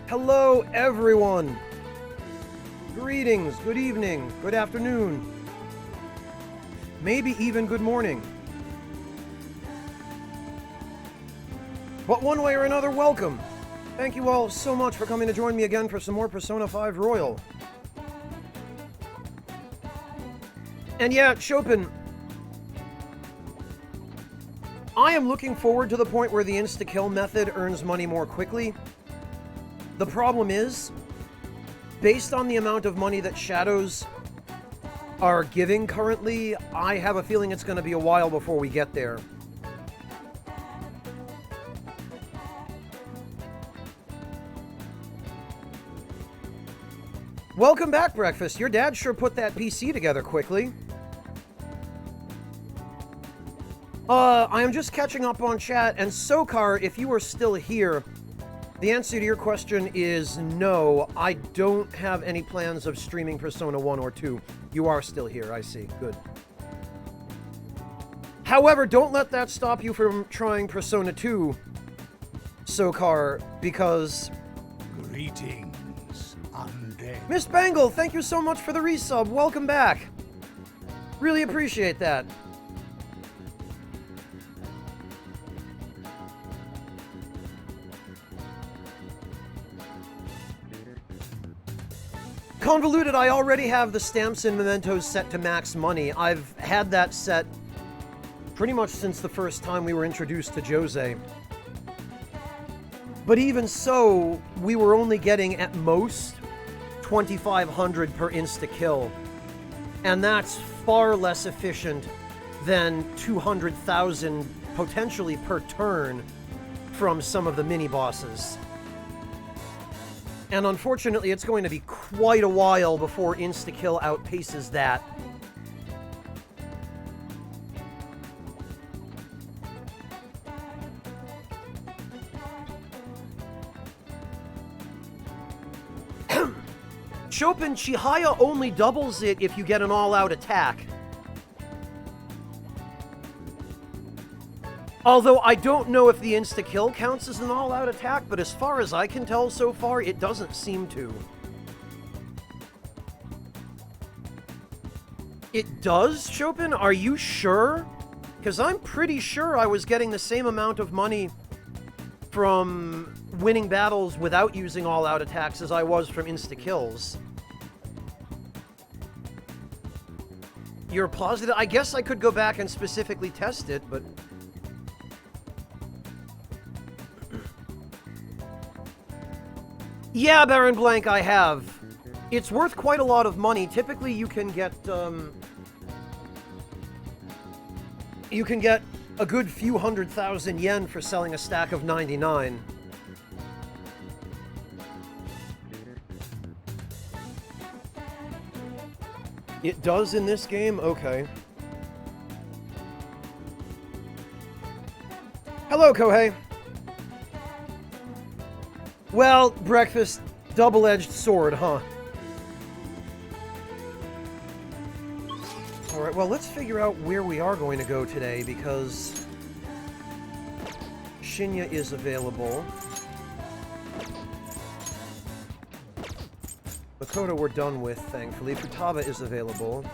Hello, everyone. Greetings, good evening, good afternoon, maybe even good morning. But one way or another, welcome. Thank you all so much for coming to join me again for some more Persona 5 Royal. And yeah, Chopin, I am looking forward to the point where the insta-kill method earns money more quickly. The problem is, based on the amount of money that Shadows are giving currently, I have a feeling it's going to be a while before we get there. Welcome back, Breakfast. Your dad sure put that PC together quickly. I am just catching up on chat, and Sokar, if you are still here, the answer to your question is no. I don't have any plans of streaming Persona 1 or 2. You are still here, I see. Good. However, don't let that stop you from trying Persona 2, Sokar, because... Greetings, undead. Miss Bangle, thank you so much for the resub. Welcome back. Really appreciate that. Convoluted, I already have the stamps and mementos set to max money. I've had that set pretty much since the first time we were introduced to Jose. But even so, we were only getting at most 2,500 per insta-kill. And that's far less efficient than 200,000 potentially per turn from some of the mini-bosses. And unfortunately, it's going to be quite a while before insta-kill outpaces that. Chopin, Chihaya only doubles it if you get an all-out attack. Although I don't know if the insta-kill counts as an all-out attack, but as far as I can tell so far, it doesn't seem to. It does, Chopin? Are you sure? Because I'm pretty sure I was getting the same amount of money from winning battles without using all-out attacks as I was from insta-kills. You're positive? I guess I could go back and specifically test it, but... Yeah, Baron Blank, I have. It's worth quite a lot of money. Typically, you can get a good few 100,000 yen for selling a stack of 99. It does in this game? Okay. Hello, Kohei. Well, Breakfast, double-edged sword, huh? Alright, well, let's figure out where we are going to go today, because Shinya is available. Makoto we're done with, thankfully. Futaba is available.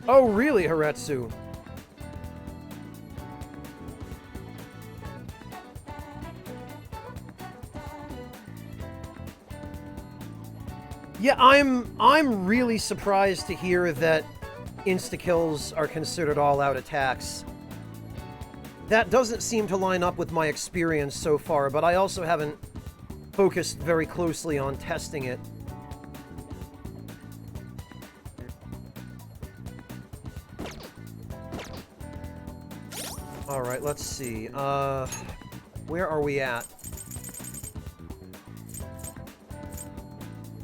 Oh, really, Haretsu? Yeah, I'm really surprised to hear that insta-kills are considered all-out attacks. That doesn't seem to line up with my experience so far, but I also haven't focused very closely on testing it. Alright, let's see. Where are we at?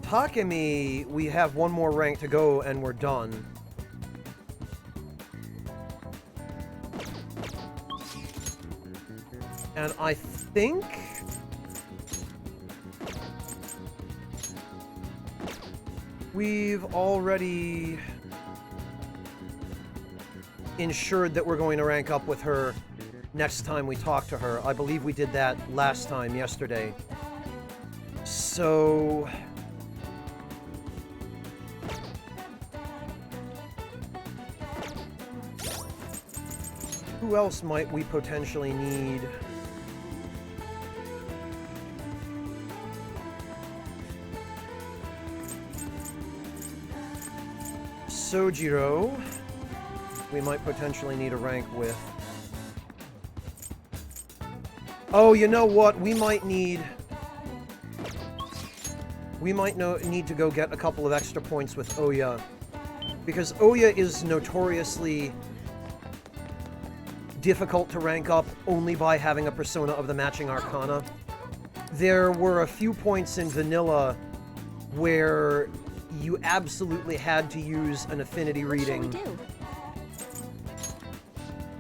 Takemi, we have one more rank to go and we're done. And I think... we've already... ensured that we're going to rank up with her next time we talk to her. I believe we did that last time, yesterday. So... who else might we potentially need? Sojiro, we might potentially need a rank with. Oh, you know what? We might need... need to go get a couple of extra points with Ouya. Because Ouya is notoriously difficult to rank up only by having a persona of the matching arcana. There were a few points in vanilla where you absolutely had to use an affinity reading. What shall we do?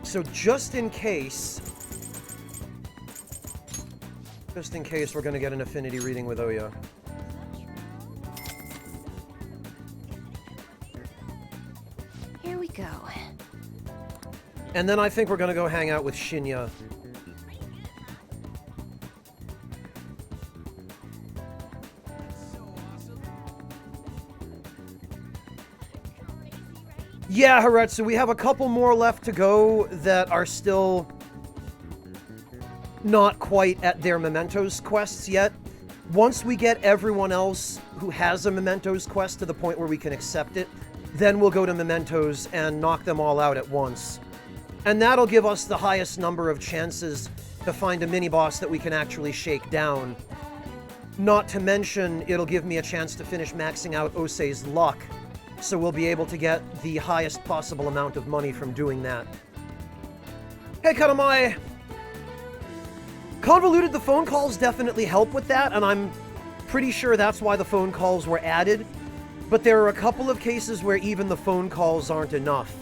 So just in case we're going to get an affinity reading with Ouya. Here we go. And then I think we're going to go hang out with Shinya. Yeah, Haretsu, we have a couple more left to go that are still not quite at their Mementos quests yet. Once we get everyone else who has a Mementos quest to the point where we can accept it, then we'll go to Mementos and knock them all out at once. And that'll give us the highest number of chances to find a mini-boss that we can actually shake down. Not to mention, it'll give me a chance to finish maxing out Osei's luck, so we'll be able to get the highest possible amount of money from doing that. Hey, Katamai! Convoluted the phone calls definitely help with that, and I'm pretty sure that's why the phone calls were added. But there are a couple of cases where even the phone calls aren't enough.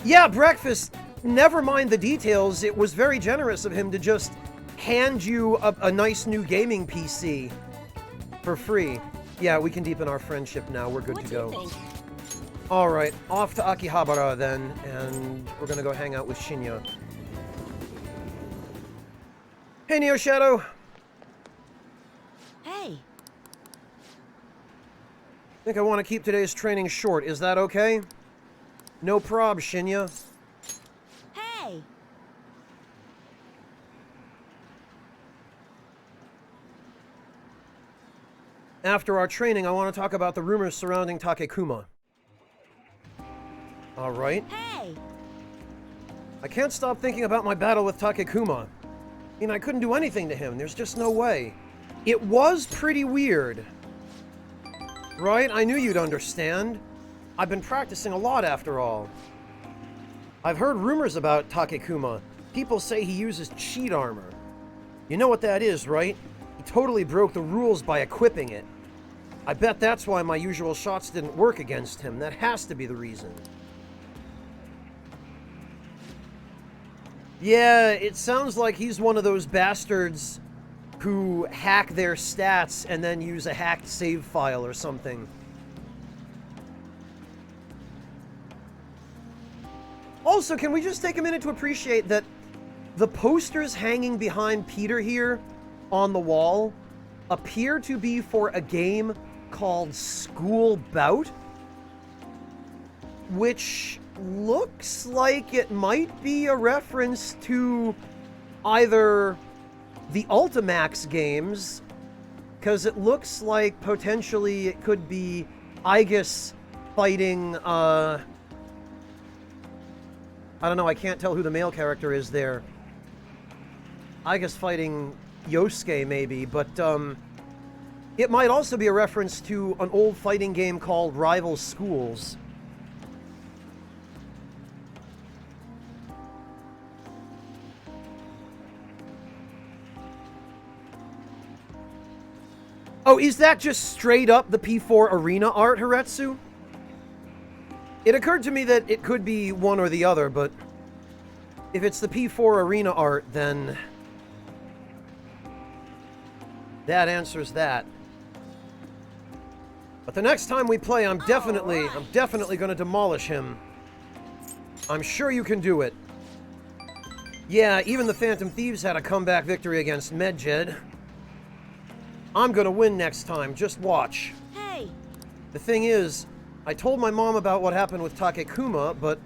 Yeah, Breakfast, never mind the details. It was very generous of him to just hand you a nice new gaming PC for free. Yeah, we can deepen our friendship now. We're good to go. What do you think? Alright, off to Akihabara then, and we're gonna go hang out with Shinya. Hey, Neo Shadow! Hey. I think I want to keep today's training short. Is that okay? No prob, Shinya. Hey. After our training, I want to talk about the rumors surrounding Takekuma. Alright. Hey. I can't stop thinking about my battle with Takekuma. I mean, I couldn't do anything to him. There's just no way. It was pretty weird. Right? I knew you'd understand. I've been practicing a lot, after all. I've heard rumors about Takekuma. People say he uses cheat armor. You know what that is, right? He totally broke the rules by equipping it. I bet that's why my usual shots didn't work against him. That has to be the reason. Yeah, it sounds like he's one of those bastards who hack their stats and then use a hacked save file or something. Also, can we just take a minute to appreciate that the posters hanging behind Peter here on the wall appear to be for a game called School Bout, which looks like it might be a reference to either the Ultimax games, because it looks like potentially it could be Aegis fighting, I don't know, I can't tell who the male character is there. Aegis fighting Yosuke, maybe, but, it might also be a reference to an old fighting game called Rival Schools. Oh, is that just straight up the P4 Arena art, Haretsu? It occurred to me that it could be one or the other, but if it's the P4 Arena art, then that answers that. But the next time we play, I'm definitely going to demolish him. I'm sure you can do it. Yeah, even the Phantom Thieves had a comeback victory against Medjed. I'm gonna win next time, just watch. Hey! The thing is, I told my mom about what happened with Takekuma, but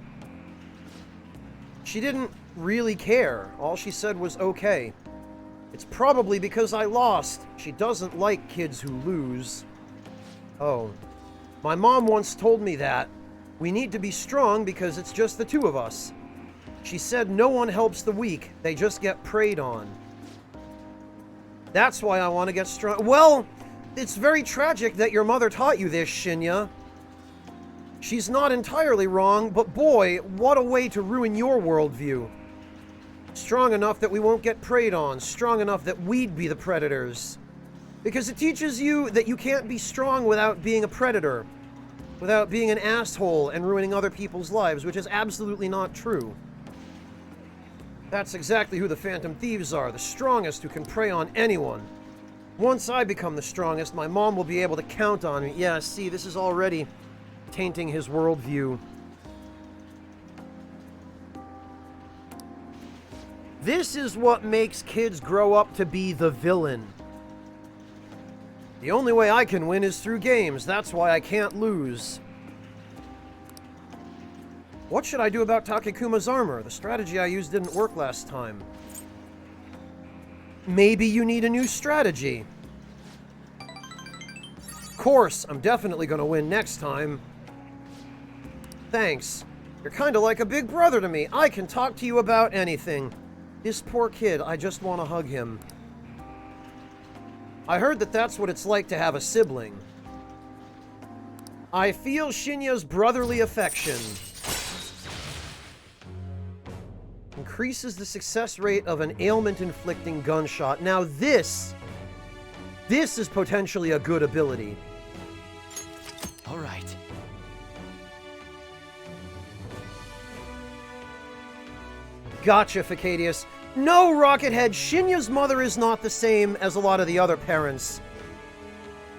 she didn't really care. All she said was okay. It's probably because I lost. She doesn't like kids who lose. Oh. My mom once told me that. We need to be strong because it's just the two of us. She said no one helps the weak, they just get preyed on. That's why I want to get strong. Well, it's very tragic that your mother taught you this, Shinya. She's not entirely wrong, but boy, what a way to ruin your worldview. Strong enough that we won't get preyed on, strong enough that we'd be the predators. Because it teaches you that you can't be strong without being a predator, without being an asshole and ruining other people's lives, which is absolutely not true. That's exactly who the Phantom Thieves are, the strongest who can prey on anyone. Once I become the strongest, my mom will be able to count on me. Yeah, see, this is already tainting his worldview. This is what makes kids grow up to be the villain. The only way I can win is through games. That's why I can't lose. What should I do about Takekuma's armor? The strategy I used didn't work last time. Maybe you need a new strategy. Of course, I'm definitely going to win next time. Thanks. You're kind of like a big brother to me. I can talk to you about anything. This poor kid, I just want to hug him. I heard that that's what it's like to have a sibling. I feel Shinya's brotherly affection. Increases the success rate of an ailment-inflicting gunshot. Now this is potentially a good ability. All right. Gotcha, Ficadius. No, Rockethead, Shinya's mother is not the same as a lot of the other parents.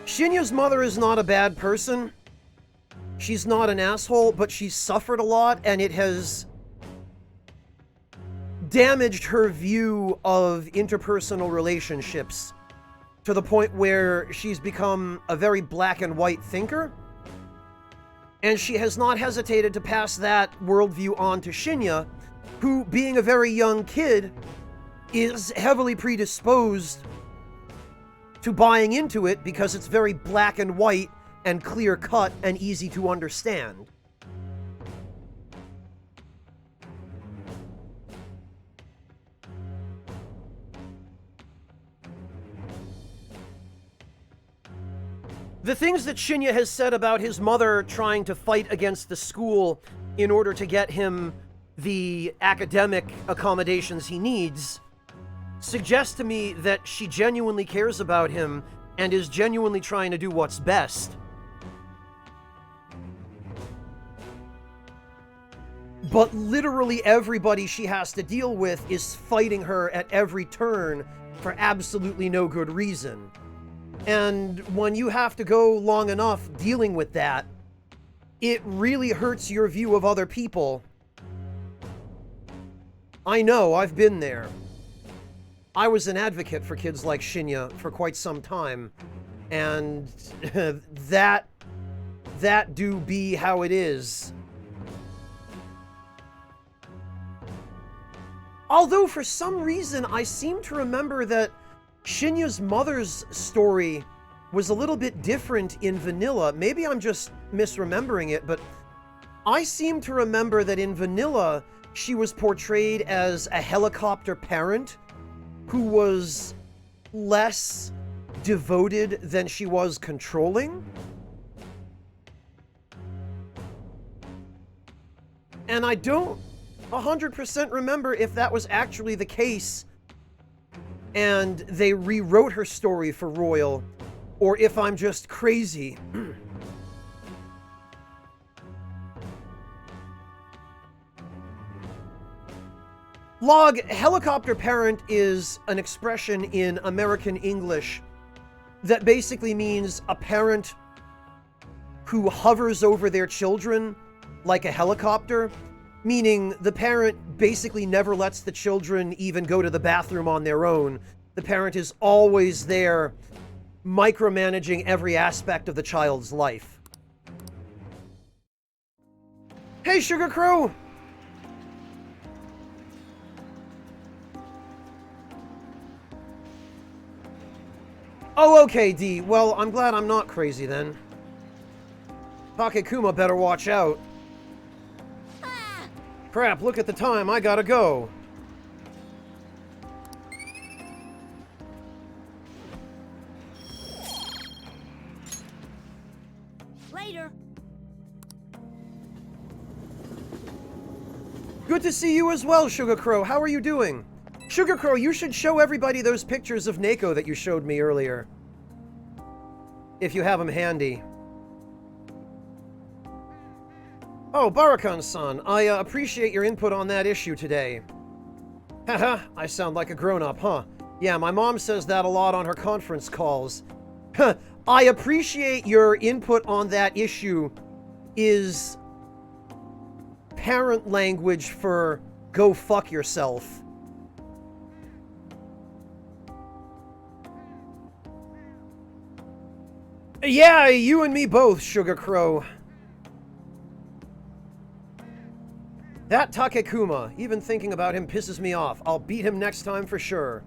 Shinya's mother is not a bad person. She's not an asshole, but she's suffered a lot, and it has damaged her view of interpersonal relationships to the point where she's become a very black and white thinker. And she has not hesitated to pass that worldview on to Shinya, who, being a very young kid, is heavily predisposed to buying into it because it's very black and white and clear-cut and easy to understand. The things that Shinya has said about his mother trying to fight against the school in order to get him the academic accommodations he needs suggest to me that she genuinely cares about him and is genuinely trying to do what's best. But literally everybody she has to deal with is fighting her at every turn for absolutely no good reason. And when you have to go long enough dealing with that, it really hurts your view of other people. I know, I've been there. I was an advocate for kids like Shinya for quite some time, and that do be how it is. Although for some reason I seem to remember that Shinya's mother's story was a little bit different in Vanilla. Maybe I'm just misremembering it, but I seem to remember that in Vanilla, she was portrayed as a helicopter parent who was less devoted than she was controlling. And I don't 100% remember if that was actually the case and they rewrote her story for Royal, or if I'm just crazy. Log, helicopter parent is an expression in American English that basically means a parent who hovers over their children like a helicopter, meaning the parent basically never lets the children even go to the bathroom on their own. The parent is always there, micromanaging every aspect of the child's life. Hey, Sugar Crow! Oh, okay, D. Well, I'm glad I'm not crazy then. Takekuma better watch out. Crap, look at the time, I gotta go. Later. Good to see you as well, Sugar Crow. How are you doing? Sugar Crow, you should show everybody those pictures of Neko that you showed me earlier. If you have them handy. Oh, Barakan-san, I appreciate your input on that issue today. Haha, I sound like a grown-up, huh? Yeah, my mom says that a lot on her conference calls. I appreciate your input on that issue is parent language for go fuck yourself. Yeah, you and me both, Sugar Crow. That Takekuma, even thinking about him pisses me off. I'll beat him next time for sure.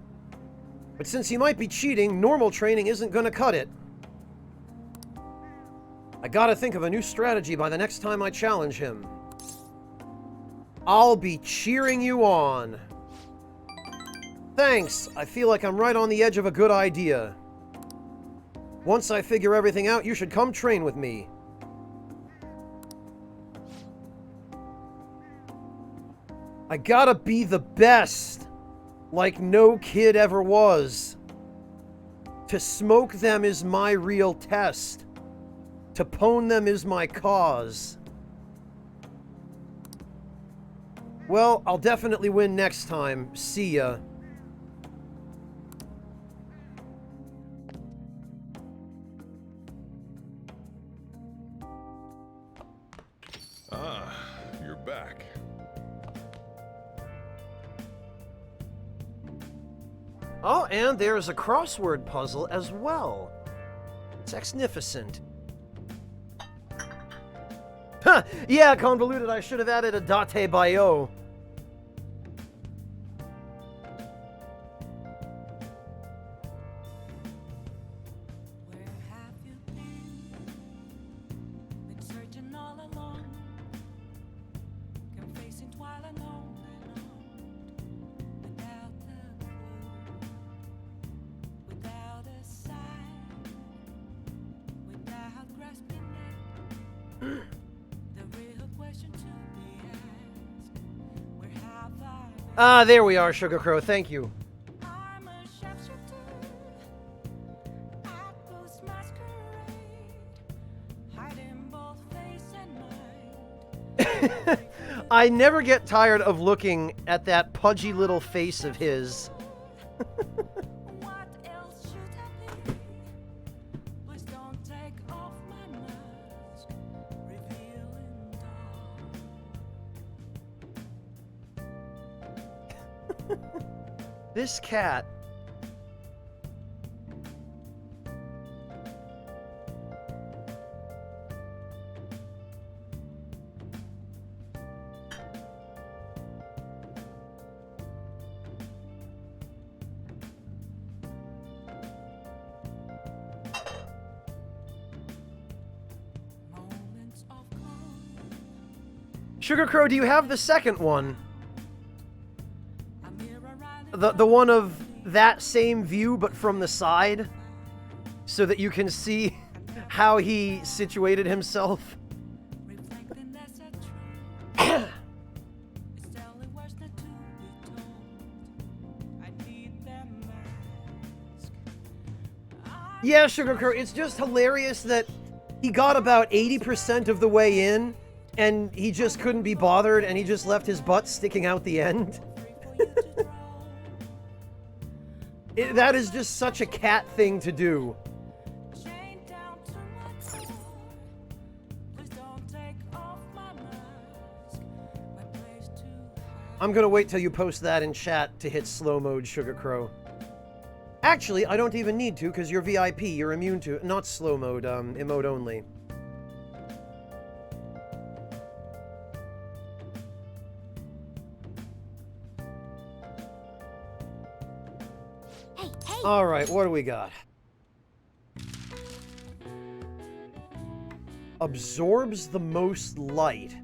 But since he might be cheating, normal training isn't gonna cut it. I gotta think of a new strategy by the next time I challenge him. I'll be cheering you on. Thanks, I feel like I'm right on the edge of a good idea. Once I figure everything out, you should come train with me. I gotta be the best, like no kid ever was. To smoke them is my real test. To pwn them is my cause. Well, I'll definitely win next time. See ya. Ah, you're back. Oh, and there's a crossword puzzle as well. It's magnificent. Huh, yeah, convoluted, I should have added a date bio. Where have you been? Been searching all along, confessing while alone without a clue, without a sign, without grasping it. The real question to be asked: where have I been? Ah, there we are, Sugar Crow, thank you. I'm a sharpshooter at Ghost Masquerade, hiding both face and mind. I never get tired of looking at that pudgy little face of his. What else should I be? Please don't take off my mask, revealing dawn. This cat. Moments of calm, Sugar Crow, do you have the second one? a mirror riding The one of that same view, but from the side? So that you can see how he situated himself? reflecting that's a truth. It's telling words not to be told. I need them mask. Yeah, Sugar Crow, it's just hilarious that he got about 80% of the way in, and he just couldn't be bothered, and he just left his butt sticking out the end. That is just such a cat thing to do. Chained down to my door, I'm gonna wait till you post that in chat to hit slow mode, Sugar Crow. Actually, I don't even need to, because you're VIP. You're immune to it. Not slow mode, emote only. Hey, hey! Alright, what do we got? Absorbs the most light.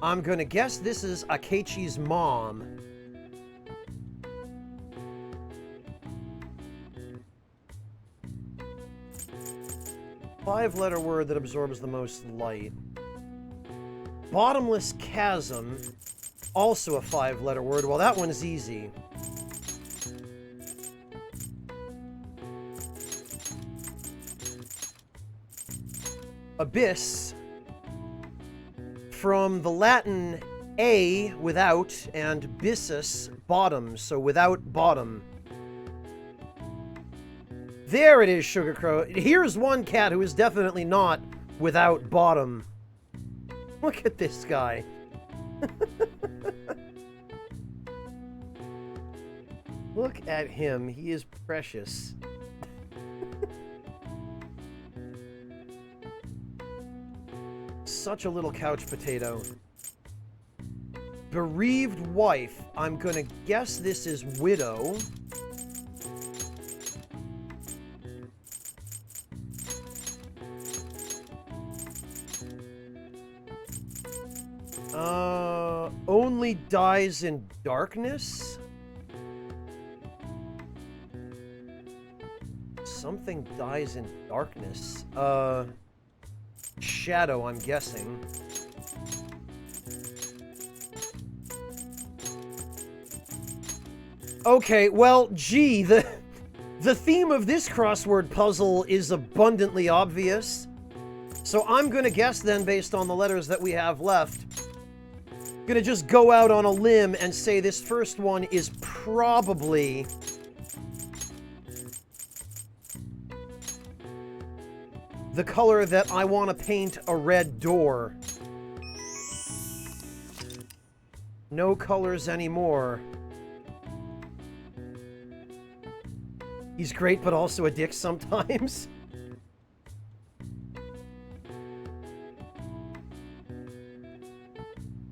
I'm gonna guess this is Akechi's mom. Five-letter word that absorbs the most light. Bottomless chasm. Also a five-letter word. Well, that one's easy. Abyss. From the Latin a, without, and byssus, bottom, so without bottom. There it is, Sugar Crow. Here's one cat who is definitely not without bottom. Look at this guy. Look at him. He is precious. Such a little couch potato. Bereaved wife. I'm gonna guess this is widow. Only dies in darkness? Something dies in darkness. Shadow, I'm guessing. Okay, well, gee, the theme of this crossword puzzle is abundantly obvious. So I'm gonna guess then, based on the letters that we have left, gonna just go out on a limb and say this first one is probably the color that I want to paint a red door. No colors anymore. He's great, but also a dick sometimes.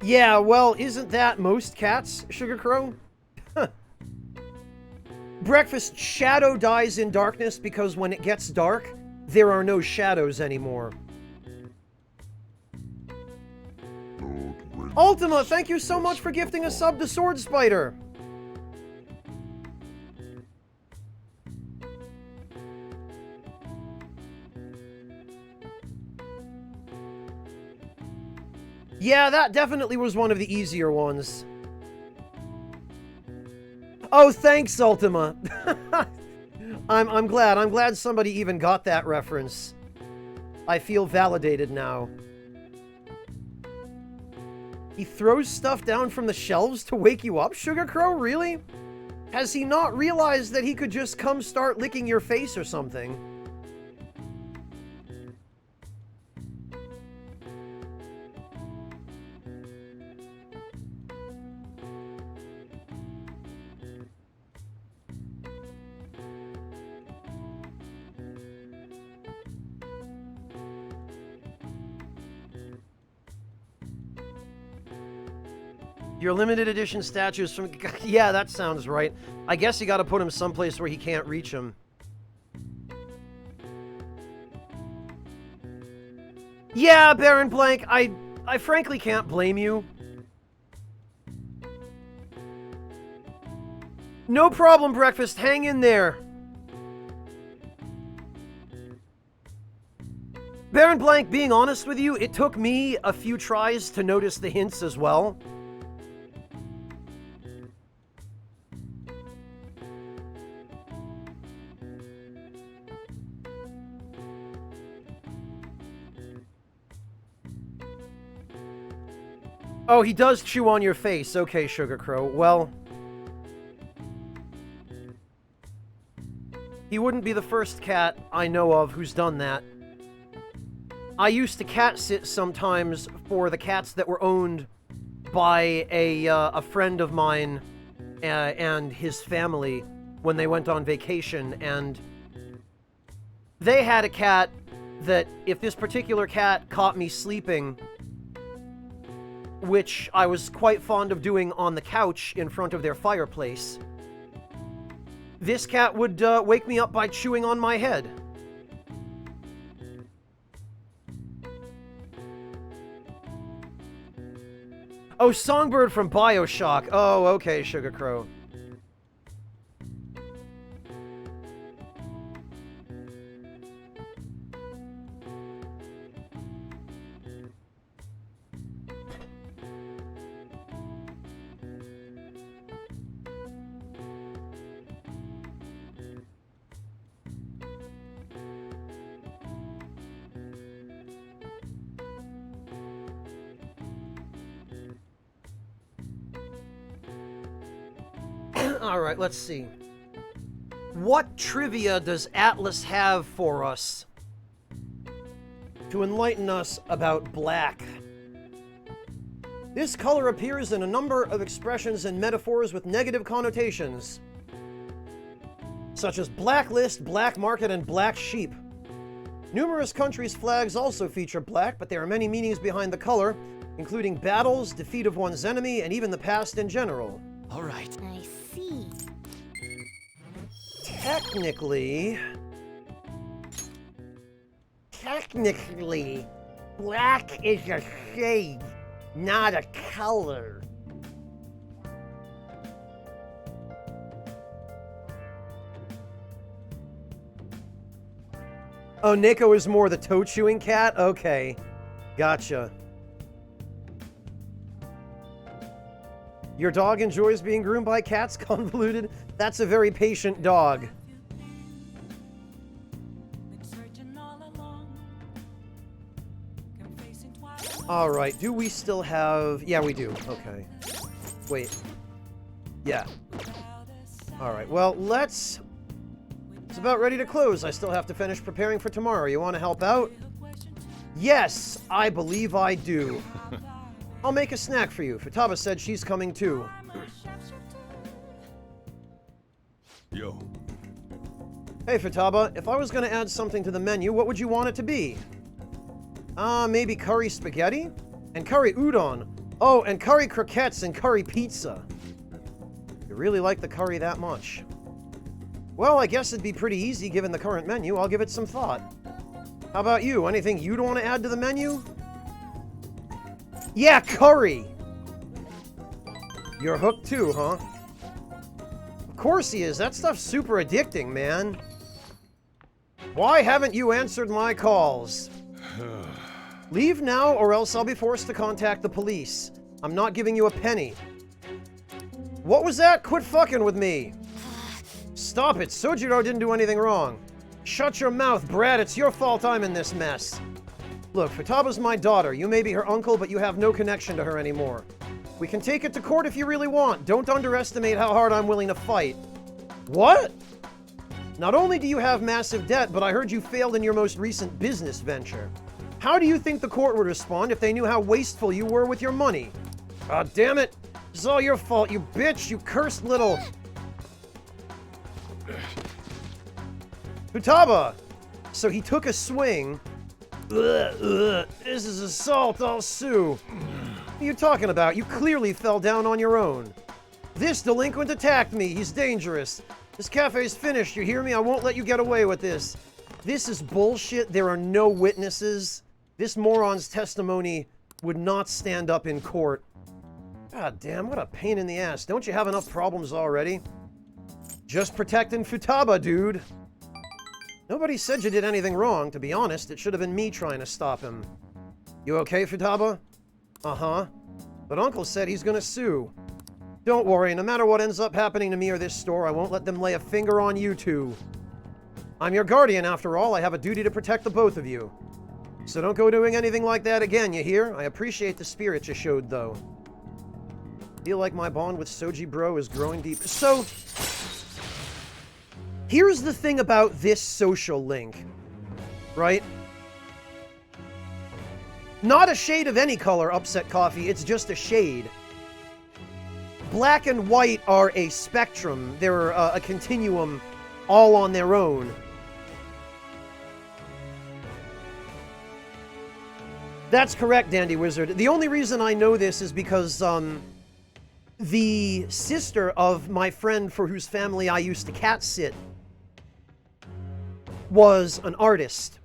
Yeah, well, isn't that most cats, Sugar Crow? Breakfast, shadow dies in darkness because when it gets dark, there are no shadows anymore. Ultima, thank you so much for gifting a sub to Sword Spider. Yeah, that definitely was one of the easier ones. Oh, thanks, Ultima. I'm glad. I'm glad somebody even got that reference. I feel validated now. He throws stuff down from the shelves to wake you up, Sugar Crow? Really? Has he not realized that he could just come start licking your face or something? Your limited edition statues from... Yeah, that sounds right. I guess you gotta put him someplace where he can't reach him. Yeah, Baron Blank, I frankly can't blame you. No problem, Breakfast. Hang in there. Baron Blank, being honest with you, it took me a few tries to notice the hints as well. Oh, he does chew on your face. Okay, Sugar Crow. Well, he wouldn't be the first cat I know of who's done that. I used to cat sit sometimes for the cats that were owned by a friend of mine and his family when they went on vacation, and they had a cat that if this particular cat caught me sleeping, which I was quite fond of doing on the couch in front of their fireplace, this cat would wake me up by chewing on my head. Oh, Songbird from BioShock. Oh, okay, Sugar Crow. Alright, let's see. What trivia does Atlas have for us to enlighten us about black? This color appears in a number of expressions and metaphors with negative connotations, such as blacklist, black market, and black sheep. Numerous countries' flags also feature black, but there are many meanings behind the color, including battles, defeat of one's enemy, and even the past in general. All right. I see. Technically, black is a shade, not a color. Oh, Nico is more the toe-chewing cat? Okay, gotcha. Your dog enjoys being groomed by cats? Convoluted? That's a very patient dog. Been searching all along. Confessing twice. Alright, do we still have... Yeah, we do. Okay. Wait. Yeah. Alright, well, let's... It's about ready to close. I still have to finish preparing for tomorrow. You want to help out? Yes, I believe I do. I'll make a snack for you. Futaba said she's coming too. Yo. Hey, Futaba, if I was going to add something to the menu, what would you want it to be? Maybe curry spaghetti? And curry udon. Oh, and curry croquettes and curry pizza. You really like the curry that much? Well, I guess it'd be pretty easy given the current menu. I'll give it some thought. How about you? Anything you'd want to add to the menu? Yeah, curry! You're hooked too, huh? Of course he is. That stuff's super addicting, man. Why haven't you answered my calls? Leave now, or else I'll be forced to contact the police. I'm not giving you a penny. What was that? Quit fucking with me. Stop it. Sojiro didn't do anything wrong. Shut your mouth, Brad. It's your fault I'm in this mess. Look, Futaba's my daughter. You may be her uncle, but you have no connection to her anymore. We can take it to court if you really want. Don't underestimate how hard I'm willing to fight. What? Not only do you have massive debt, but I heard you failed in your most recent business venture. How do you think the court would respond if they knew how wasteful you were with your money? Ah, damn it. It's all your fault, you bitch, you cursed little... Futaba! So he took a swing... This is assault, I'll sue. What are you talking about? You clearly fell down on your own. This delinquent attacked me. He's dangerous. This cafe's finished. You hear me? I won't let you get away with this. This is bullshit. There are no witnesses. This moron's testimony would not stand up in court. God damn, what a pain in the ass. Don't you have enough problems already? Just protecting Futaba, dude. Nobody said you did anything wrong. To be honest, it should have been me trying to stop him. You okay, Futaba? Uh-huh. But Uncle said he's gonna sue. Don't worry, no matter what ends up happening to me or this store, I won't let them lay a finger on you two. I'm your guardian, after all. I have a duty to protect the both of you. So don't go doing anything like that again, you hear? I appreciate the spirit you showed, though. Feel like my bond with Soji Bro is growing deep. So... here's the thing about this social link, right? Not a shade of any color, Upset Coffee, it's just a shade. Black and white are a spectrum. They're a continuum all on their own. That's correct, Dandy Wizard. The only reason I know this is because the sister of my friend for whose family I used to cat sit was an artist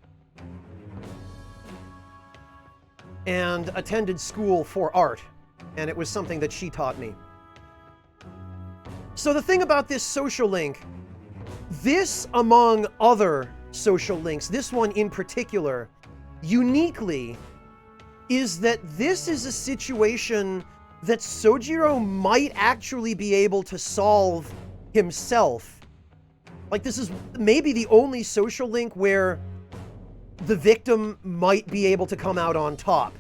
and attended school for art, and it was something that she taught me. So the thing about this social link, this among other social links, this one in particular, uniquely, is that this is a situation that Sojiro might actually be able to solve himself. Like, this is maybe the only social link where the victim might be able to come out on top.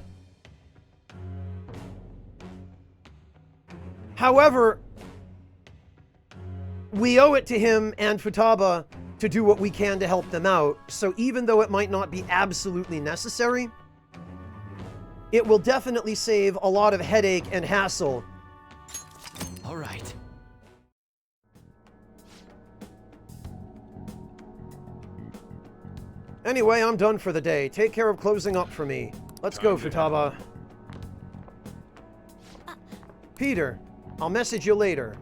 However, we owe it to him and Futaba to do what we can to help them out, so even though it might not be absolutely necessary, it will definitely save a lot of headache and hassle. All right. Anyway, I'm done for the day. Take care of closing up for me. Let's go, Futaba. Peter, I'll message you later.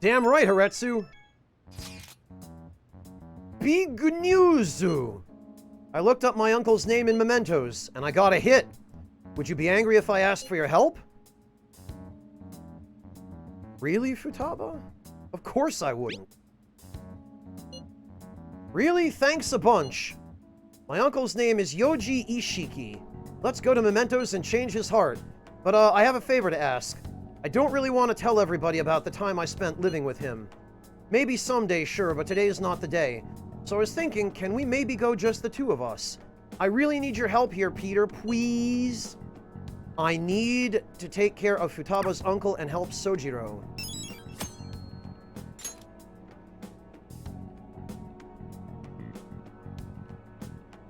Damn right, Haretsu. Big news! I looked up my uncle's name in mementos, and I got a hit. Would you be angry if I asked for your help? Really, Futaba? Of course I wouldn't. Really? Thanks a bunch. My uncle's name is Yoji Ishiki. Let's go to mementos and change his heart. But, I have a favor to ask. I don't really want to tell everybody about the time I spent living with him. Maybe someday, sure, but today is not the day. So I was thinking, can we maybe go just the two of us? I really need your help here, Peter, please. I need to take care of Futaba's uncle and help Sojiro.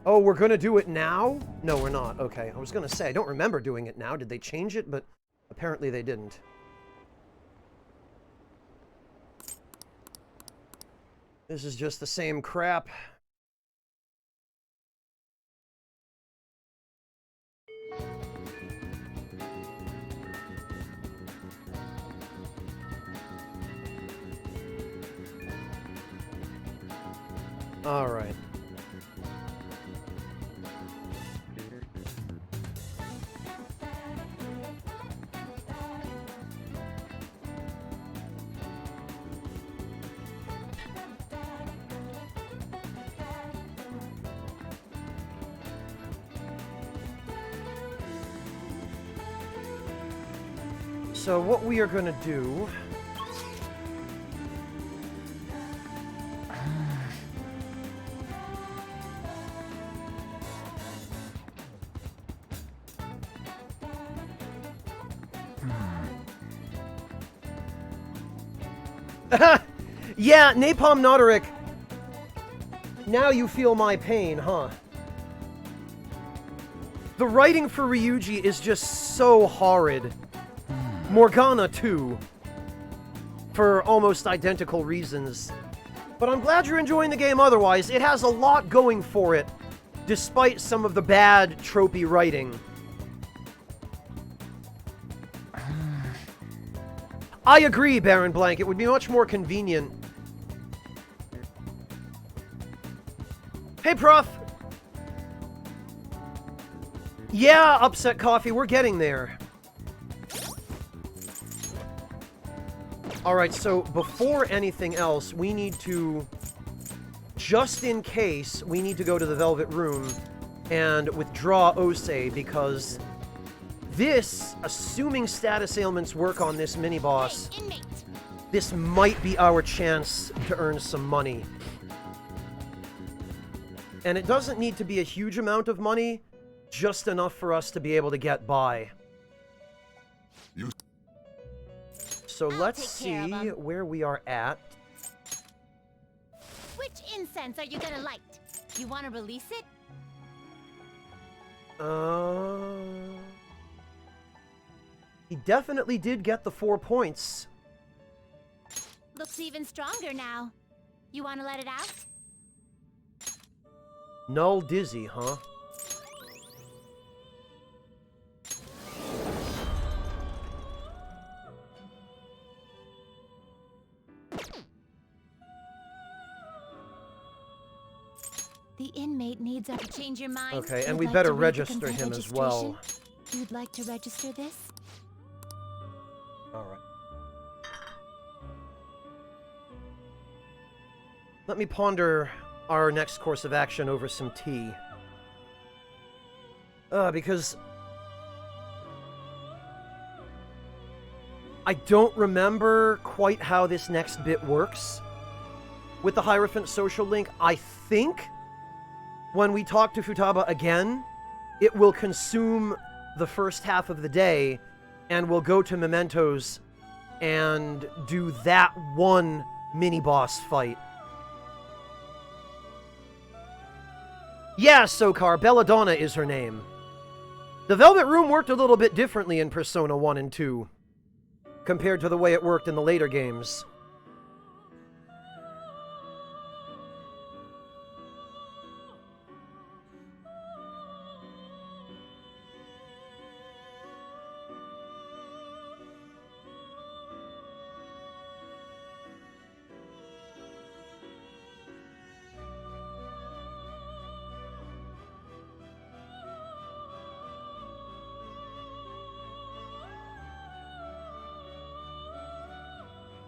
Oh, we're gonna do it now? No, we're not. Okay, I was gonna say, I don't remember doing it now. Did they change it? But apparently they didn't. This is just the same crap. All right. So what we are going to do... Yeah, Napalm Noderick. Now you feel my pain, huh? The writing for Ryuji is just so horrid. Morgana, too. For almost identical reasons. But I'm glad you're enjoying the game otherwise. It has a lot going for it, despite some of the bad, tropey writing. I agree, Baron Blank. It would be much more convenient. Hey, Prof! Yeah, Upset Coffee, we're getting there. Alright, so before anything else, we need to, just in case, we need to go to the Velvet Room and withdraw Osei, because this, assuming status ailments work on this mini-boss, this might be our chance to earn some money. And it doesn't need to be a huge amount of money, just enough for us to be able to get by. So let's see where we are at. Which incense are you gonna light? You wanna release it? He definitely did get the 4 points. Looks even stronger now. You want to let it out? Null Dizzy, huh? The inmate needs us to change your mind. Okay, and You'd we like better to read the register consent him as well. registration? You'd like to register this? Alright. Let me ponder our next course of action over some tea. Because I don't remember quite how this next bit works with the Hierophant social link. I think when we talk to Futaba again, it will consume the first half of the day, and we'll go to Mementos and do that one mini-boss fight. Yeah, Sokar, Belladonna is her name. The Velvet Room worked a little bit differently in Persona 1 and 2, compared to the way it worked in the later games.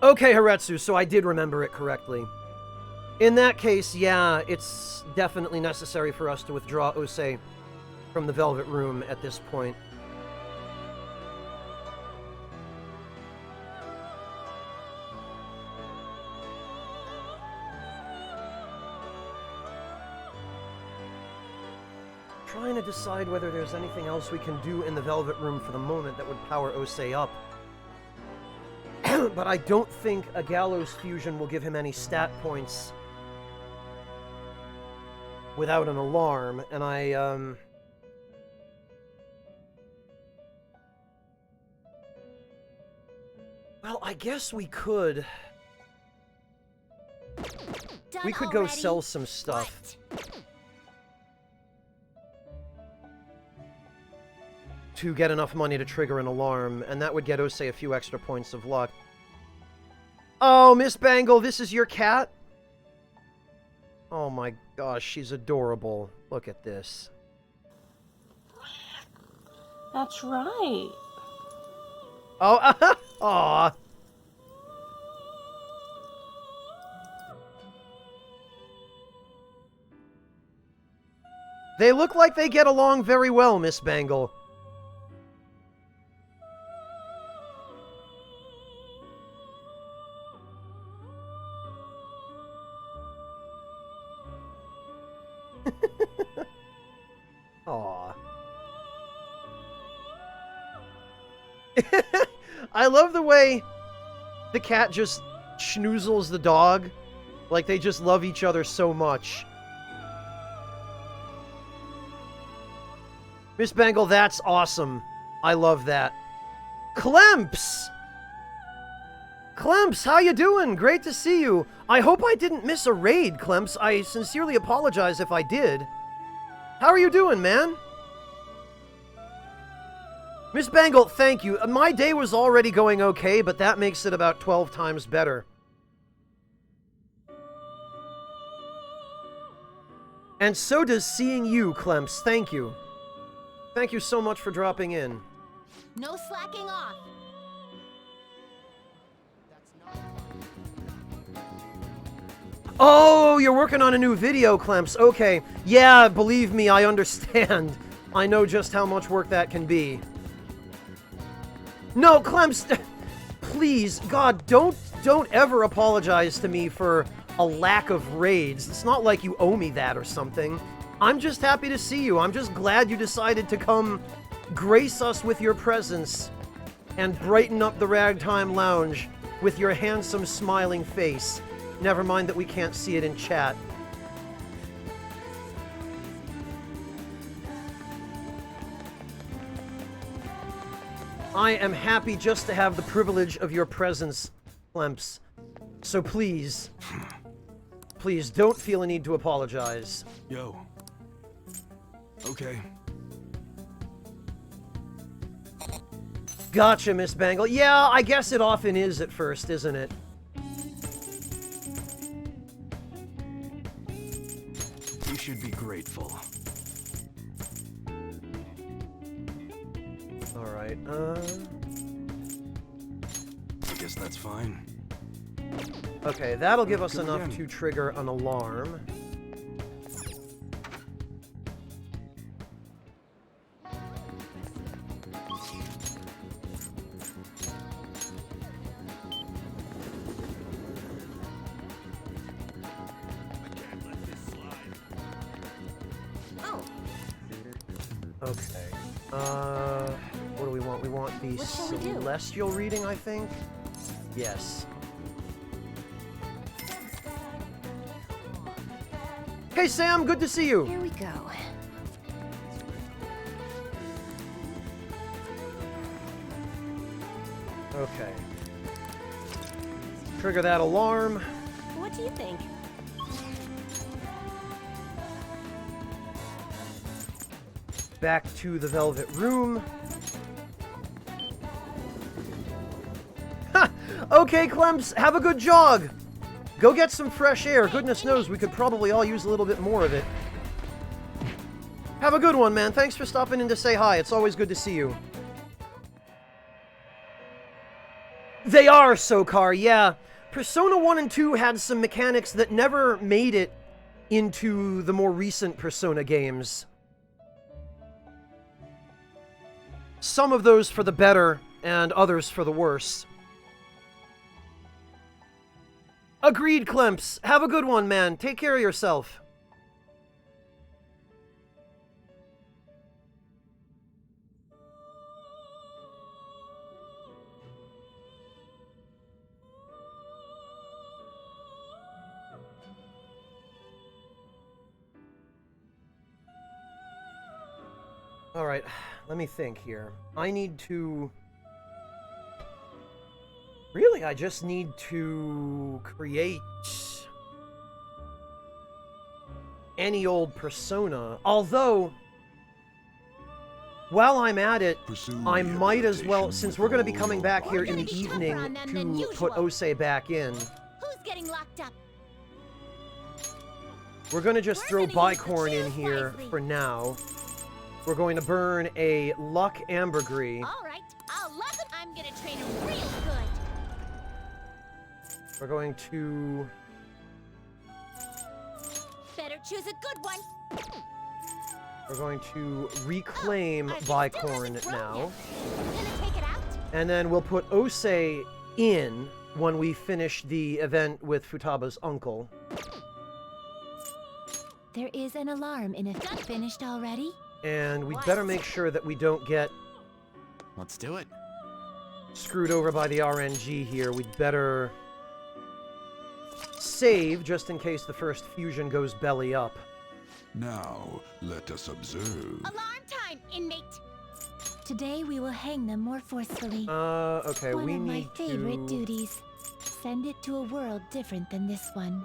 Okay, Haretsu, so I did remember it correctly. In that case, yeah, it's definitely necessary for us to withdraw Ose from the Velvet Room at this point. Trying to decide whether there's anything else we can do in the Velvet Room for the moment that would power Ose up. But I don't think a Gallows fusion will give him any stat points without an alarm, and well, I guess we could... Done We could go already? sell some stuff to get enough money to trigger an alarm, and that would get Ose a few extra points of luck. Oh, Miss Bangle, this is your cat? Oh my gosh, she's adorable. Look at this. That's right. Oh, aw. They look like they get along very well, Miss Bangle. Aw. I love the way the cat just schnoozles the dog. Like they just love each other so much. Miss Bangle, that's awesome. I love that. Clemps! Clemps, how you doing? Great to see you. I hope I didn't miss a raid, Clemps. I sincerely apologize if I did. How are you doing, man? Miss Bangle, thank you. My day was already going okay, but that makes it about 12 times better. And so does seeing you, Clemps. Thank you. Thank you so much for dropping in. No slacking off. Oh, you're working on a new video, Clemps. Okay. Yeah, believe me, I understand. I know just how much work that can be. No, Clemps, please, God, don't ever apologize to me for a lack of raids. It's not like you owe me that or something. I'm just happy to see you. I'm just glad you decided to come grace us with your presence and brighten up the Ragtime Lounge with your handsome, smiling face. Never mind that we can't see it in chat. I am happy just to have the privilege of your presence, Clemps. So please, please don't feel a need to apologize. Yo. Okay. Gotcha, Miss Bangle. Yeah, I guess it often is at first, isn't it? You should be grateful. Alright, I guess that's fine. okay, that'll give us Good enough again. to trigger an alarm. Okay. What do we want? We want the What shall we do? celestial reading, I think? Yes. Hey, Sam, good to see you. Here we go. Okay. Trigger that alarm. What do you think? Back to the Velvet Room. Ha! Okay, Clemps, have a good jog. Go get some fresh air. Goodness knows we could probably all use a little bit more of it. Have a good one, man. Thanks for stopping in to say hi. It's always good to see you. They are, Sokar, yeah. Persona 1 and 2 had some mechanics that never made it into the more recent Persona games. Some of those for the better, and others for the worse. Agreed, Clemps. Have a good one, man. Take care of yourself. Alright, let me think here. I need to... Really, I just need to create any old persona. Although, while I'm at it, Pursue I might as well, rehabilitation since with we're going to be all coming your back here might. in the You're gonna be evening tougher on them than to usual. put Osei back in, Who's getting locked up? we're going to just We're throw gonna use the Bicorn in choose here wisely. for now. We're going to burn a Luck Ambergris. All right, I'll love it. I'm gonna train him real good. We're going to... Better choose a good one. We're going to reclaim Our thing still hasn't Bicorn grown now. yet. Gonna take it out? And then we'll put Osei in when we finish the event with Futaba's uncle. There is an alarm in effect. Finished already? And we'd better make sure that we don't get Let's do it. screwed over by the RNG here. We'd better save just in case the first fusion goes belly up. Now, let us observe. Alarm time, inmate. Today we will hang them more forcefully. Okay, One we of my need favorite to... duties. Send it to a world different than this one.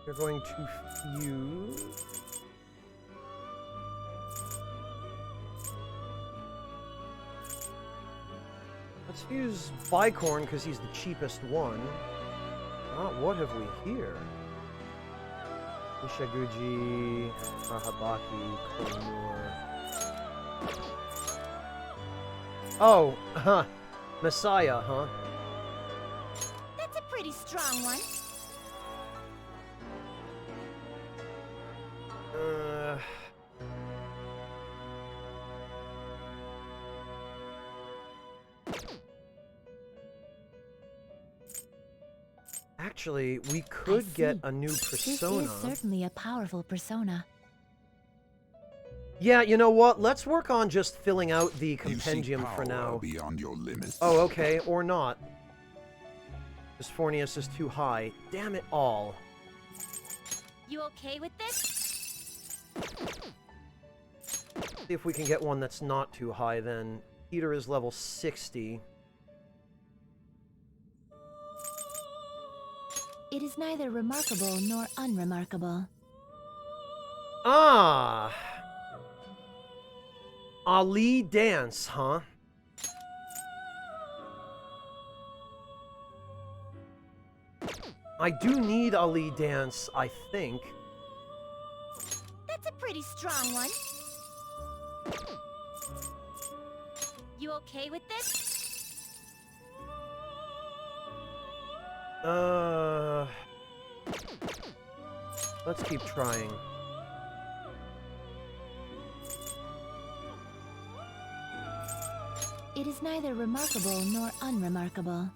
You're going to fuse... Let's use Bicorn because he's the cheapest one. What have we here? Ishaguji, Mahabaki, Konur. Oh, huh. Messiah, huh? That's a pretty strong one. Uh... Actually, we could get see. a new This persona. is certainly a powerful persona. Yeah, you know what? Let's work on just filling out the You seek compendium for power now. beyond your limits. Oh, okay, or not. This Fornius is too high. Damn it all. You okay with this? See if we can get one that's not too high then. Peter is level 60. It is neither remarkable nor unremarkable. Ah! Ali Dance, huh? I do need Ali Dance, I think. That's a pretty strong one. You okay with this? Let's keep trying. It is neither remarkable nor unremarkable.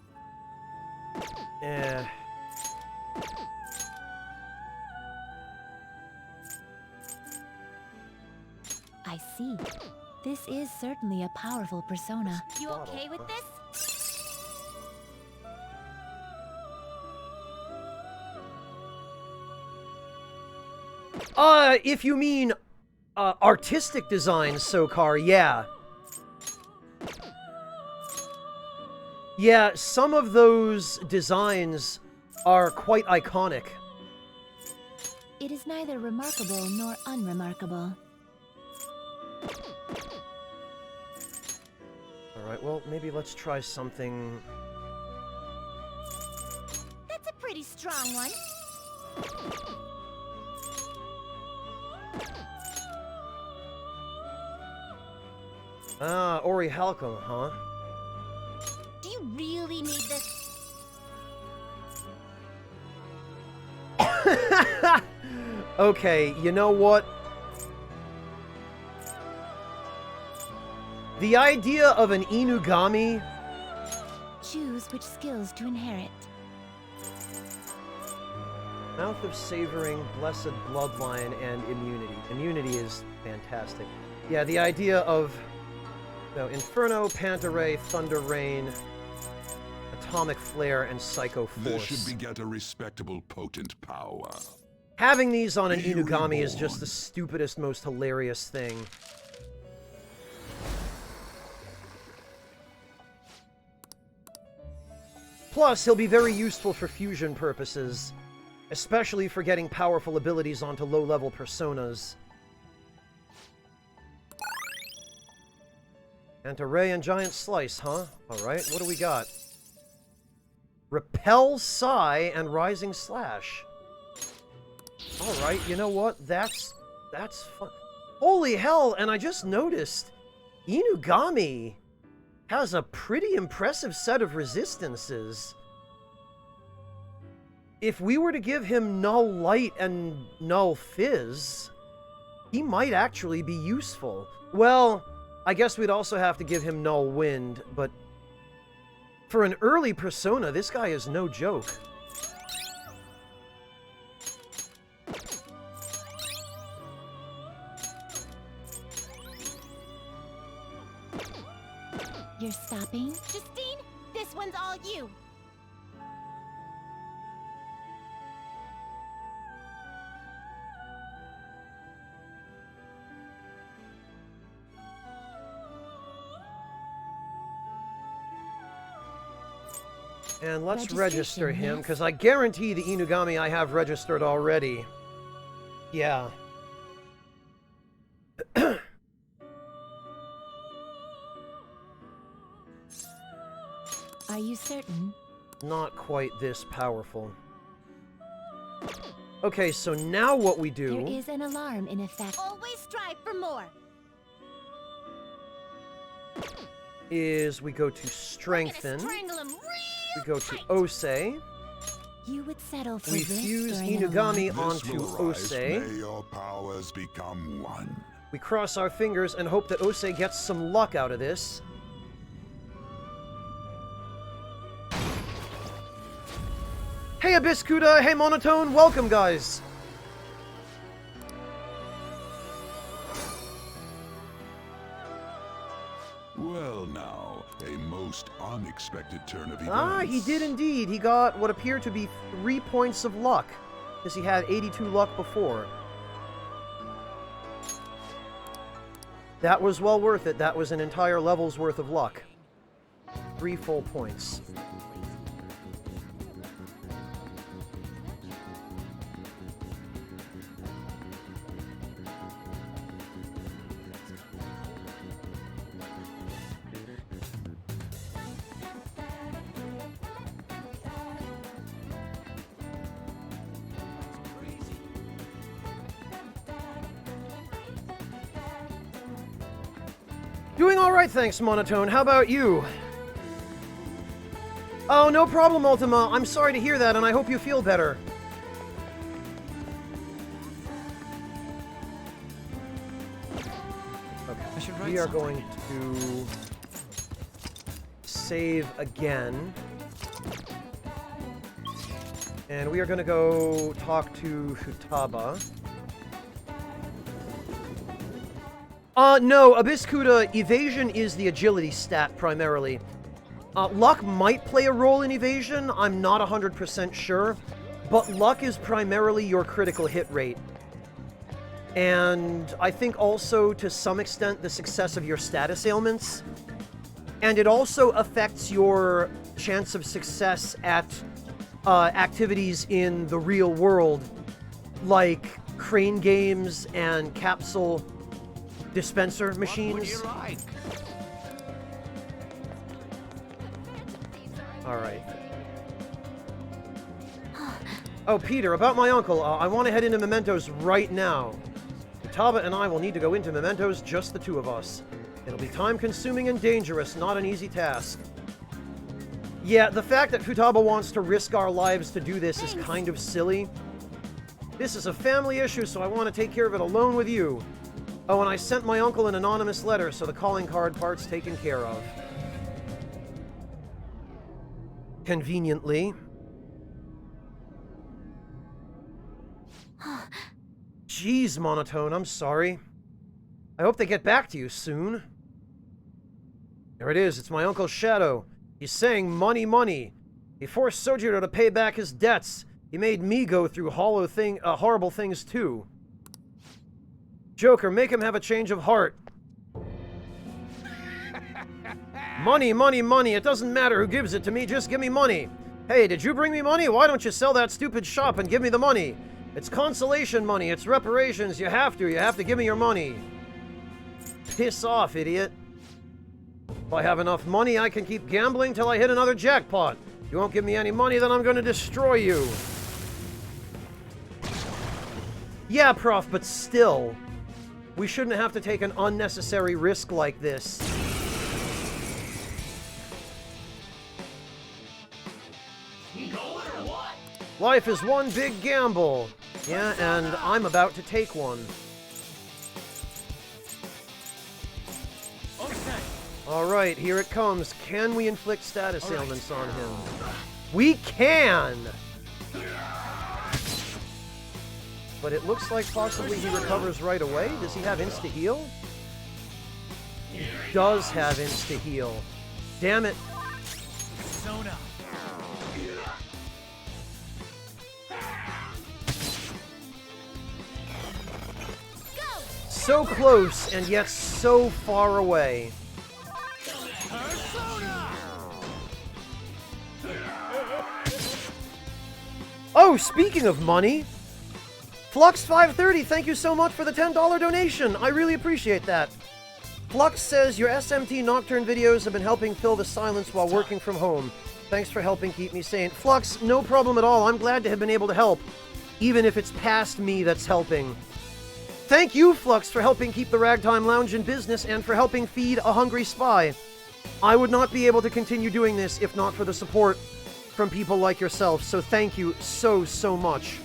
Eh. I see. This is certainly a powerful persona. You okay with this? If you mean, artistic design, Sokar, yeah. Yeah, some of those designs are quite iconic. It is neither remarkable nor unremarkable. Alright, well, maybe let's try something... That's a pretty strong one. Ah, Ori Halcom, huh? Do you really need this? Okay, you know what? The idea of an Inugami... Choose which skills to inherit. Mouth of Savoring, Blessed Bloodline, and Immunity. Immunity is fantastic. Yeah, the idea of... No, Inferno, Panta Ray, Thunder Rain, Atomic Flare, and Psycho Force. This should beget a respectable, potent power. Having these on an Be Inugami is reborn. just the stupidest, most hilarious thing. Plus, he'll be very useful for fusion purposes, especially for getting powerful abilities onto low-level personas. Anti-Ray and Giant Slice, huh? Alright, what do we got? Repel Psy and Rising Slash. Alright, you know what? That's fun. Holy hell, and I just noticed Inugami has a pretty impressive set of resistances. If we were to give him Null Light and Null Fizz, he might actually be useful. Well, I guess we'd also have to give him Null Wind, but for an early persona, this guy is no joke. You're stopping? Justine, this one's all you. And let's register Registration, him, yes? because I guarantee the Inugami I have registered already. Yeah. Are you certain? Not quite this powerful. Okay, so now what we do... There is an alarm in effect. Always strive for more. is we go to Strengthen, Strangle him we go to Osei, You would settle for we this fuse during an alarm? Inugami This onto will arise. Osei, May your powers become one. we cross our fingers and hope that Osei gets some luck out of this. Hey Abiscuda, hey Monotone, welcome guys! Well now, a most unexpected turn of events. Ah, he did indeed. He got what appeared to be 3 points of luck, because he had 82 luck before. That was well worth it. That was an entire level's worth of luck. 3 full points. Doing all right, thanks, Monotone. How about you? Oh, no problem, Ultima. I'm sorry to hear that, and I hope you feel better. I should Okay, write we are something. going to save again. And we are going to go talk to Futaba. No, Abyss Kuda, evasion is the agility stat primarily. Luck might play a role in evasion, I'm not 100% sure, but luck is primarily your critical hit rate. And I think also, to some extent, the success of your status ailments. And it also affects your chance of success at activities in the real world, like crane games and capsule dispenser machines. Like? All right. Oh, Peter, about my uncle. I want to head into Mementos right now. Futaba and I will need to go into Mementos, just the two of us. It'll be time-consuming and dangerous, not an easy task. Yeah, the fact that Futaba wants to risk our lives to do this is kind of silly. This is a family issue, so I want to take care of it alone with you. Oh, and I sent my uncle an anonymous letter, so the calling card part's taken care of. Conveniently. Jeez, Monotone, I'm sorry. I hope they get back to you soon. There it is, it's my Uncle Shadow. He's saying money, money. He forced Sojiro to pay back his debts. He made me go through horrible things too. Joker, make him have a change of heart. Money, money, money. It doesn't matter who gives it to me, just give me money. Hey, did you bring me money? Why don't you sell that stupid shop and give me the money? It's consolation money, it's reparations, you have to give me your money. Piss off, idiot. If I have enough money, I can keep gambling till I hit another jackpot. If you won't give me any money, then I'm gonna destroy you. Yeah, Prof, but still. We shouldn't have to take an unnecessary risk like this. Life is one big gamble. Yeah, and I'm about to take one. Alright, here it comes. Can we inflict status ailments on him? We can! But it looks like possibly he recovers right away. Does he have insta-heal? He does have insta-heal. Damn it. Persona. So close, and yet so far away. Oh, speaking of money, Flux530, thank you so much for the $10 donation. I really appreciate that. Flux says, your SMT Nocturne videos have been helping fill the silence while working from home. Thanks for helping keep me sane. Flux, no problem at all. I'm glad to have been able to help, even if it's past me that's helping. Thank you, Flux, for helping keep the Ragtime Lounge in business and for helping feed a hungry spy. I would not be able to continue doing this if not for the support from people like yourself, so thank you so, so much.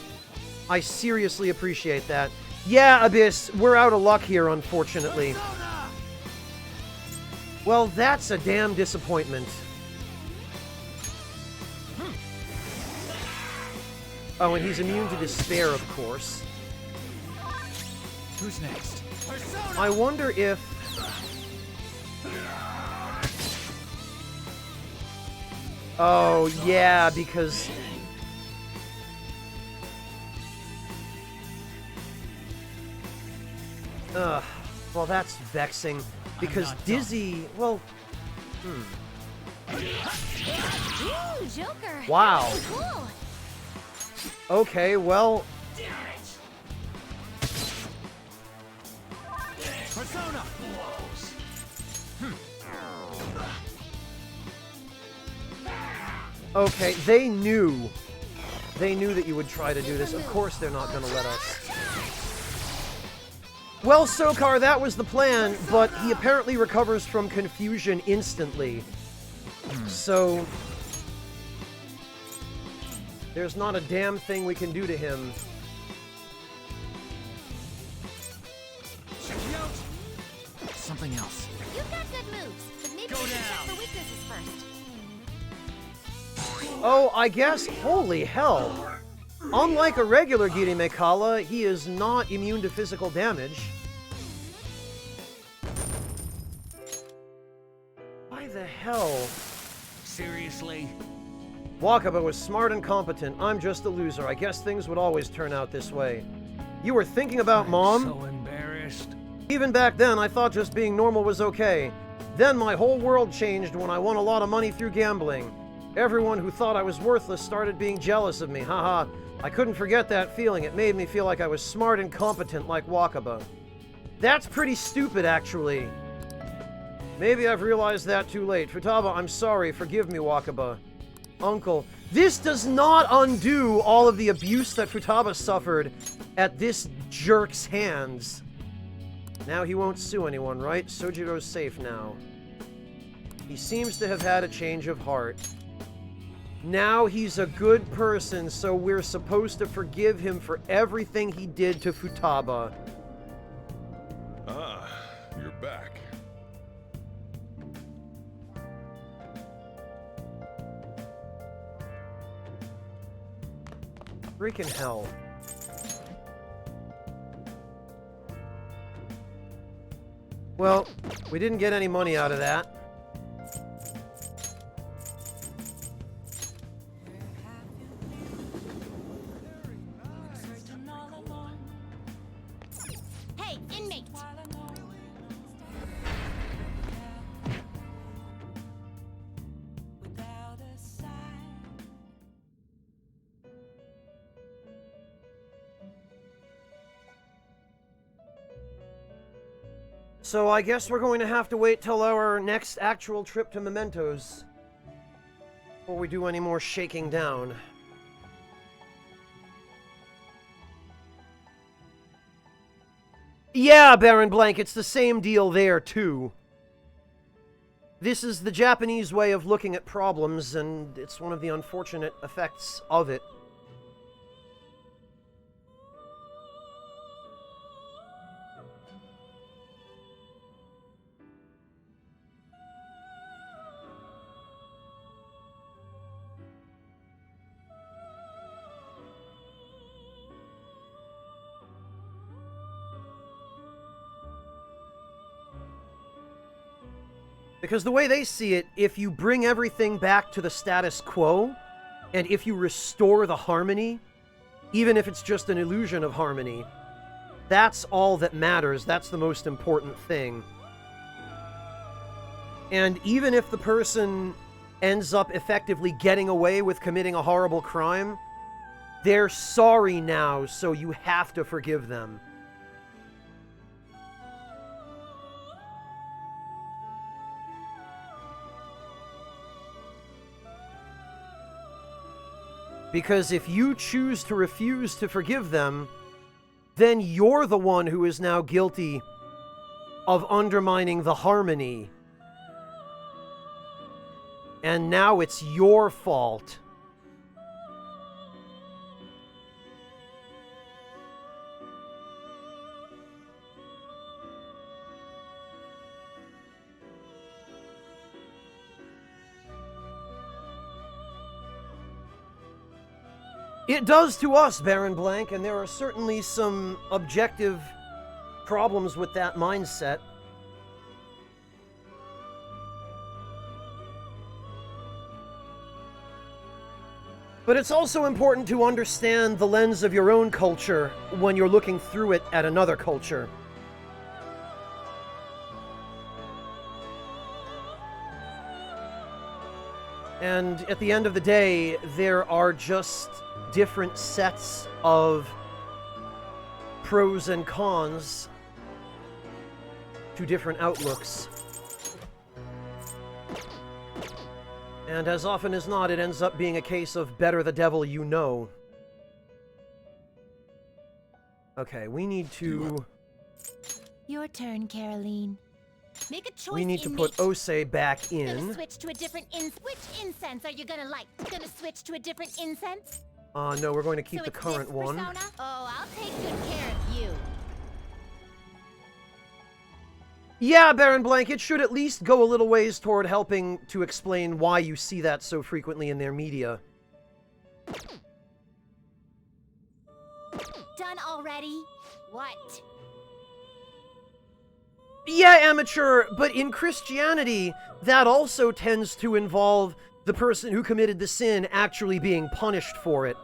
I seriously appreciate that. Yeah, Abyss, we're out of luck here, unfortunately. Well, that's a damn disappointment. Oh, and he's immune to despair, of course. Who's next? I wonder if... Oh, yeah, because... Ugh. Well, that's vexing, because not done. Dizzy, well, Ooh, Joker. Wow. That was cool. okay, well, Persona. okay, they knew that you would try to do this. Of course they're not gonna let us. Well, Sokar, that was the plan, but he apparently recovers from confusion instantly. So, there's not a damn thing we can do to him. Check me out. Something else. You've got good moves, but maybe Go we should check down. for weaknesses first. Oh, I guess, holy hell. Unlike a regular Giri Mekala, he is not immune to physical damage. Why the hell? Seriously? Wakaba was smart and competent. I'm just a loser. I guess things would always turn out this way. You were thinking about Mom? So embarrassed. Even back then, I thought just being normal was okay. Then my whole world changed when I won a lot of money through gambling. Everyone who thought I was worthless started being jealous of me. Haha. I couldn't forget that feeling. It made me feel like I was smart and competent like Wakaba. That's pretty stupid, actually. Maybe I've realized that too late. Futaba, I'm sorry. Forgive me, Wakaba. Uncle. This does not undo all of the abuse that Futaba suffered at this jerk's hands. Now he won't sue anyone, right? Sojiro's safe now. He seems to have had a change of heart. Now he's a good person, so we're supposed to forgive him for everything he did to Futaba. Ah, you're back. Freaking hell. Well, we didn't get any money out of that. Searching all alone Hey, inmate. while I know without a sign. So I guess we're going to have to wait till our next actual trip to Mementos before we do any more shaking down. Yeah, Baron Blank, it's the same deal there, too. This is the Japanese way of looking at problems, and it's one of the unfortunate effects of it. Because the way they see it, if you bring everything back to the status quo, and if you restore the harmony, even if it's just an illusion of harmony, that's all that matters. That's the most important thing. And even if the person ends up effectively getting away with committing a horrible crime, they're sorry now, so you have to forgive them. Because if you choose to refuse to forgive them, then you're the one who is now guilty of undermining the harmony. And now it's your fault. It does to us, Baron Blank, and there are certainly some objective problems with that mindset. But it's also important to understand the lens of your own culture when you're looking through it at another culture. And at the end of the day, there are just different sets of pros and cons to different outlooks. And as often as not, it ends up being a case of better the devil you know. Okay, we need to... Your turn, Caroline. Make a choice. We need to inmate. put Ose back Gonna in. switch to a different which incense are you gonna like? Gonna switch to a different incense? No, we're going to keep So the it's current this one. persona? Oh, I'll take good care of you. Yeah, Baron Blank, it should at least go a little ways toward helping to explain why you see that so frequently in their media. Done already? What? Yeah, amateur, but in Christianity, that also tends to involve the person who committed the sin actually being punished for it,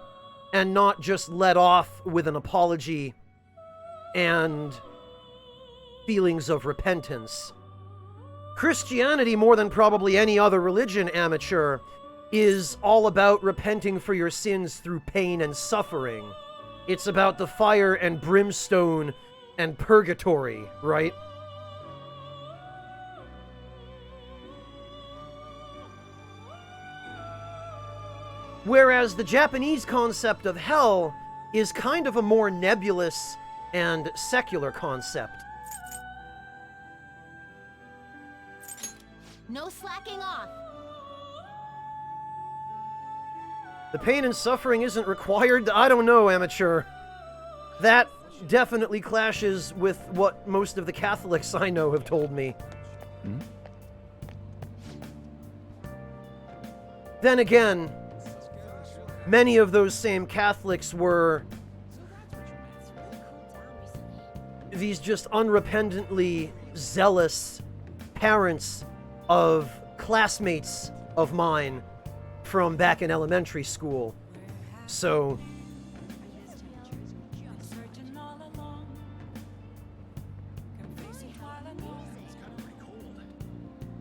and not just let off with an apology and feelings of repentance. Christianity, more than probably any other religion, amateur, is all about repenting for your sins through pain and suffering. It's about the fire and brimstone and purgatory, right? Whereas the Japanese concept of hell is kind of a more nebulous and secular concept. No slacking off. The pain and suffering isn't required. I don't know, amateur. That definitely clashes with what most of the Catholics I know have told me. Then again, many of those same Catholics were these just unrepentantly zealous parents of classmates of mine from back in elementary school. So, Searching all along. Can face it while I know.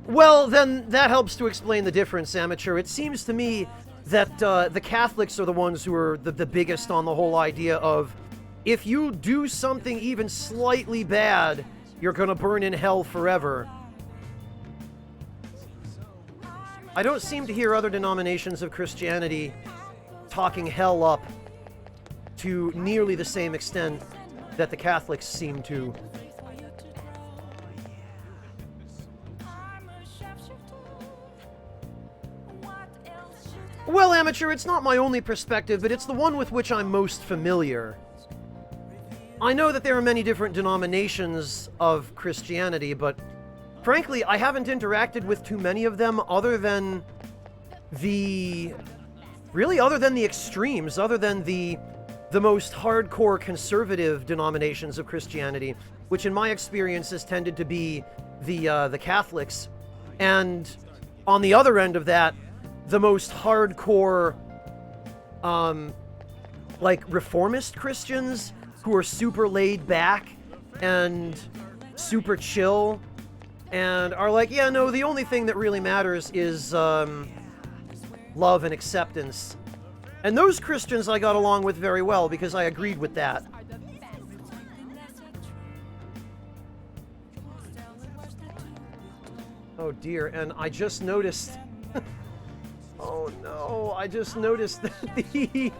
well, then that helps to explain the difference, amateur. It seems to me that the Catholics are the ones who are the biggest on the whole idea of, if you do something even slightly bad, you're gonna burn in hell forever. I don't seem to hear other denominations of Christianity talking hell up to nearly the same extent that the Catholics seem to. I'm a shapeshifter. What else should I Well, amateur, it's not my only perspective, but it's the one with which I'm most familiar. I know that there are many different denominations of Christianity, but frankly, I haven't interacted with too many of them other than the extremes, other than the most hardcore conservative denominations of Christianity, which in my experience has tended to be the Catholics, and on the other end of that, the most hardcore like reformist Christians who are super laid back and super chill and are like, yeah, no, the only thing that really matters is love and acceptance. And those Christians I got along with very well because I agreed with that. Oh dear, and I just noticed... oh no, I just noticed that the...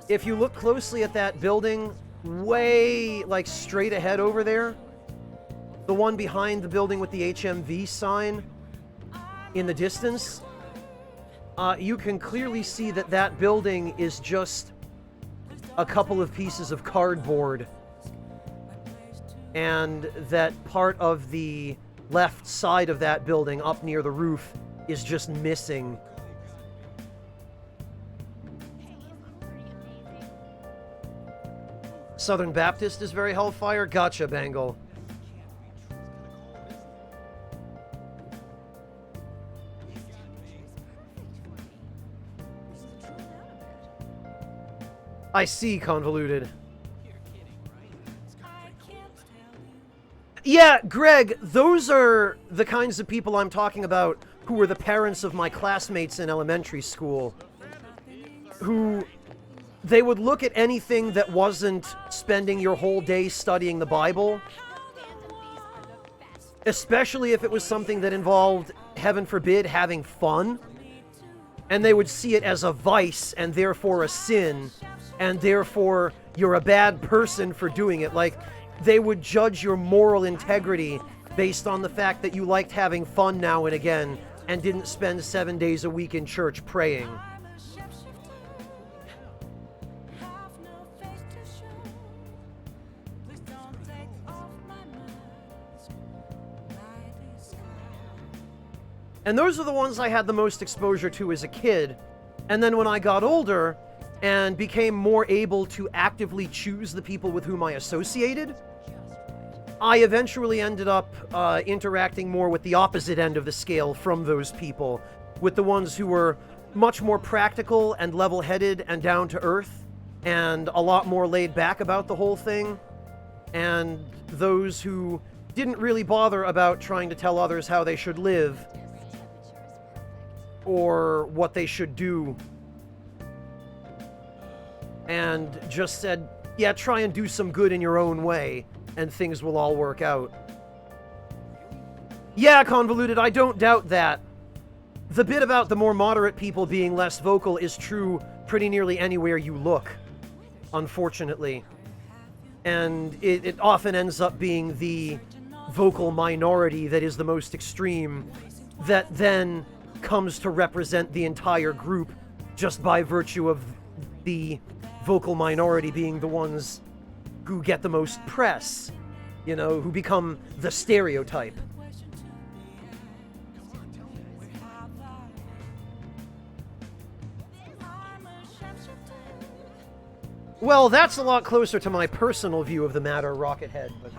If you look closely at that building, way, like, straight ahead over there, the one behind the building with the HMV sign in the distance, you can clearly see that that building is just a couple of pieces of cardboard, and that part of the left side of that building up near the roof is just missing. Southern Baptist is very Hellfire? Gotcha, Bangle. I see, Convoluted. Yeah, Greg, those are the kinds of people I'm talking about who were the parents of my classmates in elementary school, who they would look at anything that wasn't spending your whole day studying the Bible, especially if it was something that involved, heaven forbid, having fun, and they would see it as a vice and therefore a sin, and therefore you're a bad person for doing it. Like, they would judge your moral integrity based on the fact that you liked having fun now and again and didn't spend 7 days a week in church praying. And those are the ones I had the most exposure to as a kid. And then when I got older and became more able to actively choose the people with whom I associated, I eventually ended up interacting more with the opposite end of the scale from those people, with the ones who were much more practical and level-headed and down-to-earth, and a lot more laid back about the whole thing, and those who didn't really bother about trying to tell others how they should live, or what they should do, and just said, yeah, try and do some good in your own way, and things will all work out. Yeah, Convoluted, I don't doubt that. The bit about the more moderate people being less vocal is true pretty nearly anywhere you look, unfortunately. And it often ends up being the vocal minority that is the most extreme, that then comes to represent the entire group just by virtue of the vocal minority being the ones who get the most press, you know, who become the stereotype. Well, that's a lot closer to my personal view of the matter, Rockethead, but...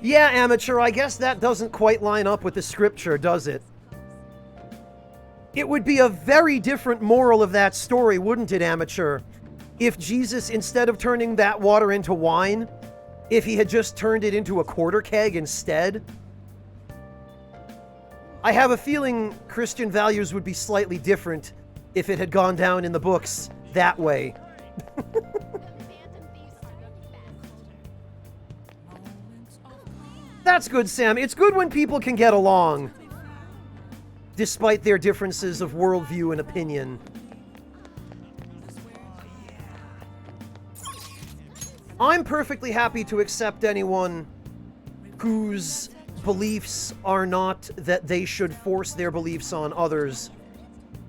Yeah, Amateur, I guess that doesn't quite line up with the scripture, does it? It would be a very different moral of that story, wouldn't it, Amateur? If Jesus, instead of turning that water into wine, if he had just turned it into a quarter keg instead? I have a feeling Christian values would be slightly different if it had gone down in the books that way. That's good, Sam. It's good when people can get along, despite their differences of worldview and opinion. I'm perfectly happy to accept anyone whose beliefs are not that they should force their beliefs on others,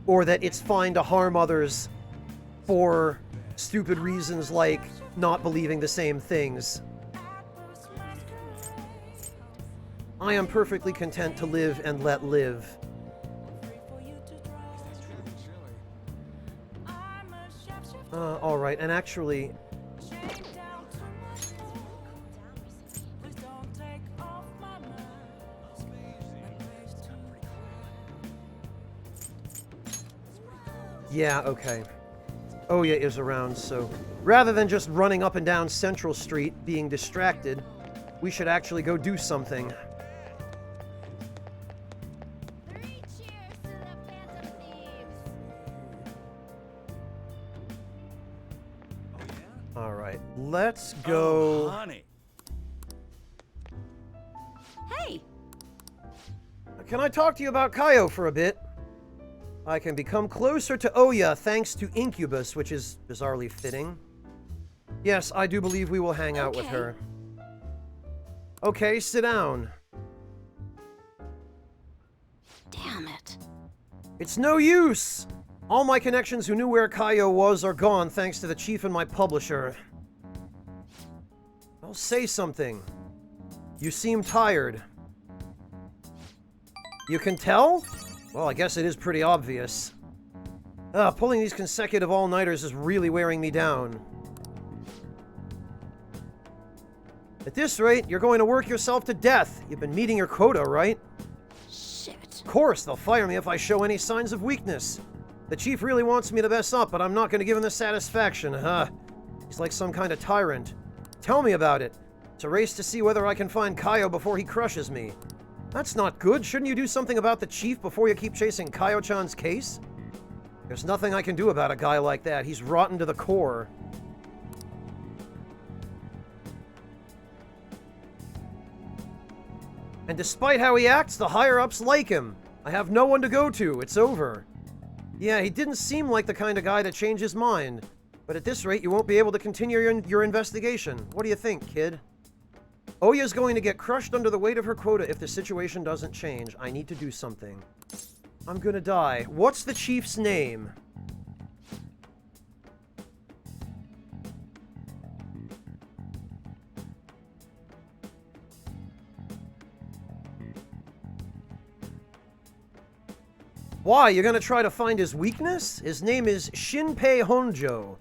or that it's fine to harm others for stupid reasons like not believing the same things. I am perfectly content to live and let live. Alright, and actually... Yeah, okay. Oya is around, so... Rather than just running up and down Central Street, being distracted, we should actually go do something. Alright, let's go... Oh, honey. Hey! Can I talk to you about Kaio for a bit? I can become closer to Oya thanks to Incubus, which is bizarrely fitting. Yes, I do believe we will hang out with her. Okay, sit down. Damn it. It's no use! All my connections who knew where Kaio was are gone thanks to the chief and my publisher. I'll say something. You seem tired. You can tell? Well, I guess it is pretty obvious. Pulling these consecutive all-nighters is really wearing me down. At this rate, you're going to work yourself to death. You've been meeting your quota, right? Shit. Of course, they'll fire me if I show any signs of weakness. The chief really wants me to mess up, but I'm not going to give him the satisfaction, huh? He's like some kind of tyrant. Tell me about it. It's a race to see whether I can find Kaio before he crushes me. That's not good. Shouldn't you do something about the chief before you keep chasing Kaio-chan's case? There's nothing I can do about a guy like that. He's rotten to the core. And despite how he acts, the higher-ups like him. I have no one to go to. It's over. Yeah, he didn't seem like the kind of guy to change his mind. But at this rate, you won't be able to continue your investigation. What do you think, kid? Oya's going to get crushed under the weight of her quota if the situation doesn't change. I need to do something. I'm gonna die. What's the chief's name? Why? You're gonna try to find his weakness? His name is Shinpei Honjo.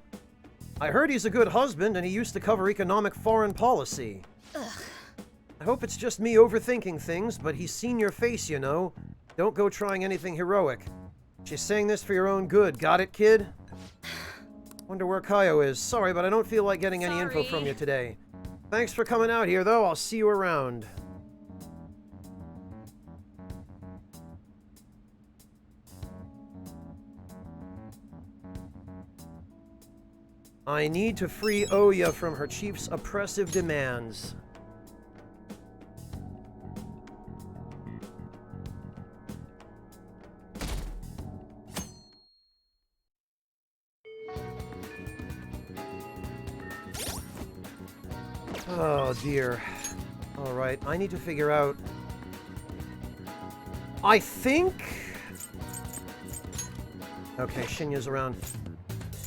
I heard he's a good husband and he used to cover economic foreign policy. I hope it's just me overthinking things, but he's seen your face, you know. Don't go trying anything heroic. She's saying this for your own good. Got it, kid? Wonder where Kaio is. Sorry, but I don't feel like getting any info from you today. Thanks for coming out here, though. I'll see you around. I need to free Oya from her chief's oppressive demands. Oh dear. Alright, I need to figure out... I think... Okay, Shinya's around.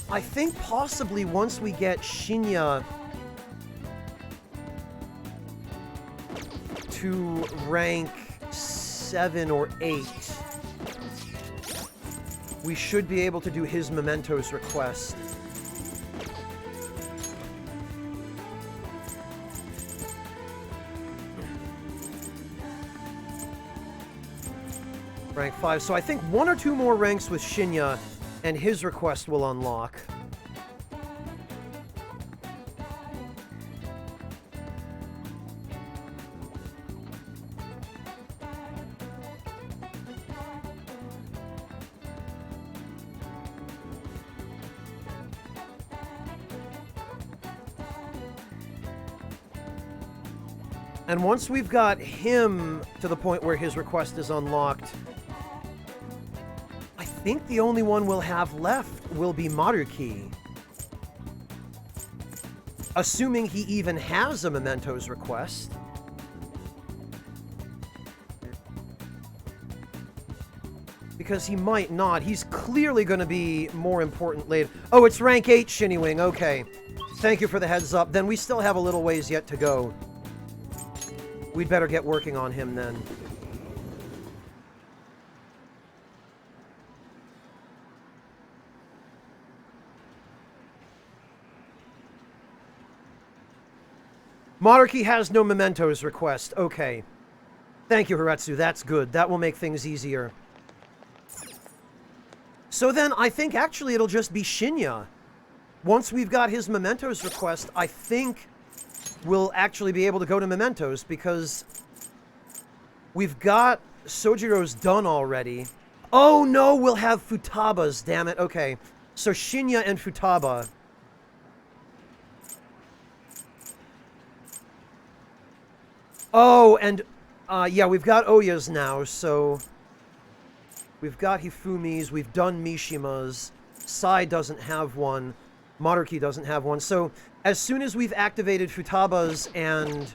I think possibly once we get Shinya to rank 7 or 8, we should be able to do his Mementos request. Rank 5, so I think 1 or 2 more ranks with Shinya and his request will unlock. And once we've got him to the point where his request is unlocked, I think the only one we'll have left will be Maruki. Assuming he even has a Mementos request. Because he might not. He's clearly going to be more important later. Oh, it's rank 8, Shinny-Wing. Okay. Thank you for the heads up. Then we still have a little ways yet to go. We'd better get working on him then. Maruki has no Mementos request. Okay. Thank you, Hiratsu. That's good. That will make things easier. So then, I think actually it'll just be Shinya. Once we've got his Mementos request, I think we'll actually be able to go to Mementos, because we've got Sojiro's done already. Oh no, we'll have Futaba's, damn it. Okay, so Shinya and Futaba. Oh, and yeah, we've got Oya's now, so we've got Hifumi's, we've done Mishima's, Sai doesn't have one, Maruki doesn't have one, so as soon as we've activated Futaba's and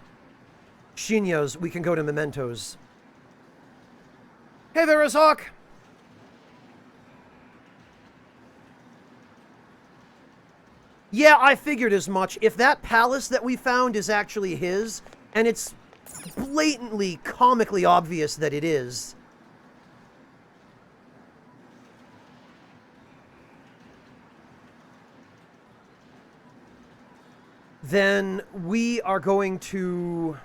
Shinya's, we can go to Mementos. Hey there, Azok! Yeah, I figured as much. If that palace that we found is actually his, and it's blatantly, comically obvious that it is, then we are going to...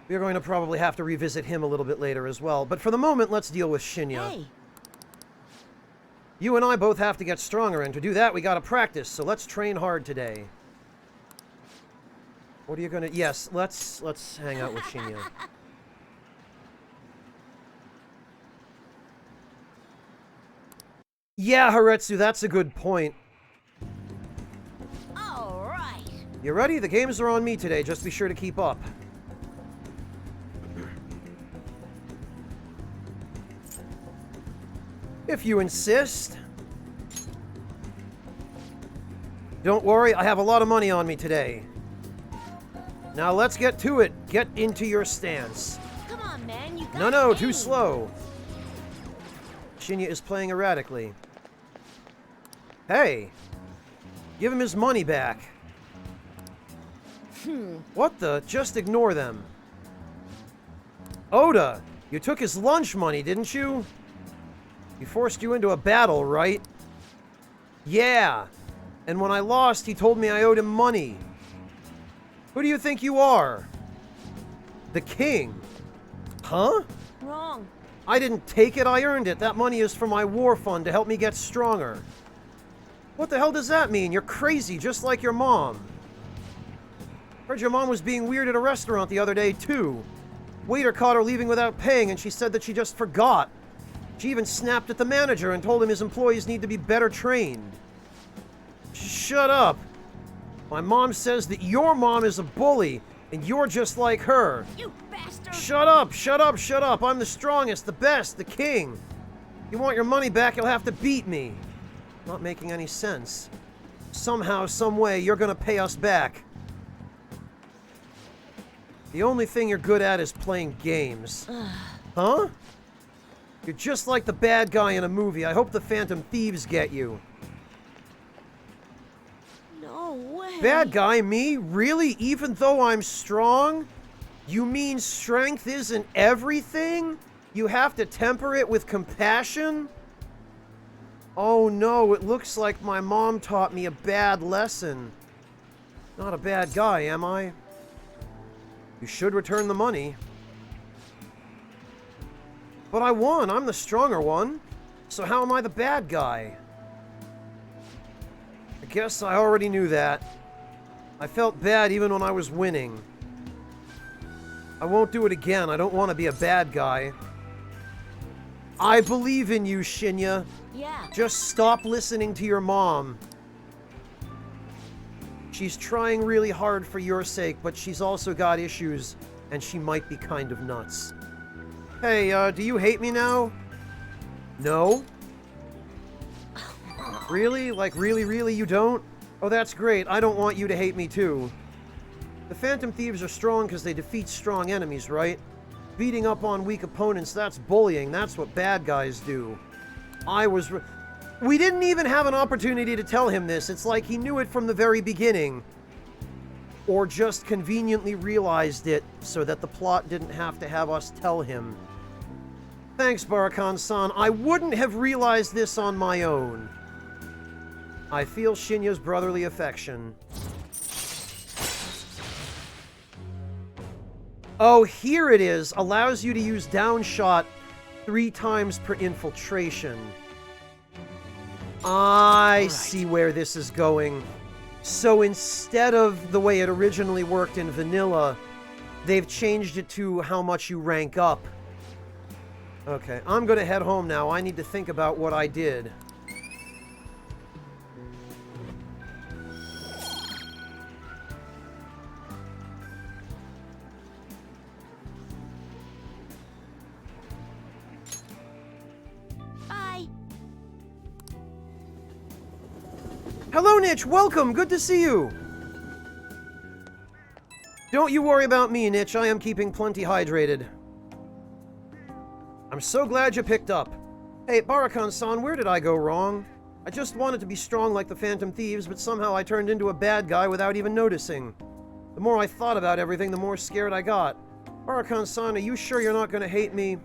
We're going to probably have to revisit him a little bit later as well. But for the moment, let's deal with Shinya. Hey, You and I both have to get stronger, and to do that, we gotta practice, so let's train hard today. What are you gonna... Yes, let's hang out with Shinya. Yeah, Haretsu, that's a good point. all right. You ready? The games are on me today, just be sure to keep up. If you insist. Don't worry, I have a lot of money on me today. Now let's get to it. Get into your stance. Come on, man. You got No, aim. too slow. Shinya is playing erratically. Hey! Give him his money back. What the? Just ignore them. Oda! You took his lunch money, didn't you? He forced you into a battle, right? Yeah. And when I lost, he told me I owed him money. Who do you think you are? The king. Huh? Wrong. I didn't take it, I earned it. That money is for my war fund to help me get stronger. What the hell does that mean? You're crazy, just like your mom. Heard your mom was being weird at a restaurant the other day, too. Waiter caught her leaving without paying, and she said that she just forgot. She even snapped at the manager and told him his employees need to be better trained. Shut up. My mom says that your mom is a bully, and you're just like her. You bastard. Shut up, shut up, shut up. I'm the strongest, the best, the king. You want your money back, you'll have to beat me. Not making any sense. Somehow, some way, you're gonna pay us back. The only thing you're good at is playing games. Huh? You're just like the bad guy in a movie. I hope the Phantom Thieves get you. No way. Bad guy, me? Really? Even though I'm strong? You mean strength isn't everything? You have to temper it with compassion? Oh no, it looks like my mom taught me a bad lesson. Not a bad guy, am I? You should return the money. But I won, I'm the stronger one. So how am I the bad guy? I guess I already knew that. I felt bad even when I was winning. I won't do it again, I don't want to be a bad guy. I believe in you, Shinya. Yeah. Just stop listening to your mom. She's trying really hard for your sake, but she's also got issues, and she might be kind of nuts. Hey, do you hate me now? No? Really? Like, really, you don't? Oh, that's great. I don't want you to hate me, too. The Phantom Thieves are strong because they defeat strong enemies, right? Beating up on weak opponents, that's bullying. That's what bad guys do. We didn't even have an opportunity to tell him this. It's like he knew it from the very beginning. Or just conveniently realized it so that the plot didn't have to have us tell him. Thanks, Barakan-san. I wouldn't have realized this on my own. I feel Shinya's brotherly affection. Oh, here it is. Allows you to use downshot 3 times per infiltration. I see where this is going. So instead of the way it originally worked in vanilla, they've changed it to how much you rank up. Okay, I'm gonna head home now. I need to think about what I did. Bye. Hello, Nitch! Welcome! Good to see you! Don't you worry about me, Nitch. I am keeping plenty hydrated. I'm so glad you picked up. Hey, Barakan-san, where did I go wrong? I just wanted to be strong like the Phantom Thieves, but somehow I turned into a bad guy without even noticing. The more I thought about everything, the more scared I got. Barakan-san, are you sure you're not gonna hate me?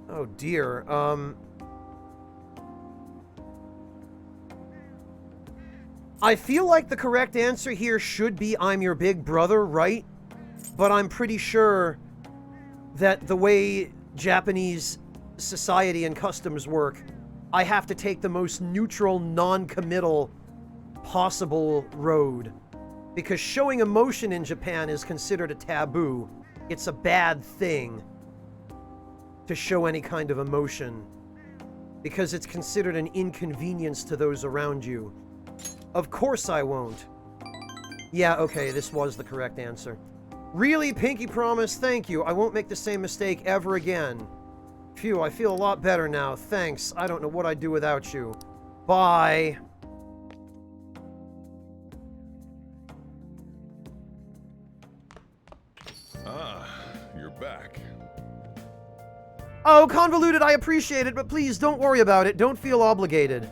Oh dear, I feel like the correct answer here should be I'm your big brother, right? But I'm pretty sure that the way Japanese society and customs work, I have to take the most neutral, non-committal possible road. Because showing emotion in Japan is considered a taboo. It's a bad thing to show any kind of emotion, because it's considered an inconvenience to those around you. Of course I won't. Yeah, okay, this was the correct answer. Really, Pinky Promise, thank you. I won't make the same mistake ever again. Phew, I feel a lot better now. Thanks. I don't know what I'd do without you. Bye. Ah, you're back. Oh, Convoluted, I appreciate it, but please don't worry about it. Don't feel obligated.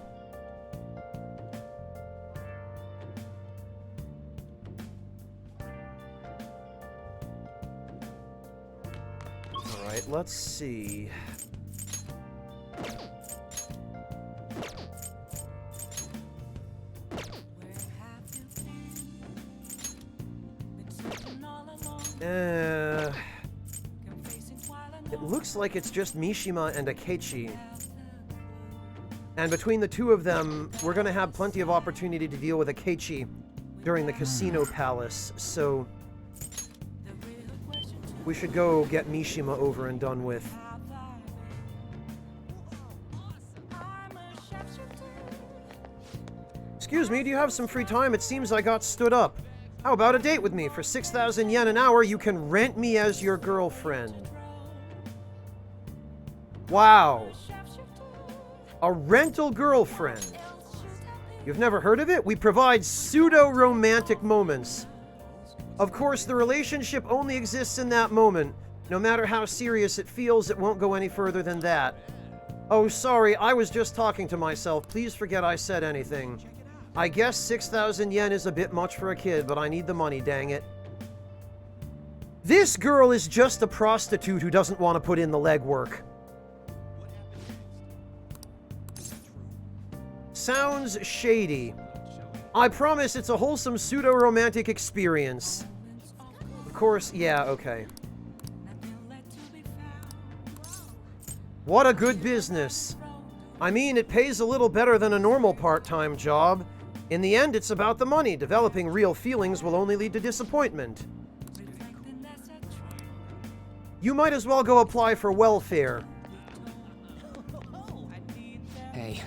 Alright, let's see. It looks like it's just Mishima and Akechi. And between the two of them, we're going to have plenty of opportunity to deal with Akechi during the Casino Palace, so we should go get Mishima over and done with. Excuse me, do you have some free time? It seems I got stood up. How about a date with me? For 6,000 yen an hour, you can rent me as your girlfriend. Wow. A rental girlfriend. You've never heard of it? We provide pseudo-romantic moments. Of course, the relationship only exists in that moment. No matter how serious it feels, it won't go any further than that. Oh, sorry, I was just talking to myself. Please forget I said anything. I guess 6,000 yen is a bit much for a kid, but I need the money, dang it. This girl is just a prostitute who doesn't want to put in the legwork. Sounds shady. I promise it's a wholesome pseudo-romantic experience. Of course, yeah, okay. What a good business. I mean, it pays a little better than a normal part-time job. In the end, it's about the money. Developing real feelings will only lead to disappointment. You might as well go apply for welfare. Hey.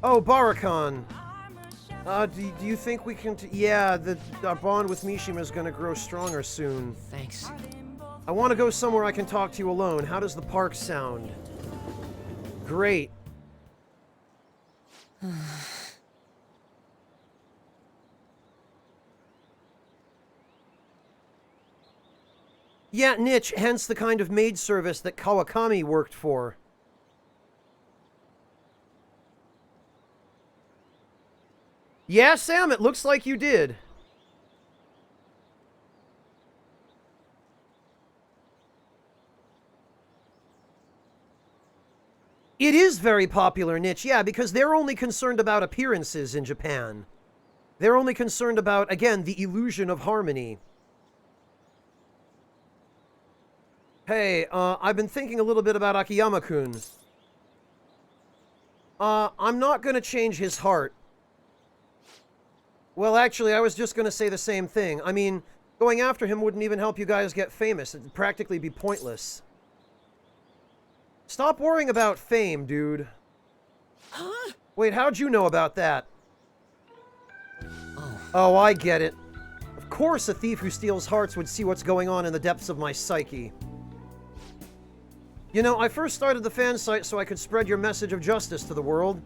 Oh, Barakan. Do you think we can... yeah, our bond with Mishima is going to grow stronger soon. Thanks. I want to go somewhere I can talk to you alone. How does the park sound? Great. Yeah, niche, hence the kind of maid service that Kawakami worked for. Yeah, Sam, it looks like you did. It is very popular niche, yeah, because they're only concerned about appearances in Japan. They're only concerned about, again, the illusion of harmony. Hey, I've been thinking a little bit about Akiyama-kun. I'm not gonna change his heart. Well, actually, I was just gonna say the same thing. I mean, going after him wouldn't even help you guys get famous. It'd practically be pointless. Stop worrying about fame, dude. Huh? Wait, how'd you know about that? Oh, I get it. Of course a thief who steals hearts would see what's going on in the depths of my psyche. You know, I first started the fan site so I could spread your message of justice to the world.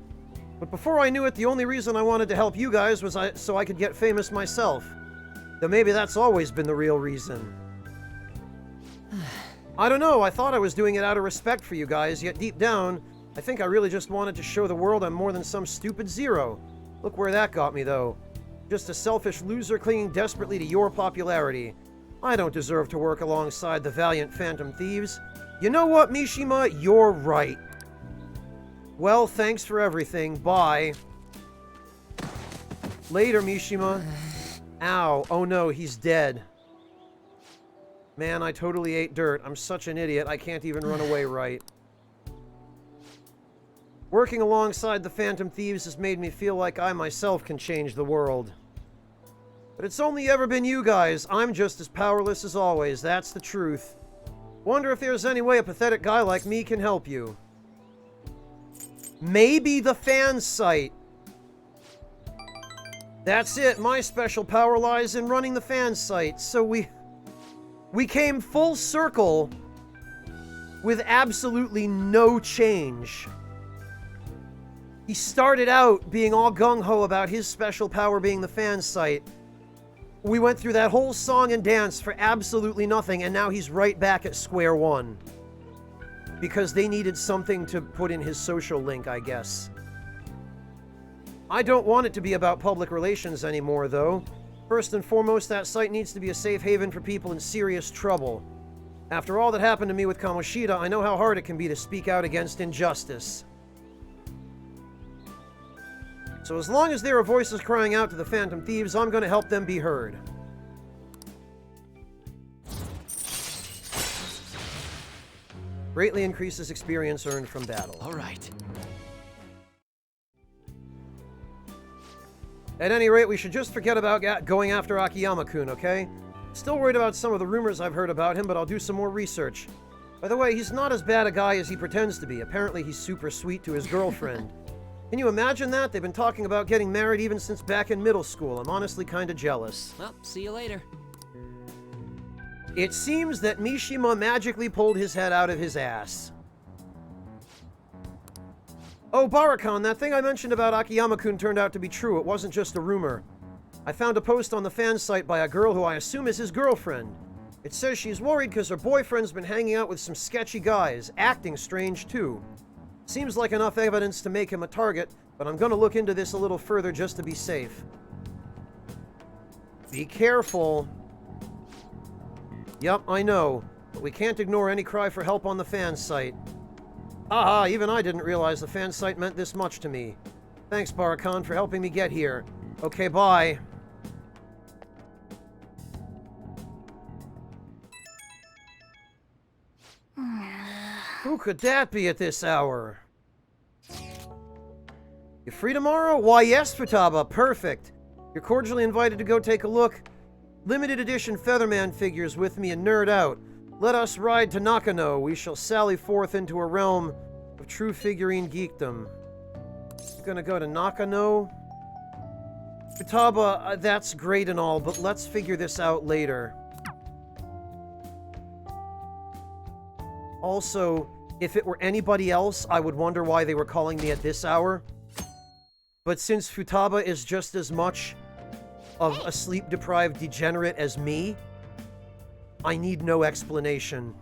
But before I knew it, the only reason I wanted to help you guys was so I could get famous myself. Though maybe that's always been the real reason. I don't know, I thought I was doing it out of respect for you guys, yet deep down, I think I really just wanted to show the world I'm more than some stupid zero. Look where that got me, though. Just a selfish loser clinging desperately to your popularity. I don't deserve to work alongside the valiant Phantom Thieves. You know what, Mishima? You're right. Well, thanks for everything. Bye. Later, Mishima. Ow. Oh no, he's dead. Man, I totally ate dirt. I'm such an idiot, I can't even run away right. Working alongside the Phantom Thieves has made me feel like I myself can change the world. But it's only ever been you guys. I'm just as powerless as always, that's the truth. Wonder if there's any way a pathetic guy like me can help you. Maybe the fan site. That's it, my special power lies in running the fan site. So we came full circle with absolutely no change. He started out being all gung-ho about his special power being the fan site. We went through that whole song and dance for absolutely nothing, and now he's right back at square one. Because they needed something to put in his social link, I guess. I don't want it to be about public relations anymore, though. First and foremost, that site needs to be a safe haven for people in serious trouble. After all that happened to me with Kamoshida, I know how hard it can be to speak out against injustice. So as long as there are voices crying out to the Phantom Thieves, I'm going to help them be heard. Greatly increases experience earned from battle. All right. At any rate, we should just forget about going after Akiyama-kun, okay? Still worried about some of the rumors I've heard about him, but I'll do some more research. By the way, he's not as bad a guy as he pretends to be. Apparently he's super sweet to his girlfriend. Can you imagine that? They've been talking about getting married even since back in middle school. I'm honestly kinda jealous. Well, see you later. It seems that Mishima magically pulled his head out of his ass. Oh, Barakan, that thing I mentioned about Akiyama-kun turned out to be true. It wasn't just a rumor. I found a post on the fan site by a girl who I assume is his girlfriend. It says she's worried because her boyfriend's been hanging out with some sketchy guys, acting strange too. Seems like enough evidence to make him a target, but I'm gonna look into this a little further just to be safe. Be careful. Yep, I know, but we can't ignore any cry for help on the fan site. Haha, even I didn't realize the fan site meant this much to me. Thanks, Barakan, for helping me get here. Okay, bye. Who could that be at this hour? You free tomorrow? Why, yes, Futaba. Perfect. You're cordially invited to go take a look. Limited edition Featherman figures with me and nerd out. Let us ride to Nakano. We shall sally forth into a realm of true figurine geekdom. Gonna go to Nakano? Futaba, that's great and all, but let's figure this out later. Also, if it were anybody else, I would wonder why they were calling me at this hour. But since Futaba is just as much of a sleep-deprived degenerate as me, I need no explanation.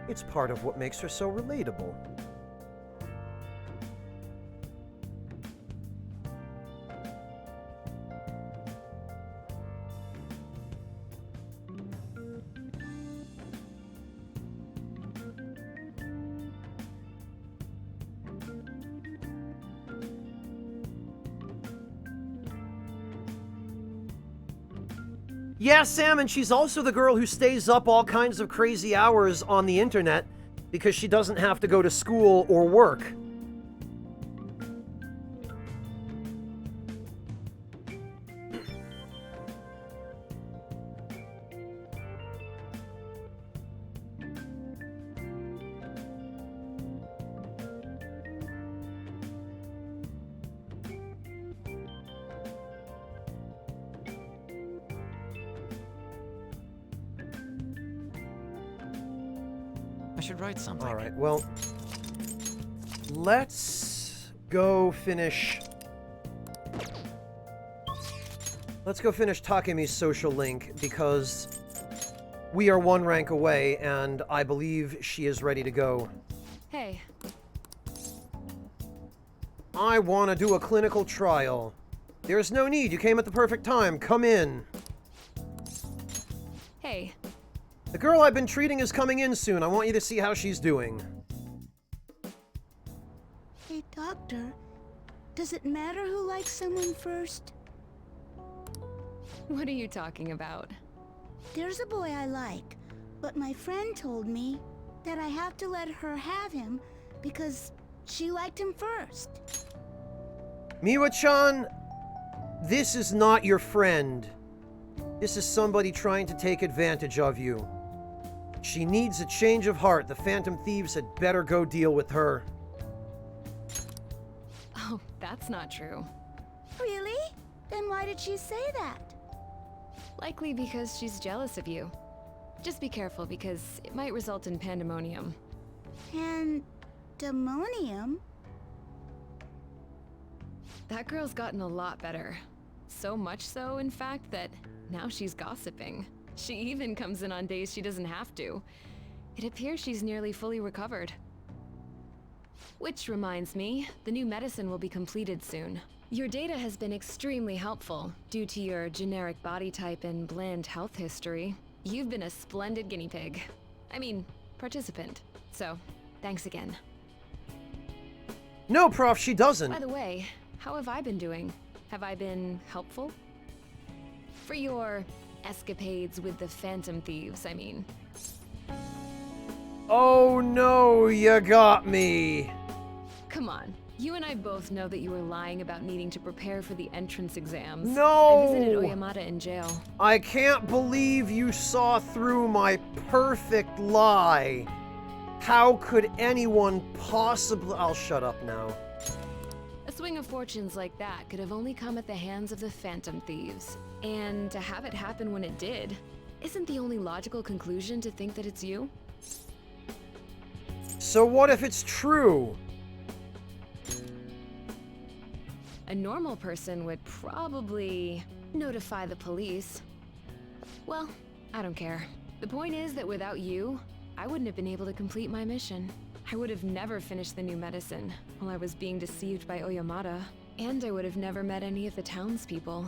It's part of what makes her so relatable. Yeah, Sam, and she's also the girl who stays up all kinds of crazy hours on the internet because she doesn't have to go to school or work. I should write something. All right, well, let's go finish... Let's go finish Takemi's social link, because we are one rank away, and I believe she is ready to go. Hey. I want to do a clinical trial. There's no need, you came at the perfect time. Come in. Hey. The girl I've been treating is coming in soon. I want you to see how she's doing. Hey, Doctor, does it matter who likes someone first? What are you talking about? There's a boy I like, but my friend told me that I have to let her have him because she liked him first. Miwa-chan, this is not your friend. This is somebody trying to take advantage of you. She needs a change of heart. The Phantom Thieves had better go deal with her. Oh, that's not true. Really? Then why did she say that? Likely because she's jealous of you. Just be careful because it might result in pandemonium. Pandemonium? That girl's gotten a lot better. So much so, in fact, that now she's gossiping. She even comes in on days she doesn't have to. It appears she's nearly fully recovered. Which reminds me, the new medicine will be completed soon. Your data has been extremely helpful due to your generic body type and bland health history. You've been a splendid guinea pig. I mean, participant. So, thanks again. No, Prof, she doesn't. By the way, how have I been doing? Have I been helpful? For your escapades with the Phantom Thieves, I mean. Oh no, you got me. Come on. You and I both know that you were lying about needing to prepare for the entrance exams. No! I visited Oyamata in jail. I can't believe you saw through my perfect lie. How could anyone possibly... I'll shut up now. A swing of fortunes like that could have only come at the hands of the Phantom Thieves. And to have it happen when it did, isn't the only logical conclusion to think that it's you? So what if it's true? A normal person would probably notify the police. Well, I don't care. The point is that without you, I wouldn't have been able to complete my mission. I would have never finished the new medicine while I was being deceived by Oyamata, and I would have never met any of the townspeople.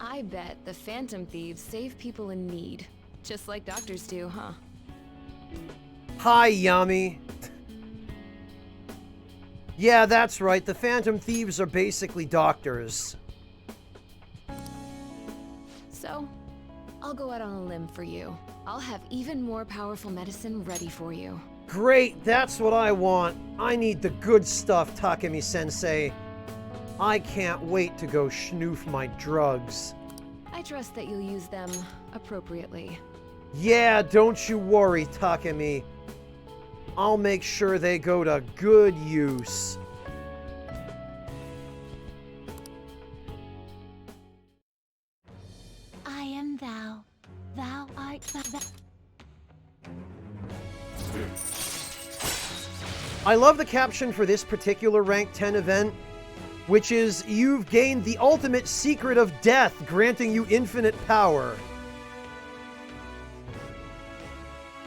I bet the Phantom Thieves save people in need, just like doctors do, huh? Hi, Yami. Yeah, that's right. The Phantom Thieves are basically doctors. So, I'll go out on a limb for you. I'll have even more powerful medicine ready for you. Great, that's what I want. I need the good stuff, Takemi-sensei. I can't wait to go snoof my drugs. I trust that you'll use them appropriately. Yeah, don't you worry, Takemi. I'll make sure they go to good use. I am thou. Thou art thou. I love the caption for this particular Rank 10 event, which is, "You've gained the ultimate secret of death, granting you infinite power."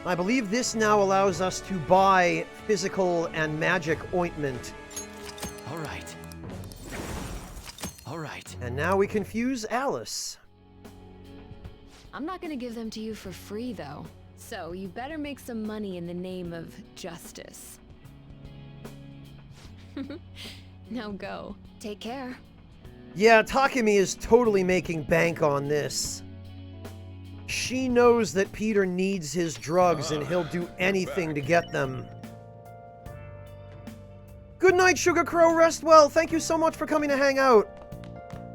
I believe this now allows us to buy physical and magic ointment. All right. All right. And now we confuse Alice. I'm not gonna give them to you for free, though. So you better make some money in the name of justice. Now go. Take care. Yeah, Takemi is totally making bank on this. She knows that Peter needs his drugs and he'll do anything to get them. Good night, Sugar Crow. Rest well. Thank you so much for coming to hang out.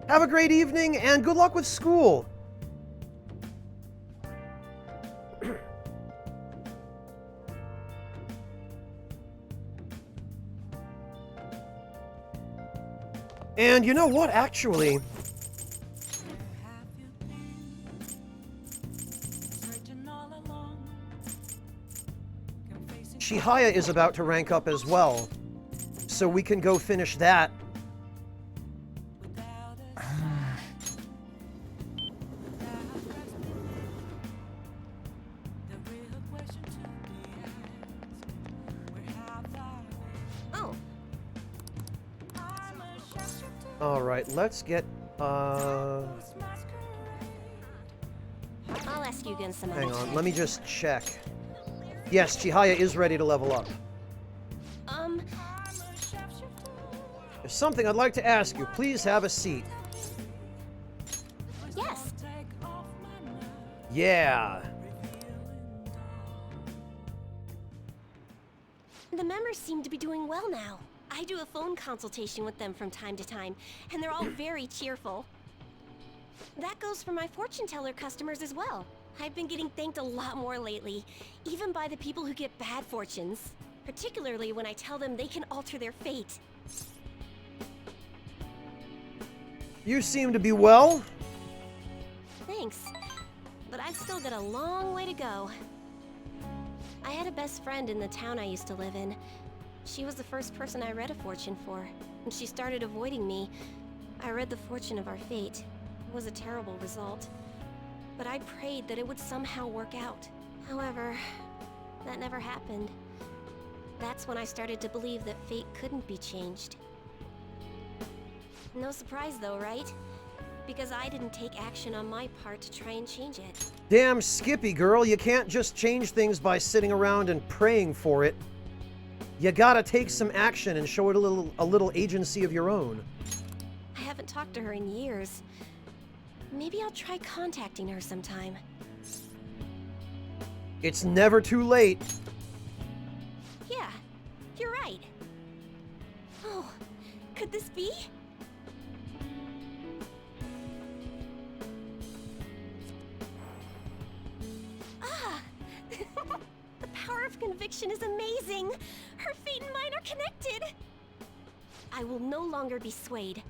Have a great evening and good luck with school. And you know what, actually? Have you been searching all along? Confessing Chihaya is about to rank up as well. So we can go finish that. without a sign. The real question to be asked: where have I been? Oh, I'm a shadow to Alright, let's get, this masquerade. I'll ask you again some hang on, let me just check. Yes, Chihaya is ready to level up. There's something I'd like to ask you. Please have a seat. Yes. Yeah. The members seem to be doing well now. I do a phone consultation with them from time to time, and they're all very cheerful. That goes for my fortune teller customers as well. I've been getting thanked a lot more lately, even by the people who get bad fortunes. Particularly when I tell them they can alter their fate. You seem to be well. Thanks, but I've still got a long way to go. I had a best friend in the town I used to live in. She was the first person I read a fortune for. When she started avoiding me, I read the fortune of our fate. It was a terrible result. But I prayed that it would somehow work out. However, that never happened. That's when I started to believe that fate couldn't be changed. No surprise though, right? Because I didn't take action on my part to try and change it. Damn Skippy girl, you can't just change things by sitting around and praying for it. You gotta take some action and show it a little agency of your own. I haven't talked to her in years. Maybe I'll try contacting her sometime. It's never too late. Yeah, you're right. Oh, could this be? Ah! The power of conviction is amazing! Her fate and mine are connected! I will no longer be swayed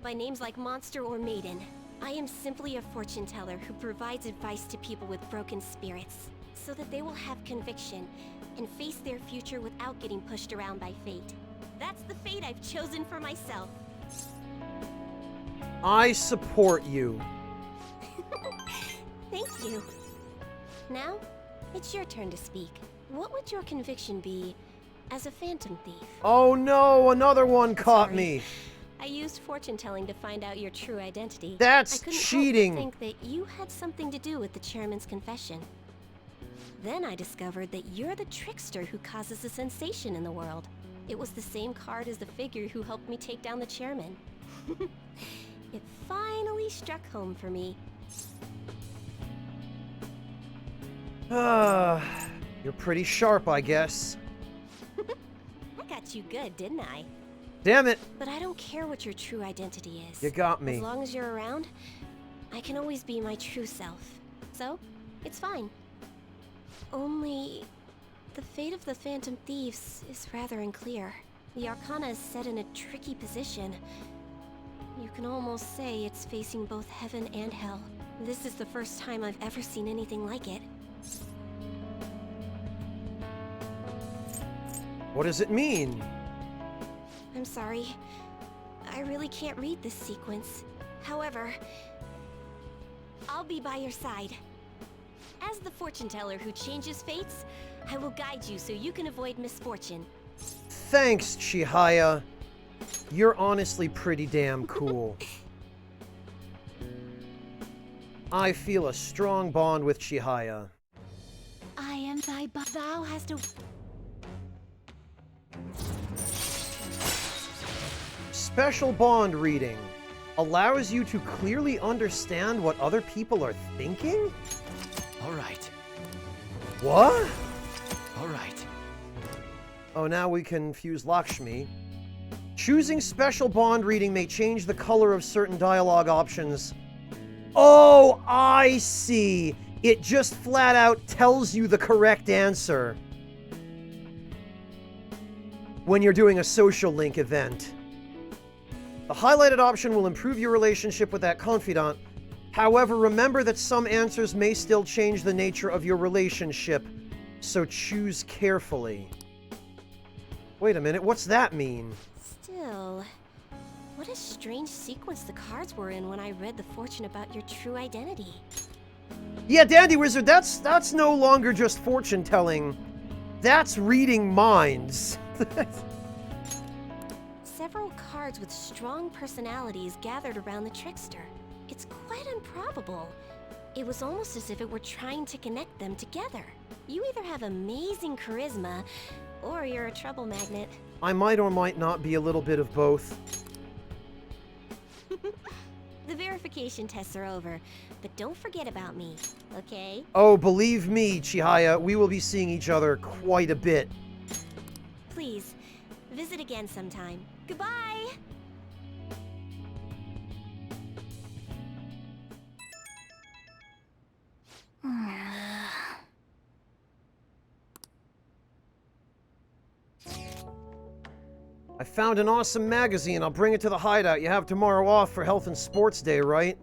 by names like monster or maiden. I am simply a fortune teller who provides advice to people with broken spirits, so that they will have conviction and face their future without getting pushed around by fate. That's the fate I've chosen for myself. I support you. Thank you. Now, it's your turn to speak. What would your conviction be as a phantom thief? Oh no, another one caught Sorry. me. I used fortune telling to find out your true identity. That's I couldn't cheating. help but think that you had something to do with the chairman's confession. Then I discovered that you're the trickster who causes a sensation in the world. It was the same card as the figure who helped me take down the chairman. It finally struck home for me. You're pretty sharp, I guess. I got you good, didn't I? Damn it. But I don't care what your true identity is. You got me. As long as you're around, I can always be my true self. So, it's fine. Only, the fate of the Phantom Thieves is rather unclear. The Arcana is set in a tricky position. You can almost say it's facing both heaven and hell. This is the first time I've ever seen anything like it. What does it mean? I'm sorry. I really can't read this sequence. However, I'll be by your side. As the fortune teller who changes fates, I will guide you so you can avoid misfortune. Thanks, Chihaya. You're honestly pretty damn cool. I feel a strong bond with Chihaya. I am thy thou hast to. Special bond reading allows you to clearly understand what other people are thinking? All right. What? All right. Oh, now we can fuse Lakshmi. Choosing special bond reading may change the color of certain dialogue options. Oh, I see. It just flat out tells you the correct answer when you're doing a social link event. The highlighted option will improve your relationship with that confidant. However, remember that some answers may still change the nature of your relationship, so choose carefully. Wait a minute, what's that mean? Still, what a strange sequence the cards were in when I read the fortune about your true identity. Yeah, Dandy Wizard, that's no longer just fortune telling. That's reading minds. Several cards with strong personalities gathered around the trickster. It's quite improbable. It was almost as if it were trying to connect them together. You either have amazing charisma, or you're a trouble magnet. I might or might not be a little bit of both. The verification tests are over, but don't forget about me, okay? Oh, believe me, Chihaya, we will be seeing each other quite a bit. Please, visit again sometime. Goodbye! I found an awesome magazine. I'll bring it to the hideout. You have tomorrow off for Health and Sports Day, right?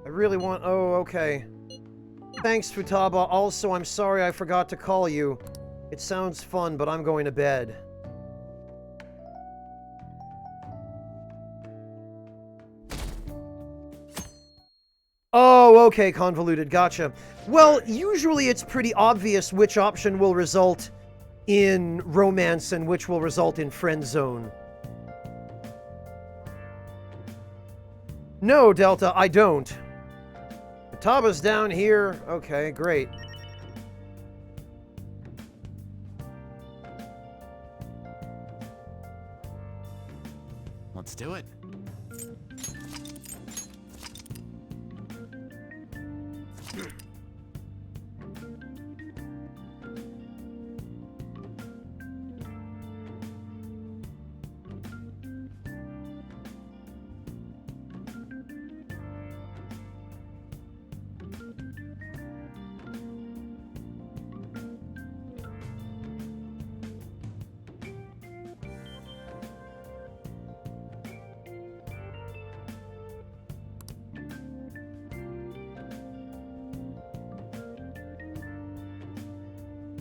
I really want... Oh, okay. Thanks, Futaba. Also, I'm sorry I forgot to call you. It sounds fun, but I'm going to bed. Oh, okay, convoluted. Gotcha. Well, usually it's pretty obvious which option will result in romance and which will result in friend zone. No, Delta, I don't. Futaba's down here. Okay, great. Let's do it.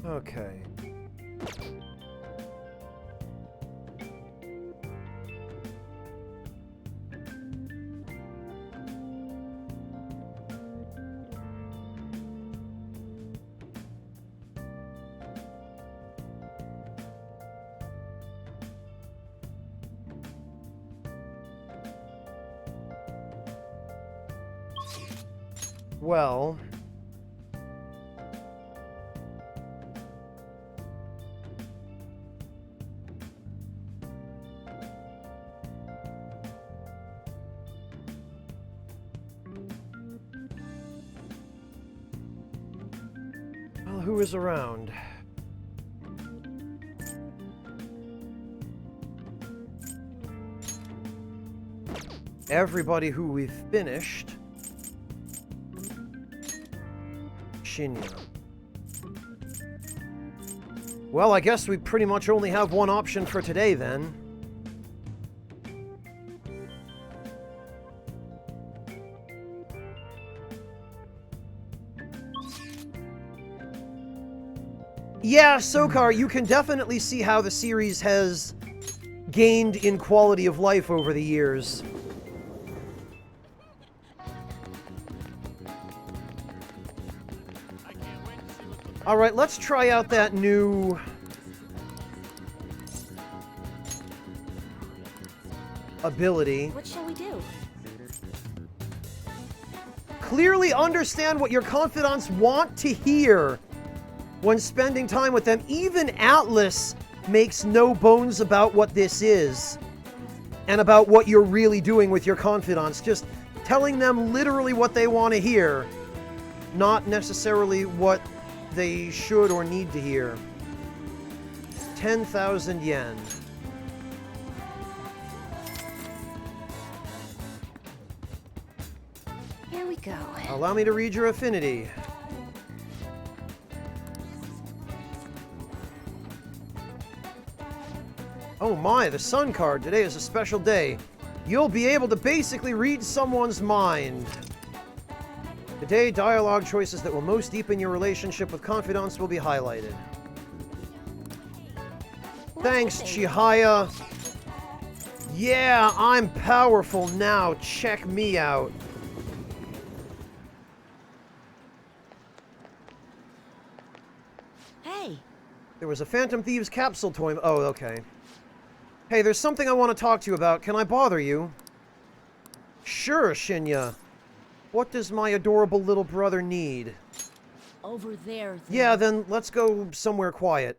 Okay. Well... Well, who is around? Everybody who we've finished. Shinya. Well, I guess we pretty much only have one option for today, then. Yeah, Sokar, you can definitely see how the series has gained in quality of life over the years. Alright, let's try out that new... ability. What shall we do? Clearly understand what your confidants want to hear when spending time with them. Even Atlas makes no bones about what this is and about what you're really doing with your confidants. Just telling them literally what they want to hear, not necessarily what they should or need to hear. 10,000 yen. Here we go. Allow me to read your affinity. Oh my, the Sun card. Today is a special day. You'll be able to basically read someone's mind. Today, dialogue choices that will most deepen your relationship with confidants will be highlighted. Thanks, Chihaya. Yeah, I'm powerful now. Check me out. Hey, There was a Phantom Thieves capsule toy. Oh, okay. Hey, there's something I want to talk to you about. Can I bother you? Sure, Shinya. What does my adorable little brother need? Over there. Yeah, then let's go somewhere quiet.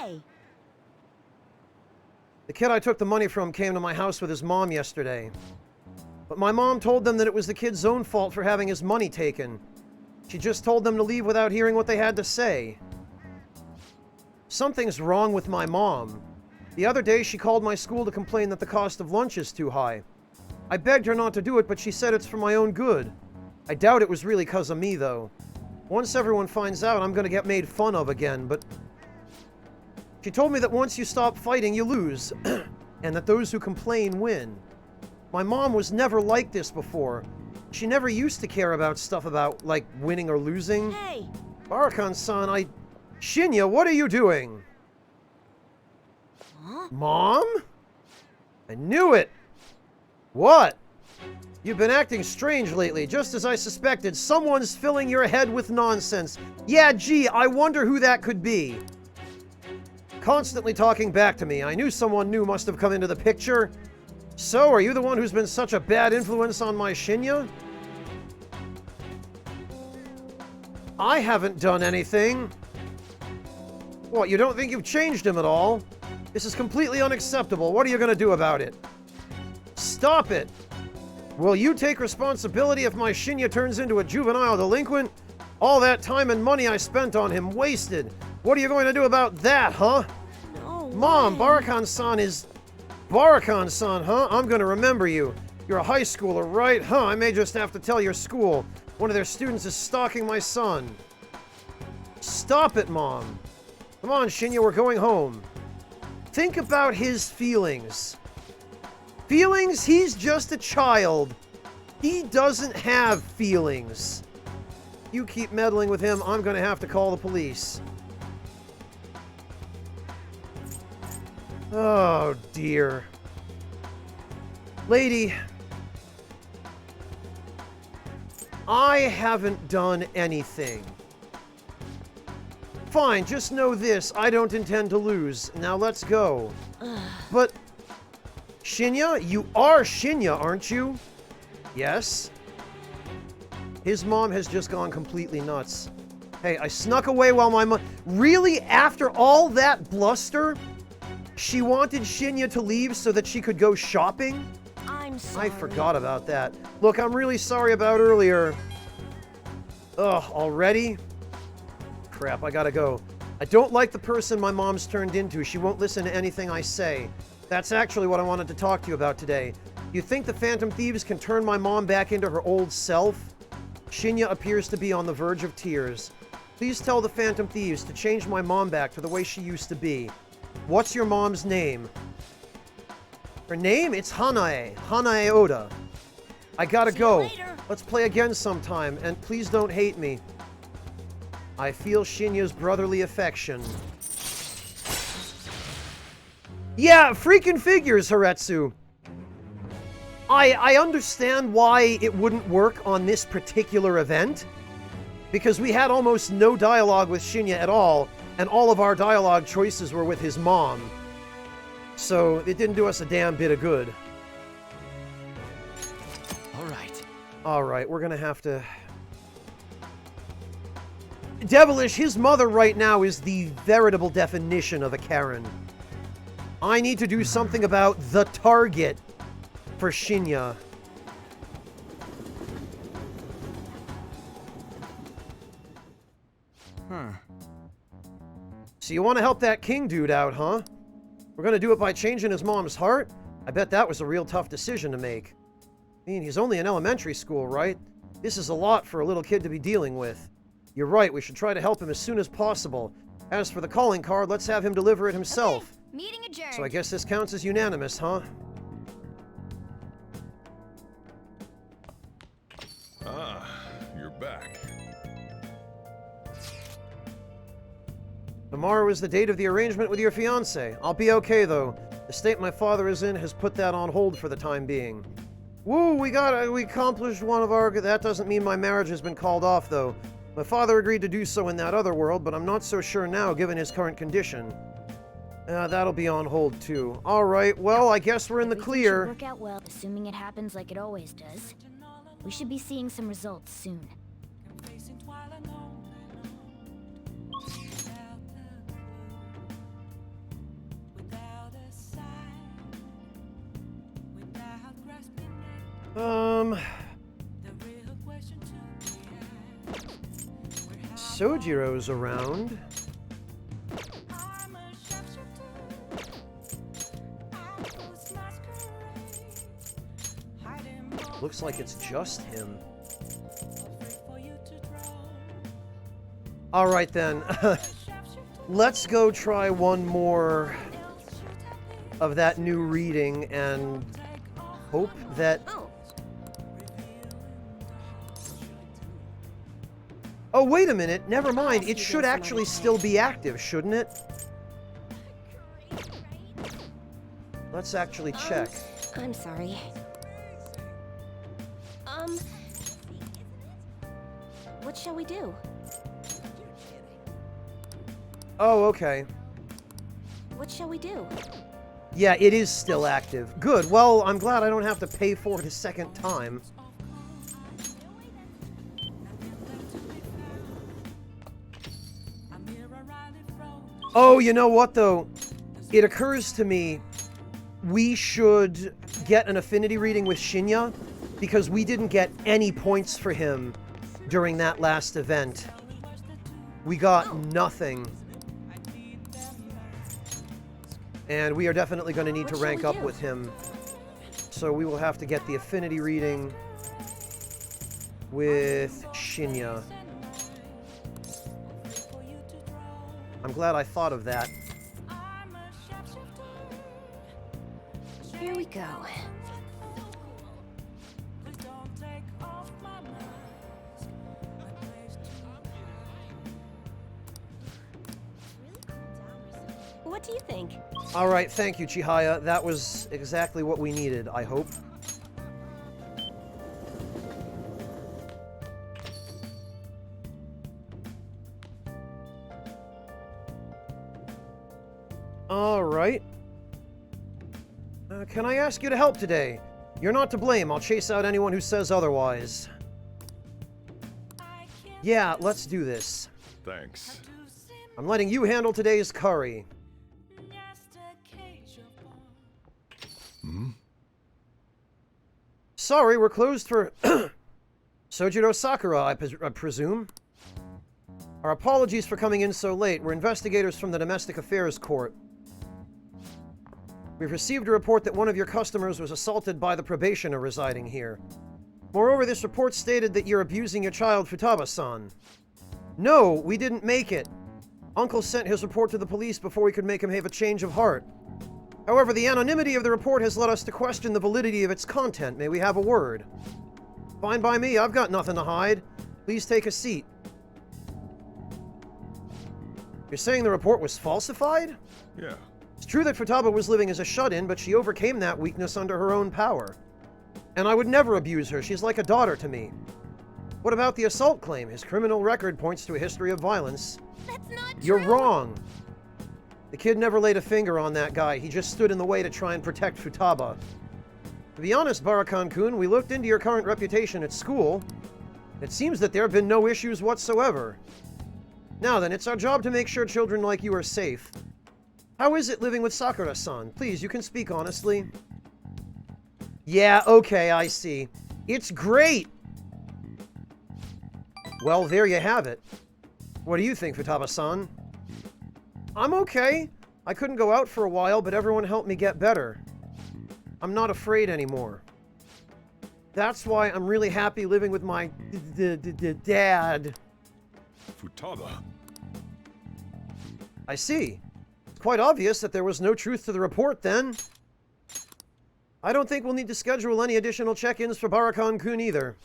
Hey! The kid I took the money from came to my house with his mom yesterday. But my mom told them that it was the kid's own fault for having his money taken. She just told them to leave without hearing what they had to say. Something's wrong with my mom. The other day she called my school to complain that the cost of lunch is too high. I begged her not to do it, but she said it's for my own good. I doubt it was really 'cause of me, though. Once everyone finds out, I'm gonna get made fun of again, but... She told me that once you stop fighting, you lose, and that those who complain win. My mom was never like this before. She never used to care about stuff about, like, winning or losing. Hey! Barakan-san, Shinya, what are you doing? Huh? Mom? I knew it! What? You've been acting strange lately, just as I suspected. Someone's filling your head with nonsense. Yeah, gee, I wonder who that could be. Constantly talking back to me. I knew someone new must have come into the picture. So, are you the one who's been such a bad influence on my Shinya? I haven't done anything. What, you don't think you've changed him at all? This is completely unacceptable. What are you gonna do about it? Stop it! Will you take responsibility if my Shinya turns into a juvenile delinquent? All that time and money I spent on him wasted. What are you going to do about that, huh? No Mom, way. Barakan-san is... Barakan-san, huh? I'm gonna remember you. You're a high schooler, right? Huh, I may just have to tell your school. One of their students is stalking my son. Stop it, Mom. Come on, Shinya, we're going home. Think about his feelings. Feelings? He's just a child. He doesn't have feelings. You keep meddling with him, I'm gonna have to call the police. Oh, dear. Lady, I haven't done anything. Fine, just know this, I don't intend to lose. Now let's go. But, Shinya, you are Shinya, aren't you? Yes. His mom has just gone completely nuts. Hey, I snuck away while my mom... Really? After all that bluster? She wanted Shinya to leave so that she could go shopping? I'm sorry. I forgot about that. Look, I'm really sorry about earlier. Ugh, already? Crap, I gotta go. I don't like the person my mom's turned into. She won't listen to anything I say. That's actually what I wanted to talk to you about today. You think the Phantom Thieves can turn my mom back into her old self? Shinya appears to be on the verge of tears. Please tell the Phantom Thieves to change my mom back to the way she used to be. What's your mom's name? Her name? It's Hanae. Hanae Oda. I gotta See you go. later. Let's play again sometime, and please don't hate me. I feel Shinya's brotherly affection. Yeah, freaking figures, Haretsu. I understand why it wouldn't work on this particular event, because we had almost no dialogue with Shinya at all, and all of our dialogue choices were with his mom. So it didn't do us a damn bit of good. Alright, we're gonna have to... Devilish, his mother right now is the veritable definition of a Karen. I need to do something about the target for Shinya. So you want to help that king dude out, huh? We're gonna do it by changing his mom's heart? I bet that was a real tough decision to make. I mean, he's only in elementary school, right? This is a lot for a little kid to be dealing with. You're right, we should try to help him as soon as possible. As for the calling card, let's have him deliver it himself. Okay, meeting adjourned. So I guess this counts as unanimous, huh? Ah, you're back. Tomorrow is the date of the arrangement with your fiancé. I'll be okay, though. The state my father is in has put that on hold for the time being. Woo, we accomplished one of our... That doesn't mean my marriage has been called off, though. My father agreed to do so in that other world, but I'm not so sure now, given his current condition. That'll be on hold, too. Alright, well, I guess we're in the Everything clear. should work out well, assuming it happens like it always does. We should be seeing some results soon. The real question to be asked. Where have Sojiro's around. I'm a sharpshooter. Apples masquerade. Hiding more Looks like it's just him. afraid for you to draw. All right then. Let's go try one more of that new reading and hope that... Oh, Oh, wait a minute. Never mind. It should actually still be active, shouldn't it? Let's actually check. I'm sorry. What shall we do? Oh, okay. What shall we do? Yeah, it is still active. Good. Well, I'm glad I don't have to pay for it a second time. Oh, you know what, though? It occurs to me we should get an affinity reading with Shinya because we didn't get any points for him during that last event. We got nothing. And we are definitely going to need to What shall rank we up do? with him. So we will have to get the affinity reading with Shinya. I'm glad I thought of that. Here we go. What do you think? All right, thank you, Chihaya. That was exactly what we needed, I hope. All right. Can I ask you to help today? You're not to blame. I'll chase out anyone who says otherwise. Yeah, let's do this. Thanks. I'm letting you handle today's curry. Sorry, we're closed for Sojiro Sakura, I presume. Our apologies for coming in so late. We're investigators from the Domestic Affairs Court. We've received a report that one of your customers was assaulted by the probationer residing here. Moreover, this report stated that you're abusing your child, Futaba-san. No, we didn't make it. Uncle sent his report to the police before we could make him have a change of heart. However, the anonymity of the report has led us to question the validity of its content. May we have a word? Fine by me, I've got nothing to hide. Please take a seat. You're saying the report was falsified? Yeah. It's true that Futaba was living as a shut-in, but she overcame that weakness under her own power. And I would never abuse her. She's like a daughter to me. What about the assault claim? His criminal record points to a history of violence. That's not You're true. wrong. The kid never laid a finger on that guy. He just stood in the way to try and protect Futaba. To be honest, Barakan-kun, we looked into your current reputation at school. It seems that there have been no issues whatsoever. Now then, it's our job to make sure children like you are safe. How is it living with Sakura-san? Please, you can speak honestly. Yeah, okay, I see. It's great! Well, there you have it. What do you think, Futaba-san? I'm okay. I couldn't go out for a while, but everyone helped me get better. I'm not afraid anymore. That's why I'm really happy living with my dad. Futaba. I see. It's quite obvious that there was no truth to the report then. I don't think we'll need to schedule any additional check-ins for Barakan-kun either.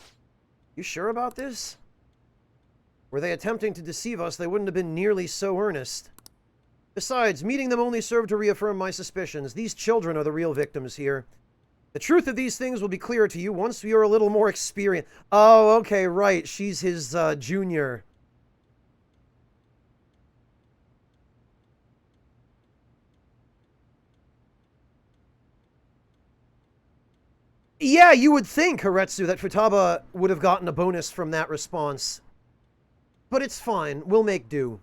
You sure about this? Were they attempting to deceive us, they wouldn't have been nearly so earnest. Besides, meeting them only served to reaffirm my suspicions. These children are the real victims here. The truth of these things will be clearer to you once you're a little more experienced. Oh, okay, right. She's his junior. Yeah, you would think, Haretsu, that Futaba would have gotten a bonus from that response. But it's fine. We'll make do.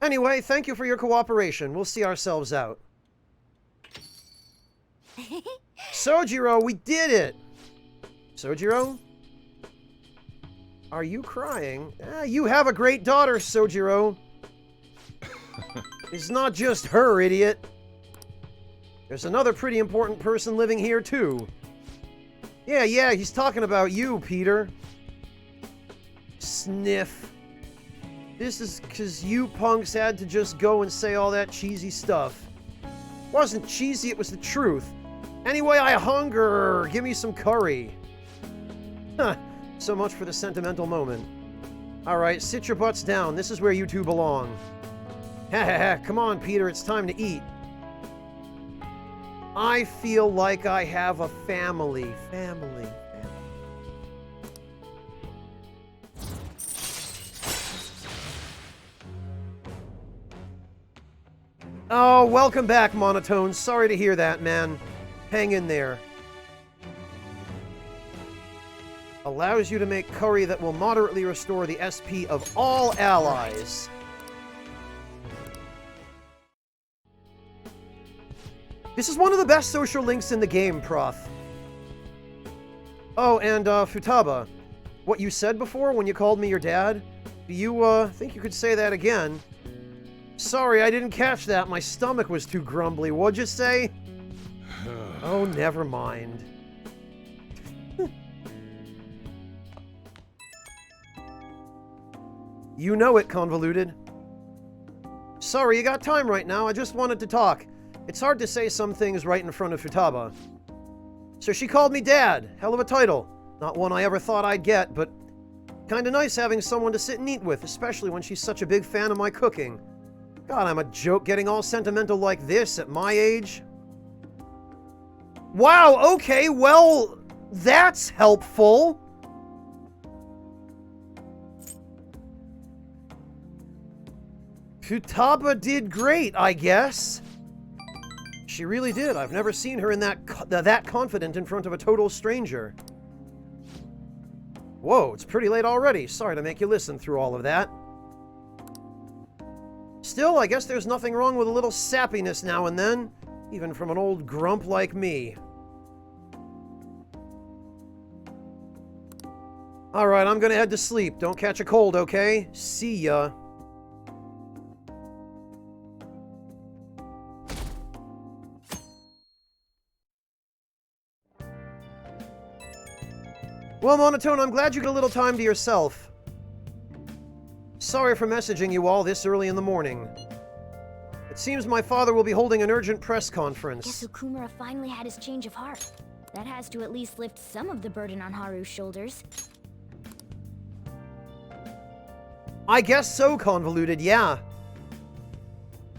Anyway, thank you for your cooperation. We'll see ourselves out. Sojiro, we did it! Sojiro? Are you crying? You have a great daughter, Sojiro. It's not just her, idiot. There's another pretty important person living here, too. Yeah, he's talking about you, Peter. Sniff. This is because you punks had to just go and say all that cheesy stuff. It wasn't cheesy, it was the truth. Anyway, I hunger. Give me some curry. Huh. So much for the sentimental moment. Alright, sit your butts down. This is where you two belong. Come on, Peter, it's time to eat. I feel like I have a family. Family. Oh, welcome back, Monotone. Sorry to hear that, man. Hang in there. Allows you to make curry that will moderately restore the SP of all allies. This is one of the best social links in the game, Prof. Oh, and, Futaba, what you said before when you called me your dad, do you, think you could say that again? Sorry, I didn't catch that. My stomach was too grumbly. What'd you say? Oh, never mind. You know it, Convoluted. Sorry, you got time right now. I just wanted to talk. It's hard to say some things right in front of Futaba. So she called me Dad. Hell of a title. Not one I ever thought I'd get, but kinda nice having someone to sit and eat with, especially when she's such a big fan of my cooking. God, I'm a joke getting all sentimental like this at my age. Wow, okay, well, that's helpful. Futaba did great, I guess. She really did. I've never seen her in that confident in front of a total stranger. Whoa, it's pretty late already. Sorry to make you listen through all of that. Still, I guess there's nothing wrong with a little sappiness now and then, even from an old grump like me. Alright, I'm gonna head to sleep. Don't catch a cold, okay? See ya. Well, Monotone, I'm glad you get a little time to yourself. Sorry for messaging you all this early in the morning. It seems my father will be holding an urgent press conference. Guess Okumura finally had his change of heart. That has to at least lift some of the burden on Haru's shoulders. I guess so, Convoluted, yeah.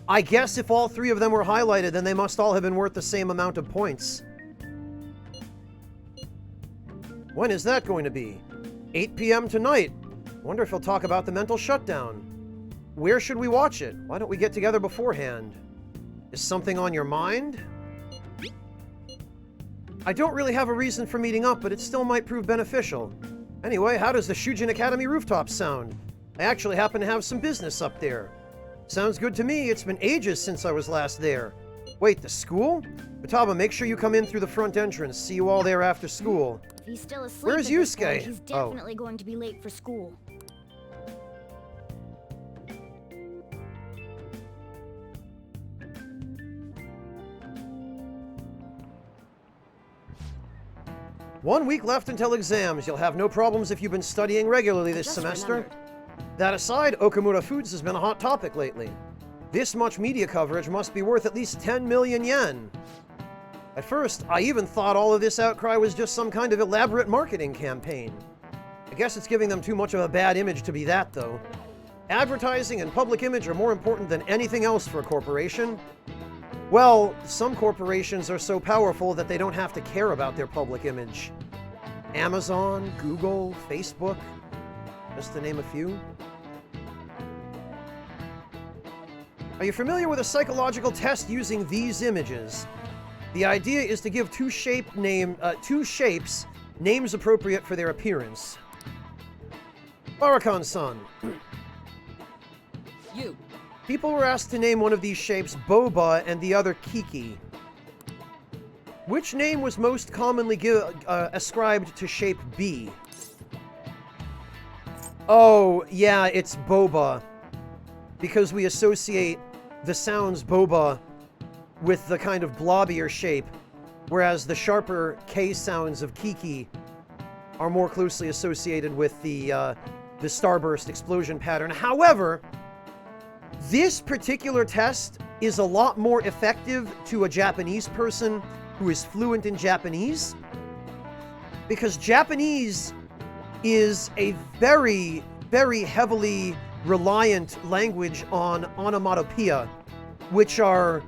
I guess if all three of them were highlighted, then they must all have been worth the same amount of points. When is that going to be? 8 p.m. tonight. Wonder if he'll talk about the mental shutdown. Where should we watch it? Why don't we get together beforehand? Is something on your mind? I don't really have a reason for meeting up, but it still might prove beneficial. Anyway, how does the Shujin Academy rooftop sound? I actually happen to have some business up there. Sounds good to me. It's been ages since I was last there. Wait, the school? Futaba, make sure you come in through the front entrance. See you all there after school. If he's still asleep Where's at this Yusuke? point, he's definitely going to be late for school. One week left until exams. You'll have no problems if you've been studying regularly this Just semester. remembered. That aside, Okamura Foods has been a hot topic lately. This much media coverage must be worth at least 10 million yen. At first, I even thought all of this outcry was just some kind of elaborate marketing campaign. I guess it's giving them too much of a bad image to be that, though. Advertising and public image are more important than anything else for a corporation. Well, some corporations are so powerful that they don't have to care about their public image. Amazon, Google, Facebook, just to name a few. Are you familiar with a psychological test using these images? The idea is to give two shapes names appropriate for their appearance. Barakan-san. You. People were asked to name one of these shapes Boba and the other Kiki. Which name was most commonly ascribed to shape B? Oh, yeah, it's boba. Because we associate the sounds boba with the kind of blobbier shape, whereas the sharper K sounds of Kiki are more closely associated with the starburst explosion pattern. However, this particular test is a lot more effective to a Japanese person who is fluent in Japanese, because Japanese is a very, very heavily reliant language on onomatopoeia, which are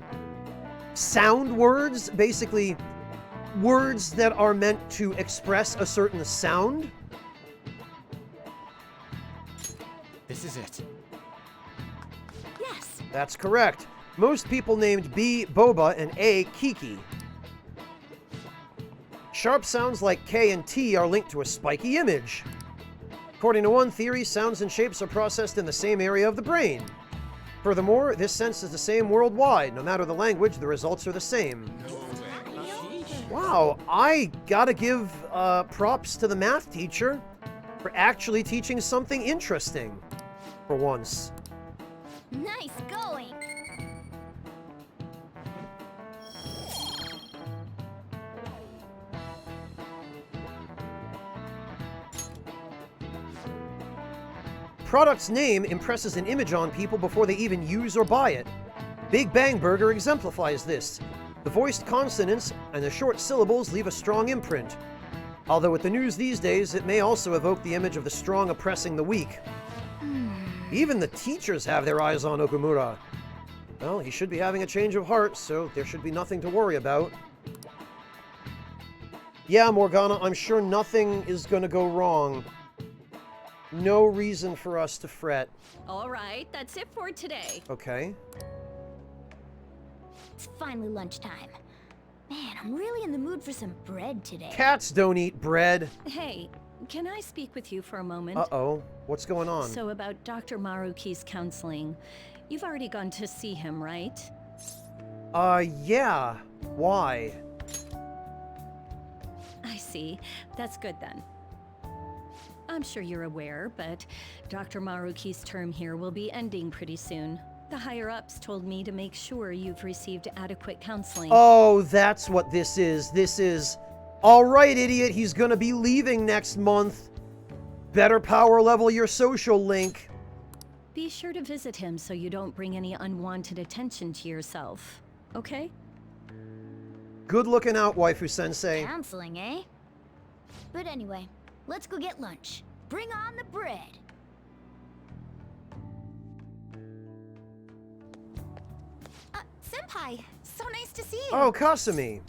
sound words, basically words that are meant to express a certain sound. This is it. Yes. That's correct. Most people named B Boba and A Kiki. Sharp sounds like K and T are linked to a spiky image. According to one theory, sounds and shapes are processed in the same area of the brain. Furthermore, this sense is the same worldwide. No matter the language, the results are the same. Wow, I gotta give props to the math teacher for actually teaching something interesting for once. Nice going! Product's name impresses an image on people before they even use or buy it. Big Bang Burger exemplifies this. The voiced consonants and the short syllables leave a strong imprint. Although with the news these days, it may also evoke the image of the strong oppressing the weak. Even the teachers have their eyes on Okumura. Well, he should be having a change of heart, so there should be nothing to worry about. Yeah, Morgana, I'm sure nothing is gonna go wrong. No reason for us to fret. All right, that's it for today. Okay. It's finally lunchtime. Man, I'm really in the mood for some bread today. Cats don't eat bread. Hey, can I speak with you for a moment? Uh-oh. What's going on? So about Dr. Maruki's counseling. You've already gone to see him, right? Yeah. Why? I see. That's good then. I'm sure you're aware, but Dr. Maruki's term here will be ending pretty soon. The higher-ups told me to make sure you've received adequate counseling. Oh, that's what this is. This is... Alright, idiot, he's gonna be leaving next month. Better power level your social link. Be sure to visit him so you don't bring any unwanted attention to yourself, okay? Good looking out, waifu-sensei. Counseling, eh? But anyway, let's go get lunch. Bring on the bread. Senpai, so nice to see you. Oh, Kasumi.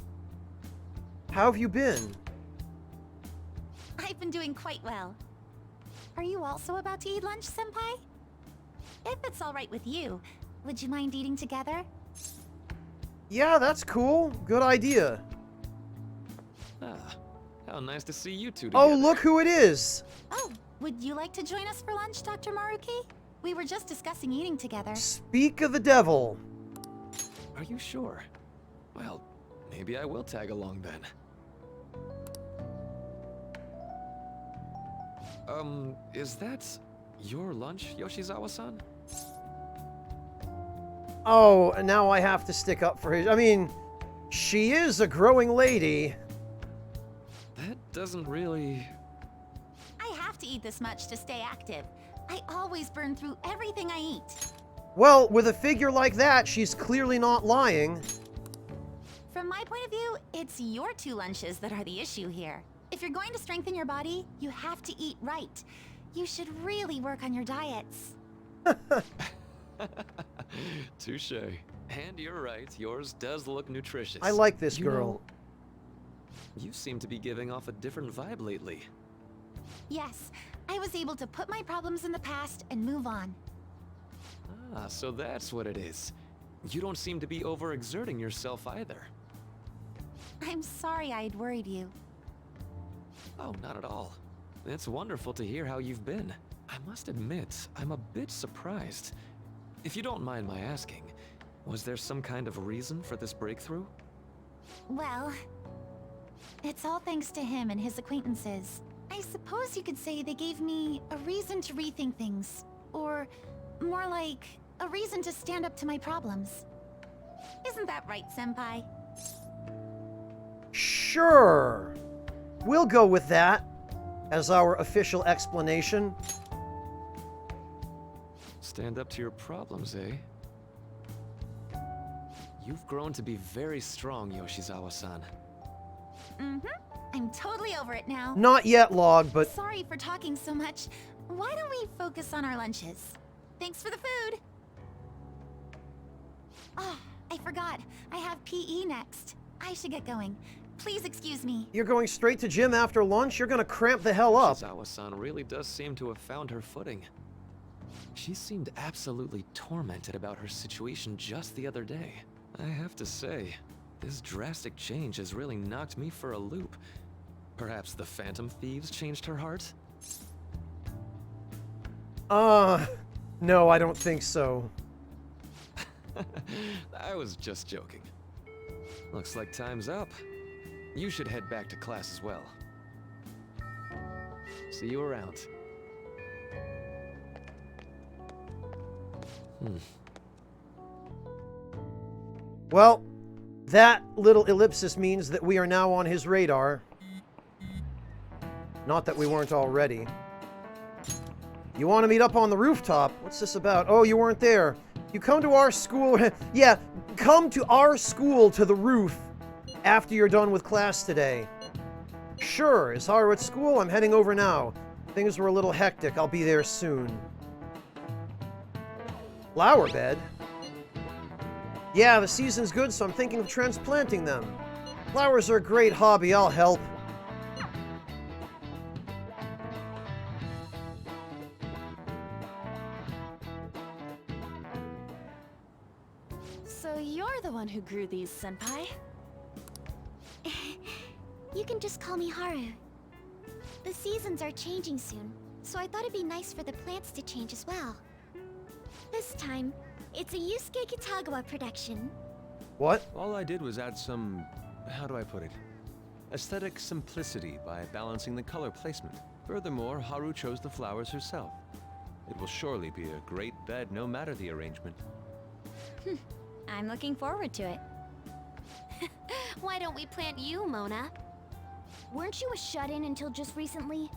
How have you been? I've been doing quite well. Are you also about to eat lunch, Senpai? If it's all right with you, would you mind eating together? Yeah, that's cool. Good idea. Ah, how nice to see you two together. Oh, look who it is. Oh, would you like to join us for lunch, Dr. Maruki? We were just discussing eating together. Speak of the devil. Are you sure? Well, maybe I will tag along then. Is that your lunch, Yoshizawa-san? Oh, and now I have to stick up for his... I mean, she is a growing lady. That doesn't really... I have to eat this much to stay active. I always burn through everything I eat. Well, with a figure like that, she's clearly not lying. From my point of view, it's your 2 lunches that are the issue here. If you're going to strengthen your body, you have to eat right. You should really work on your diets. Touche. And you're right, yours does look nutritious. I like this You girl. know, you seem to be giving off a different vibe lately. Yes, I was able to put my problems in the past and move on. Ah, so that's what it is. You don't seem to be overexerting yourself either. I'm sorry I'd worried you. Oh, not at all. It's wonderful to hear how you've been. I must admit, I'm a bit surprised. If you don't mind my asking, was there some kind of reason for this breakthrough? Well, it's all thanks to him and his acquaintances. I suppose you could say they gave me a reason to rethink things. Or more like, a reason to stand up to my problems. Isn't that right, Senpai? Sure. We'll go with that as our official explanation. Stand up to your problems, eh? You've grown to be very strong, Yoshizawa-san. Mm-hmm. I'm totally over it now. Not yet, Log, but Sorry for talking so much. Why don't we focus on our lunches? Thanks for the food. Oh, I forgot. I have PE next. I should get going. Please excuse me. you're going straight to gym after lunch? You're gonna cramp the hell up. Yoshizawa-san really does seem to have found her footing. She seemed absolutely tormented about her situation just the other day. I have to say, this drastic change has really knocked me for a loop. Perhaps the Phantom Thieves changed her heart? No, I don't think so. I was just joking. Looks like time's up. You should head back to class as well. See you around. Well, that little ellipsis means that we are now on his radar. Not that we weren't already. You want to meet up on the rooftop? What's this about? Oh, you weren't there. You come to our school. Yeah, come to our school to the roof after you're done with class today. Sure, is Haru at school? I'm heading over now. Things were a little hectic. I'll be there soon. Flower bed? Yeah, the season's good, so I'm thinking of transplanting them. Flowers are a great hobby. I'll help. So you're the one who grew these, Senpai? You can just call me Haru. The seasons are changing soon, so I thought it'd be nice for the plants to change as well. This time, it's a Yusuke Kitagawa production. What? All I did was add some, how do I put it, aesthetic simplicity by balancing the color placement. Furthermore, Haru chose the flowers herself. It will surely be a great bed no matter the arrangement. I'm looking forward to it. Why don't we plant you, Mona? Weren't you a shut-in until just recently?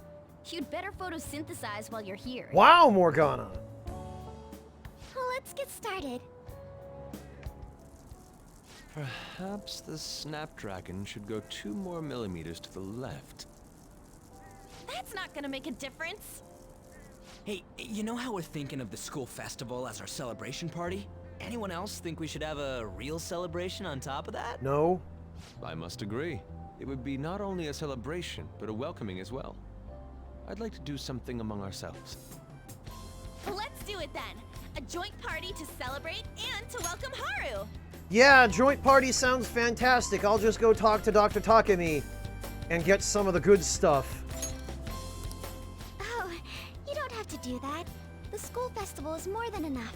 You'd better photosynthesize while you're here. Wow, Morgana! Let's get started. Perhaps the Snapdragon should go 2 more millimeters to the left. That's not gonna make a difference. Hey, you know how we're thinking of the school festival as our celebration party? Anyone else think we should have a real celebration on top of that? No. I must agree. It would be not only a celebration, but a welcoming as well. I'd like to do something among ourselves. Let's do it then. A joint party to celebrate and to welcome Haru. Yeah, joint party sounds fantastic. I'll just go talk to Dr. Takemi and get some of the good stuff. Oh, you don't have to do that. The school festival is more than enough.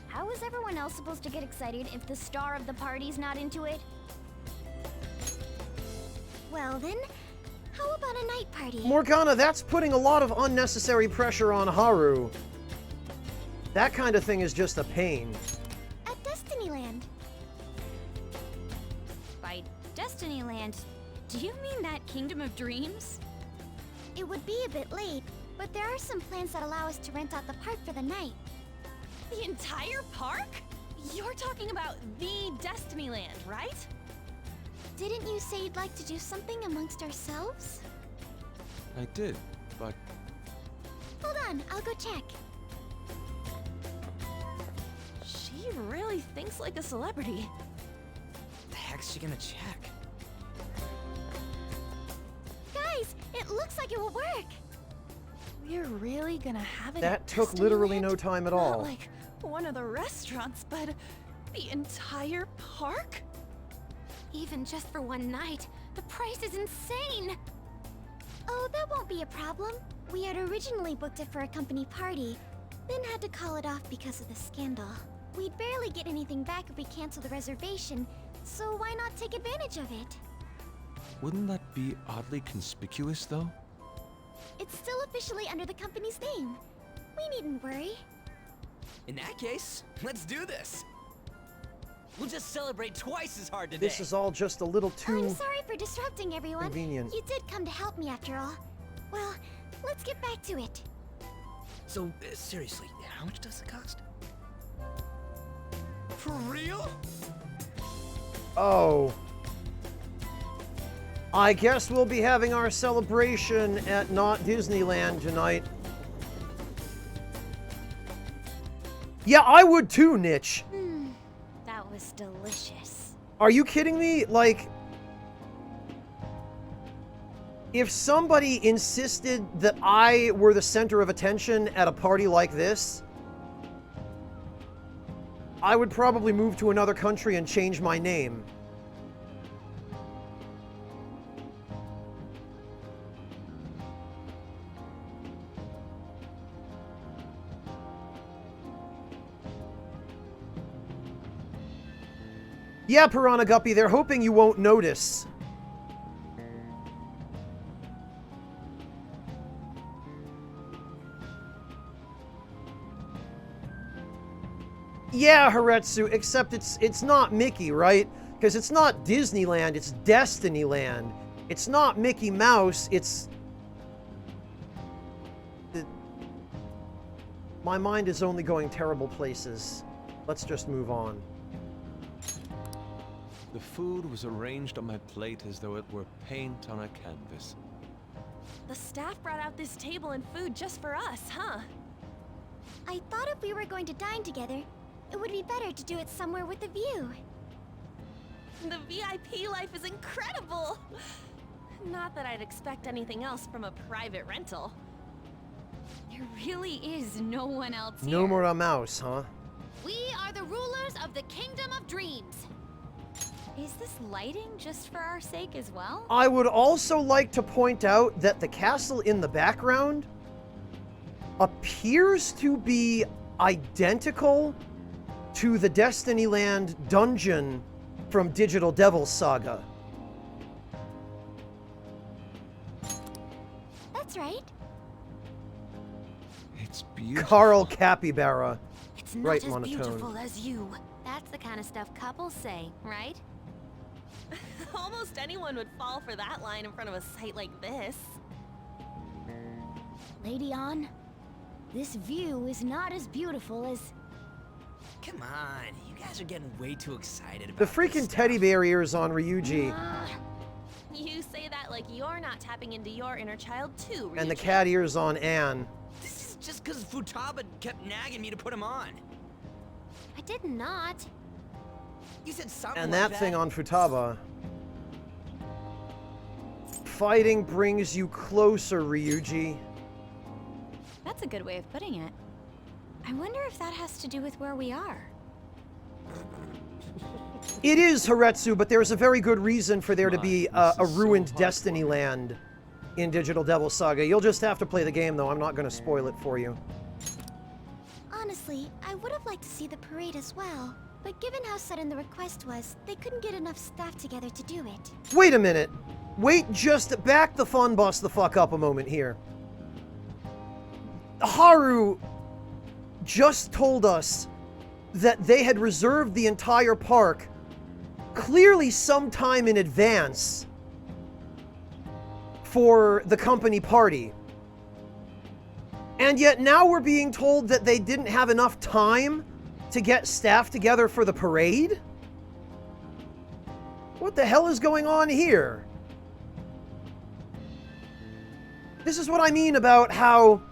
How is everyone else supposed to get excited if the star of the party's not into it? Well then, how about a night party? Morgana, that's putting a lot of unnecessary pressure on Haru. That kind of thing is just a pain. At Destinyland. By Destinyland, do you mean that Kingdom of Dreams? It would be a bit late, but there are some plans that allow us to rent out the park for the night. The entire park? You're talking about the Destinyland, right? Didn't you say you'd like to do something amongst ourselves? I did, but Hold on, I'll go check. She really thinks like a celebrity. The heck's she gonna check? Guys, it looks like it will work. We're really gonna have it That at took literally Destinyland? no time at Not all. like one of the restaurants, but the entire park? Even just for one night, the price is insane! Oh, that won't be a problem. We had originally booked it for a company party, then had to call it off because of the scandal. We'd barely get anything back if we cancel the reservation, so why not take advantage of it? Wouldn't that be oddly conspicuous, though? It's still officially under the company's name. We needn't worry. In that case, let's do this. We'll just celebrate twice as hard today. This is all just a little too I'm sorry for disrupting everyone. convenient. You did come to help me after all. Well, let's get back to it. So, seriously, how much does it cost? For real? Oh. I guess we'll be having our celebration at not Disneyland tonight. Yeah, I would too, Nitch. That was delicious. Are you kidding me? Like, if somebody insisted that I were the center of attention at a party like this, I would probably move to another country and change my name. Yeah, Piranha Guppy, they're hoping you won't notice. Yeah, Haretsu, except it's not Mickey, right? Because it's not Disneyland, it's Destinyland. It's not Mickey Mouse, it's... My mind is only going terrible places. Let's just move on. The food was arranged on my plate as though it were paint on a canvas. The staff brought out this table and food just for us, huh? I thought if we were going to dine together, it would be better to do it somewhere with a view. The VIP life is incredible! Not that I'd expect anything else from a private rental. There really is no one else here. No more a mouse, huh? We are the rulers of the Kingdom of Dreams. Is this lighting just for our sake as well? I would also like to point out that the castle in the background appears to be identical to the Destinyland dungeon from Digital Devil Saga. That's right. It's beautiful. Carl Capybara. It's not Right as monotone. beautiful as you. That's the kind of stuff couples say, right? Almost anyone would fall for that line in front of a site like this. Lady Ann, this view is not as beautiful as... Come on, you guys are getting way too excited about The this freaking stuff. teddy bear ears on Ryuji. You say that like you're not tapping into your inner child too, And the Ryuji. cat ears on Anne. This is just because Futaba kept nagging me to put him on. I did not. You said something And like that thing on Futaba. Fighting brings you closer, Ryuji. That's a good way of putting it. I wonder if that has to do with where we are. It is Haretsu, but there's a very good reason for there to be My, this a is so ruined hardcore. Destiny land in Digital Devil Saga. You'll just have to play the game, though. I'm not going to spoil it for you. Honestly, I would have liked to see the parade as well. But given how sudden the request was, they couldn't get enough staff together to do it. Wait a minute. Wait, just back the fun bus the fuck up a moment here. Haru just told us that they had reserved the entire park clearly sometime in advance for the company party. And yet now we're being told that they didn't have enough time to get staff together for the parade? What the hell is going on here? This is what I mean about how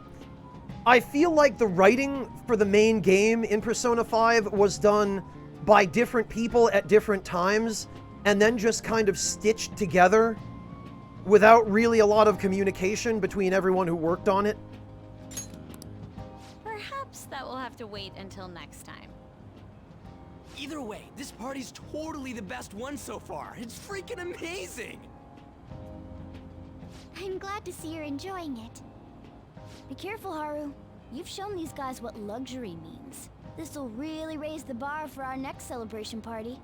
I feel like the writing for the main game in Persona 5 was done by different people at different times and then just kind of stitched together without really a lot of communication between everyone who worked on it. Perhaps that will have to wait until next time. Either way, this party's totally the best one so far. It's freaking amazing! I'm glad to see you're enjoying it. Be careful, Haru. You've shown these guys what luxury means. This'll really raise the bar for our next celebration party.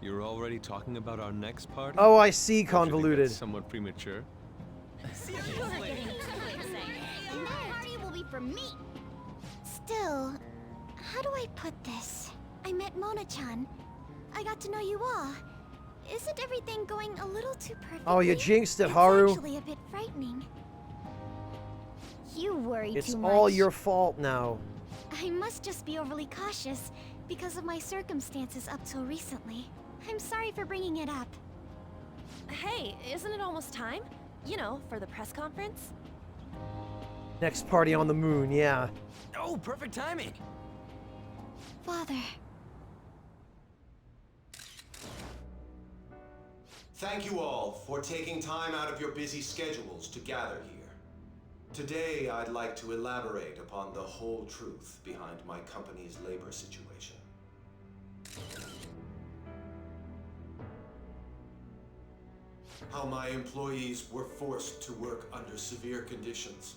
You're already talking about our next party? Oh, I see, Don't you think convoluted. that's somewhat premature. And that party will be for me. Still, how do I put this? I met Mona-chan. I got to know you all. Isn't everything going a little too perfectly? Oh, you jinxed it, Haru. It's actually a bit frightening. You worry It's too much. all your fault now. I must just be overly cautious because of my circumstances up till recently. I'm sorry for bringing it up. Hey, isn't it almost time? You know, for the press conference? Next party on the moon, yeah. Oh, perfect timing. Father. Thank you all for taking time out of your busy schedules to gather here. Today, I'd like to elaborate upon the whole truth behind my company's labor situation. How my employees were forced to work under severe conditions.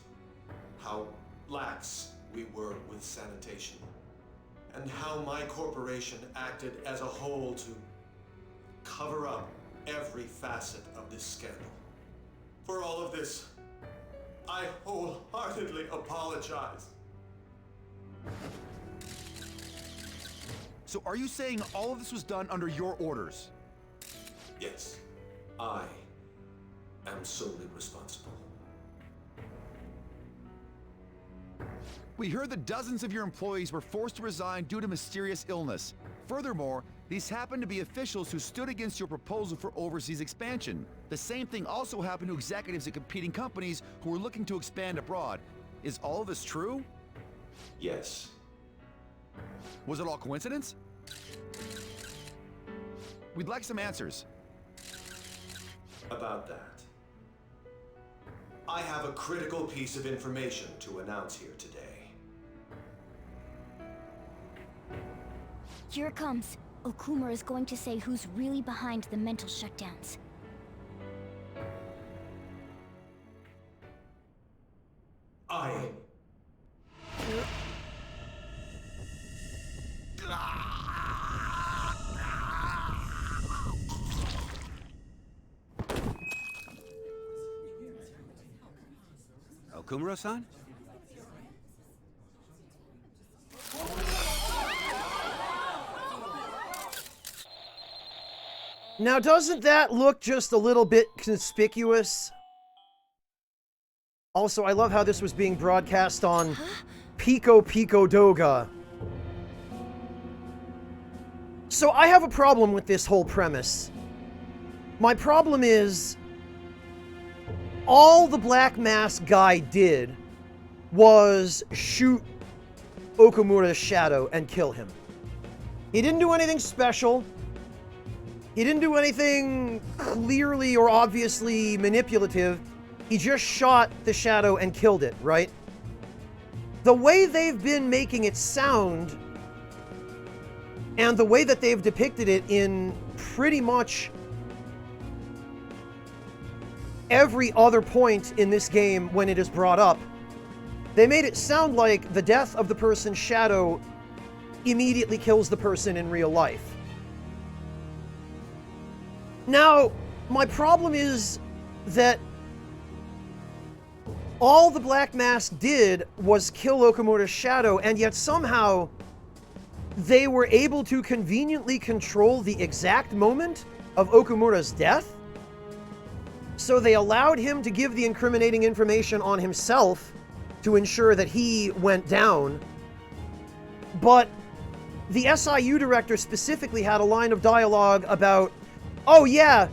How lax we were with sanitation. And how my corporation acted as a whole to cover up every facet of this scandal. For all of this, I wholeheartedly apologize. So are you saying all of this was done under your orders? Yes, I am solely responsible. We heard that dozens of your employees were forced to resign due to mysterious illness. Furthermore, these happened to be officials who stood against your proposal for overseas expansion. The same thing also happened to executives at competing companies who were looking to expand abroad. Is all of this true? Yes. Was it all coincidence? We'd like some answers. About that, I have a critical piece of information to announce here today. Here it comes. Okumura is going to say who's really behind the mental shutdowns. Okumura-san? Now, doesn't that look just a little bit conspicuous? Also, I love how this was being broadcast on Pico Pico Doga. So I have a problem with this whole premise. My problem is, all the Black Mask guy did was shoot Okumura's shadow and kill him. He didn't do anything special. He didn't do anything clearly or obviously manipulative. He just shot the shadow and killed it, right? The way they've been making it sound, and the way that they've depicted it in pretty much every other point in this game when it is brought up, they made it sound like the death of the person's shadow immediately kills the person in real life. Now, my problem is that all the Black Mask did was kill Okumura's shadow, and yet somehow they were able to conveniently control the exact moment of Okumura's death. So they allowed him to give the incriminating information on himself to ensure that he went down. But the SIU director specifically had a line of dialogue about, oh yeah,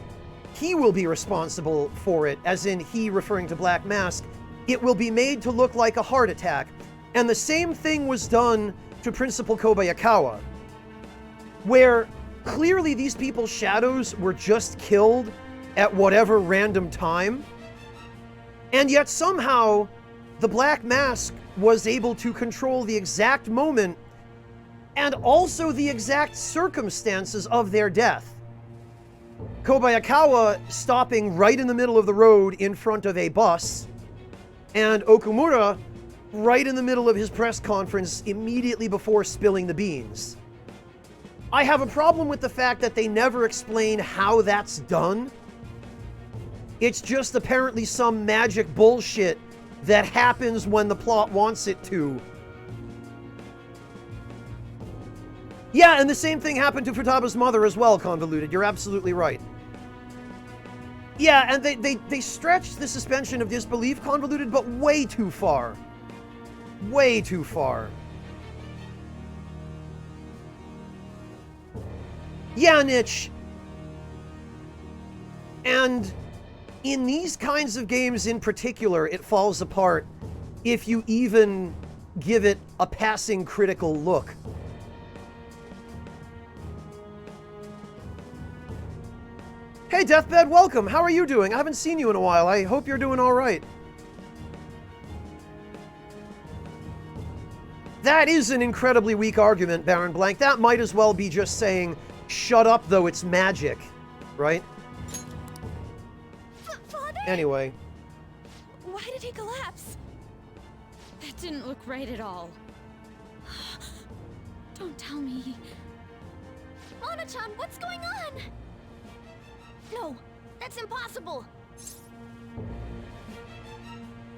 he will be responsible for it, as in he referring to Black Mask. It will be made to look like a heart attack. And the same thing was done to Principal Kobayakawa, where clearly these people's shadows were just killed at whatever random time, and yet somehow the Black Mask was able to control the exact moment and also the exact circumstances of their death. Kobayakawa stopping right in the middle of the road in front of a bus, and Okumura right in the middle of his press conference immediately before spilling the beans. I have a problem with the fact that they never explain how that's done. It's just apparently some magic bullshit that happens when the plot wants it to. Yeah, and the same thing happened to Futaba's mother as well, Convoluted. You're absolutely right. Yeah, and they stretched the suspension of disbelief, Convoluted, but way too far. Way too far. Yeah, Nitch. And in these kinds of games in particular, it falls apart if you even give it a passing critical look. Hey, Deathbed, welcome. How are you doing? I haven't seen you in a while. I hope you're doing all right. That is an incredibly weak argument, Baron Blank. That might as well be just saying, shut up, though it's magic, right? Father? Anyway. Why did he collapse? That didn't look right at all. Don't tell me. Mona-chan, what's going on? No, that's impossible.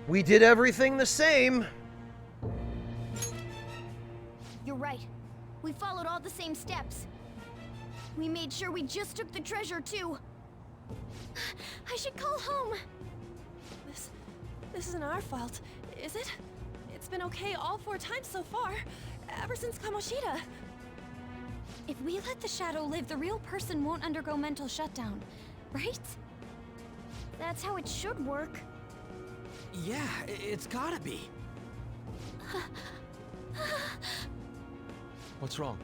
We did everything the same. You're right. We followed all the same steps. We made sure we just took the treasure, too. I should call home. This isn't our fault, is it? It's been okay all 4 times so far, ever since Kamoshida. If we let the shadow live, the real person won't undergo mental shutdown, right? That's how it should work. Yeah, it's gotta be. What's wrong?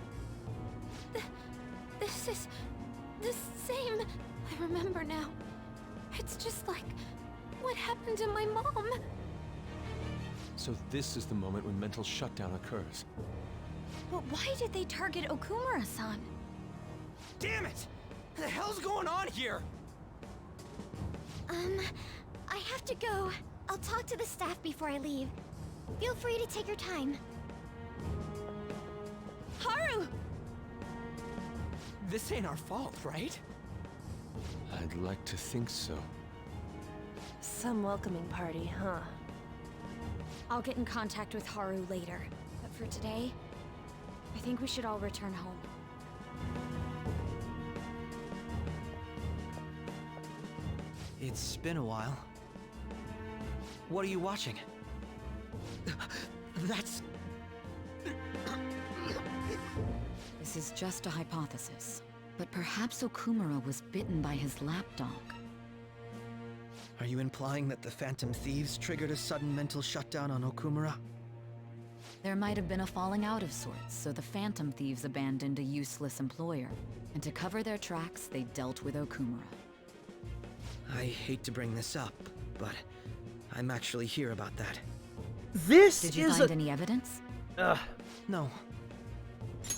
This is the same. I remember now. It's just like what happened to my mom. So this is the moment when mental shutdown occurs. But why did they target Okumura-san? Damn it! What the hell's going on here? I have to go. I'll talk to the staff before I leave. Feel free to take your time. Haru! This ain't our fault, right? I'd like to think so. Some welcoming party, huh? I'll get in contact with Haru later. But for today, I think we should all return home. It's been a while. What are you watching? That's... This is just a hypothesis, but perhaps Okumura was bitten by his lapdog. Are you implying that the Phantom Thieves triggered a sudden mental shutdown on Okumura? There might have been a falling out of sorts, so the Phantom Thieves abandoned a useless employer. And to cover their tracks, they dealt with Okumura. I hate to bring this up, but I'm actually here about that. This Did you find any evidence? No.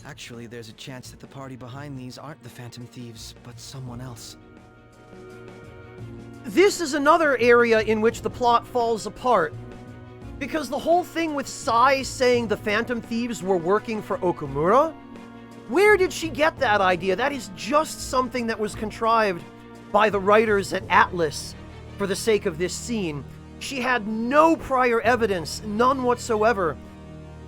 Actually, there's a chance that the party behind these aren't the Phantom Thieves, but someone else. This is another area in which the plot falls apart. Because the whole thing with Sai saying the Phantom Thieves were working for Okumura? Where did she get that idea? That is just something that was contrived by the writers at Atlas for the sake of this scene. She had no prior evidence, none whatsoever,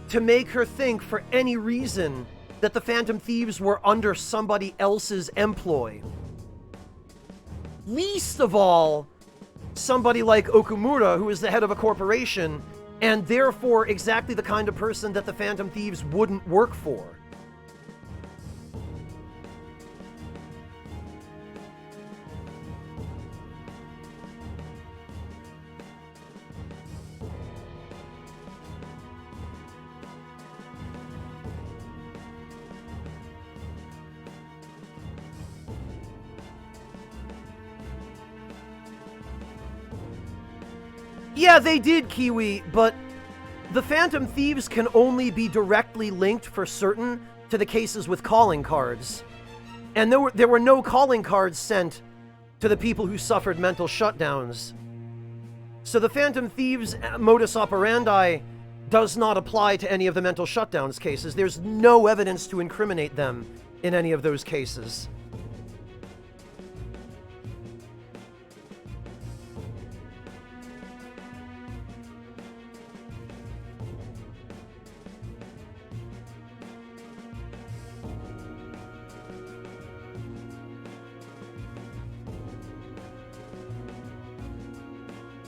to make her think for any reason that the Phantom Thieves were under somebody else's employ. Least of all, somebody like Okumura, who is the head of a corporation, and therefore exactly the kind of person that the Phantom Thieves wouldn't work for. Yeah, they did, Kiwi, but the Phantom Thieves can only be directly linked for certain to the cases with calling cards. And there were no calling cards sent to the people who suffered mental shutdowns. So the Phantom Thieves' modus operandi does not apply to any of the mental shutdowns cases. There's no evidence to incriminate them in any of those cases.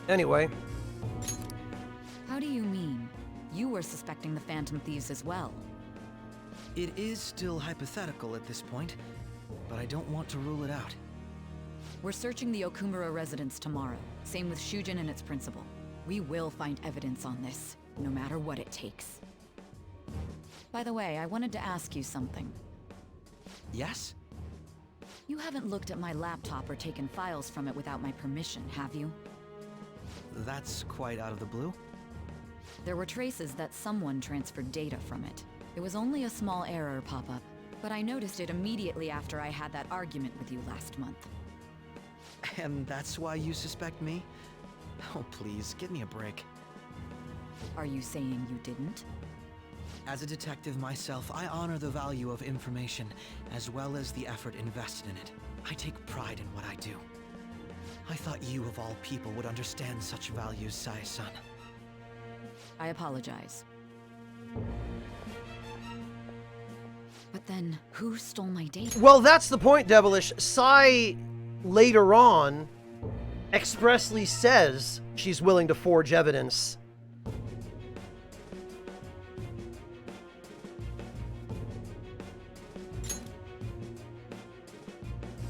Anyway. How do you mean? You were suspecting the Phantom Thieves as well. It is still hypothetical at this point, but I don't want to rule it out. We're searching the Okumura residence tomorrow. Same with Shujin and its principal. We will find evidence on this, no matter what it takes. By the way, I wanted to ask you something. Yes? You haven't looked at my laptop or taken files from it without my permission, have you? That's quite out of the blue. There were traces that someone transferred data from it. It was only a small error pop-up, but I noticed it immediately after I had that argument with you last month. And that's why you suspect me? Oh, please, give me a break. Are you saying you didn't? As a detective myself, I honor the value of information, as well as the effort invested in it. I take pride in what I do. I thought you, of all people, would understand such values, Sae-san. I apologize. But then, who stole my data? Well, that's the point, Devilish. Sai, later on, expressly says she's willing to forge evidence.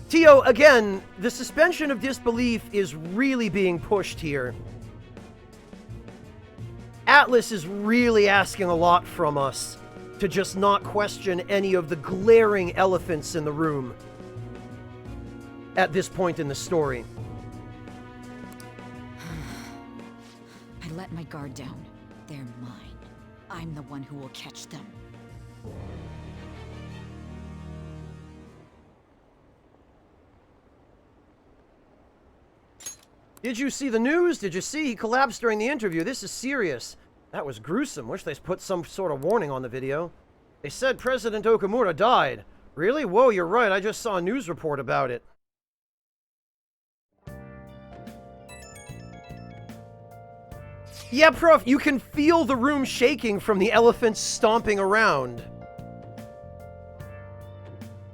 Tio, again, the suspension of disbelief is really being pushed here. Atlas is really asking a lot from us to just not question any of the glaring elephants in the room at this point in the story. I let my guard down. They're mine. I'm the one who will catch them. Did you see the news? Did you see he collapsed during the interview? This is serious. That was gruesome. Wish they put some sort of warning on the video. They said President Okumura died. Really? Whoa, you're right. I just saw a news report about it. Yeah, Prof, you can feel the room shaking from the elephants stomping around.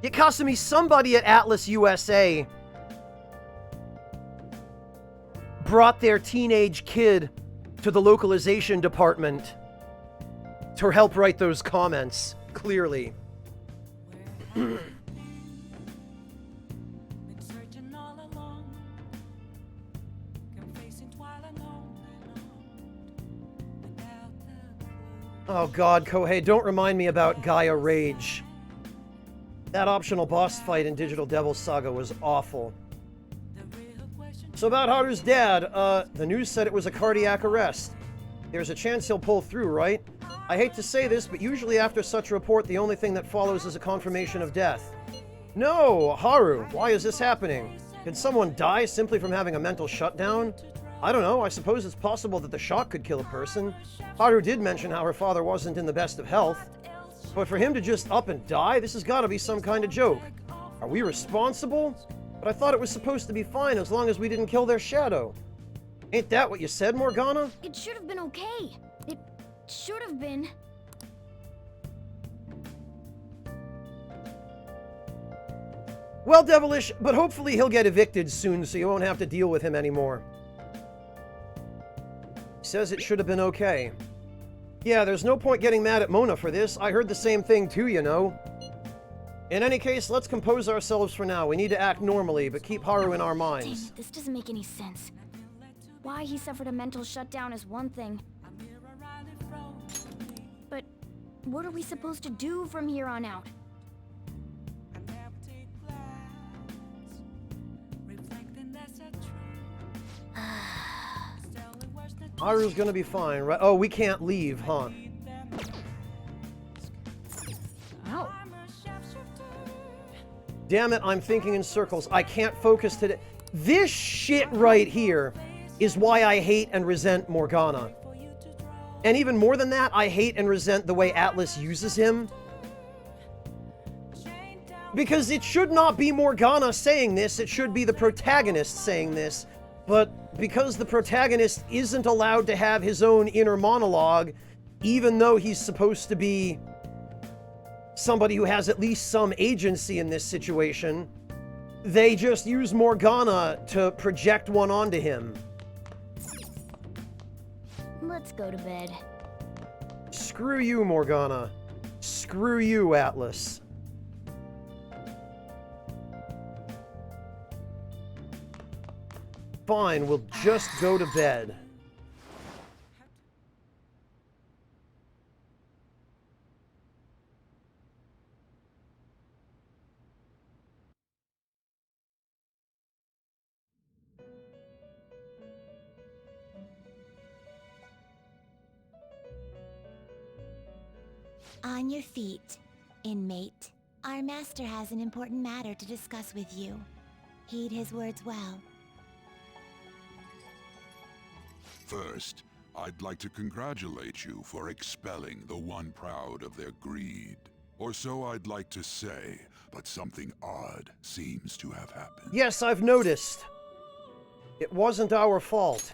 Yeah, Kasumi, somebody at Atlas USA brought their teenage kid to the localization department to help write those comments, clearly. Oh god, Kohei, don't remind me about Gaia Rage. That optional boss fight in Digital Devil's Saga was awful. So about Haru's dad, the news said it was a cardiac arrest. There's a chance he'll pull through, right? I hate to say this, but usually after such a report, the only thing that follows is a confirmation of death. No, Haru, why is this happening? Did someone die simply from having a mental shutdown? I don't know, I suppose it's possible that the shock could kill a person. Haru did mention how her father wasn't in the best of health. But for him to just up and die, this has got to be some kind of joke. Are we responsible? But I thought it was supposed to be fine as long as we didn't kill their shadow. Ain't that what you said, Morgana? It should have been okay. It should have been. Well, Devilish, but hopefully he'll get evicted soon so you won't have to deal with him anymore. He says it should have been okay. Yeah, there's no point getting mad at Mona for this. I heard the same thing too, you know. In any case, let's compose ourselves for now. We need to act normally, but keep Haru in our minds. Dang it, this doesn't make any sense. Why he suffered a mental shutdown is one thing. But what are we supposed to do from here on out? Haru's gonna be fine, right? Oh, we can't leave, huh? Ow. Damn it, I'm thinking in circles. I can't focus today. This shit right here is why I hate and resent Morgana. And even more than that, I hate and resent the way Atlas uses him. Because it should not be Morgana saying this, it should be the protagonist saying this. But because the protagonist isn't allowed to have his own inner monologue, even though he's supposed to be somebody who has at least some agency in this situation, they just use Morgana to project one onto him. Let's go to bed. Screw you, Morgana. Screw you, Atlas. Fine, we'll just go to bed. On your feet, inmate. Our master has an important matter to discuss with you. Heed his words well. First, I'd like to congratulate you for expelling the one proud of their greed. Or so I'd like to say, but something odd seems to have happened. Yes, I've noticed. It wasn't our fault.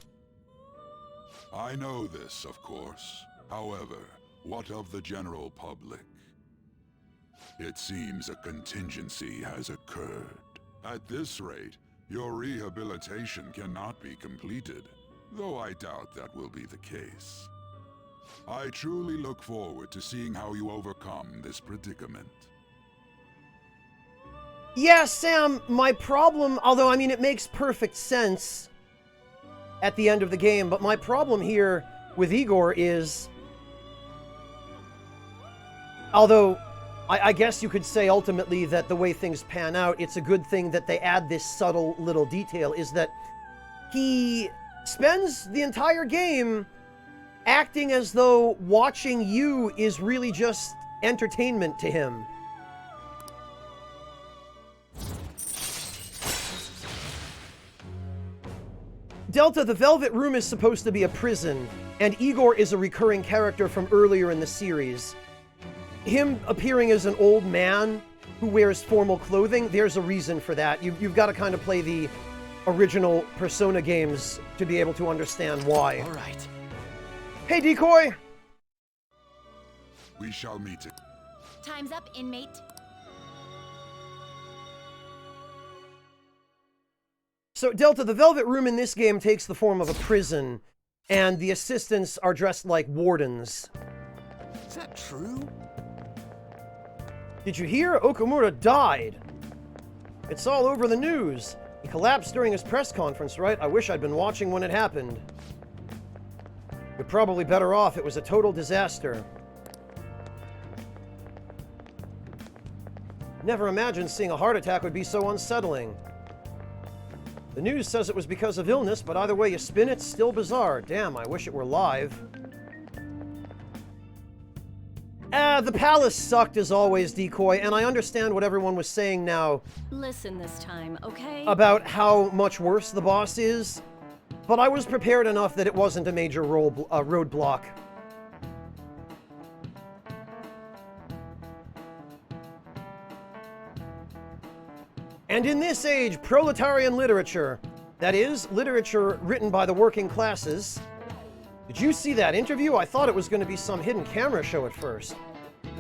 I know this, of course. However, what of the general public? It seems a contingency has occurred. At this rate, your rehabilitation cannot be completed, though I doubt that will be the case. I truly look forward to seeing how you overcome this predicament. Yeah, Sam, my problem, although, I mean, it makes perfect sense at the end of the game, but my problem here with Igor is, although I guess you could say ultimately that the way things pan out, it's a good thing that they add this subtle little detail, is that he spends the entire game acting as though watching you is really just entertainment to him. Delta, the Velvet Room is supposed to be a prison, and Igor is a recurring character from earlier in the series. Him appearing as an old man who wears formal clothing, there's a reason for that. You've got to kind of play the original Persona games to be able to understand why. All right. Hey, Decoy! We shall meet it. Time's up, inmate. So, Delta, the Velvet Room in this game takes the form of a prison, and the assistants are dressed like wardens. Is that true? Did you hear? Okumura died. It's all over the news. He collapsed during his press conference, right? I wish I'd been watching when it happened. You're probably better off. It was a total disaster. Never imagined seeing a heart attack would be so unsettling. The news says it was because of illness, but either way you spin it, still bizarre. Damn, I wish it were live. The palace sucked as always, Decoy, and I understand what everyone was saying now. Listen this time, okay? About how much worse the boss is, but I was prepared enough that it wasn't a major roadblock. And in this age, proletarian literature, that is, literature written by the working classes. Did you see that interview? I thought it was going to be some hidden camera show at first.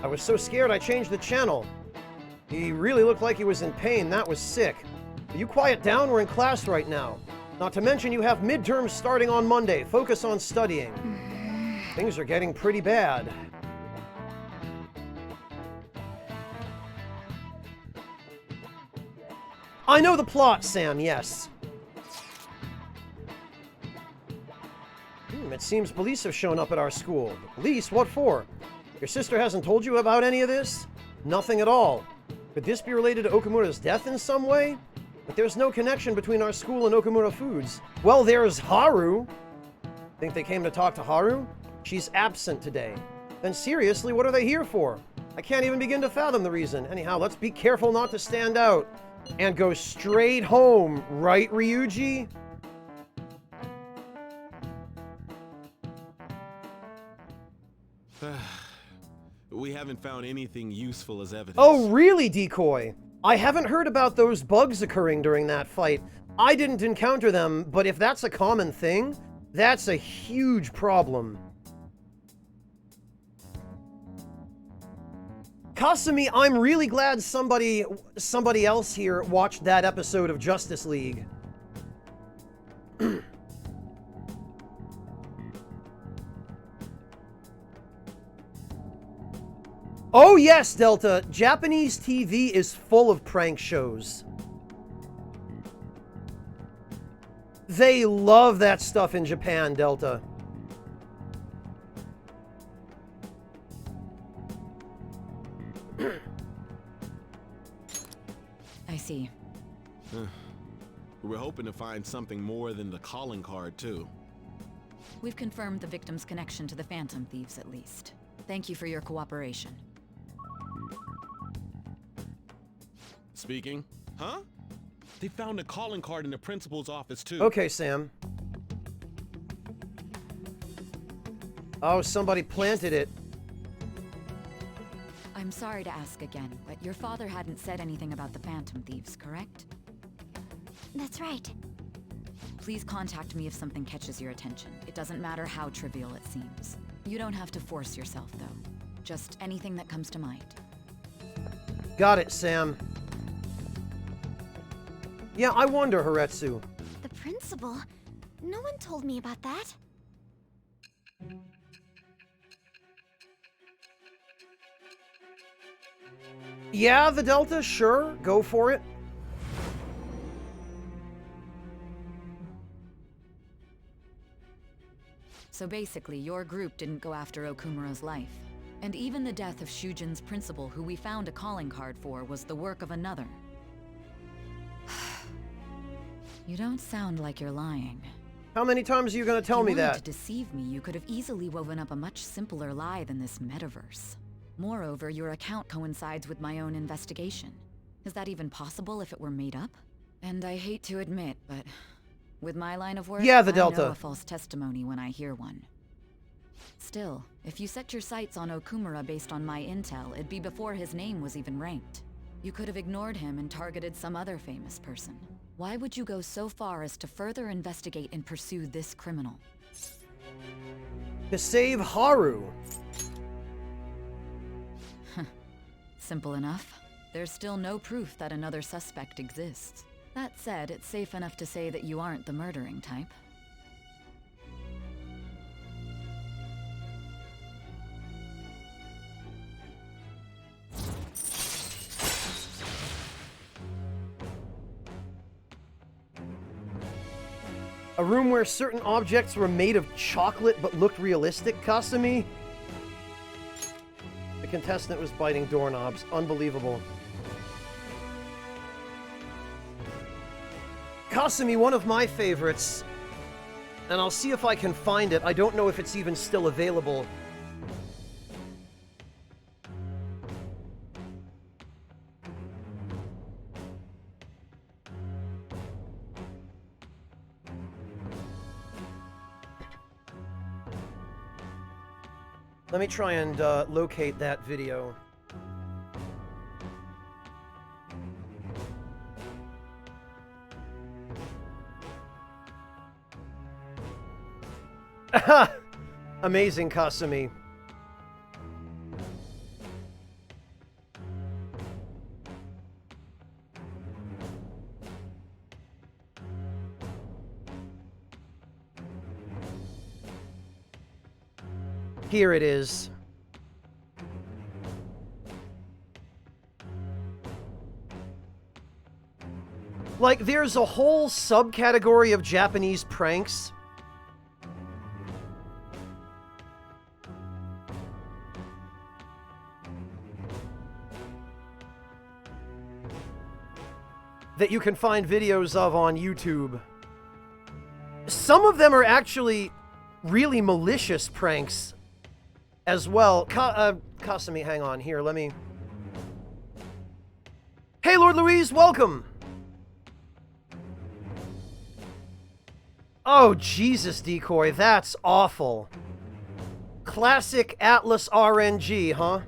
I was so scared I changed the channel. He really looked like he was in pain. That was sick. Will you quiet down? We're in class right now. Not to mention you have midterms starting on Monday. Focus on studying. Things are getting pretty bad. I know the plot, Sam, yes. It seems police have shown up at our school. The police? What for? Your sister hasn't told you about any of this? Nothing at all. Could this be related to Okumura's death in some way? But there's no connection between our school and Okumura Foods. Well, there's Haru. Think they came to talk to Haru? She's absent today. Then seriously, what are they here for? I can't even begin to fathom the reason. Anyhow, let's be careful not to stand out. And go straight home, right, Ryuji? We haven't found anything useful as evidence. Oh, really, Decoy? I haven't heard about those bugs occurring during that fight. I didn't encounter them, but if that's a common thing, that's a huge problem. Kasumi, I'm really glad somebody else here watched that episode of Justice League. Oh yes, Delta. Japanese TV is full of prank shows. They love that stuff in Japan, Delta. I see. We're hoping to find something more than the calling card, too. We've confirmed the victim's connection to the Phantom Thieves, at least. Thank you for your cooperation. Speaking? Huh? They found a calling card in the principal's office, too. Okay, Sam. Oh, somebody planted it. I'm sorry to ask again, but your father hadn't said anything about the Phantom Thieves, correct? That's right. Please contact me if something catches your attention. It doesn't matter how trivial it seems. You don't have to force yourself, though. Just anything that comes to mind. Got it, Sam. Yeah, I wonder, Haretsu. The principal? No one told me about that. Yeah, the Delta, sure. Go for it. So basically, your group didn't go after Okumura's life. And even the death of Shujin's principal, who we found a calling card for, was the work of another. You don't sound like you're lying. How many times are you going to tell me that? If you wanted to deceive me, you could have easily woven up a much simpler lie than this metaverse. Moreover, your account coincides with my own investigation. Is that even possible if it were made up? And I hate to admit, but with my line of work, yeah, the I Delta. know a false testimony when I hear one. Still, if you set your sights on Okumura based on my intel, it'd be before his name was even ranked. You could have ignored him and targeted some other famous person. Why would you go so far as to further investigate and pursue this criminal? To save Haru. Simple enough. There's still no proof that another suspect exists. That said, it's safe enough to say that you aren't the murdering type. A room where certain objects were made of chocolate but looked realistic, Kasumi? The contestant was biting doorknobs. Unbelievable. Kasumi, one of my favorites. And I'll see if I can find it. I don't know if it's even still available. Let me try and locate that video. Amazing, Kasumi. Here it is. Like, there's a whole subcategory of Japanese pranks. That you can find videos of on YouTube. Some of them are actually really malicious pranks as well. Kasumi, hang on here, let me... Hey, Lord Louise, welcome! Oh, Jesus, Decoy, that's awful. Classic Atlas RNG, huh?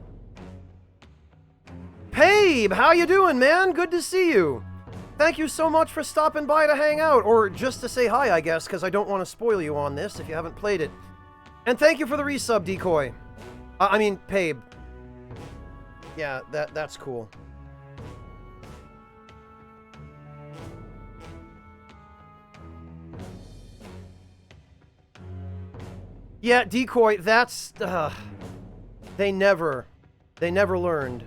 Pain! Pabe, how you doing, man? Good to see you. Thank you so much for stopping by to hang out, or just to say hi, I guess, because I don't want to spoil you on this if you haven't played it. And thank you for the resub, Decoy. I mean, Pabe. Yeah, that's cool. Yeah, Decoy, that's... They never learned.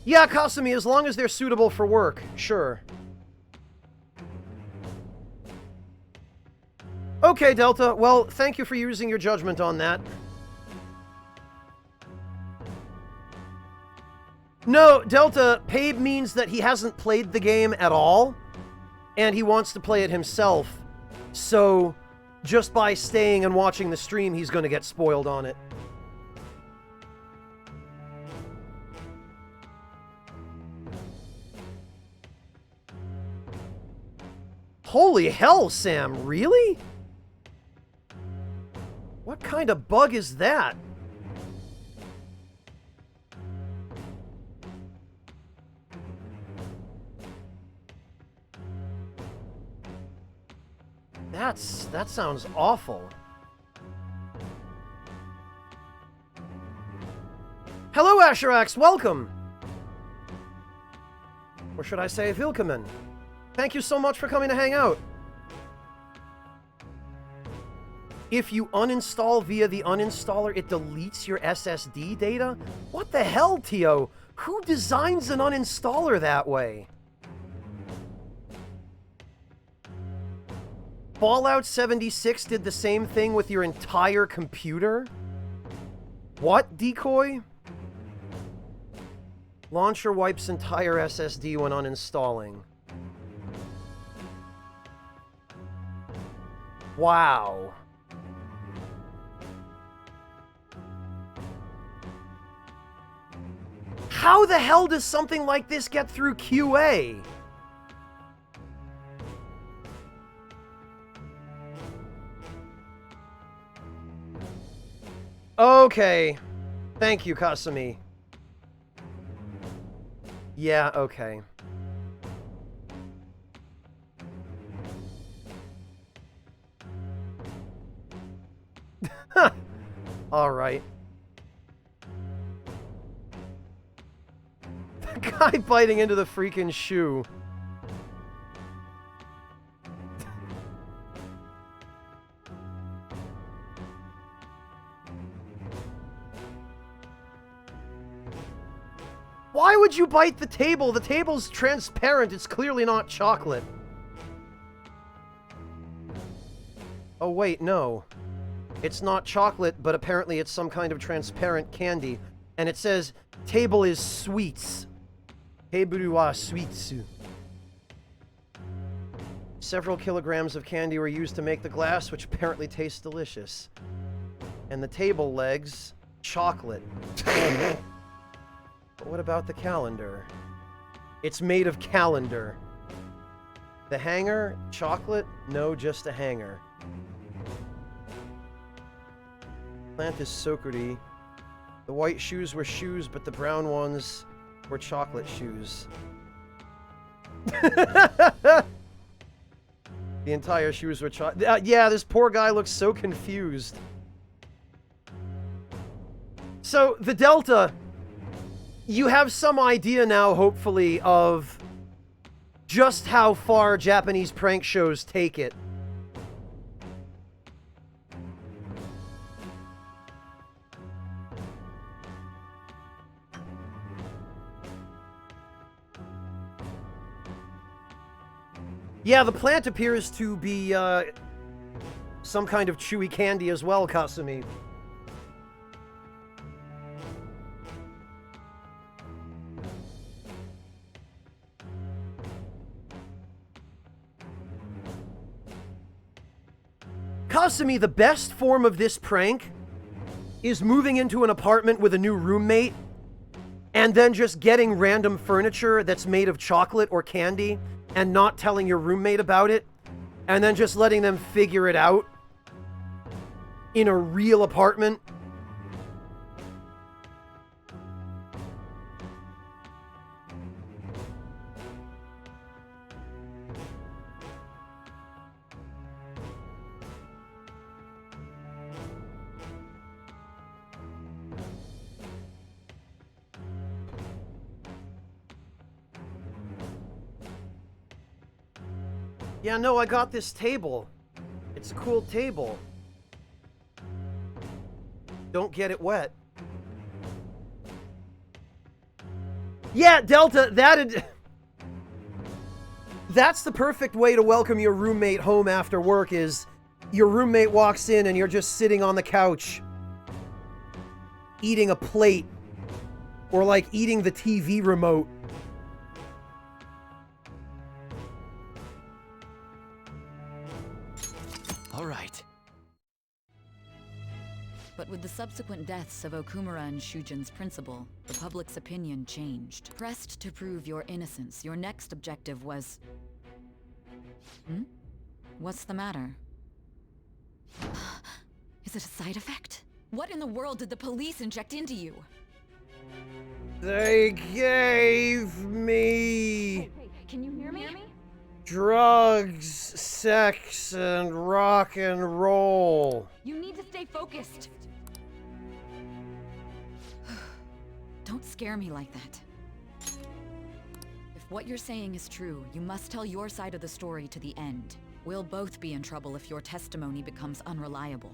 Yeah, Kasumi, as long as they're suitable for work, sure. Okay, Delta, well, thank you for using your judgment on that. No, Delta, Pabe means that he hasn't played the game at all, and he wants to play it himself. So, just by staying and watching the stream, he's going to get spoiled on it. Holy hell, Sam, really? What kind of bug is that? That sounds awful. Hello, Asherax, welcome! Or should I say, Willkommen. Thank you so much for coming to hang out. If you uninstall via the uninstaller, it deletes your SSD data? What the hell, Tio? Who designs an uninstaller that way? Fallout 76 did the same thing with your entire computer? What, Decoy? Launcher wipes entire SSD when uninstalling. Wow. How the hell does something like this get through QA? Okay. Thank you, Kasumi. Yeah, okay. Alright. The guy biting into the freaking shoe. Why would you bite the table? The table's transparent. It's clearly not chocolate. Oh, wait, no. It's not chocolate, but apparently it's some kind of transparent candy. And it says, table is sweets. Table wa sweets. Several kilograms of candy were used to make the glass, which apparently tastes delicious. And the table legs, chocolate. But what about the calendar? It's made of calendar. The hanger, chocolate? No, just a hanger. Plant is Socrates. The white shoes were shoes, but the brown ones were chocolate shoes. The entire shoes were chocolate. Yeah, this poor guy looks so confused. So, the Delta, you have some idea now, hopefully, of just how far Japanese prank shows take it. Yeah, the plant appears to be, some kind of chewy candy as well, Kasumi. Kasumi, the best form of this prank is moving into an apartment with a new roommate and then just getting random furniture that's made of chocolate or candy and not telling your roommate about it, and then just letting them figure it out in a real apartment. Yeah, no, I got this table. It's a cool table. Don't get it wet. Yeah, Delta, that's the perfect way to welcome your roommate home after work is your roommate walks in and you're just sitting on the couch eating a plate or like eating the TV remote. All right. But with the subsequent deaths of Okumura and Shujin's principal, the public's opinion changed. Pressed to prove your innocence, your next objective was... What's the matter? Is it a side effect? What in the world did the police inject into you? They gave me... Hey, can you hear me? Drugs, sex, and rock and roll. You need to stay focused. Don't scare me like that. If what you're saying is true, you must tell your side of the story to the end. We'll both be in trouble if your testimony becomes unreliable.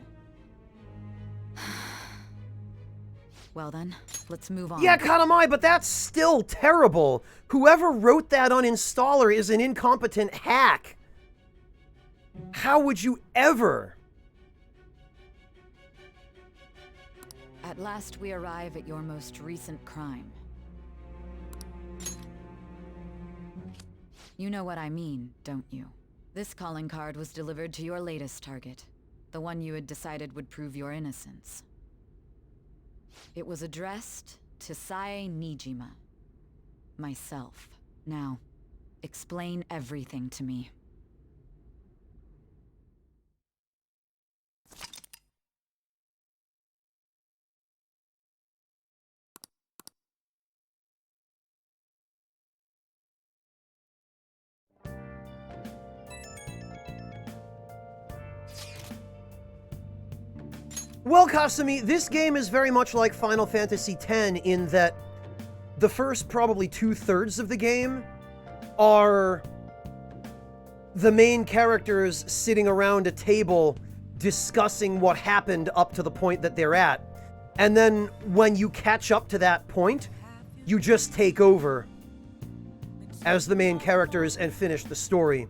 Well then, let's move on. Yeah, Katamai, but that's still terrible. Whoever wrote that uninstaller is an incompetent hack. How would you ever? At last we arrive at your most recent crime. You know what I mean, don't you? This calling card was delivered to your latest target, the one you had decided would prove your innocence. It was addressed to Sae Nijima, myself. Now, explain everything to me. Well, Kasumi, this game is very much like Final Fantasy X in that the first probably 2/3 of the game are the main characters sitting around a table discussing what happened up to the point that they're at. And then when you catch up to that point, you just take over as the main characters and finish the story.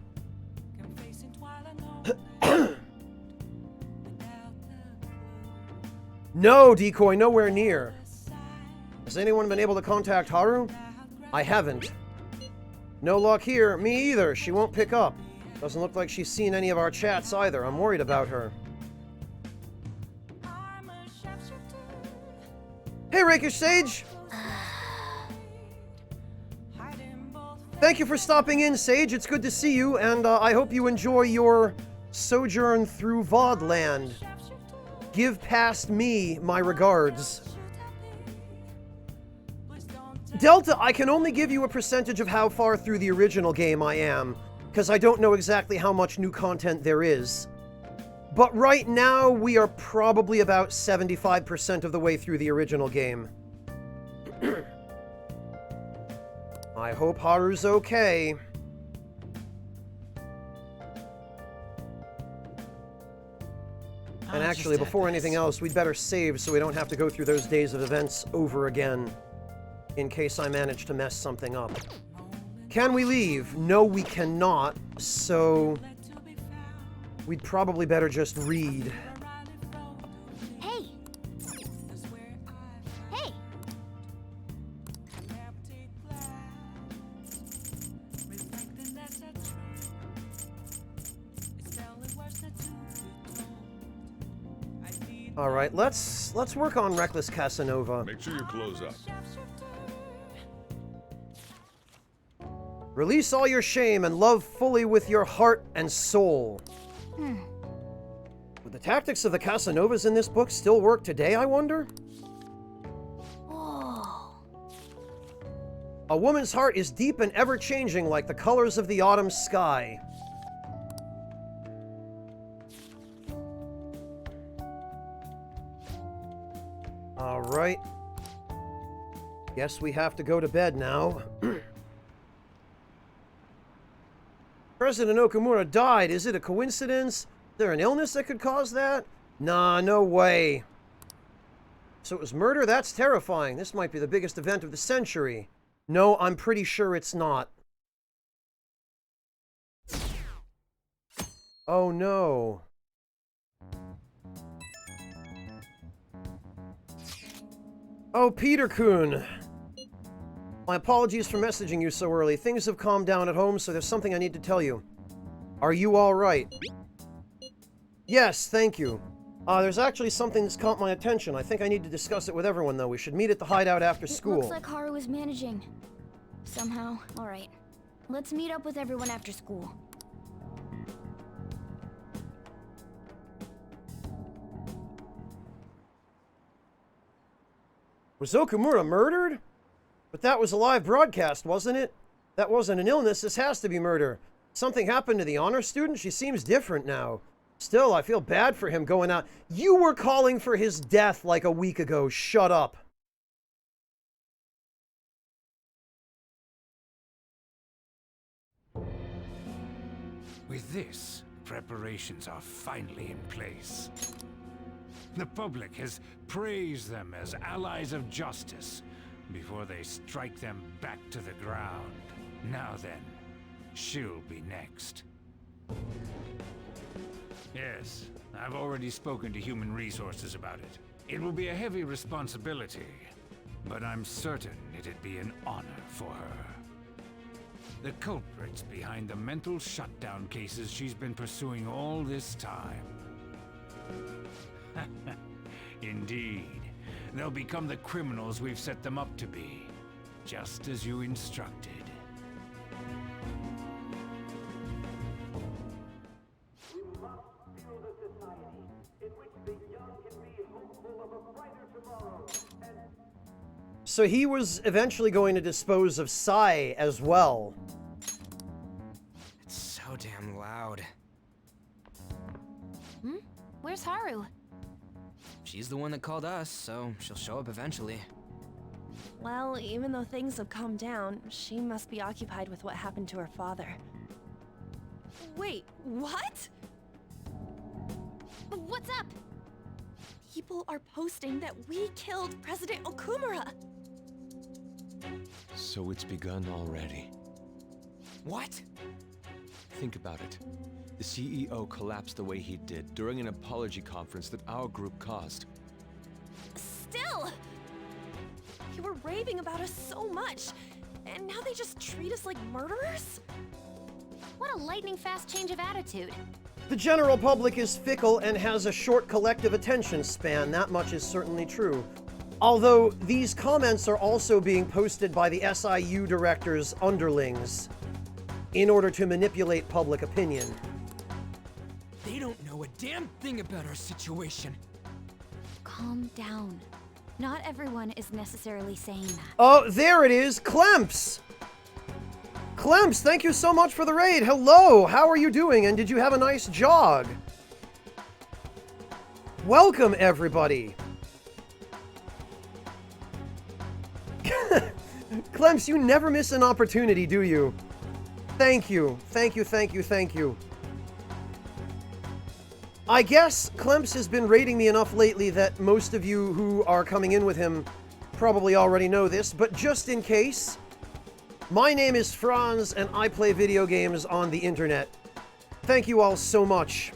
No, Decoy, nowhere near. Has anyone been able to contact Haru? I haven't. No luck here. Me either. She won't pick up. Doesn't look like she's seen any of our chats either. I'm worried about her. Hey, Rakish Sage! Thank you for stopping in, Sage. It's good to see you, and I hope you enjoy your sojourn through VOD land. Give past me my regards. Delta, I can only give you a percentage of how far through the original game I am, because I don't know exactly how much new content there is. But right now, we are probably about 75% of the way through the original game. I hope Haru's okay. And actually, before anything else, we'd better save so we don't have to go through those days of events over again, in case I manage to mess something up. Can we leave? No, we cannot, so we'd probably better just read. Hey! Hey! All right, let's work on Reckless Casanova. Make sure you close up. Release all your shame and love fully with your heart and soul. Would the tactics of the Casanovas in this book still work today, I wonder? A woman's heart is deep and ever-changing like the colors of the autumn sky. All right. Guess we have to go to bed now. President Okumura died. Is it a coincidence? Is there an illness that could cause that? Nah, no way. So it was murder? That's terrifying. This might be the biggest event of the century. No, I'm pretty sure it's not. Oh no. Oh, Peter-kun. My apologies for messaging you so early. Things have calmed down at home, so there's something I need to tell you. Are you alright? Yes, thank you. There's actually something that's caught my attention. I think I need to discuss it with everyone, though. We should meet at the hideout after school. Looks like Haru is managing. Somehow. Alright. Let's meet up with everyone after school. Was Okumura murdered? But that was a live broadcast, wasn't it? That wasn't an illness. This has to be murder. Something happened to the honor student? She seems different now. Still, I feel bad for him going out. You were calling for his death like a week ago. Shut up. With this, preparations are finally in place. The public has praised them as allies of justice before they strike them back to the ground. Now then, she'll be next. Yes, I've already spoken to Human Resources about it. It will be a heavy responsibility, but I'm certain it'd be an honor for her. The culprits behind the mental shutdown cases she's been pursuing all this time. Indeed. They'll become the criminals we've set them up to be, just as you instructed. So he was eventually going to dispose of Sai as well. It's so damn loud. Where's Haru? She's the one that called us, so she'll show up eventually. Well, even though things have calmed down, she must be occupied with what happened to her father. Wait, what? What's up? People are posting that we killed President Okumura! So it's begun already. What? Think about it. The CEO collapsed the way he did during an apology conference that our group caused. Still! You were raving about us so much, and now they just treat us like murderers? What a lightning-fast change of attitude. The general public is fickle and has a short collective attention span. That much is certainly true. Although, these comments are also being posted by the SIU director's underlings in order to manipulate public opinion. They don't know a damn thing about our situation. Calm down. Not everyone is necessarily saying that. Oh, there it is! Clemps! Clemps, thank you so much for the raid! Hello! How are you doing, and did you have a nice jog? Welcome, everybody! Clemps, you never miss an opportunity, do you? Thank you. Thank you, thank you, thank you. I guess Clemps has been raiding me enough lately that most of you who are coming in with him probably already know this, but just in case, my name is Franz and I play video games on the internet. Thank you all so much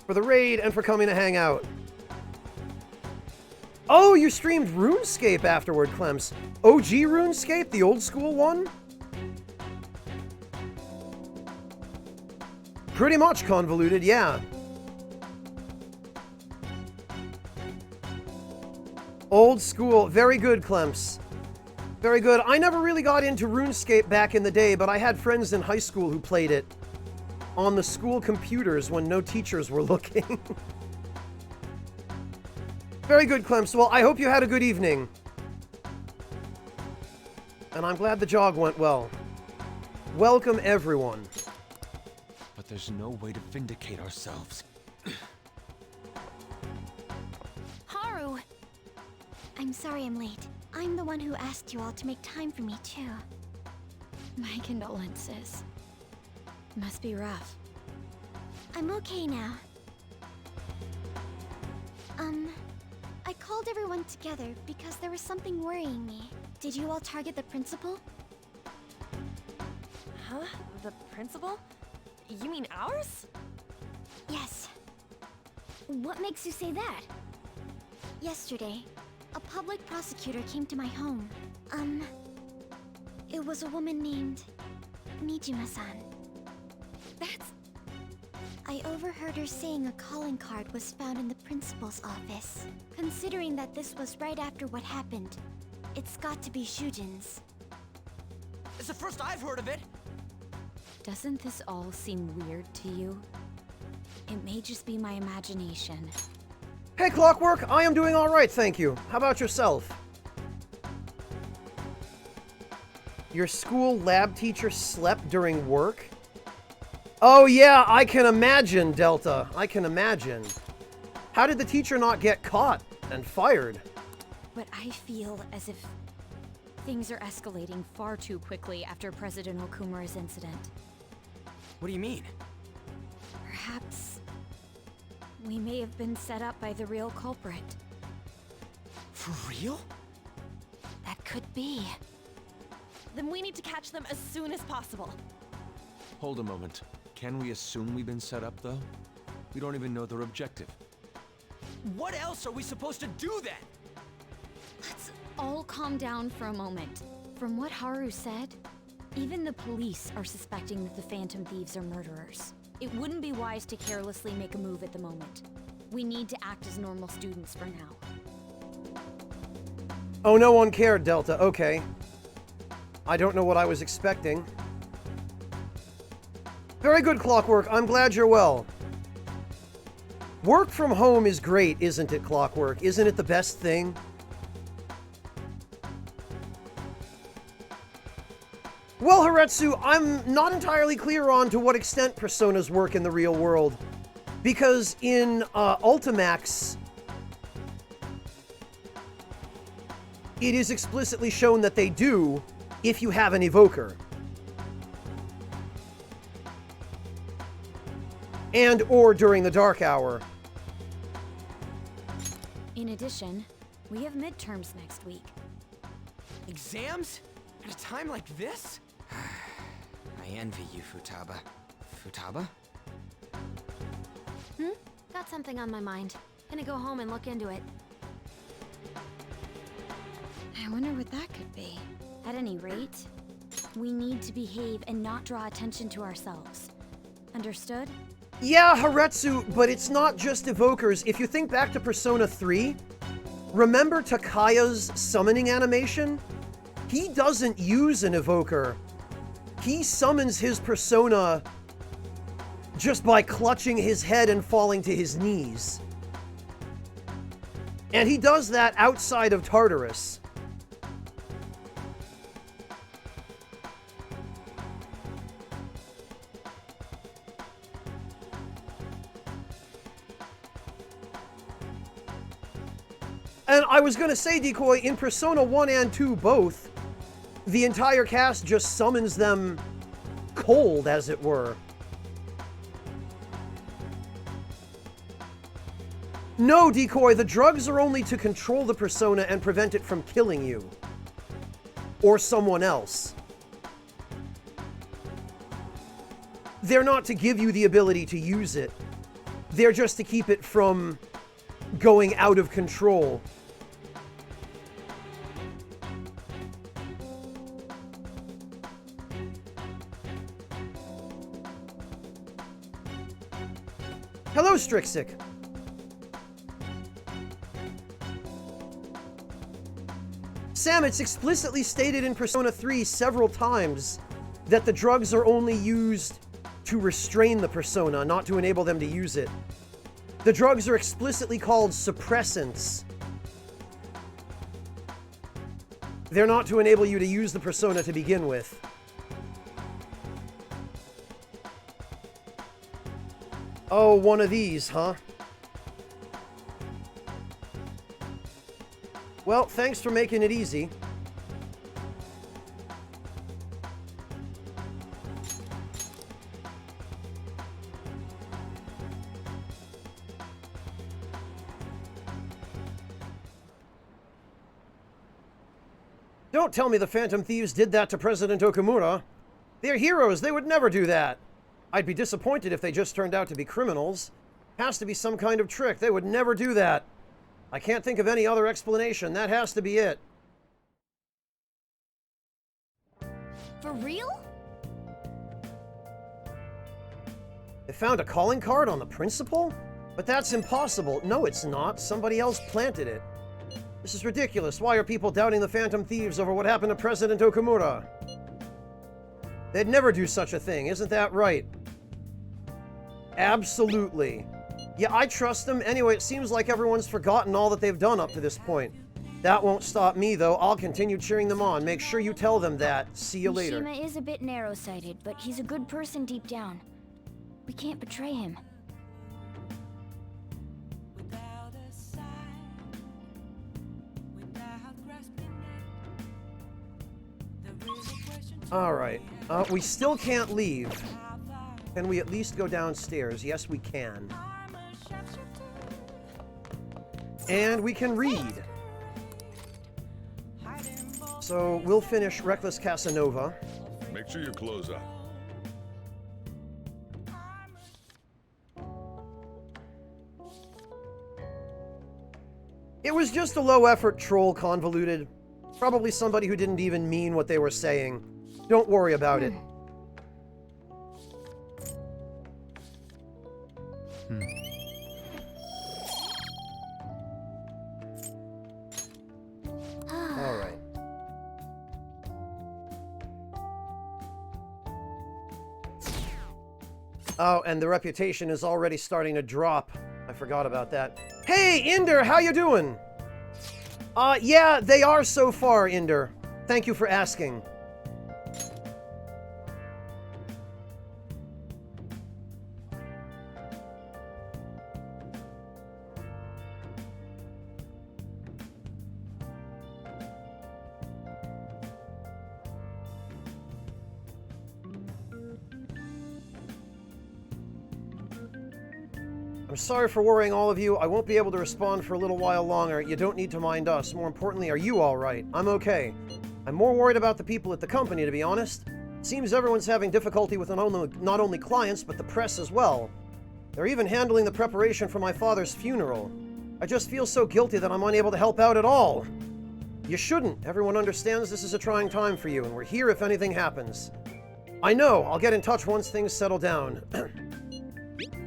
for the raid and for coming to hang out. Oh, you streamed RuneScape afterward, Clemps. OG RuneScape, the old school one? Pretty much convoluted, yeah. Old school. Very good, Clemps. Very good. I never really got into RuneScape back in the day, but I had friends in high school who played it on the school computers when no teachers were looking. Very good, Clemps. Well, I hope you had a good evening. And I'm glad the jog went well. Welcome, everyone. But there's no way to vindicate ourselves. Haru! I'm sorry I'm late. I'm the one who asked you all to make time for me, too. My condolences. Must be rough. I'm okay now. I called everyone together because there was something worrying me. Did you all target the principal? Huh? The principal? You mean ours? Yes. What makes you say that? Yesterday, a public prosecutor came to my home. It was a woman named Nijima-san. That's... I overheard her saying a calling card was found in the principal's office. Considering that this was right after what happened, it's got to be Shujin's. It's the first I've heard of it! Doesn't this all seem weird to you? It may just be my imagination. Hey, Clockwork, I am doing alright, thank you. How about yourself? Your school lab teacher slept during work? Oh yeah, I can imagine, Delta. I can imagine. How did the teacher not get caught and fired? But I feel as if things are escalating far too quickly after President Okumura's incident. What do you mean? Perhaps we may have been set up by the real culprit. For real? That could be. Then we need to catch them as soon as possible. Hold a moment. Can we assume we've been set up, though? We don't even know their objective. What else are we supposed to do then? Let's all calm down for a moment. From what Haru said, even the police are suspecting that the Phantom Thieves are murderers. It wouldn't be wise to carelessly make a move at the moment. We need to act as normal students for now. Oh, no one cared, Delta. Okay. I don't know what I was expecting. Very good, Clockwork. I'm glad you're well. Work from home is great, isn't it, Clockwork? Isn't it the best thing? Well, Haretsu, I'm not entirely clear on to what extent personas work in the real world. Because in Ultimax, it is explicitly shown that they do if you have an evoker. And or during the dark hour. In addition, we have midterms next week. Exams? At a time like this? I envy you, Futaba. Futaba? Got something on my mind. Gonna go home and look into it. I wonder what that could be. At any rate, we need to behave and not draw attention to ourselves. Understood? Yeah, Haretsu, but it's not just evokers. If you think back to Persona 3, remember Takaya's summoning animation? He doesn't use an evoker. He summons his persona just by clutching his head and falling to his knees. And he does that outside of Tartarus. And I was gonna say, Decoy, in Persona 1 and 2 both, the entire cast just summons them cold, as it were. No, Decoy, the drugs are only to control the persona and prevent it from killing you. Or someone else. They're not to give you the ability to use it. They're just to keep it from going out of control. Hello, Strixik. Sam, it's explicitly stated in Persona 3 several times that the drugs are only used to restrain the persona, not to enable them to use it. The drugs are explicitly called suppressants. They're not to enable you to use the persona to begin with. Oh, one of these, huh? Well, thanks for making it easy. Don't tell me the Phantom Thieves did that to President Okumura. They're heroes, they would never do that. I'd be disappointed if they just turned out to be criminals. Has to be some kind of trick, they would never do that. I can't think of any other explanation, that has to be it. For real? They found a calling card on the principal? But that's impossible. No, it's not. Somebody else planted it. This is ridiculous. Why are people doubting the Phantom Thieves over what happened to President Okumura? They'd never do such a thing, isn't that right? Absolutely. Yeah, I trust them. Anyway, it seems like everyone's forgotten all that they've done up to this point. That won't stop me, though. I'll continue cheering them on. Make sure you tell them that. See you later. Mishima is a bit narrow-sighted, but he's a good person deep down. We can't betray him. Alright. We still can't leave. Can we at least go downstairs? Yes, we can. And we can read. So, we'll finish Reckless Casanova. Make sure you close up. It was just a low-effort troll convoluted. Probably somebody who didn't even mean what they were saying. Don't worry about it. All right. Oh, and the reputation is already starting to drop. I forgot about that. Hey, Inder, how you doing? Yeah, they are so far, Inder. Thank you for asking. I'm sorry for worrying all of you. I won't be able to respond for a little while longer. You don't need to mind us. More importantly, are you all right? I'm okay. I'm more worried about the people at the company, to be honest. Seems everyone's having difficulty with not only clients, but the press as well. They're even handling the preparation for my father's funeral. I just feel so guilty that I'm unable to help out at all. You shouldn't. Everyone understands this is a trying time for you, and we're here if anything happens. I know. I'll get in touch once things settle down.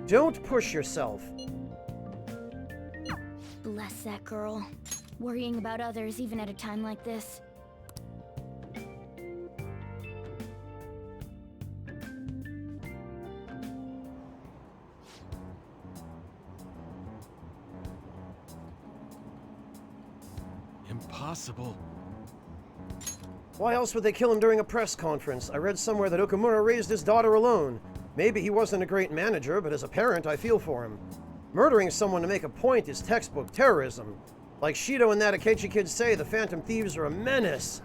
Don't push yourself. Bless that girl. Worrying about others even at a time like this. Impossible. Why else would they kill him during a press conference? I read somewhere that Okumura raised his daughter alone. Maybe he wasn't a great manager, but as a parent, I feel for him. Murdering someone to make a point is textbook terrorism. Like Shido and that Akechi kid say, the Phantom Thieves are a menace.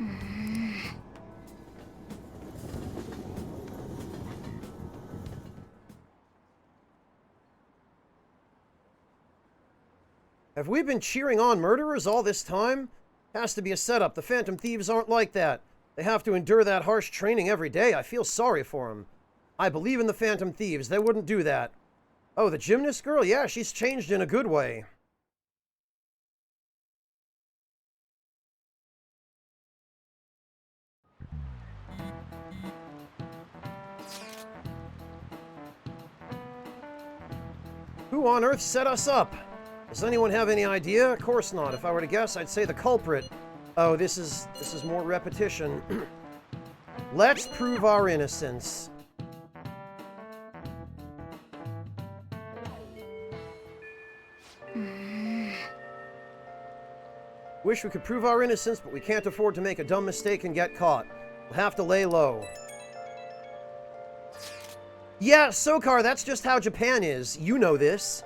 Have we been cheering on murderers all this time? Has to be a setup. The Phantom Thieves aren't like that. They have to endure that harsh training every day. I feel sorry for them. I believe in the Phantom Thieves. They wouldn't do that. Oh, the gymnast girl? Yeah, she's changed in a good way. Who on earth set us up? Does anyone have any idea? Of course not. If I were to guess, I'd say the culprit. Oh, this is more repetition. Let's prove our innocence. Wish we could prove our innocence, but we can't afford to make a dumb mistake and get caught. We'll have to lay low. Yeah, Sokar, that's just how Japan is. You know this.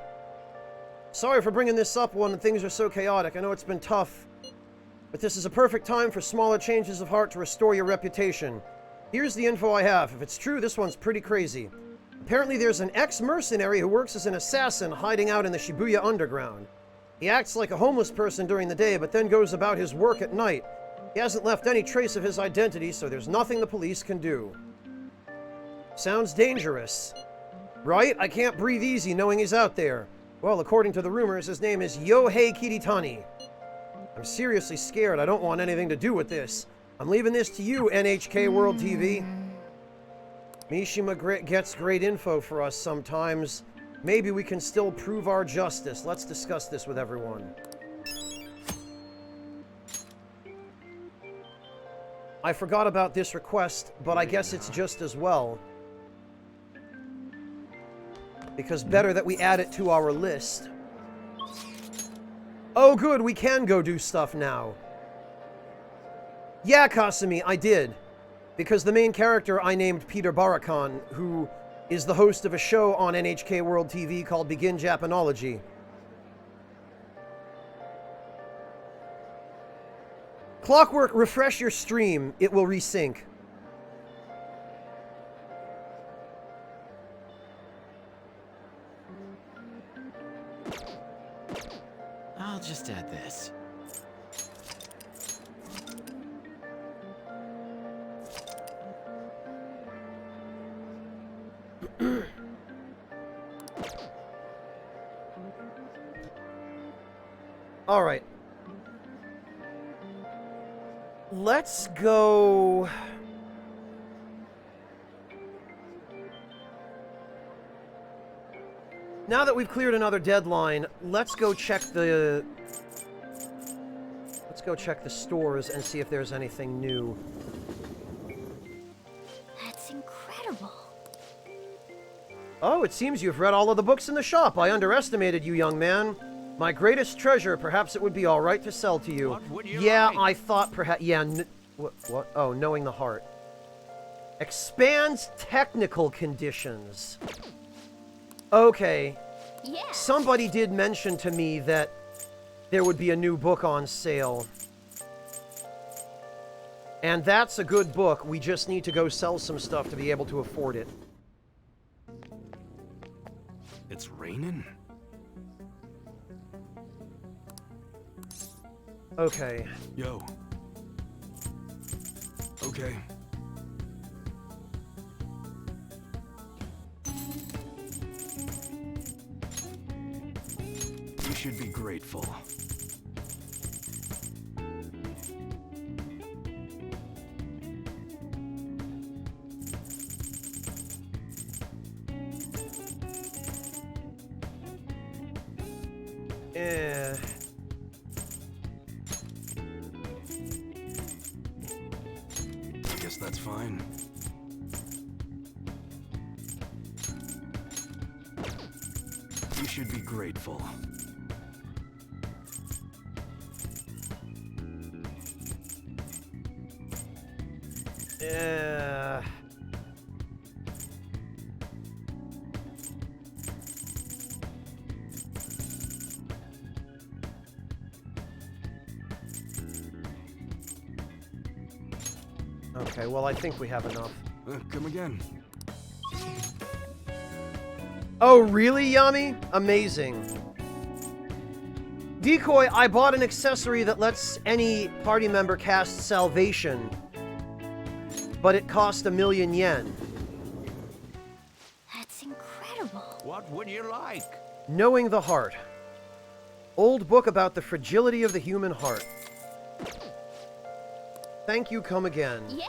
Sorry for bringing this up when things are so chaotic. I know it's been tough. But this is a perfect time for smaller changes of heart to restore your reputation. Here's the info I have. If it's true, this one's pretty crazy. Apparently there's an ex-mercenary who works as an assassin hiding out in the Shibuya underground. He acts like a homeless person during the day, but then goes about his work at night. He hasn't left any trace of his identity, so there's nothing the police can do. Sounds dangerous. Right? I can't breathe easy knowing he's out there. Well, according to the rumors, his name is Yohei Kiritani. I'm seriously scared. I don't want anything to do with this. I'm leaving this to you, NHK World TV. Mishima gets great info for us sometimes. Maybe we can still prove our justice. Let's discuss this with everyone. I forgot about this request, but I guess it's just as well. Because better that we add it to our list. Oh good, we can go do stuff now. Yeah, Kasumi, I did. Because the main character I named Peter Barakan, who is the host of a show on NHK World TV called Begin Japanology. Clockwork, refresh your stream. It will resync. I'll just add this. All right. Let's go... Now that we've cleared another deadline, let's go check the... Let's go check the stores and see if there's anything new. That's incredible. Oh, it seems you've read all of the books in the shop. I underestimated you, young man. My greatest treasure, perhaps it would be all right to sell to you. Yeah, I thought perhaps... Yeah, what? Oh, knowing the heart. Expands technical conditions. Okay. Yeah. Somebody did mention to me that there would be a new book on sale. And that's a good book. We just need to go sell some stuff to be able to afford it. It's raining? Okay. Yo. Okay. You should be grateful. I guess that's fine. You should be grateful. Okay, well, I think we have enough. Come again. Oh, really, Yami? Amazing. Decoy, I bought an accessory that lets any party member cast Salvation, but it cost 1,000,000 yen. That's incredible. What would you like? Knowing the Heart. Old book about the fragility of the human heart. Thank you, come again. Yeah.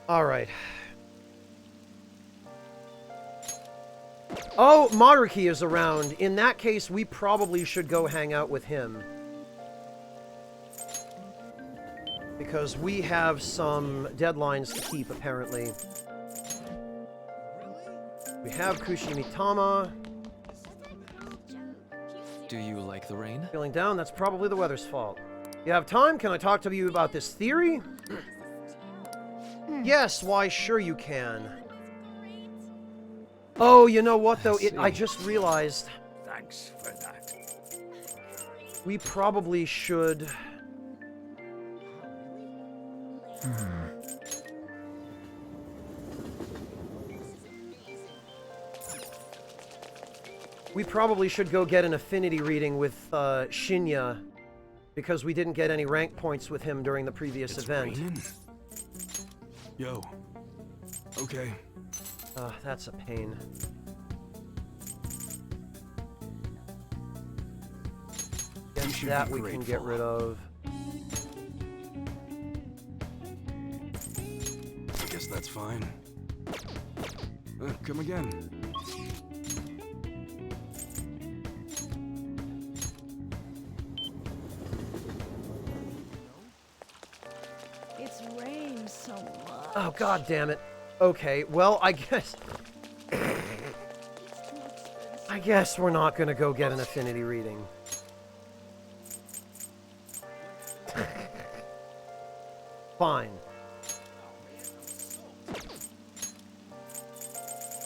Alright. Oh, Maruki is around. In that case, we probably should go hang out with him. Because we have some deadlines to keep, apparently. We have Kushimitama. Do you like the rain? Feeling down? That's probably the weather's fault. You have time? Can I talk to you about this theory? Yes, why, sure you can. Oh, you know what, though? I just realized... Thanks for that. We probably should... We probably should go get an affinity reading with Shinya, because we didn't get any rank points with him during the previous event. Raining? Yo. Okay. That's a pain. Guess that we can get rid of. I guess that's fine. Come again. It's rained so much. Oh, god damn it. Okay, well, I guess... I guess we're not gonna go get an affinity reading. Fine.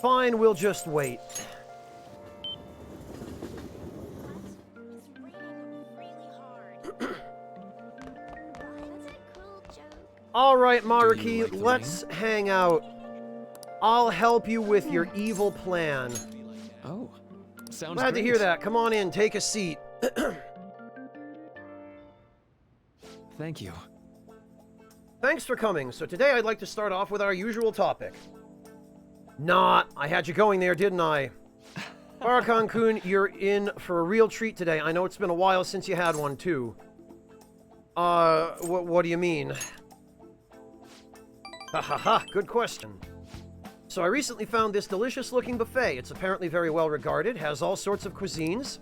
Fine, we'll just wait. Alright, Maruki, let's hang out. I'll help you with your evil plan. Oh, sounds Glad to great. hear that. Come on in, take a seat. Thank you. Thanks for coming. So today I'd like to start off with our usual topic. I had you going there, didn't I? Barakan-kun, you're in for a real treat today. I know it's been a while since you had one, too. What do you mean? Ha ha ha, good question. So I recently found this delicious-looking buffet. It's apparently very well regarded, has all sorts of cuisines.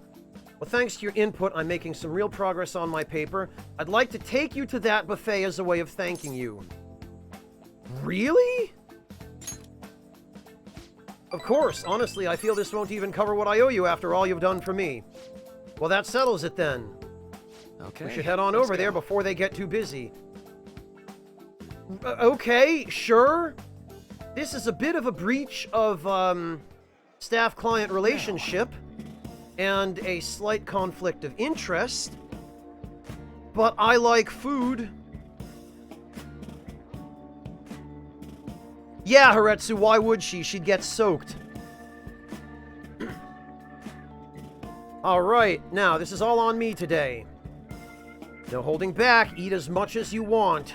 Well, thanks to your input, I'm making some real progress on my paper. I'd like to take you to that buffet as a way of thanking you. Really? Of course, honestly, I feel this won't even cover what I owe you after all you've done for me. Well, that settles it then. Okay. We should head on over there before they get too busy. Okay, sure. This is a bit of a breach of, staff-client relationship and a slight conflict of interest, but I like food. Yeah, Haretsu, why would she? She'd get soaked. Alright, now, this is all on me today. No holding back, eat as much as you want.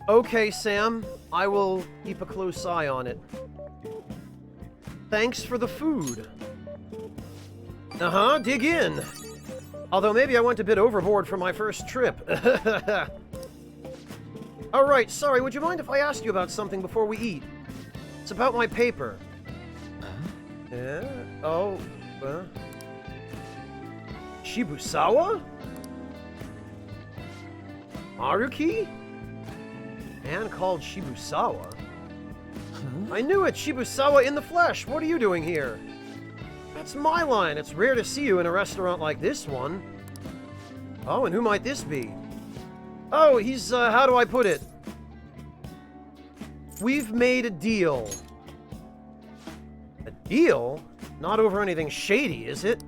Okay, Sam. I will keep a close eye on it. Thanks for the food. Uh-huh, dig in. Although maybe I went a bit overboard for my first trip. Alright, sorry, would you mind if I asked you about something before we eat? It's about my paper. Yeah? Oh, Shibusawa? Maruki? Man called Shibusawa? I knew it! Shibusawa in the flesh! What are you doing here? That's my line! It's rare to see you in a restaurant like this one. Oh, and who might this be? Oh, he's, how do I put it? We've made a deal. A deal? Not over anything shady, is it?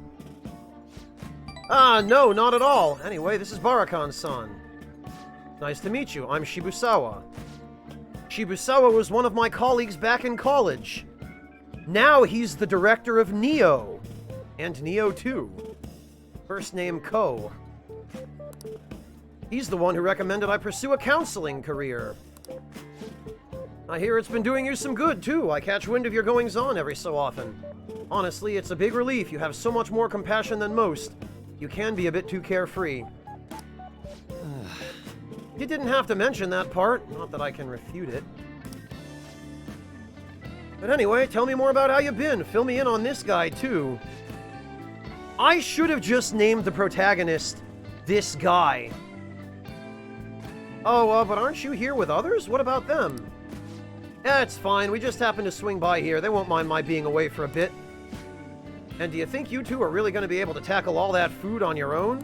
Ah, no, not at all. Anyway, this is Barakan-san. Nice to meet you. I'm Shibusawa. Shibusawa was one of my colleagues back in college. Now he's the director of Neo. And Neo 2. First name Ko. He's the one who recommended I pursue a counseling career. I hear it's been doing you some good, too. I catch wind of your goings-on every so often. Honestly, it's a big relief. You have so much more compassion than most. You can be a bit too carefree. You didn't have to mention that part. Not that I can refute it. But anyway, tell me more about how you've been. Fill me in on this guy, too. I should have just named the protagonist this guy. Oh, but aren't you here with others? What about them? Yeah, it's fine. We just happened to swing by here. They won't mind my being away for a bit. And do you think you two are really going to be able to tackle all that food on your own?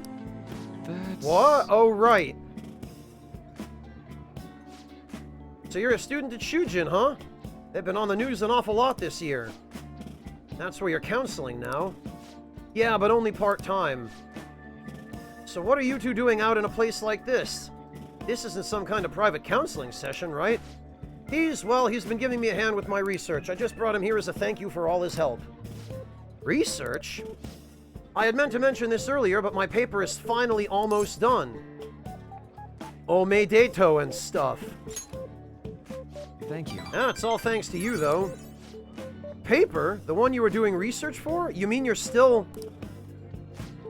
What? Oh, right. So you're a student at Shujin, huh? They've been on the news an awful lot this year. That's where you're counseling now. Yeah, but only part-time. So what are you two doing out in a place like this? This isn't some kind of private counseling session, right? He's been giving me a hand with my research. I just brought him here as a thank you for all his help. Research? I had meant to mention this earlier, but my paper is finally almost done. Omedeto and stuff. Thank you. It's all thanks to you, though. Paper? The one you were doing research for? You mean you're still...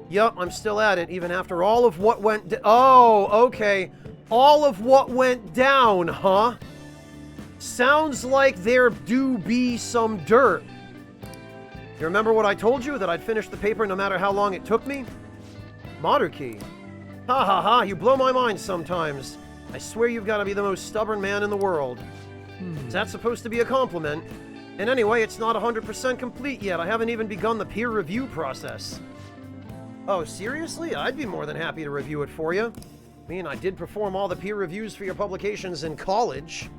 Yup, I'm still at it, even after all of what went... Oh, okay. All of what went down, huh? Sounds like there do be some dirt. You remember what I told you? That I'd finish the paper no matter how long it took me? Maruki. Ha ha ha, you blow my mind sometimes. I swear you've got to be the most stubborn man in the world. Is that supposed to be a compliment? And anyway, it's not 100% complete yet. I haven't even begun the peer review process. Oh, seriously? I'd be more than happy to review it for you. I mean, I did perform all the peer reviews for your publications in college.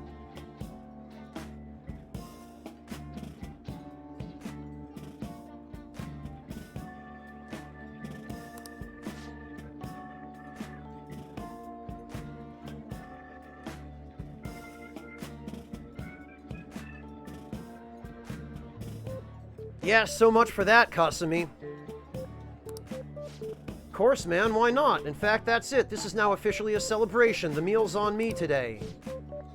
Yeah, so much for that, Kasumi. Of course, man, why not? In fact, that's it. This is now officially a celebration. The meal's on me today.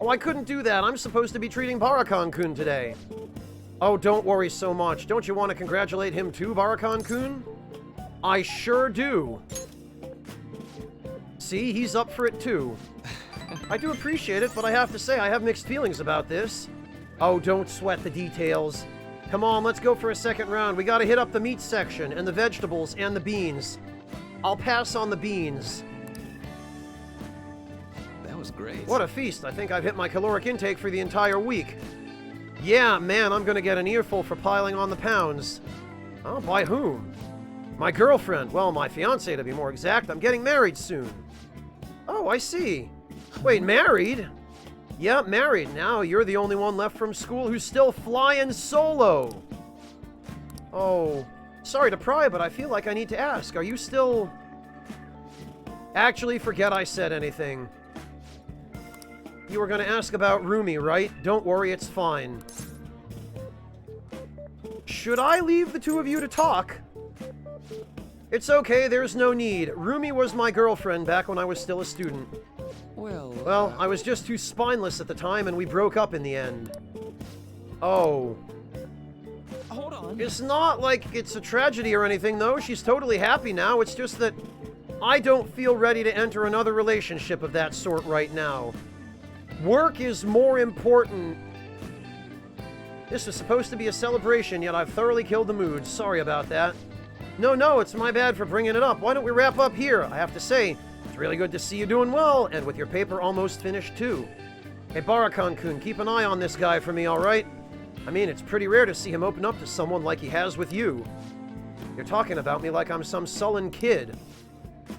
Oh, I couldn't do that. I'm supposed to be treating Barakan-kun today. Oh, don't worry so much. Don't you want to congratulate him too, Barakan-kun? I sure do. See, he's up for it too. I do appreciate it, but I have to say I have mixed feelings about this. Oh, don't sweat the details. Come on, let's go for a second round. We gotta hit up the meat section, and the vegetables, and the beans. I'll pass on the beans. That was great. What a feast. I think I've hit my caloric intake for the entire week. Yeah, man, I'm gonna get an earful for piling on the pounds. Oh, by whom? My girlfriend. Well, my fiancé to be more exact. I'm getting married soon. Oh, I see. Wait, married? Yeah, married. Now you're the only one left from school who's still flying solo. Oh, sorry to pry, but I feel like I need to ask. Are you still... Actually, forget I said anything. You were going to ask about Rumi, right? Don't worry, it's fine. Should I leave the two of you to talk? It's okay, there's no need. Rumi was my girlfriend back when I was still a student. Well, I was just too spineless at the time, and we broke up in the end. Oh. Hold on. It's not like it's a tragedy or anything, though. She's totally happy now. It's just that I don't feel ready to enter another relationship of that sort right now. Work is more important. This was supposed to be a celebration, yet I've thoroughly killed the mood. Sorry about that. No, it's my bad for bringing it up. Why don't we wrap up here? I have to say, it's really good to see you doing well, and with your paper almost finished, too. Hey, Barakan-kun, keep an eye on this guy for me, alright? I mean, it's pretty rare to see him open up to someone like he has with you. You're talking about me like I'm some sullen kid.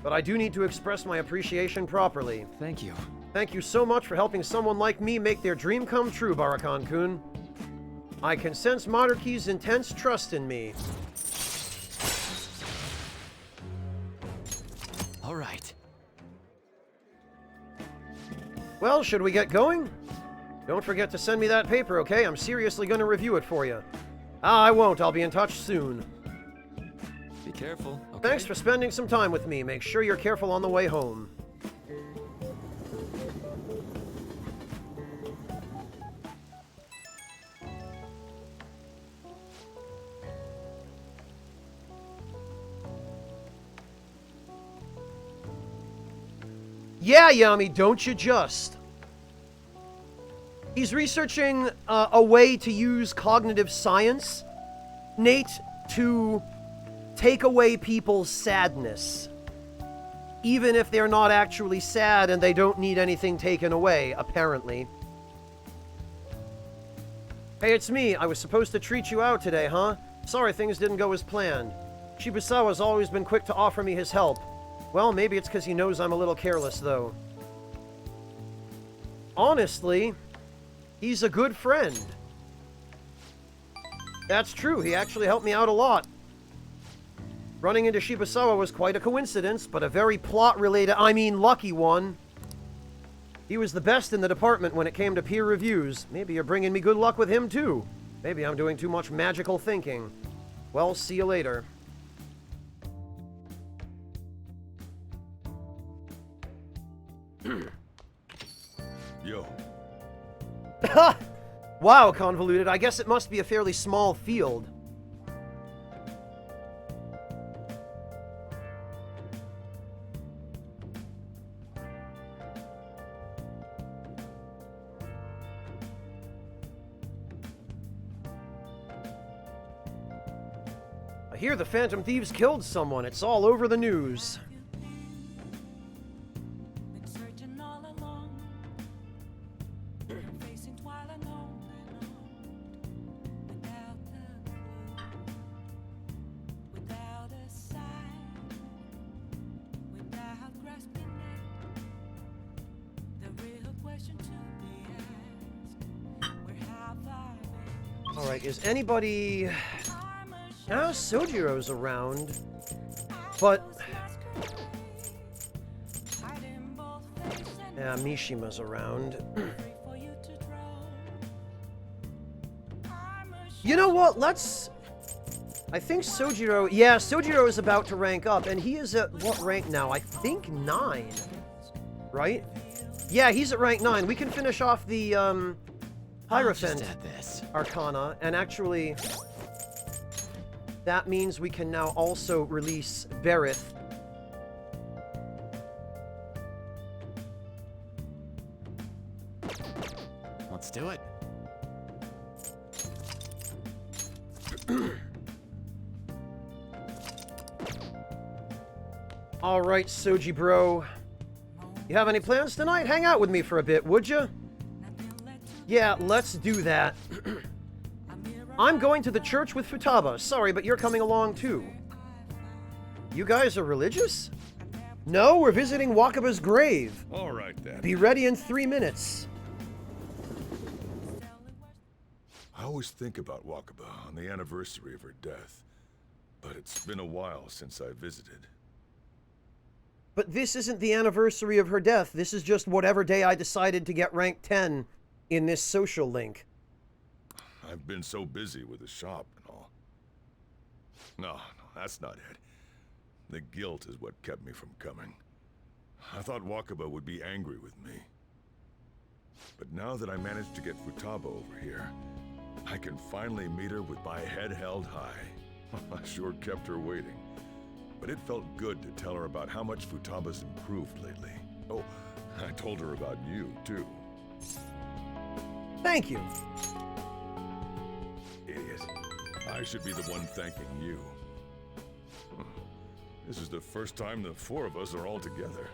But I do need to express my appreciation properly. Thank you. Thank you so much for helping someone like me make their dream come true, Barakan-kun. I can sense Maruki's intense trust in me. All right. Well, should we get going? Don't forget to send me that paper, okay? I'm seriously going to review it for you. I won't. I'll be in touch soon. Be careful, okay? Thanks for spending some time with me. Make sure you're careful on the way home. Yeah, Yami, don't you just. He's researching a way to use cognitive science, Nate, to take away people's sadness. Even if they're not actually sad and they don't need anything taken away, apparently. Hey, it's me. I was supposed to treat you out today, huh? Sorry things didn't go as planned. Shibusawa's always been quick to offer me his help. Well, maybe it's because he knows I'm a little careless, though. Honestly, he's a good friend. That's true, he actually helped me out a lot. Running into Shibusawa was quite a coincidence, but a very plot-related, lucky one. He was the best in the department when it came to peer reviews. Maybe you're bringing me good luck with him, too. Maybe I'm doing too much magical thinking. Well, see you later. Yo. Wow, convoluted. I guess it must be a fairly small field. I hear the Phantom Thieves killed someone. It's all over the news. Alright, is anybody... Now Sojiro's around, but... Yeah, Mishima's around. You know what, let's... I think Sojiro... Yeah, Sojiro is about to rank up, and he is at what rank now? I think 9. Right? Yeah, he's at rank 9. We can finish off the, Hierophant Arcana, and actually... That means we can now also release Berith. Let's do it. Alright, Soji bro. You have any plans tonight? Hang out with me for a bit, would you? Yeah, let's do that. I'm going to the church with Futaba. Sorry, but you're coming along too. You guys are religious? No, we're visiting Wakaba's grave. All right, then. Be ready in 3 minutes. I always think about Wakaba on the anniversary of her death, but it's been a while since I visited. But this isn't the anniversary of her death. This is just whatever day I decided to get rank 10 in this social link. I've been so busy with the shop and all. No, that's not it. The guilt is what kept me from coming. I thought Wakaba would be angry with me. But now that I managed to get Futaba over here, I can finally meet her with my head held high. I sure kept her waiting. But it felt good to tell her about how much Futaba's improved lately. Oh, I told her about you, too. Thank you. Idiot. I should be the one thanking you. This is the first time the 4 of us are all together.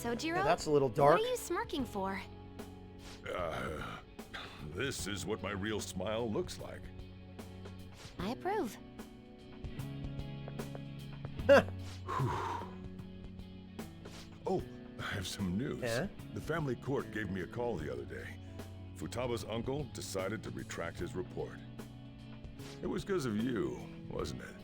Sojiro? Yeah, that's a little dark. What are you smirking for? This is what my real smile looks like. I approve. Oh, I have some news. Yeah? The family court gave me a call the other day. Futaba's uncle decided to retract his report. It was because of you, wasn't it?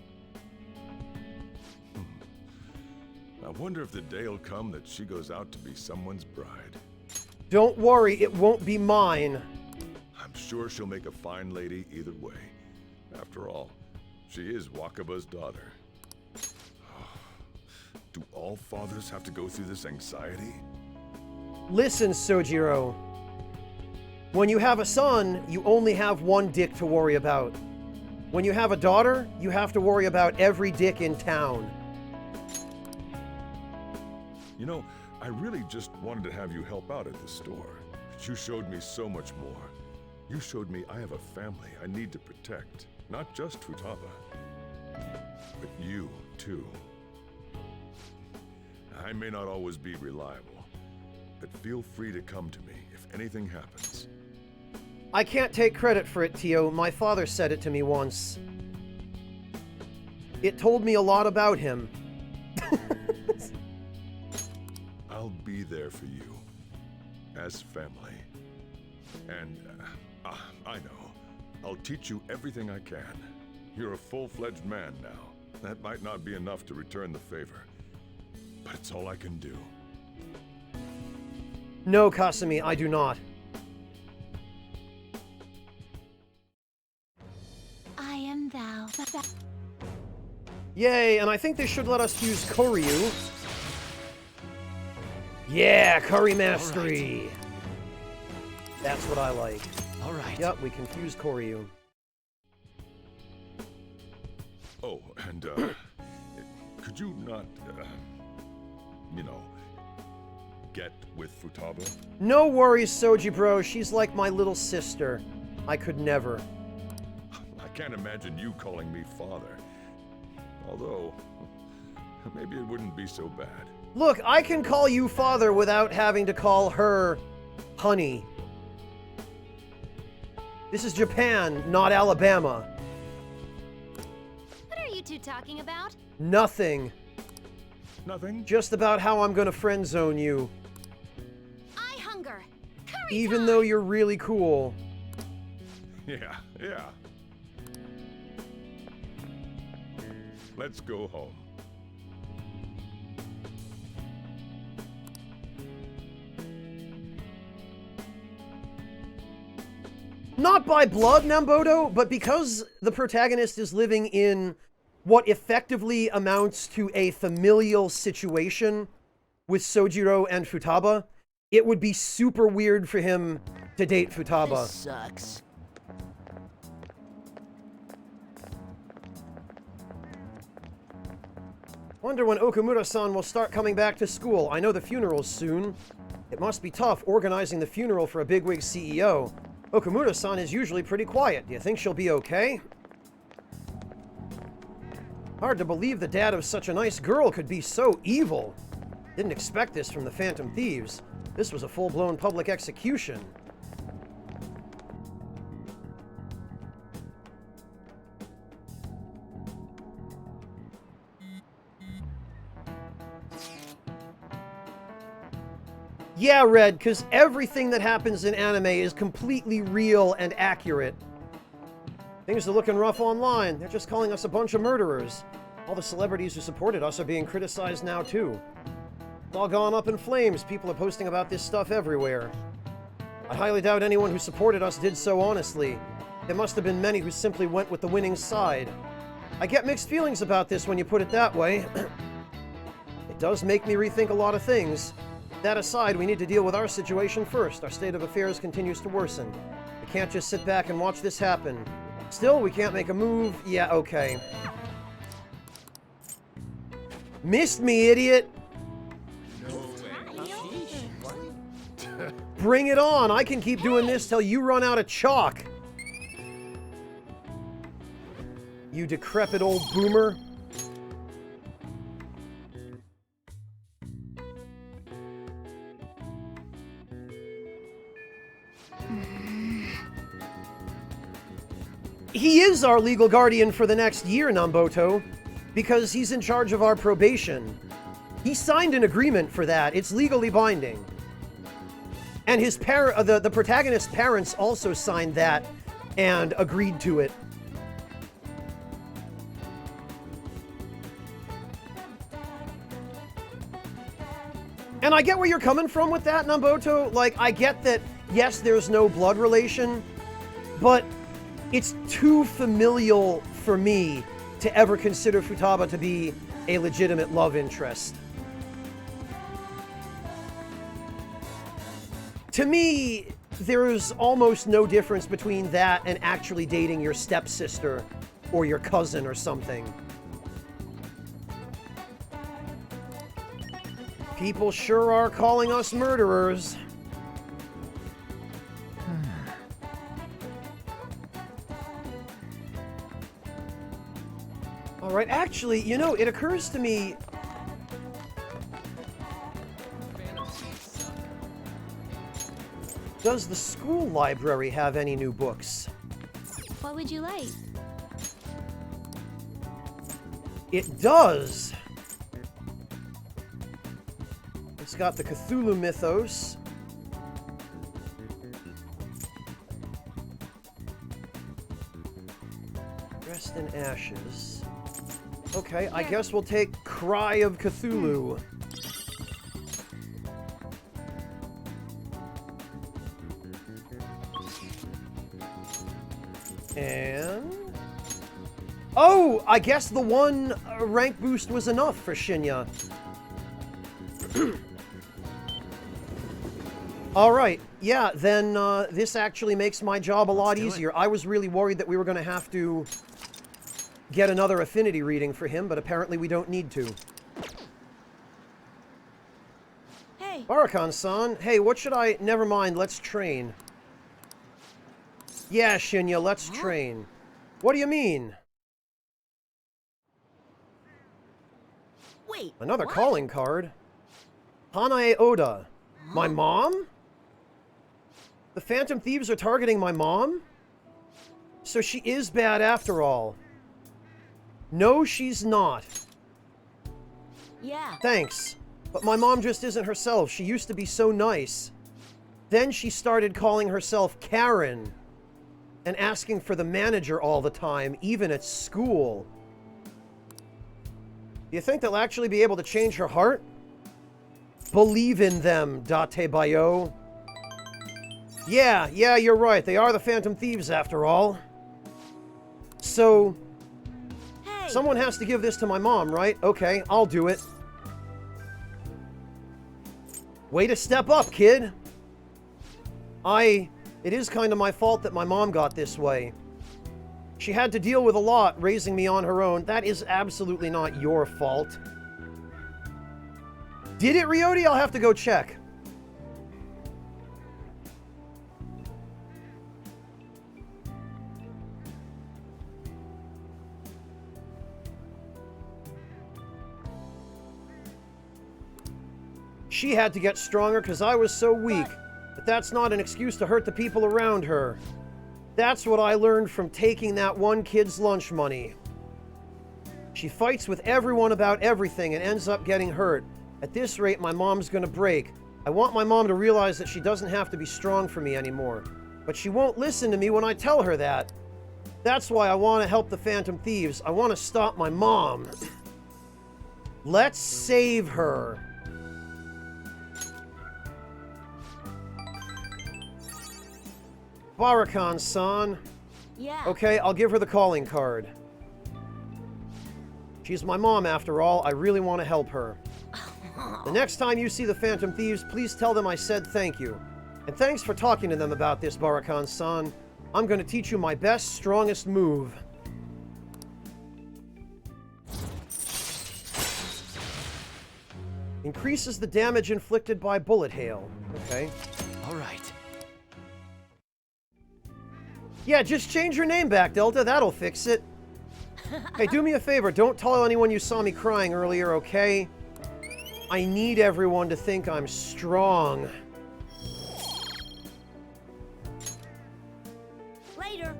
I wonder if the day will come that she goes out to be someone's bride. Don't worry, it won't be mine. I'm sure she'll make a fine lady either way. After all, she is Wakaba's daughter. Do all fathers have to go through this anxiety? Listen, Sojiro. When you have a son, you only have one dick to worry about. When you have a daughter, you have to worry about every dick in town. You know, I really just wanted to have you help out at the store. But you showed me so much more. You showed me I have a family I need to protect. Not just Futaba, but you, too. I may not always be reliable, but feel free to come to me if anything happens. I can't take credit for it, Tio. My father said it to me once. It told me a lot about him. I'll be there for you, as family. And, I know. I'll teach you everything I can. You're a full-fledged man now. That might not be enough to return the favor, but it's all I can do. No, Kasumi, I do not. I am thou. Yay, and I think they should let us use Koryu. Yeah, Curry Mastery! That's what I like. Alright. Yep, we can fuse Koryu. Oh, and, could you not, you know, get with Futaba? No worries, Soji bro, she's like my little sister. I could never. I can't imagine you calling me father. Although, maybe it wouldn't be so bad. Look, I can call you father without having to call her honey. This is Japan, not Alabama. What are you two talking about? Nothing. Nothing? Just about how I'm gonna friend zone you. I hunger. Even though you're really cool. Yeah. Let's go home. Not by blood, Nambodo, but because the protagonist is living in what effectively amounts to a familial situation with Sojiro and Futaba, it would be super weird for him to date Futaba. This sucks. Wonder when Okumura-san will start coming back to school. I know the funeral's soon. It must be tough organizing the funeral for a bigwig CEO. Okumura-san is usually pretty quiet. Do you think she'll be okay? Hard to believe the dad of such a nice girl could be so evil. Didn't expect this from the Phantom Thieves. This was a full-blown public execution. Yeah, Red, because everything that happens in anime is completely real and accurate. Things are looking rough online. They're just calling us a bunch of murderers. All the celebrities who supported us are being criticized now, too. It's all gone up in flames. People are posting about this stuff everywhere. I highly doubt anyone who supported us did so honestly. There must have been many who simply went with the winning side. I get mixed feelings about this when you put it that way. It does make me rethink a lot of things. That aside, we need to deal with our situation first. Our state of affairs continues to worsen. We can't just sit back and watch this happen. Still, we can't make a move. Yeah, okay. Missed me, idiot! Bring it on! I can keep doing this till you run out of chalk! You decrepit old boomer. He is our legal guardian for the next year, Namboto, because he's in charge of our probation. He signed an agreement for that. It's legally binding. And his the protagonist's parents also signed that and agreed to it. And I get where you're coming from with that, Namboto. Like, I get that, yes, there's no blood relation, but it's too familial for me to ever consider Futaba to be a legitimate love interest. To me, there's almost no difference between that and actually dating your stepsister or your cousin or something. People sure are calling us murderers. Alright, actually, you know, it occurs to me... Does the school library have any new books? What would you like? It does! It's got the Cthulhu mythos. Rest in Ashes. Okay, I guess we'll take Cry of Cthulhu. And... oh, I guess the one rank boost was enough for Shinya. Alright, yeah, then this actually makes my job a lot easier. I was really worried that we were going to have to get another affinity reading for him, but apparently we don't need to. Hey. Barakan-san, hey, what should I... never mind, let's train. Yeah, Shinya, let's train. What do you mean? Wait, Another what? calling card? Hanae Oda. My mom? The Phantom Thieves are targeting my mom? So she is bad after all. No, she's not. Yeah. Thanks. But my mom just isn't herself. She used to be so nice. Then she started calling herself Karen. And asking for the manager all the time, even at school. Do you think they'll actually be able to change her heart? Believe in them, Date Bayo. Yeah, you're right. They are the Phantom Thieves after all. So, someone has to give this to my mom, right? Okay, I'll do it. Way to step up, kid. It is kind of my fault that my mom got this way. She had to deal with a lot raising me on her own. That is absolutely not your fault. Did it, Ryoti? I'll have to go check. She had to get stronger because I was so weak. But that's not an excuse to hurt the people around her. That's what I learned from taking that one kid's lunch money. She fights with everyone about everything and ends up getting hurt. At this rate, my mom's gonna break. I want my mom to realize that she doesn't have to be strong for me anymore. But she won't listen to me when I tell her that. That's why I want to help the Phantom Thieves. I want to stop my mom. Let's save her. Barakan-san. Yeah. Okay, I'll give her the calling card. She's my mom after all. I really want to help her. The next time you see the Phantom Thieves, please tell them I said thank you. And thanks for talking to them about this, Barakan-san. I'm going to teach you my best, strongest move. Increases the damage inflicted by bullet hail. Okay. All right. Yeah, just change your name back, Delta. That'll fix it. Hey, do me a favor. Don't tell anyone you saw me crying earlier, okay? I need everyone to think I'm strong. Later.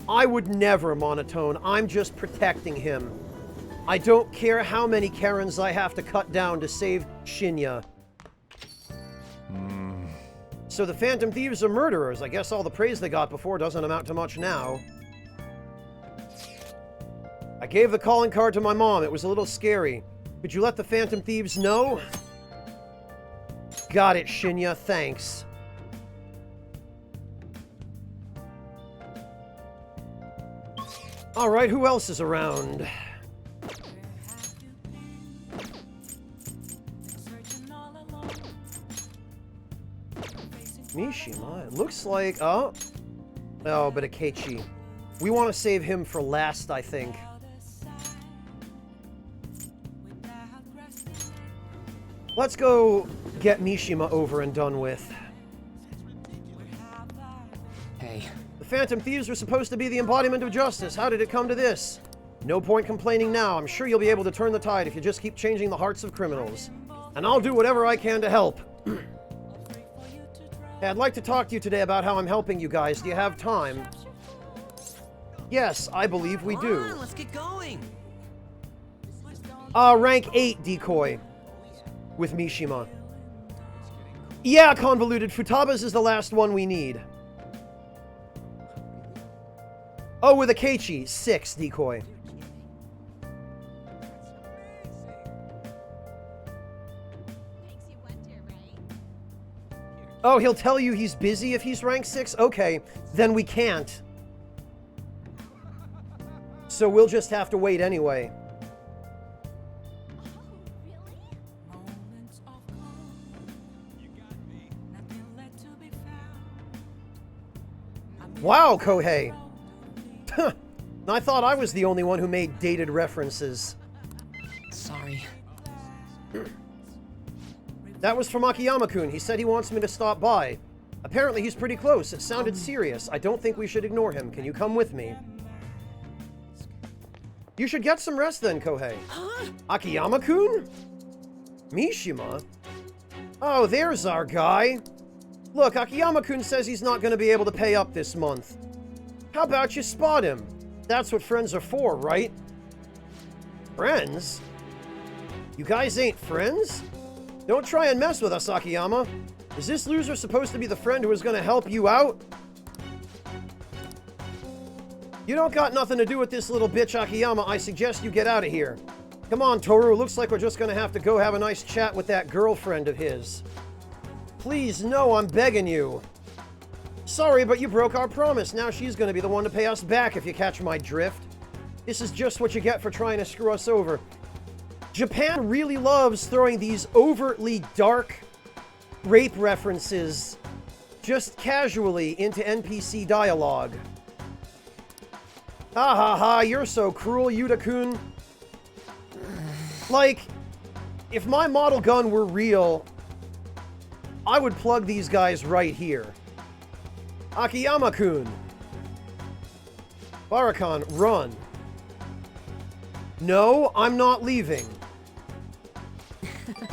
I would never monotone. I'm just protecting him. I don't care how many Karens I have to cut down to save Shinya. So the Phantom Thieves are murderers. I guess all the praise they got before doesn't amount to much now. I gave the calling card to my mom. It was a little scary. Could you let the Phantom Thieves know? Got it, Shinya. Thanks. Alright, who else is around? Mishima, it looks like... Oh, but Akechi. We want to save him for last, I think. Let's go get Mishima over and done with. Hey. The Phantom Thieves were supposed to be the embodiment of justice. How did it come to this? No point complaining now. I'm sure you'll be able to turn the tide if you just keep changing the hearts of criminals. And I'll do whatever I can to help. Hey, I'd like to talk to you today about how I'm helping you guys. Do you have time? Yes, I believe we do. Come on, let's get going. Rank 8 decoy. With Mishima. Yeah, convoluted. Futaba's is the last one we need. Oh, with Akechi. 6 decoy. Oh, he'll tell you he's busy if he's rank 6? Okay, then we can't. So we'll just have to wait anyway. Wow, Kohei! I thought I was the only one who made dated references. Sorry. That was from Akiyama-kun. He said he wants me to stop by. Apparently he's pretty close. It sounded serious. I don't think we should ignore him. Can you come with me? You should get some rest then, Kohei. Akiyama-kun? Mishima? Oh, there's our guy. Look, Akiyama-kun says he's not going to be able to pay up this month. How about you spot him? That's what friends are for, right? Friends? You guys ain't friends? Don't try and mess with us, Akiyama. Is this loser supposed to be the friend who is going to help you out? You don't got nothing to do with this little bitch, Akiyama. I suggest you get out of here. Come on, Toru. Looks like we're just going to have to go have a nice chat with that girlfriend of his. Please, no, I'm begging you. Sorry, but you broke our promise. Now she's going to be the one to pay us back, if you catch my drift. This is just what you get for trying to screw us over. Japan really loves throwing these overtly dark rape references just casually into NPC dialogue. Ha ha ha, you're so cruel, Yuta-kun. Like, if my model gun were real, I would plug these guys right here. Akiyama-kun. Barakan, run. No, I'm not leaving.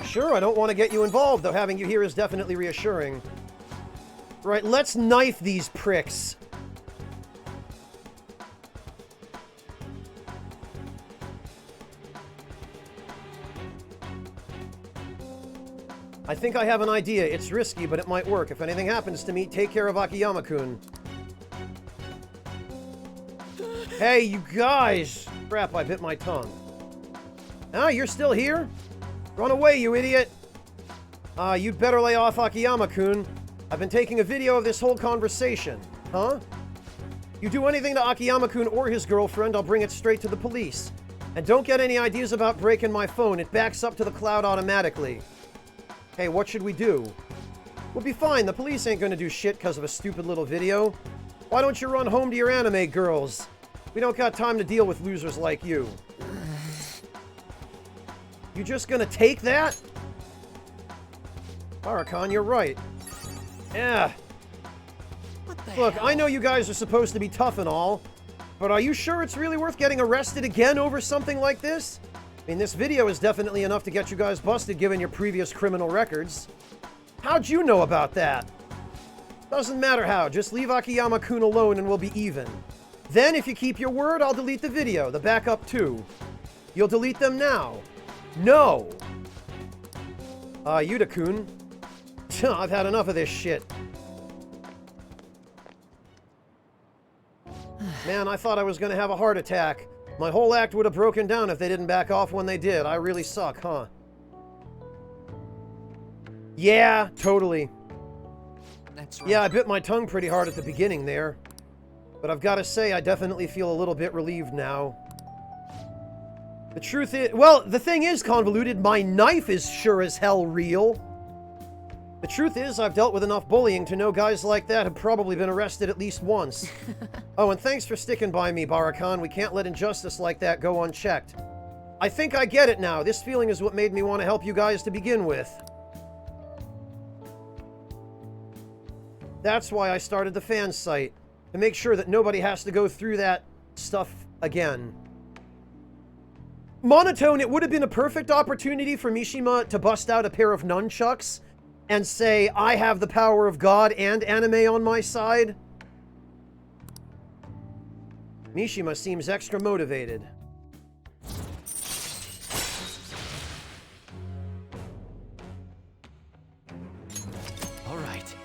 Sure, I don't want to get you involved, though having you here is definitely reassuring. Right, let's knife these pricks. I think I have an idea. It's risky, but it might work. If anything happens to me, take care of Akiyama-kun. Hey, you guys! Crap, I bit my tongue. Ah, you're still here? Run away, you idiot! You'd better lay off Akiyama-kun. I've been taking a video of this whole conversation. Huh? You do anything to Akiyama-kun or his girlfriend, I'll bring it straight to the police. And don't get any ideas about breaking my phone. It backs up to the cloud automatically. Hey, what should we do? We'll be fine. The police ain't gonna do shit because of a stupid little video. Why don't you run home to your anime girls? We don't got time to deal with losers like you. You just gonna take that? Barakan, you're right. Yeah. Look, I know you guys are supposed to be tough and all, but are you sure it's really worth getting arrested again over something like this? I mean, this video is definitely enough to get you guys busted given your previous criminal records. How'd you know about that? Doesn't matter how, just leave Akiyama-kun alone and we'll be even. Then, if you keep your word, I'll delete the video, the backup too. You'll delete them now. No! Yuta-kun. I've had enough of this shit. Man, I thought I was gonna have a heart attack. My whole act would have broken down if they didn't back off when they did. I really suck, huh? Yeah, totally. That's right. Yeah, I bit my tongue pretty hard at the beginning there. But I've got to say, I definitely feel a little bit relieved now. The truth is... Well, the thing is, Convoluted, my knife is sure as hell real. The truth is, I've dealt with enough bullying to know guys like that have probably been arrested at least once. Oh, and thanks for sticking by me, Barakan. We can't let injustice like that go unchecked. I think I get it now. This feeling is what made me want to help you guys to begin with. That's why I started the fan site. To make sure that nobody has to go through that stuff again. Monotone, it would have been a perfect opportunity for Mishima to bust out a pair of nunchucks and say, I have the power of God and anime on my side. Mishima seems extra motivated. All right.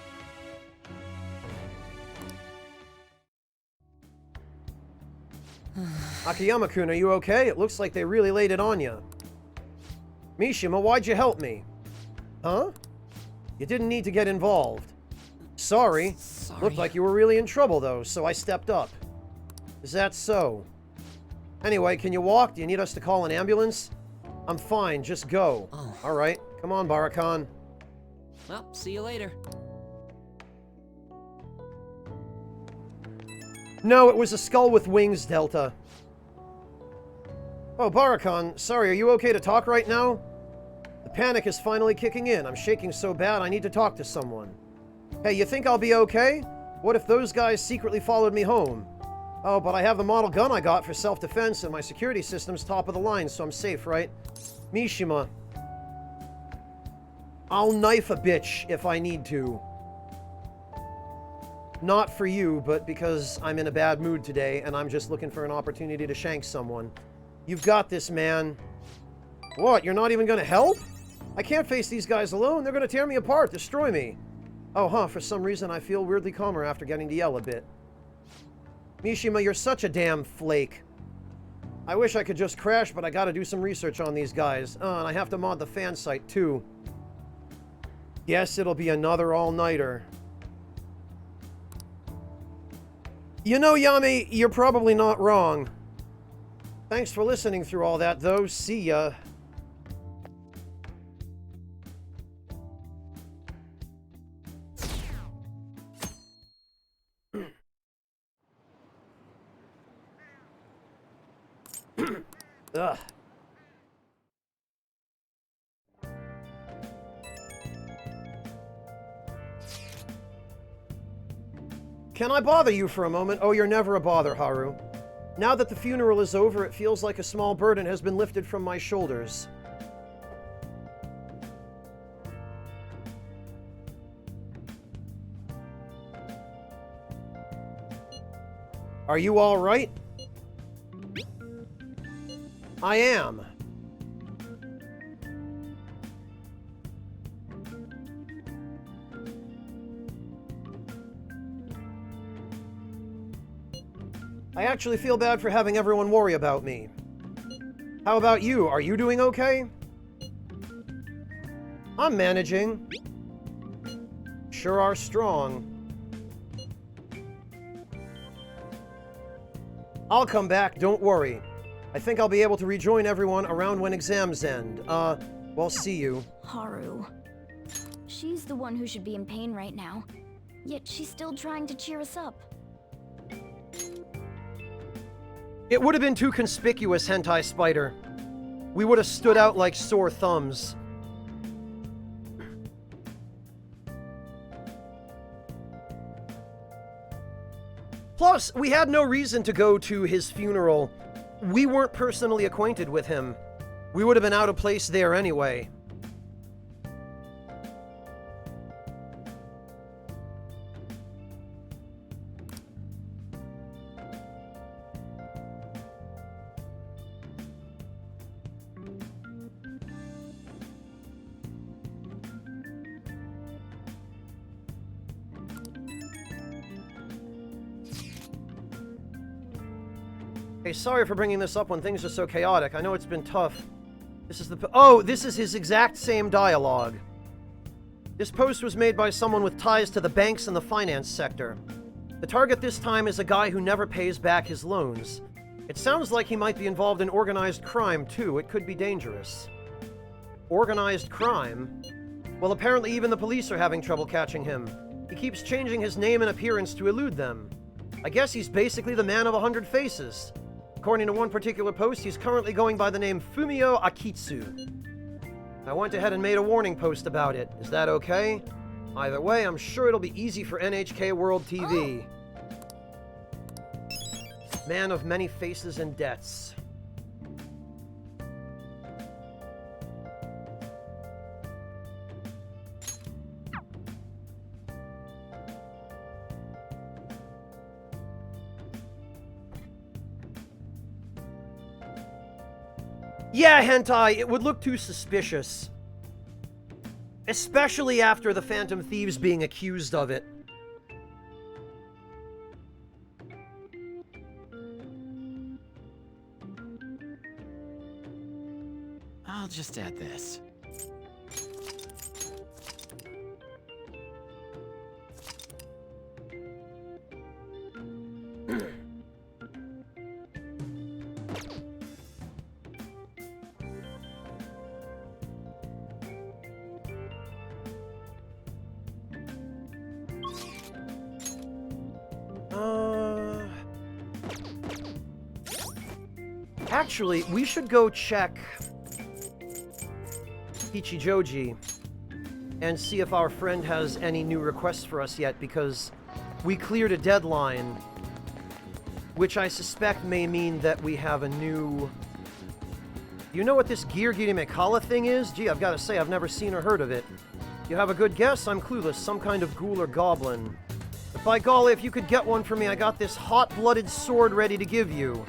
Akiyama-kun, are you okay? It looks like they really laid it on you. Mishima, why'd you help me? Huh? You didn't need to get involved. Sorry. Looked like you were really in trouble, though, so I stepped up. Is that so? Anyway, can you walk? Do you need us to call an ambulance? I'm fine, just go. Oh. Alright, come on, Barakan. Well, see you later. No, it was a skull with wings, Delta. Oh, Barakan, sorry, are you okay to talk right now? The panic is finally kicking in. I'm shaking so bad I need to talk to someone. Hey, you think I'll be okay? What if those guys secretly followed me home? Oh, but I have the model gun I got for self-defense and my security system's top of the line, so I'm safe, right? Mishima. I'll knife a bitch if I need to. Not for you, but because I'm in a bad mood today and I'm just looking for an opportunity to shank someone. You've got this, man. What, you're not even gonna help? I can't face these guys alone. They're gonna tear me apart, destroy me. Oh, huh, for some reason I feel weirdly calmer after getting to yell a bit. Mishima, you're such a damn flake. I wish I could just crash, but I gotta do some research on these guys. And I have to mod the fan site, too. Yes, it'll be another all-nighter. You know, Yami, you're probably not wrong. Thanks for listening through all that, though. See ya. Ugh. Can I bother you for a moment? Oh, you're never a bother, Haru. Now that the funeral is over, it feels like a small burden has been lifted from my shoulders. Are you all right? I am. I actually feel bad for having everyone worry about me. How about you? Are you doing okay? I'm managing. Sure are strong. I'll come back, don't worry. I think I'll be able to rejoin everyone around when exams end. Well, see you. Haru. She's the one who should be in pain right now. Yet she's still trying to cheer us up. It would have been too conspicuous, Hentai Spider. We would have stood out like sore thumbs. Plus, we had no reason to go to his funeral. We weren't personally acquainted with him. We would have been out of place there anyway. Hey, sorry for bringing this up when things are so chaotic. I know it's been tough. This is this is his exact same dialogue. This post was made by someone with ties to the banks and the finance sector. The target this time is a guy who never pays back his loans. It sounds like he might be involved in organized crime, too. It could be dangerous. Organized crime? Well, apparently even the police are having trouble catching him. He keeps changing his name and appearance to elude them. I guess he's basically the man of 100 faces. According to one particular post, he's currently going by the name Fumio Akitsu. I went ahead and made a warning post about it. Is that okay? Either way, I'm sure it'll be easy for NHK World TV. Man of many faces and debts. Yeah, Hentai, it would look too suspicious. Especially after the Phantom Thieves being accused of it. I'll just add this. Actually, we should go check Kichijoji and see if our friend has any new requests for us yet, because we cleared a deadline, which I suspect may mean that we have a new... You know what this Gear Girimekala thing is? Gee, I've got to say, I've never seen or heard of it. You have a good guess? I'm clueless. Some kind of ghoul or goblin. But by golly, if you could get one for me, I got this hot-blooded sword ready to give you.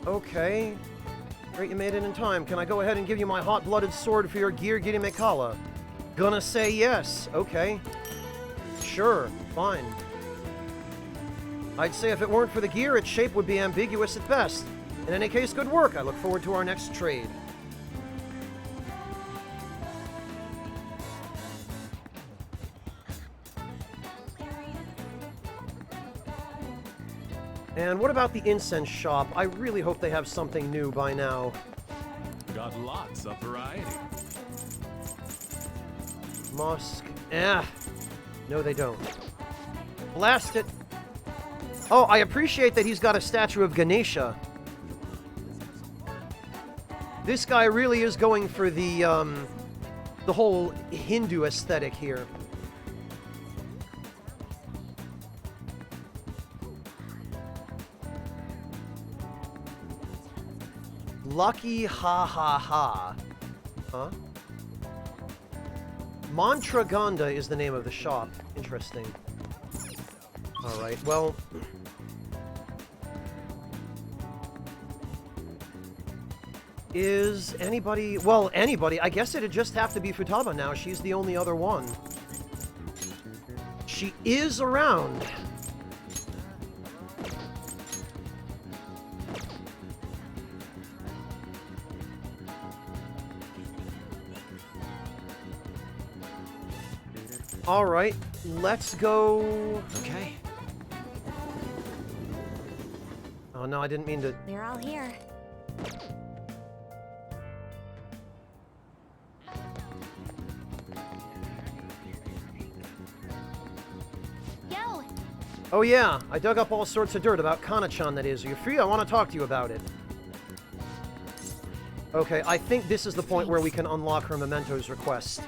Okay. Great, you made it in time. Can I go ahead and give you my hot-blooded sword for your Gear Girimekala? Gonna say yes. Okay. Sure. Fine. I'd say if it weren't for the gear, its shape would be ambiguous at best. In any case, good work. I look forward to our next trade. And what about the incense shop? I really hope they have something new by now. Got lots of variety. Musk. No, they don't. Blast it. Oh, I appreciate that he's got a statue of Ganesha. This guy really is going for the whole Hindu aesthetic here. Lucky ha ha ha. Huh? Mantraganda is the name of the shop. Interesting. Alright, well... Is anybody... Well, anybody. I guess it'd just have to be Futaba now. She's the only other one. She is around. Alright, let's go... Okay. Oh no, I didn't mean to... We're all here. Yo! Oh yeah, I dug up all sorts of dirt about Kana-chan, that is. Are you free? I want to talk to you about it. Okay, I think this is the point where we can unlock her Memento's request.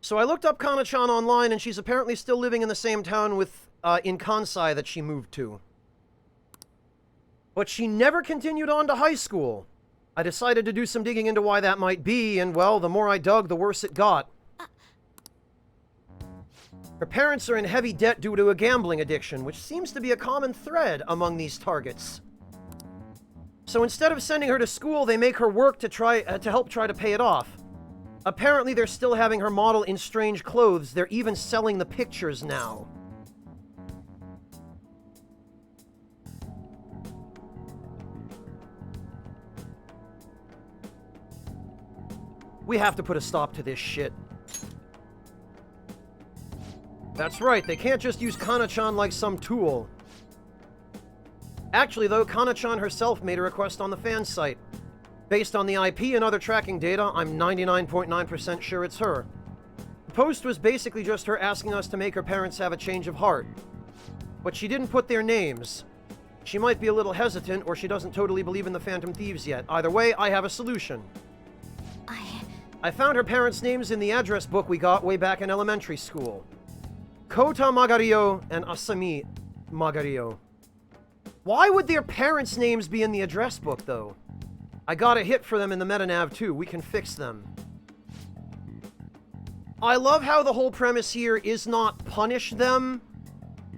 So I looked up Kana-chan online, and she's apparently still living in the same town with, in Kansai that she moved to. But she never continued on to high school. I decided to do some digging into why that might be, and well, the more I dug, the worse it got. Her parents are in heavy debt due to a gambling addiction, which seems to be a common thread among these targets. So instead of sending her to school, they make her work to help try to pay it off. Apparently, they're still having her model in strange clothes. They're even selling the pictures now. We have to put a stop to this shit. That's right, they can't just use Kana-chan like some tool. Actually, though, Kana-chan herself made a request on the fan site. Based on the IP and other tracking data, I'm 99.9% sure it's her. The post was basically just her asking us to make her parents have a change of heart. But she didn't put their names. She might be a little hesitant, or she doesn't totally believe in the Phantom Thieves yet. Either way, I have a solution. I found her parents' names in the address book we got way back in elementary school. Kota Magario and Asami Magario. Why would their parents' names be in the address book, though? I got a hit for them in the metanav, too. We can fix them. I love how the whole premise here is not punish them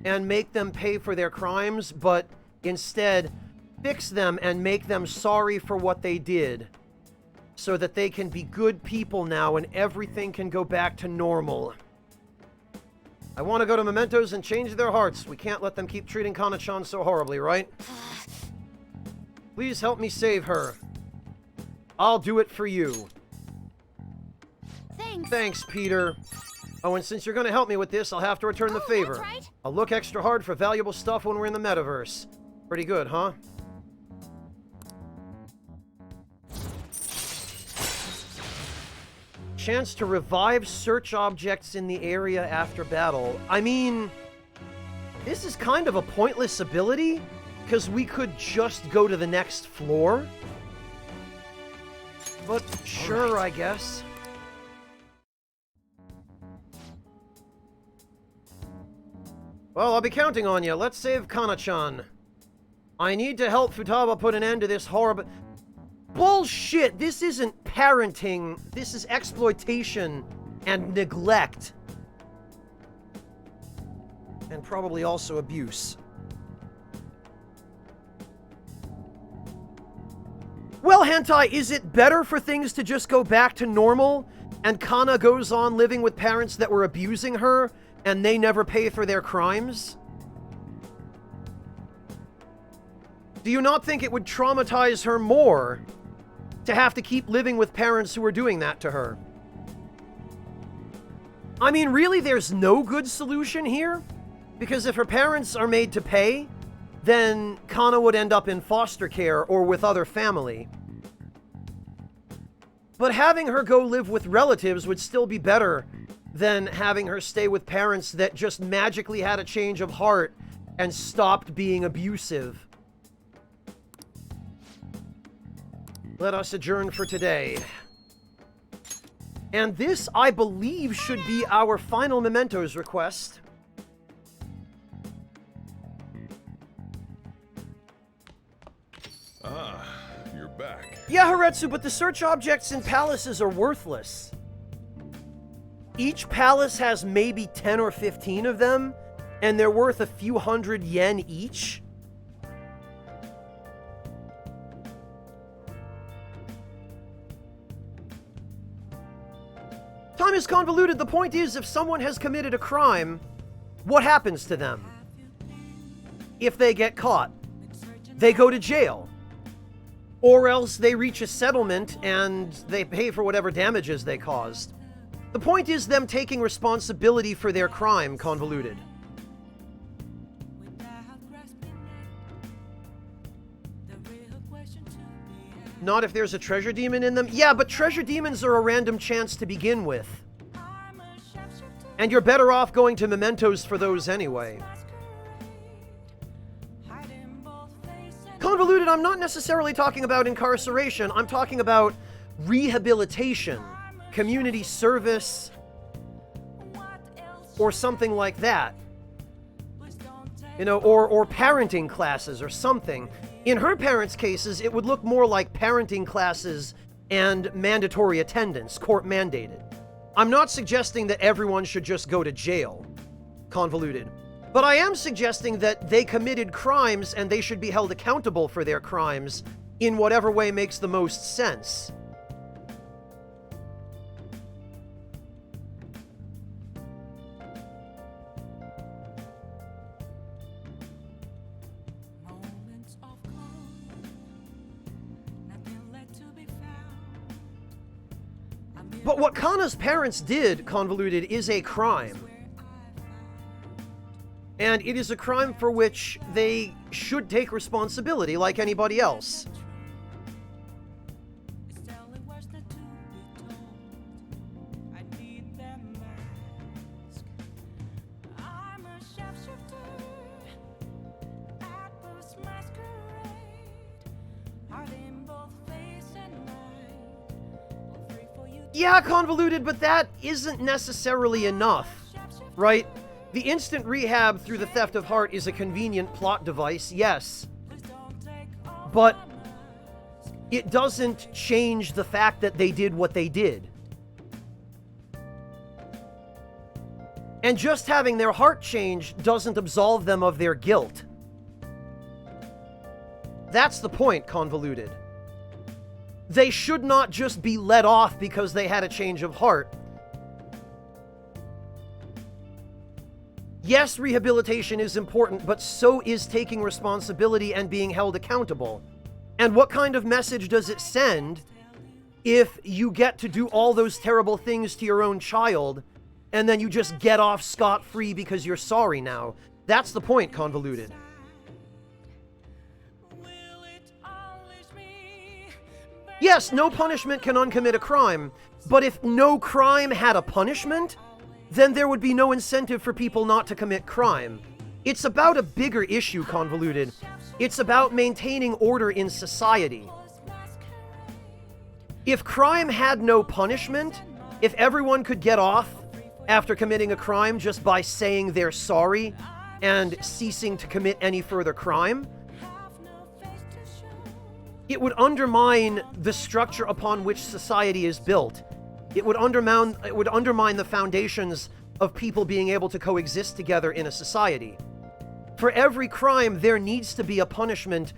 and make them pay for their crimes, but instead fix them and make them sorry for what they did, so that they can be good people now and everything can go back to normal. I want to go to Mementos and change their hearts. We can't let them keep treating Kana-chan so horribly, right? Please help me save her. I'll do it for you. Thanks. Thanks, Peter. Oh, and since you're going to help me with this, I'll have to return the favor. That's right. I'll look extra hard for valuable stuff when we're in the metaverse. Pretty good, huh? Chance to revive search objects in the area after battle. I mean, this is kind of a pointless ability, because we could just go to the next floor. But sure, I guess. Well, I'll be counting on you. Let's save Kana-chan. I need to help Futaba put an end to this horrible... Bullshit! This isn't parenting. This is exploitation and neglect. And probably also abuse. Well, Hentai, is it better for things to just go back to normal and Kana goes on living with parents that were abusing her and they never pay for their crimes? Do you not think it would traumatize her more to have to keep living with parents who are doing that to her? I mean, really, there's no good solution here? Because if her parents are made to pay, then Kana would end up in foster care or with other family. But having her go live with relatives would still be better than having her stay with parents that just magically had a change of heart and stopped being abusive. Let us adjourn for today. And this, I believe, should be our final mementos request. Ah, you're back. Yeah, Haretsu, but the search objects in palaces are worthless. Each palace has maybe 10 or 15 of them, and they're worth a few hundred yen each. Time is convoluted. The point is, if someone has committed a crime, what happens to them? If they get caught, they go to jail. Or else they reach a settlement and they pay for whatever damages they caused. The point is them taking responsibility for their crime, convoluted. Not if there's a treasure demon in them? Yeah, but treasure demons are a random chance to begin with. And you're better off going to mementos for those anyway. Convoluted, I'm not necessarily talking about incarceration. I'm talking about rehabilitation, community service, or something like that. You know, or parenting classes or something. In her parents' cases, it would look more like parenting classes and mandatory attendance, court mandated. I'm not suggesting that everyone should just go to jail, convoluted. But I am suggesting that they committed crimes and they should be held accountable for their crimes in whatever way makes the most sense. But what Kana's parents did, convoluted, is a crime. And it is a crime for which they should take responsibility like anybody else. Yeah, convoluted, but that isn't necessarily enough, right? The instant rehab through the theft of heart is a convenient plot device, yes. But it doesn't change the fact that they did what they did. And just having their heart changed doesn't absolve them of their guilt. That's the point, convoluted. They should not just be let off because they had a change of heart. Yes, rehabilitation is important, but so is taking responsibility and being held accountable. And what kind of message does it send if you get to do all those terrible things to your own child and then you just get off scot-free because you're sorry now? That's the point, convoluted. Yes, no punishment can uncommit a crime, But if no crime had a punishment, then there would be no incentive for people not to commit crime. It's about a bigger issue, Convoluted. It's about maintaining order in society. If crime had no punishment, if everyone could get off after committing a crime just by saying they're sorry and ceasing to commit any further crime, it would undermine the structure upon which society is built. It would undermine the foundations of people being able to coexist together in a society. For every crime, there needs to be a punishment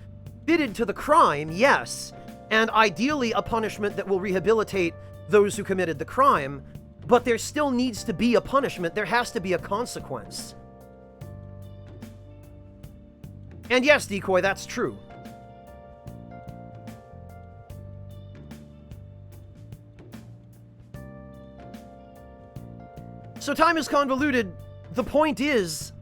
fitted to the crime, yes, and ideally a punishment that will rehabilitate those who committed the crime, but there still needs to be a punishment. There has to be a consequence. And yes, Decoy, that's true. So time is convoluted. The point is,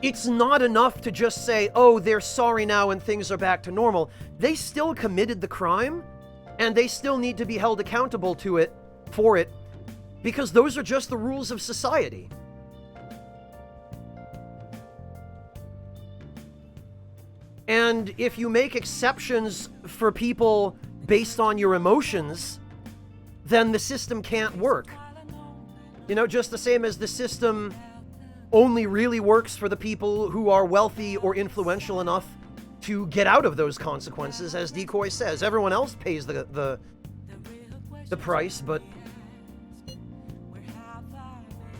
it's not enough to just say, oh, they're sorry now and things are back to normal. They still committed the crime, and they still need to be held accountable for it, because those are just the rules of society. And if you make exceptions for people based on your emotions, then the system can't work. You know, just the same as the system only really works for the people who are wealthy or influential enough to get out of those consequences, as Decoy says. Everyone else pays the price, but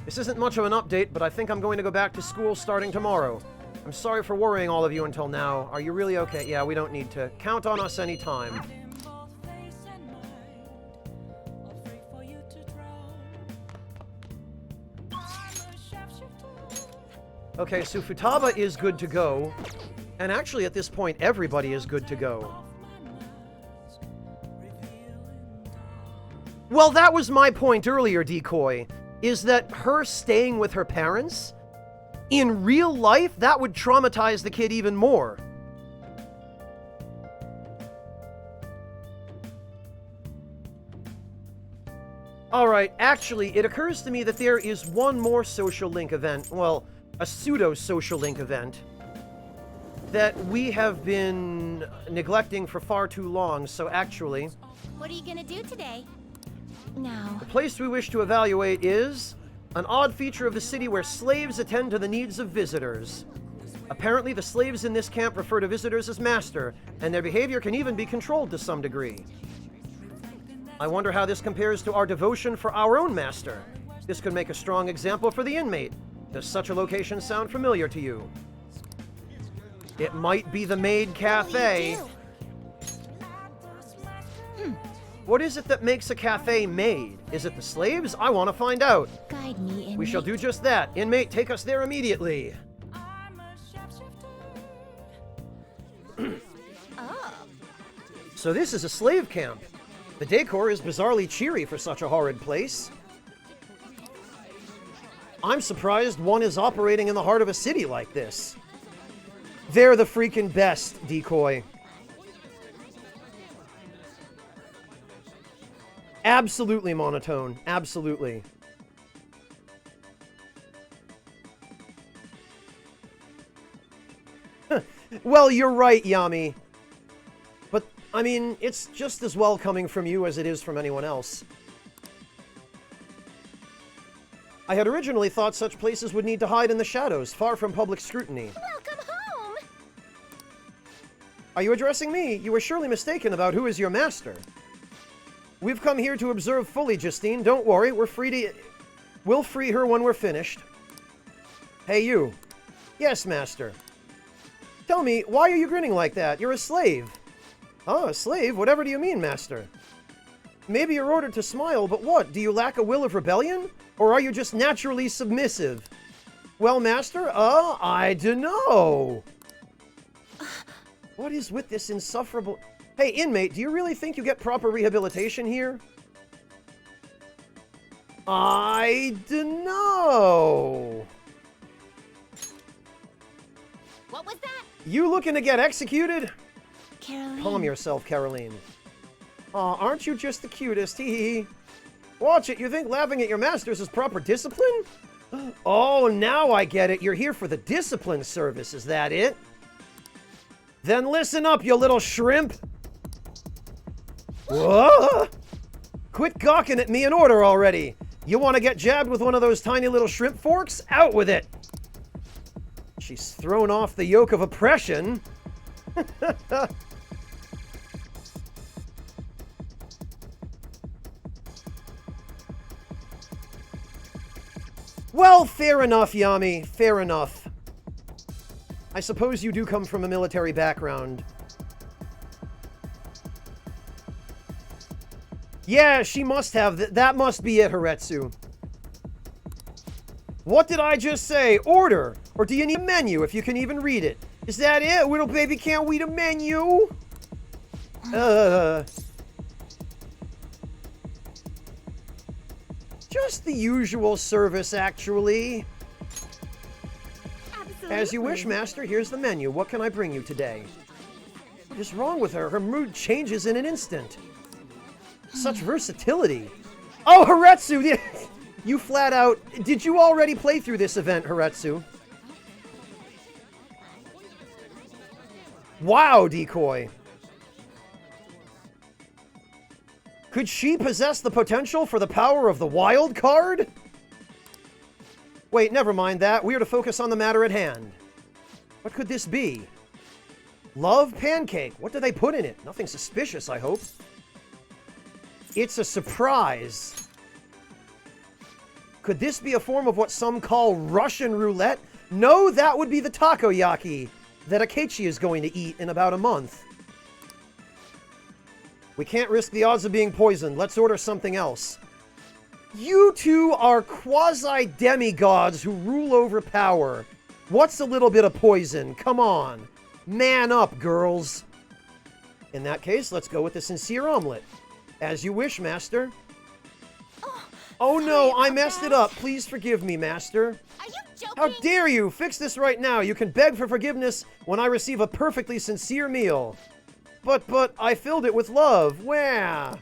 this isn't much of an update, but I think I'm going to go back to school starting tomorrow. I'm sorry for worrying all of you until now. Are you really okay? Yeah, we don't need to. Count on us anytime. Okay, so Futaba is good to go. And actually, at this point, everybody is good to go. Well, that was my point earlier, Decoy, is that her staying with her parents, in real life, that would traumatize the kid even more. Alright, actually, it occurs to me that there is one more social link event, well, a pseudo-social link event, that we have been neglecting for far too long, so actually... What are you gonna do today? No. The place we wish to evaluate is an odd feature of the city where slaves attend to the needs of visitors. Apparently, the slaves in this camp refer to visitors as master, and their behavior can even be controlled to some degree. I wonder how this compares to our devotion for our own master. This could make a strong example for the inmate. Does such a location sound familiar to you? It might be the Maid Cafe. What is it that makes a cafe maid? Is it the slaves? I want to find out. Guide me, inmate. We shall do just that. Inmate, take us there immediately. So this is a slave camp. The decor is bizarrely cheery for such a horrid place. I'm surprised one is operating in the heart of a city like this. They're the freaking best, Decoy. Absolutely monotone. Absolutely. Well, you're right, Yami. But, I mean, it's just as well coming from you as it is from anyone else. I had originally thought such places would need to hide in the shadows, far from public scrutiny. Welcome home! Are you addressing me? You were surely mistaken about who is your master. We've come here to observe fully, Justine. Don't worry, we'll free her when we're finished. Hey, you. Yes, master. Tell me, why are you grinning like that? You're a slave. Oh, a slave? Whatever do you mean, master? Maybe you're ordered to smile, but what? Do you lack a will of rebellion? Or are you just naturally submissive? Well, master, I dunno. What is with this insufferable... Hey, inmate, do you really think you get proper rehabilitation here? I dunno. What was that? You looking to get executed? Caroline. Calm yourself, Caroline. Aw, aren't you just the cutest? Hee hee. Watch it, you think laughing at your masters is proper discipline? Oh, now I get it. You're here for the discipline service, is that it? Then listen up, you little shrimp! Whoa! Quit gawking at me in order already! You want to get jabbed with one of those tiny little shrimp forks? Out with it! She's thrown off the yoke of oppression. Well, fair enough, Yami. Fair enough. I suppose you do come from a military background. Yeah, she must have. That must be it, Haretsu. What did I just say? Order! Or do you need a menu if you can even read it? Is that it? Little baby can't read a menu? Just the usual service, actually. Absolutely. As you wish, Master. Here's the menu. What can I bring you today? What is wrong with her? Her mood changes in an instant. Such versatility. Oh, Haretsu! You flat out... Did you already play through this event, Haretsu? Wow, Decoy. Could she possess the potential for the power of the wild card? Wait, never mind that. We are to focus on the matter at hand. What could this be? Love pancake. What do they put in it? Nothing suspicious, I hope. It's a surprise. Could this be a form of what some call Russian roulette? No, that would be the takoyaki that Akechi is going to eat in about a month. We can't risk the odds of being poisoned. Let's order something else. You two are quasi-demigods who rule over power. What's a little bit of poison? Come on. Man up, girls. In that case, let's go with the sincere omelet. As you wish, Master. Oh no, I messed it up. Please forgive me, Master. Are you joking? How dare you? Fix this right now. You can beg for forgiveness when I receive a perfectly sincere meal. But I filled it with love. Wah.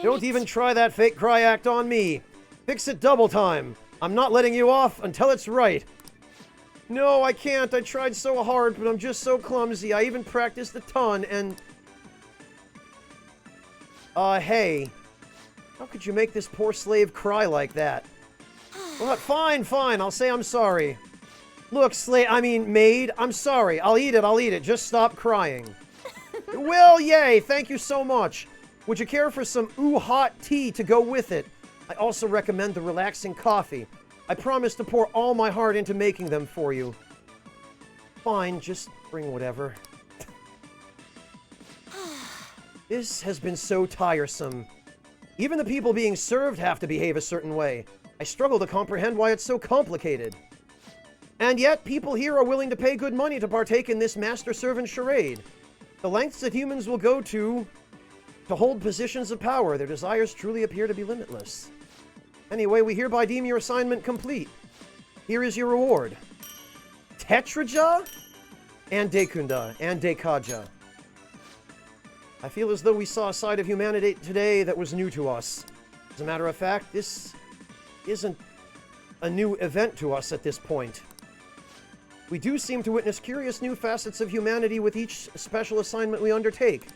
Don't even try that fake cry act on me. Fix it double time. I'm not letting you off until it's right. No, I can't. I tried so hard, but I'm just so clumsy. I even practiced a ton and... hey. How could you make this poor slave cry like that? Well, fine. I'll say I'm sorry. Look, maid, I'm sorry. I'll eat it. Just stop crying. Well, yay. Thank you so much. Would you care for some hot tea to go with it? I also recommend the relaxing coffee. I promise to pour all my heart into making them for you. Fine, just bring whatever. This has been so tiresome. Even the people being served have to behave a certain way. I struggle to comprehend why it's so complicated. And yet, people here are willing to pay good money to partake in this master-servant charade. The lengths that humans will go to hold positions of power, their desires truly appear to be limitless. Anyway, we hereby deem your assignment complete. Here is your reward. Tetraja? And Dekunda, and Dekaja. I feel as though we saw a side of humanity today that was new to us. As a matter of fact, this isn't a new event to us at this point. We do seem to witness curious new facets of humanity with each special assignment we undertake.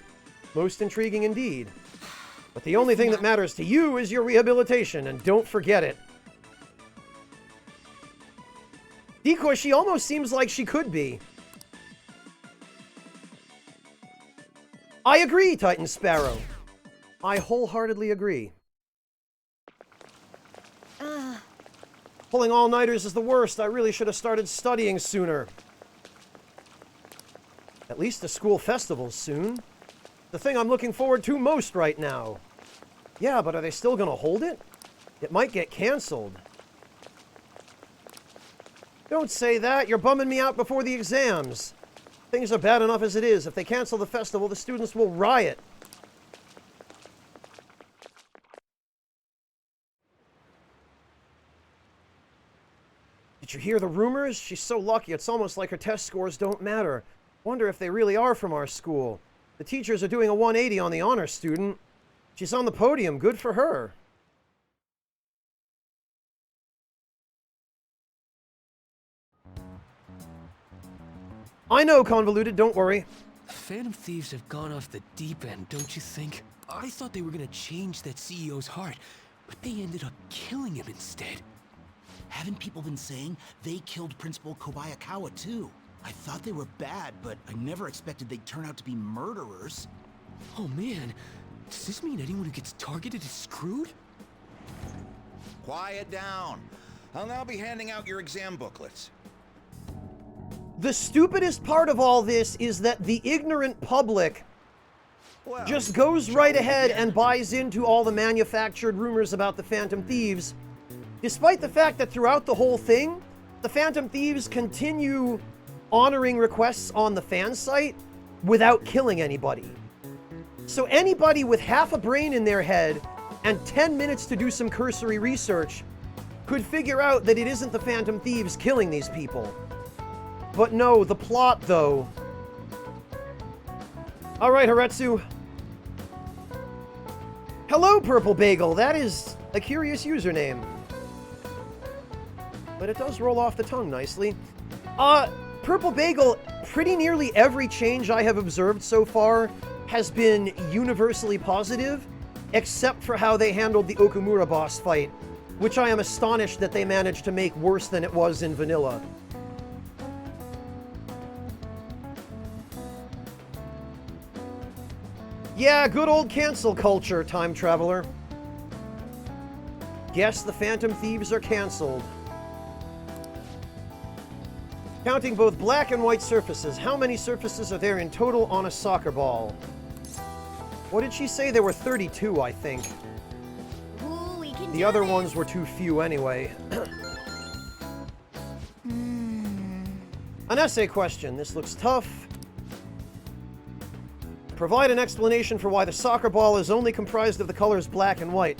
Most intriguing indeed. But the only thing that matters to you is your rehabilitation, and don't forget it. Decoy, she almost seems like she could be. I agree, Titan Sparrow. I wholeheartedly agree. Pulling all-nighters is the worst. I really should have started studying sooner. At least the school festival's soon. The thing I'm looking forward to most right now. Yeah, but are they still gonna hold it? It might get canceled. Don't say that. You're bumming me out before the exams. Things are bad enough as it is. If they cancel the festival, the students will riot. Did you hear the rumors? She's so lucky, it's almost like her test scores don't matter. Wonder if they really are from our school. The teachers are doing a 180 on the honor student. She's on the podium. Good for her. I know, Convoluted, don't worry. Phantom Thieves have gone off the deep end, don't you think? I thought they were gonna change that CEO's heart, but they ended up killing him instead. Haven't people been saying they killed Principal Kobayakawa too? I thought they were bad, but I never expected they'd turn out to be murderers. Oh man, does this mean anyone who gets targeted is screwed? Quiet down. I'll now be handing out your exam booklets. The stupidest part of all this is that the ignorant public just goes right ahead and buys into all the manufactured rumors about the Phantom Thieves, despite the fact that throughout the whole thing, the Phantom Thieves continue honoring requests on the fan site without killing anybody. So anybody with half a brain in their head and 10 minutes to do some cursory research could figure out that it isn't the Phantom Thieves killing these people. But no, the plot, though. Alright, Haretsu. Hello, Purple Bagel. That is a curious username. But it does roll off the tongue nicely. Purple Bagel, pretty nearly every change I have observed so far has been universally positive, except for how they handled the Okumura boss fight, which I am astonished that they managed to make worse than it was in vanilla. Yeah, good old cancel culture, time traveler. Guess the Phantom Thieves are canceled. Counting both black and white surfaces, how many surfaces are there in total on a soccer ball? What did she say? There were 32, I think. Ooh, we can The other ones were too few anyway. An essay question. This looks tough. Provide an explanation for why the soccer ball is only comprised of the colors black and white.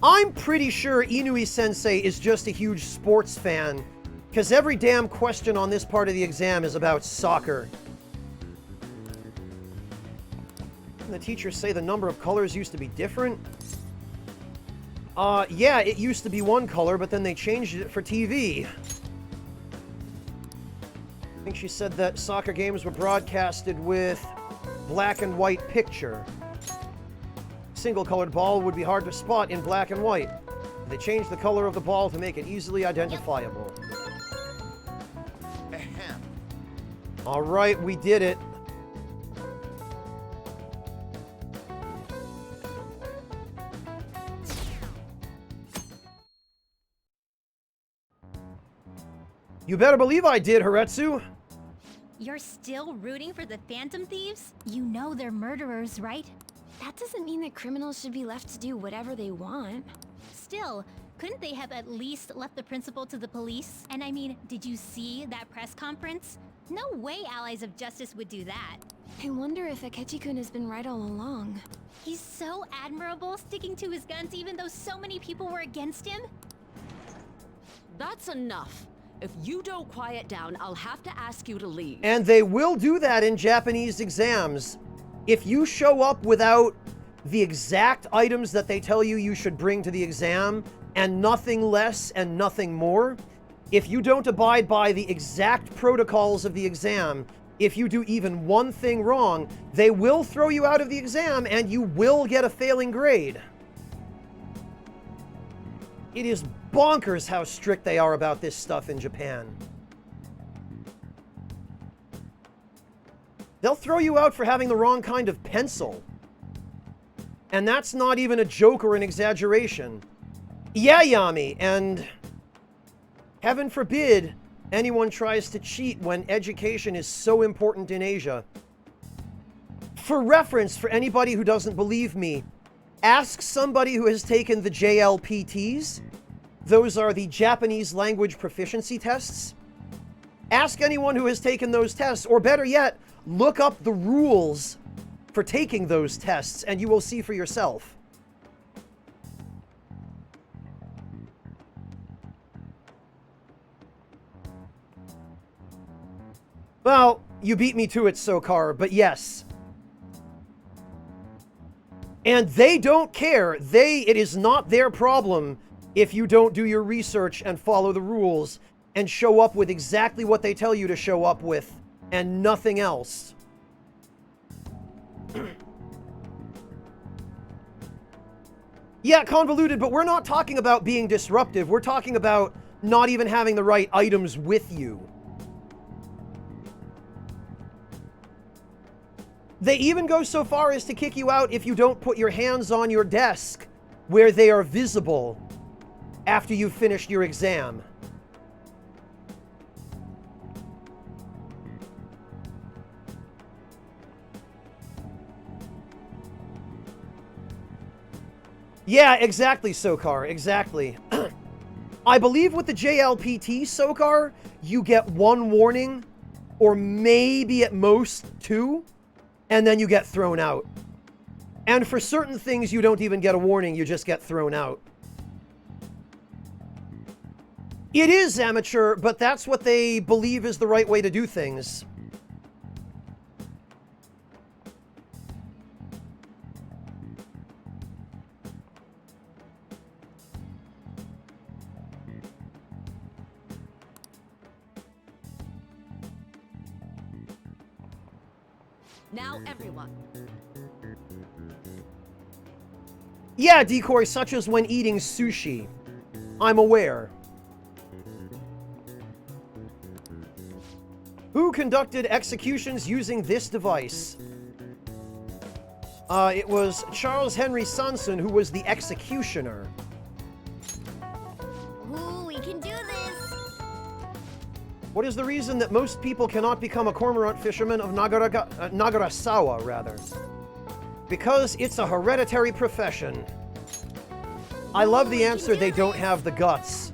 I'm pretty sure Inui-sensei is just a huge sports fan, because every damn question on this part of the exam is about soccer. And the teachers say the number of colors used to be different. Yeah, it used to be one color, but then they changed it for TV. I think she said that soccer games were broadcasted with black and white picture. Single-colored ball would be hard to spot in black and white. They changed the color of the ball to make it easily identifiable. Ahem. All right, we did it. You better believe I did, Haretsu. You're still rooting for the Phantom Thieves? You know they're murderers, right? That doesn't mean that criminals should be left to do whatever they want. Still, couldn't they have at least left the principal to the police? And I mean, did you see that press conference? No way Allies of Justice would do that. I wonder if Akechi-kun has been right all along. He's so admirable, sticking to his guns even though so many people were against him. That's enough. If you don't quiet down, I'll have to ask you to leave. And they will do that in Japanese exams. If you show up without the exact items that they tell you you should bring to the exam, and nothing less and nothing more, if you don't abide by the exact protocols of the exam, if you do even one thing wrong, they will throw you out of the exam and you will get a failing grade. It is bonkers how strict they are about this stuff in Japan. They'll throw you out for having the wrong kind of pencil. And that's not even a joke or an exaggeration. Yeah, Yami, and heaven forbid anyone tries to cheat when education is so important in Asia. For reference, for anybody who doesn't believe me, ask somebody who has taken the JLPTs. Those are the Japanese language proficiency tests. Ask anyone who has taken those tests, or better yet, look up the rules for taking those tests, and you will see for yourself. Well, you beat me to it, Sokar, but yes. And they don't care. It is not their problem if you don't do your research and follow the rules and show up with exactly what they tell you to show up with and nothing else. Yeah, convoluted, but we're not talking about being disruptive. We're talking about not even having the right items with you. They even go so far as to kick you out if you don't put your hands on your desk where they are visible after you've finished your exam. Yeah, exactly, Sokar, exactly. I believe with the JLPT, Sokar, you get 1 warning, or maybe at most 2, and then you get thrown out. And for certain things, you don't even get a warning, you just get thrown out. It is amateur, but that's what they believe is the right way to do things. Now, everyone. Yeah, decoy, such as when eating sushi. I'm aware. Who conducted executions using this device? It was Charles Henry Sanson, who was the executioner. Ooh, we can do this! What is the reason that most people cannot become a cormorant fisherman of Nagarasawa, rather? Because it's a hereditary profession. I love the answer, they don't have the guts.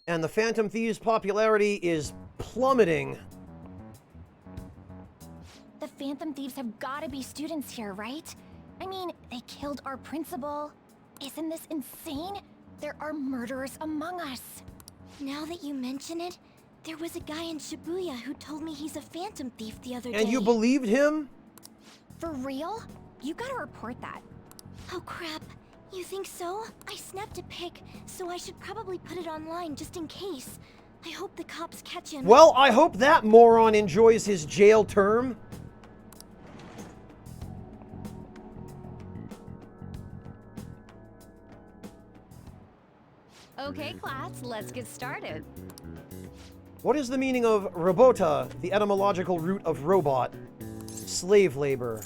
And the Phantom Thieves' popularity is plummeting. The Phantom Thieves have gotta be students here, right? I mean, they killed our principal. Isn't this insane? There are murderers among us. Now that you mention it, there was a guy in Shibuya who told me he's a Phantom Thief the other day. And you believed him? For real? You gotta report that. Oh crap. You think so? I snapped a pic, so I should probably put it online just in case. I hope the cops catch him. Well, I hope that moron enjoys his jail term. Okay, class, let's get started. What is the meaning of robota, the etymological root of robot? Slave labor.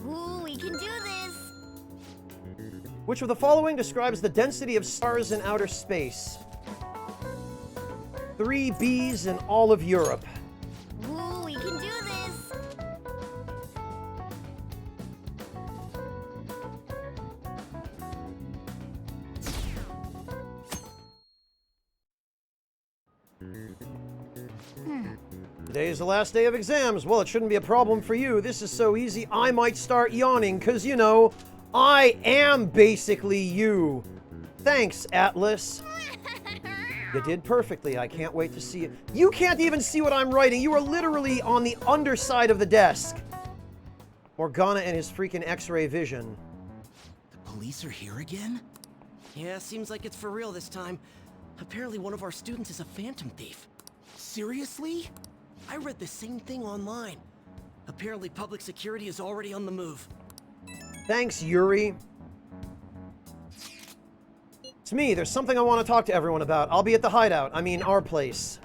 Ooh, we can do this! Which of the following describes the density of stars in outer space? 3 Bs in all of Europe. Ooh, we can do this! Today is the last day of exams. Well, it shouldn't be a problem for you. This is so easy, I might start yawning, because, you know, I am basically you. Thanks, Atlas. You did perfectly. I can't wait to see it. You can't even see what I'm writing. You are literally on the underside of the desk. Morgana and his freaking X-ray vision. The police are here again? Yeah, seems like it's for real this time. Apparently one of our students is a Phantom Thief. Seriously? I read the same thing online. Apparently public security is already on the move. Thanks, Yuri. It's me. There's something I want to talk to everyone about. I'll be at the hideout. I mean, our place.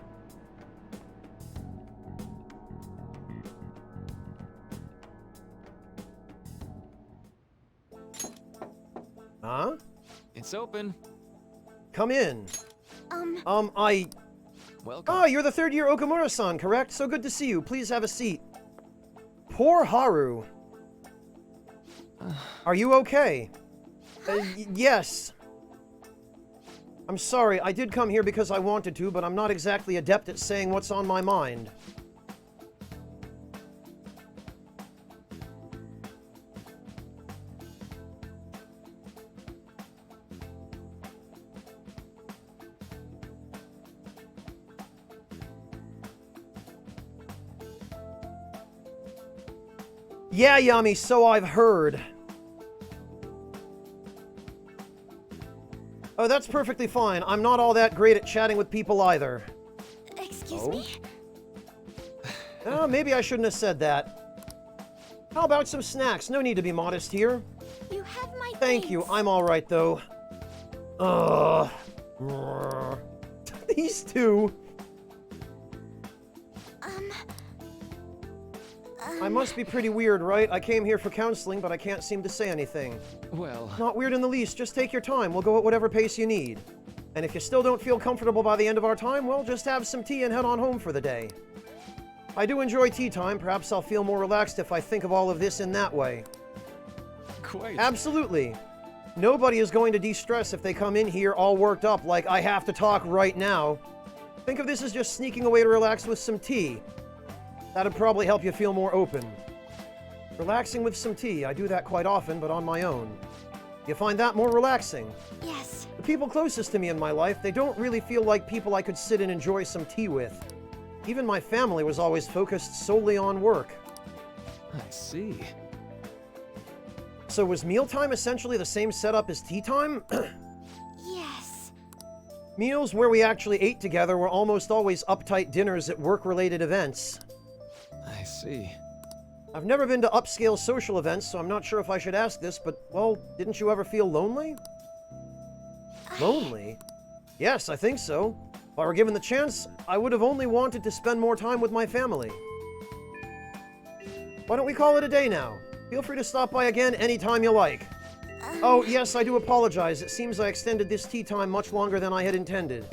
Huh? It's open. Come in. Welcome. Oh, you're the third-year Okamura-san, correct? So good to see you. Please have a seat. Poor Haru. Are you okay? Yes. I'm sorry, I did come here because I wanted to, but I'm not exactly adept at saying what's on my mind. Yeah, Yami, so I've heard. Oh, that's perfectly fine. I'm not all that great at chatting with people either. Excuse me? Oh, maybe I shouldn't have said that. How about some snacks? No need to be modest here. You have my Thank you. I'm all right, though. These two. I must be pretty weird, right? I came here for counseling, but I can't seem to say anything. Well... Not weird in the least. Just take your time. We'll go at whatever pace you need. And if you still don't feel comfortable by the end of our time, well, just have some tea and head on home for the day. I do enjoy tea time. Perhaps I'll feel more relaxed if I think of all of this in that way. Quite. Absolutely. Nobody is going to de-stress if they come in here all worked up like I have to talk right now. Think of this as just sneaking away to relax with some tea. That'd probably help you feel more open. Relaxing with some tea. I do that quite often, but on my own. You find that more relaxing? Yes. The people closest to me in my life, they don't really feel like people I could sit and enjoy some tea with. Even my family was always focused solely on work. I see. So was mealtime essentially the same setup as tea time? Yes. Meals where we actually ate together were almost always uptight dinners at work-related events. I see. I've never been to upscale social events, so I'm not sure if I should ask this, but, well, didn't you ever feel lonely? Lonely? Yes, I think so. If I were given the chance, I would have only wanted to spend more time with my family. Why don't we call it a day now? Feel free to stop by again anytime you like. Oh, yes, I do apologize. It seems I extended this tea time much longer than I had intended.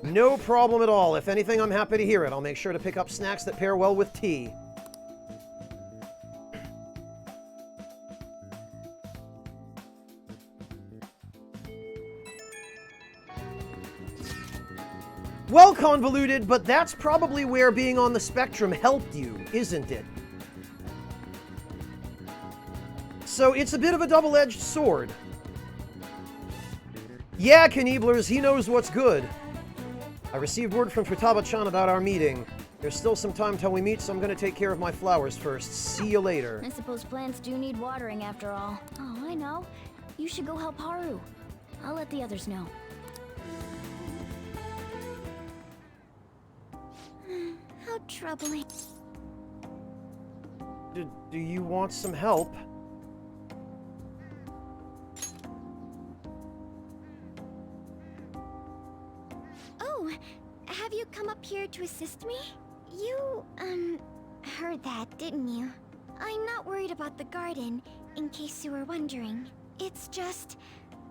No problem at all. If anything, I'm happy to hear it. I'll make sure to pick up snacks that pair well with tea. Well, convoluted, but that's probably where being on the spectrum helped you, isn't it? So it's a bit of a double-edged sword. Yeah, Knieblers, he knows what's good. I received word from Futaba-chan about our meeting. There's still some time till we meet, so I'm gonna take care of my flowers first. See you later. I suppose plants do need watering after all. Oh, I know. You should go help Haru. I'll let the others know. How troubling. Do you want some help? Oh, have you come up here to assist me? You, heard that, didn't you? I'm not worried about the garden, in case you were wondering. It's just,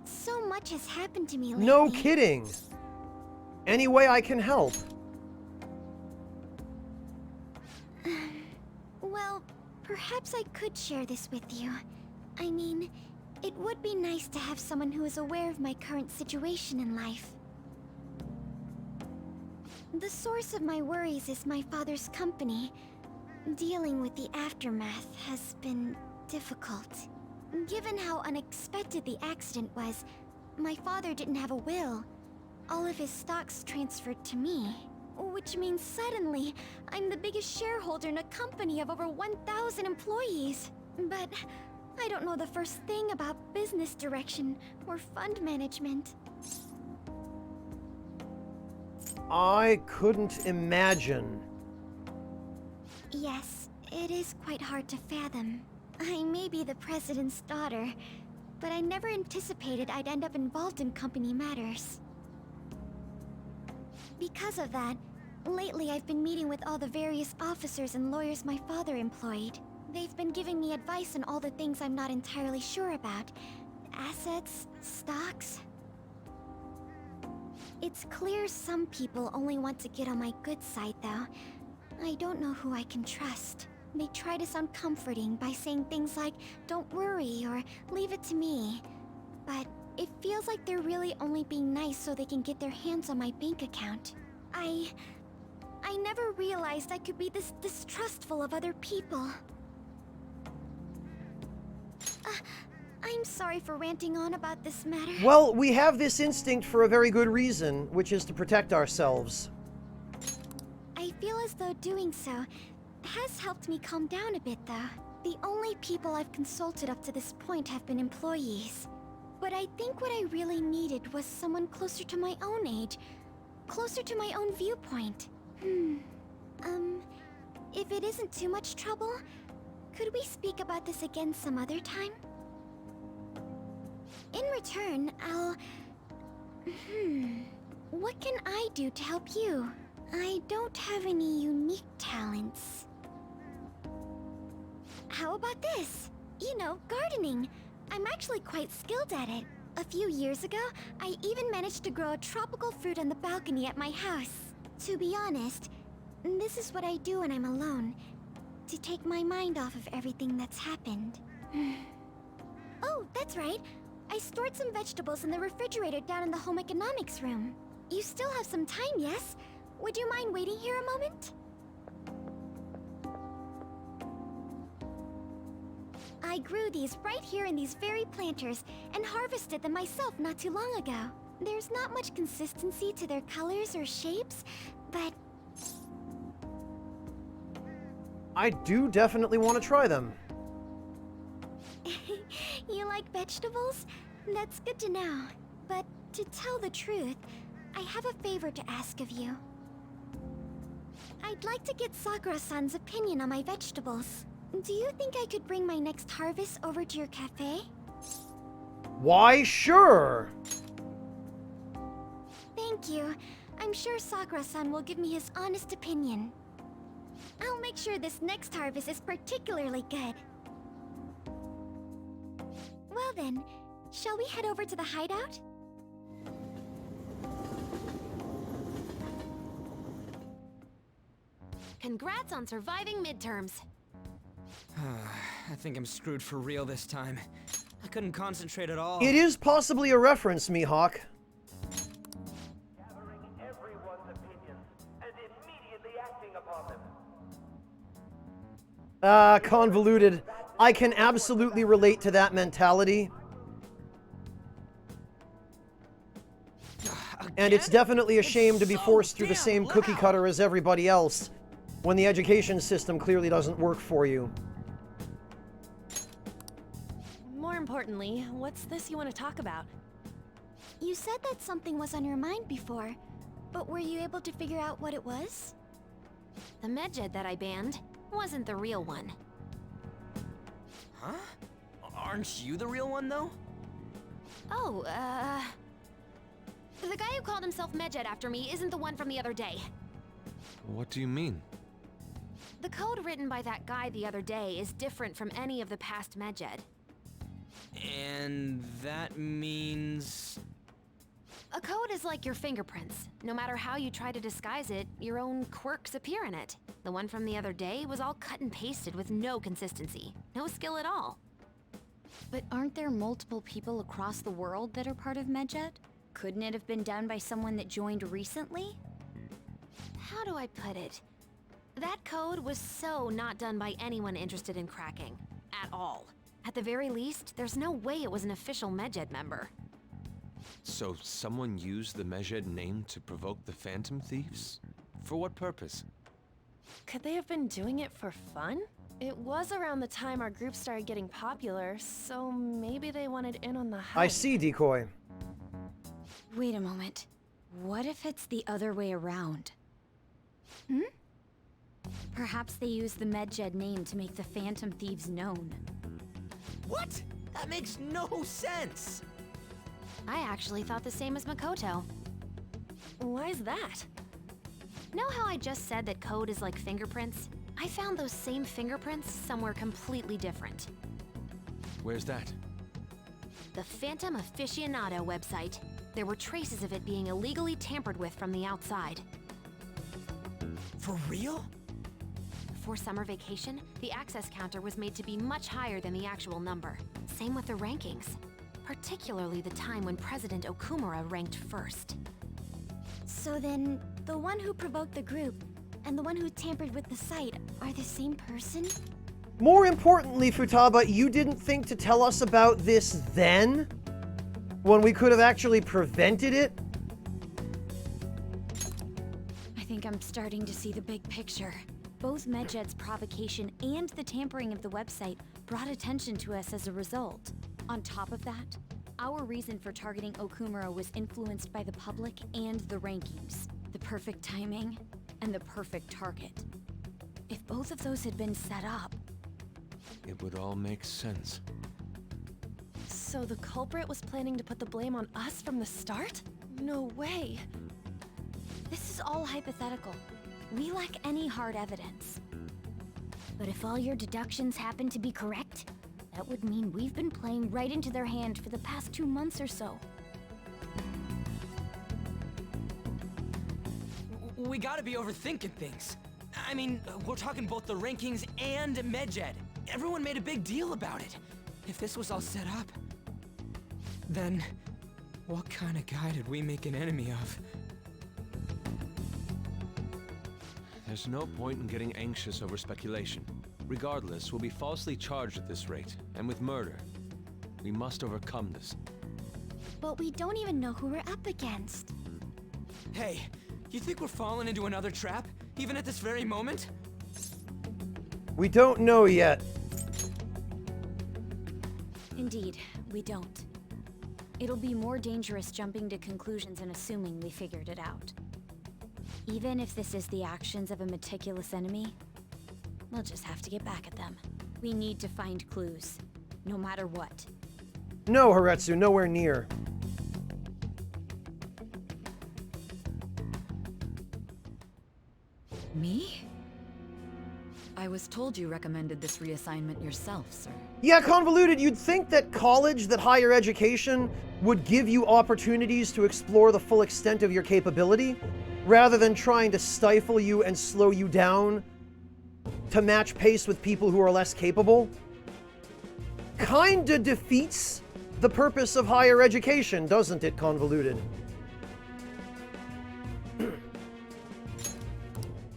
so much has happened to me lately. No kidding! Any way I can help? Well, perhaps I could share this with you. I mean, it would be nice to have someone who is aware of my current situation in life. The source of my worries is my father's company. Dealing with the aftermath has been difficult. Given how unexpected the accident was, my father didn't have a will. All of his stocks transferred to me. Which means suddenly, I'm the biggest shareholder in a company of over 1,000 employees. But I don't know the first thing about business direction or fund management. I couldn't imagine. Yes, it is quite hard to fathom. I may be the president's daughter, but I never anticipated I'd end up involved in company matters. Because of that, lately I've been meeting with all the various officers and lawyers my father employed. They've been giving me advice on all the things I'm not entirely sure about. Assets, stocks. It's clear some people only want to get on my good side, though. I don't know who I can trust. They try to sound comforting by saying things like, "Don't worry," or "Leave it to me." But it feels like they're really only being nice so they can get their hands on my bank account. I never realized I could be this distrustful of other people. I'm sorry for ranting on about this matter. Well, we have this instinct for a very good reason, which is to protect ourselves. I feel as though doing so has helped me calm down a bit, though. The only people I've consulted up to this point have been employees. But I think what I really needed was someone closer to my own age, closer to my own viewpoint. If it isn't too much trouble, could we speak about this again some other time? In return, I'll... What can I do to help you? I don't have any unique talents. How about this? You know, gardening. I'm actually quite skilled at it. A few years ago, I even managed to grow a tropical fruit on the balcony at my house. To be honest, this is what I do when I'm alone, to take my mind off of everything that's happened. Oh, that's right. I stored some vegetables in the refrigerator down in the home economics room. You still have some time, yes? Would you mind waiting here a moment? I grew these right here in these very planters and harvested them myself not too long ago. There's not much consistency to their colors or shapes, but... I do definitely want to try them. You like vegetables? That's good to know. But to tell the truth, I have a favor to ask of you. I'd like to get Sakura-san's opinion on my vegetables. Do you think I could bring my next harvest over to your cafe? Why, sure! Thank you. I'm sure Sakura-san will give me his honest opinion. I'll make sure this next harvest is particularly good. Well then, shall we head over to the hideout? Congrats on surviving midterms. I think I'm screwed for real this time. I couldn't concentrate at all. It is possibly a reference, Mihawk. Gathering everyone's opinions and immediately acting upon them. Convoluted. I can absolutely relate to that mentality. And it's definitely a shame to be forced through the same cookie cutter as everybody else, when the education system clearly doesn't work for you. More importantly, what's this you want to talk about? You said that something was on your mind before, but were you able to figure out what it was? The Medjed that I banned wasn't the real one. Huh? Aren't you the real one, though? Oh, the guy who called himself Medjed after me isn't the one from the other day. What do you mean? The code written by that guy the other day is different from any of the past Medjed. And that means... A code is like your fingerprints. No matter how you try to disguise it, your own quirks appear in it. The one from the other day was all cut and pasted with no consistency. No skill at all. But aren't there multiple people across the world that are part of Medjed? Couldn't it have been done by someone that joined recently? How do I put it? That code was so not done by anyone interested in cracking. At all. At the very least, there's no way it was an official Medjed member. So someone used the Medjed name to provoke the Phantom Thieves? For what purpose? Could they have been doing it for fun? It was around the time our group started getting popular, so maybe they wanted in on the hype. I see, Decoy. Wait a moment. What if it's the other way around? Perhaps they used the Medjed name to make the Phantom Thieves known. What? That makes no sense! I actually thought the same as Makoto. Why's that? Know how I just said that code is like fingerprints? I found those same fingerprints somewhere completely different. Where's that? The Phantom Aficionado website. There were traces of it being illegally tampered with from the outside. For real? Before summer vacation, the access counter was made to be much higher than the actual number. Same with the rankings. Particularly the time when President Okumura ranked first. So then, the one who provoked the group and the one who tampered with the site are the same person? More importantly, Futaba, you didn't think to tell us about this then? When we could have actually prevented it? I think I'm starting to see the big picture. Both Medjed's provocation and the tampering of the website brought attention to us as a result. On top of that, our reason for targeting Okumura was influenced by the public and the rankings. The perfect timing and the perfect target. If both of those had been set up... It would all make sense. So the culprit was planning to put the blame on us from the start? No way. This is all hypothetical. We lack any hard evidence. But if all your deductions happen to be correct, that would mean we've been playing right into their hand for the past 2 months or so. We gotta be overthinking things. I mean, we're talking both the rankings and Medjed. Everyone made a big deal about it. If this was all set up, then what kind of guy did we make an enemy of? There's no point in getting anxious over speculation. Regardless, we'll be falsely charged at this rate, and with murder. We must overcome this. But we don't even know who we're up against. Hey, you think we're falling into another trap, even at this very moment? We don't know yet. Indeed, we don't. It'll be more dangerous jumping to conclusions and assuming we figured it out. Even if this is the actions of a meticulous enemy, we'll just have to get back at them. We need to find clues, no matter what. No, Haretsu, nowhere near. Me? I was told you recommended this reassignment yourself, sir. Yeah, Convoluted, you'd think that college, that higher education, would give you opportunities to explore the full extent of your capability, rather than trying to stifle you and slow you down to match pace with people who are less capable. Kinda defeats the purpose of higher education, doesn't it, Convoluted?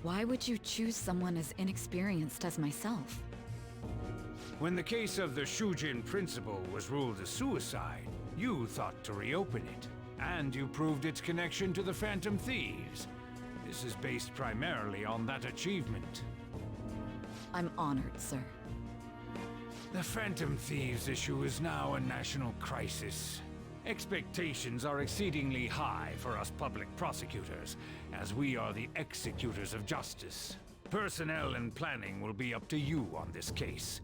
Why would you choose someone as inexperienced as myself? When the case of the Shujin principal was ruled a suicide, you thought to reopen it, and you proved its connection to the Phantom Thieves. This is based primarily on that achievement. I'm honored, sir. The Phantom Thieves issue is now a national crisis. Expectations are exceedingly high for us public prosecutors, as we are the executors of justice. Personnel and planning will be up to you on this case.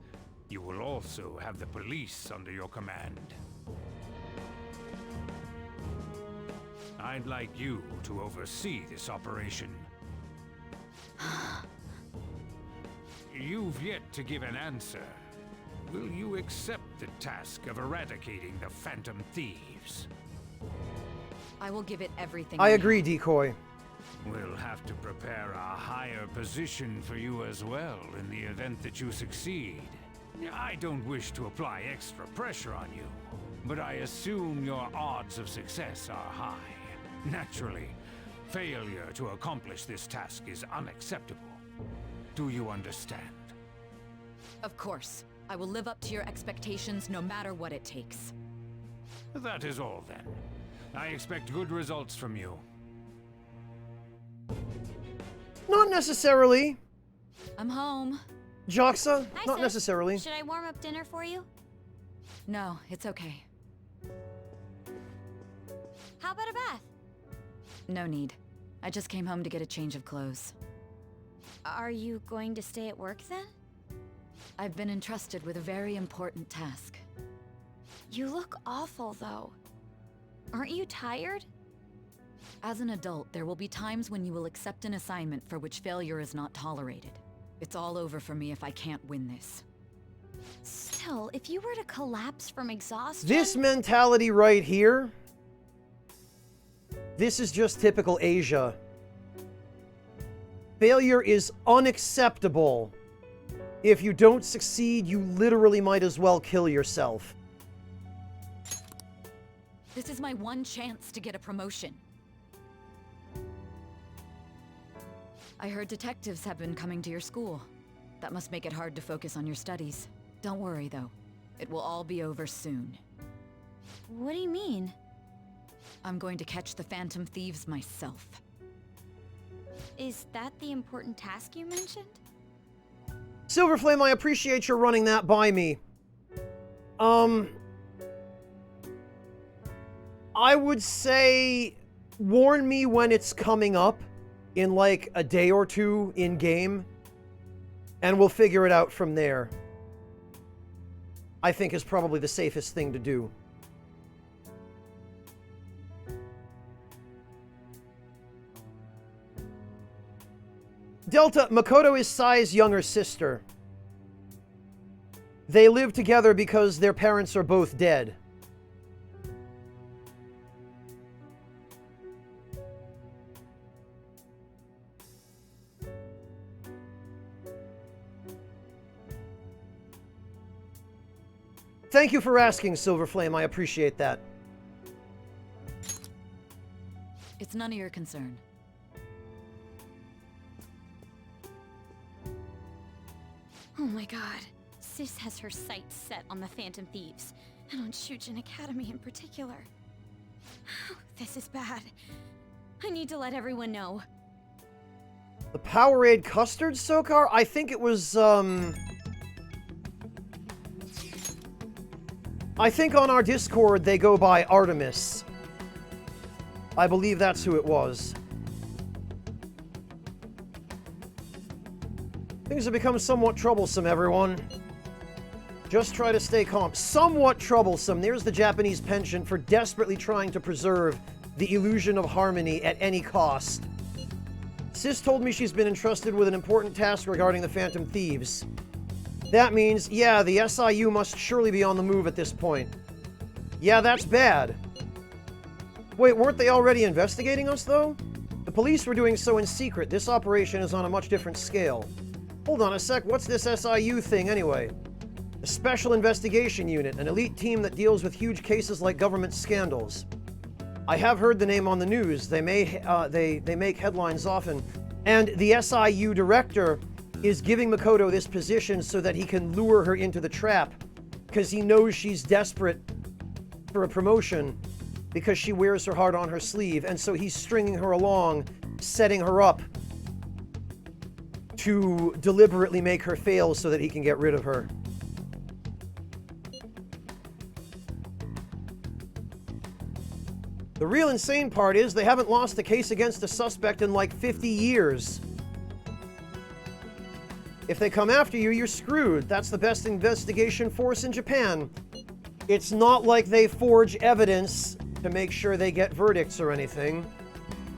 You will also have the police under your command. I'd like you to oversee this operation. You've yet to give an answer. Will you accept the task of eradicating the Phantom Thieves? I will give it everything. I agree, Decoy. We'll have to prepare a higher position for you as well in the event that you succeed. I don't wish to apply extra pressure on you, but I assume your odds of success are high. Naturally, failure to accomplish this task is unacceptable. Do you understand? Of course. I will live up to your expectations no matter what it takes. That is all then. I expect good results from you. Not necessarily. I'm home. Joxa? Hi, Not sis. necessarily. Should I warm up dinner for you? No, it's okay. How about a bath? No need. I just came home to get a change of clothes. Are you going to stay at work then? I've been entrusted with a very important task. You look awful, though. Aren't you tired? As an adult, there will be times when you will accept an assignment for which failure is not tolerated. It's all over for me if I can't win this. Still, if you were to collapse from exhaustion... This mentality right here, this is just typical Asia. Failure is unacceptable. If you don't succeed, you literally might as well kill yourself. This is my one chance to get a promotion. I heard detectives have been coming to your school. That must make it hard to focus on your studies. Don't worry, though. It will all be over soon. What do you mean? I'm going to catch the Phantom Thieves myself. Is that the important task you mentioned? Silverflame, I appreciate your running that by me. I would say warn me when it's coming up in like a day or two in game, and we'll figure it out from there. I think is probably the safest thing to do. Delta, Makoto is Sai's younger sister. They live together because their parents are both dead. Thank you for asking, Silverflame. I appreciate that. It's none of your concern. Oh my god. Sis has her sights set on the Phantom Thieves, and on Shujin Academy in particular. This is bad. I need to let everyone know. The Powerade custard, Sokar? I think it was, I think on our Discord they go by Artemis. I believe that's who it was. Things have become somewhat troublesome, everyone. Just try to stay calm. Somewhat troublesome. There's the Japanese penchant for desperately trying to preserve the illusion of harmony at any cost. Sis told me she's been entrusted with an important task regarding the Phantom Thieves. That means, yeah, the SIU must surely be on the move at this point. Yeah, that's bad. Wait, weren't they already investigating us, though? The police were doing so in secret. This operation is on a much different scale. Hold on a sec, what's this SIU thing, anyway? A Special Investigation Unit, an elite team that deals with huge cases like government scandals. I have heard the name on the news. They make headlines often. And the SIU director is giving Makoto this position so that he can lure her into the trap, because he knows she's desperate for a promotion because she wears her heart on her sleeve, and so he's stringing her along, setting her up to deliberately make her fail so that he can get rid of her. The real insane part is they haven't lost a case against a suspect in like 50 years. If they come after you, you're screwed. That's the best investigation force in Japan. It's not like they forge evidence to make sure they get verdicts or anything.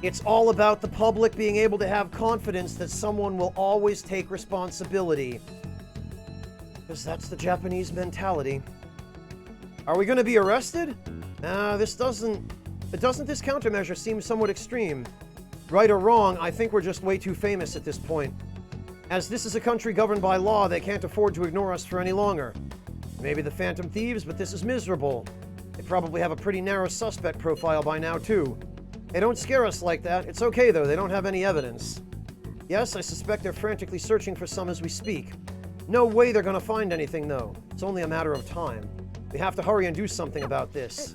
It's all about the public being able to have confidence that someone will always take responsibility. Because that's the Japanese mentality. Are we going to be arrested? Doesn't this countermeasure seem somewhat extreme? Right or wrong, I think we're just way too famous at this point. As this is a country governed by law, they can't afford to ignore us for any longer. Maybe the Phantom Thieves, but this is miserable. They probably have a pretty narrow suspect profile by now, too. They don't scare us like that. It's okay, though. They don't have any evidence. Yes, I suspect they're frantically searching for some as we speak. No way they're gonna find anything, though. It's only a matter of time. We have to hurry and do something about this.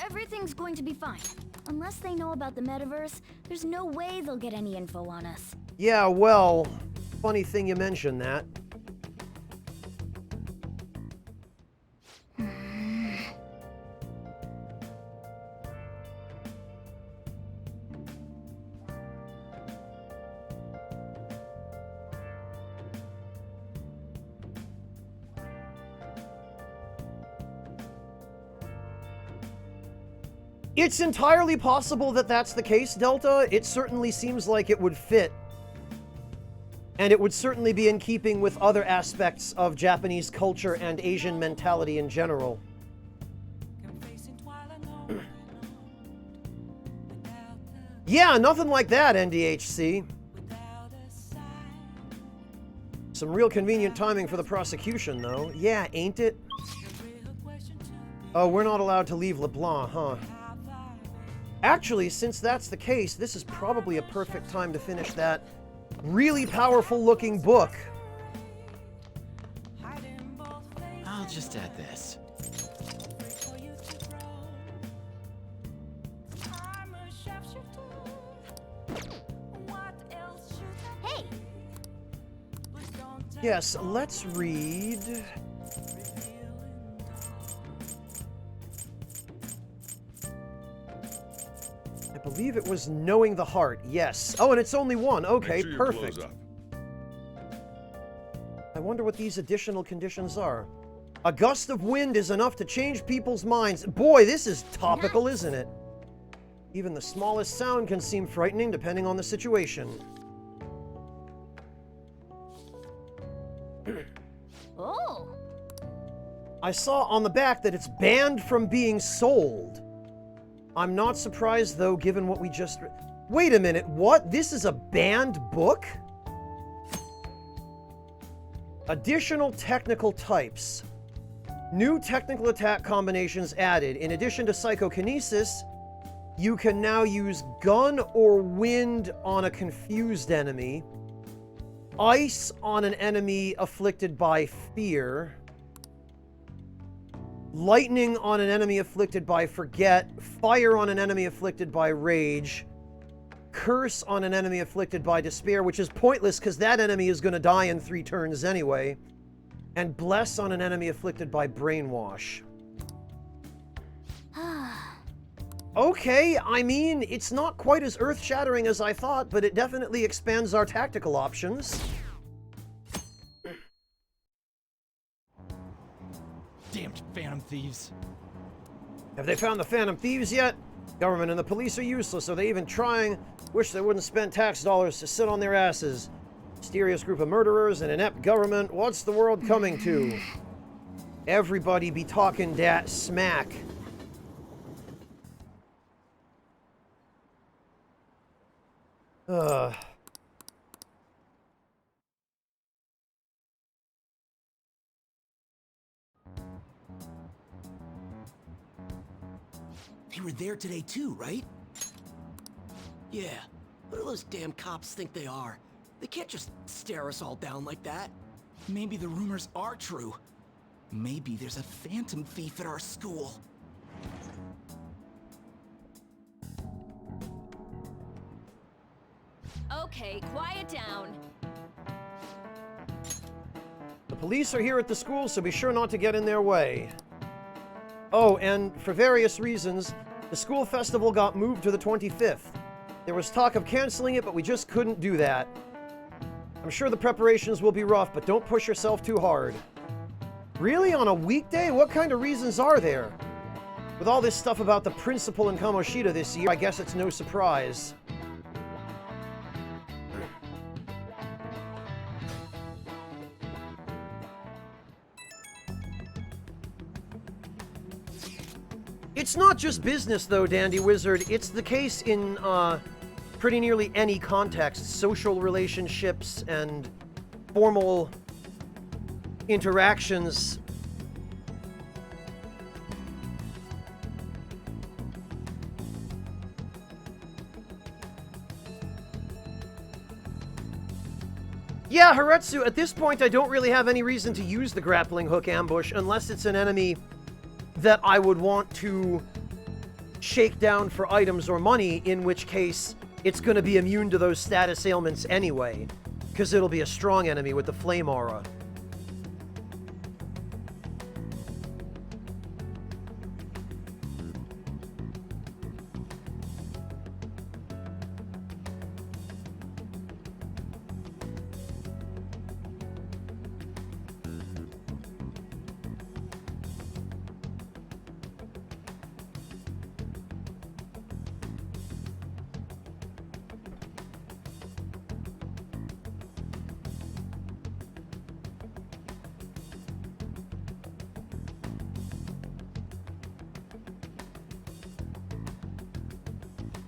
Everything's going to be fine. Unless they know about the metaverse, there's no way they'll get any info on us. Yeah, well, funny thing you mention that. It's entirely possible that that's the case, Delta. It certainly seems like it would fit. And it would certainly be in keeping with other aspects of Japanese culture and Asian mentality in general. Yeah, nothing like that, NDHC. Some real convenient timing for the prosecution, though. Yeah, ain't it? Oh, we're not allowed to leave LeBlanc, huh? Actually, since that's the case, this is probably a perfect time to finish that really powerful-looking book. I'll just add this. Hey! Yes, let's read. I believe it was Knowing the Heart. Yes. Oh, and it's only one. Okay, Make sure you perfect. close up. I wonder what these additional conditions are. A gust of wind is enough to change people's minds. Boy, this is topical, isn't it? Even the smallest sound can seem frightening depending on the situation. Oh. I saw on the back that it's banned from being sold. I'm not surprised, though, given what we just... Wait a minute, what? This is a banned book? Additional technical types. New technical attack combinations added. In addition to psychokinesis, you can now use gun or wind on a confused enemy, ice on an enemy afflicted by fear, lightning on an enemy afflicted by forget, fire on an enemy afflicted by rage, curse on an enemy afflicted by despair, which is pointless because that enemy is going to die in 3 turns anyway, and bless on an enemy afflicted by brainwash. Okay, I mean, it's not quite as earth-shattering as I thought, but it definitely expands our tactical options. Damned Phantom Thieves. Have they found the Phantom Thieves yet? Government and the police are useless. Are they even trying? Wish they wouldn't spend tax dollars to sit on their asses. Mysterious group of murderers, an inept government. What's the world coming to? Everybody be talking dat smack. They were there today too, right? Yeah. What do those damn cops think they are? They can't just stare us all down like that. Maybe the rumors are true. Maybe there's a phantom thief at our school. Okay, quiet down. The police are here at the school, so be sure not to get in their way. Oh, and for various reasons, the school festival got moved to the 25th. There was talk of canceling it, but we just couldn't do that. I'm sure the preparations will be rough, but don't push yourself too hard. Really? On a weekday? What kind of reasons are there? With all this stuff about the principal in Kamoshida this year, I guess it's no surprise. It's not just business, though, Dandy Wizard. It's the case in, pretty nearly any context. Social relationships and formal interactions. Yeah, Haretsu, at this point I don't really have any reason to use the grappling hook ambush unless it's an enemy that I would want to shake down for items or money, in which case it's going to be immune to those status ailments anyway, because it'll be a strong enemy with the flame aura.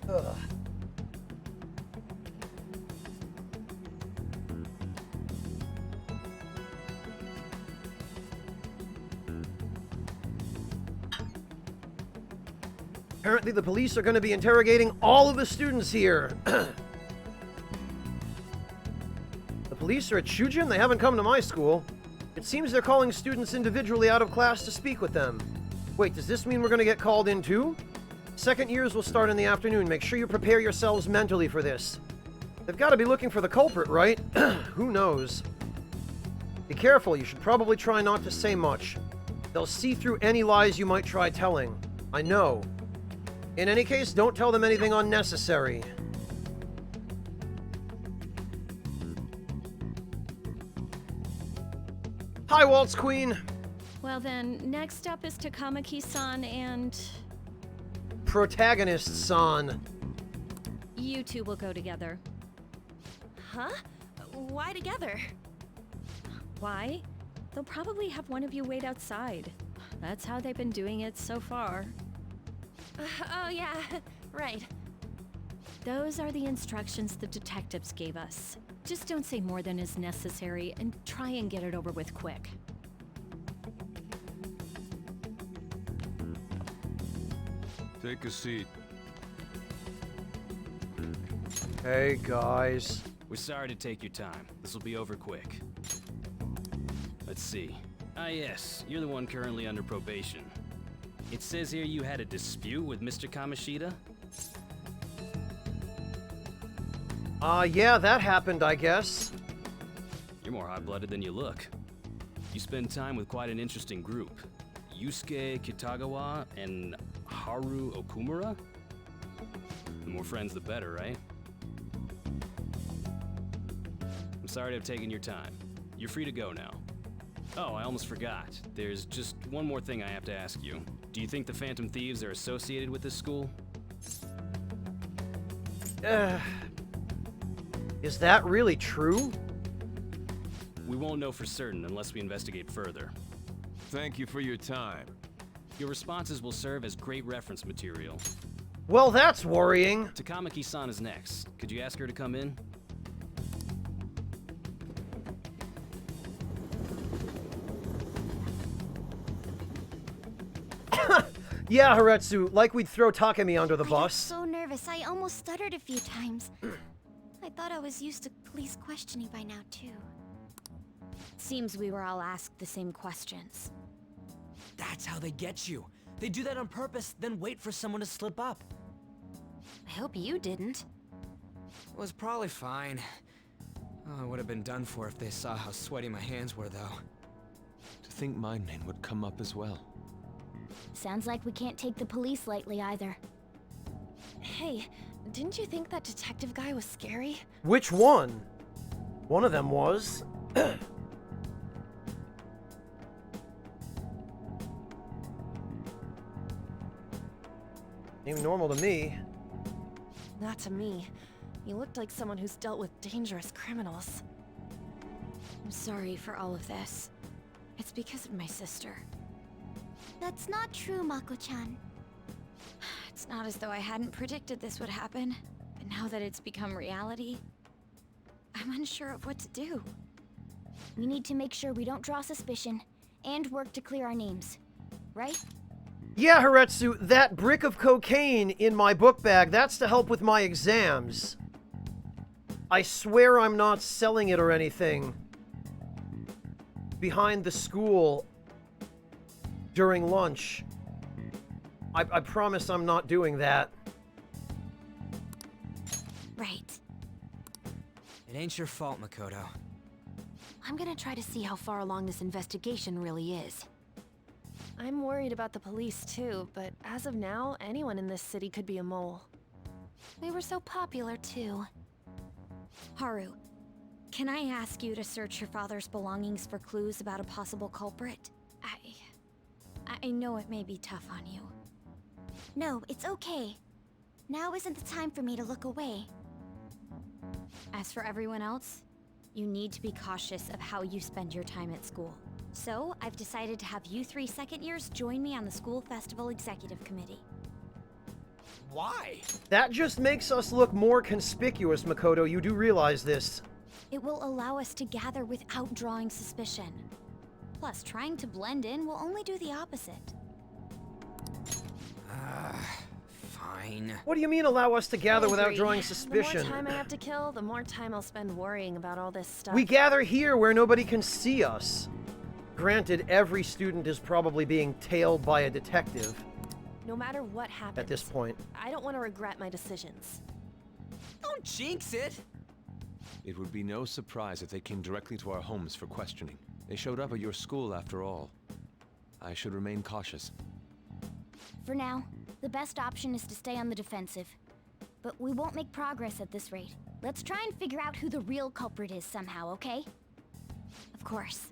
Ugh. Apparently the police are going to be interrogating all of the students here. The police are at Shujin? They haven't come to my school. It seems they're calling students individually out of class to speak with them. Wait, does this mean we're going to get called in too? Second years will start in the afternoon. Make sure you prepare yourselves mentally for this. They've got to be looking for the culprit, right? Who knows? Be careful, you should probably try not to say much. They'll see through any lies you might try telling. I know. In any case, don't tell them anything unnecessary. Hi, Waltz Queen! Well then, next up is Takamaki-san and... Protagonist-san. You two will go together. Huh? Why together? Why? They'll probably have one of you wait outside. That's how they've been doing it so far. Oh yeah, right. Those are the instructions the detectives gave us. Just don't say more than is necessary and try and get it over with quick. Take a seat. Hey, guys. We're sorry to take your time. This will be over quick. Let's see. Ah yes, you're the one currently under probation. It says here you had a dispute with Mr. Kamoshida? Yeah, that happened, I guess. You're more hot-blooded than you look. You spend time with quite an interesting group. Yusuke Kitagawa and Haru Okumura? The more friends, the better, right? I'm sorry to have taken your time. You're free to go now. Oh, I almost forgot. There's just one more thing I have to ask you. Do you think the Phantom Thieves are associated with this school? Is that really true? We won't know for certain unless we investigate further. Thank you for your time. Your responses will serve as great reference material. Well, that's worrying. Takamaki-san is next. Could you ask her to come in? Yeah, Haretsu, like we'd throw Takemi under the I bus. was so nervous, I almost stuttered a few times. I thought I was used to police questioning by now, too. Seems we were all asked the same questions. That's how they get you. They do that on purpose, then wait for someone to slip up. I hope you didn't. It was probably fine. Oh, it would have been done for if they saw how sweaty my hands were, though. To think my name would come up as well. Sounds like we can't take the police lightly either. Hey, didn't you think that detective guy was scary? Which one? One of them was. Seemed normal to me. Not to me. You looked like someone who's dealt with dangerous criminals. I'm sorry for all of this. It's because of my sister. That's not true, Mako-chan. It's not as though I hadn't predicted this would happen, but now that it's become reality, I'm unsure of what to do. We need to make sure we don't draw suspicion, and work to clear our names. Right? Yeah, Haretsu, that brick of cocaine in my book bag, that's to help with my exams. I swear I'm not selling it or anything. Behind the school. During lunch. I promise I'm not doing that. Right. It ain't your fault, Makoto. I'm gonna try to see how far along this investigation really is. I'm worried about the police too, but as of now, anyone in this city could be a mole. We were so popular too. Haru, can I ask you to search your father's belongings for clues about a possible culprit? I know it may be tough on you. No, it's okay. Now isn't the time for me to look away. As for everyone else, you need to be cautious of how you spend your time at school. So, I've decided to have you 3 second years join me on the school festival executive committee. Why? That just makes us look more conspicuous, Makoto. You do realize this. It will allow us to gather without drawing suspicion. Plus, trying to blend in will only do the opposite. Fine. What do you mean allow us to gather without Agree. drawing suspicion? The more time I have to kill, the more time I'll spend worrying about all this stuff. We gather here where nobody can see us. Granted, every student is probably being tailed by a detective. No matter what happens. At this point. I don't want to regret my decisions. Don't jinx it! It would be no surprise if they came directly to our homes for questioning. They showed up at your school after all. I should remain cautious. For now, the best option is to stay on the defensive. But we won't make progress at this rate. Let's try and figure out who the real culprit is somehow, okay? Of course.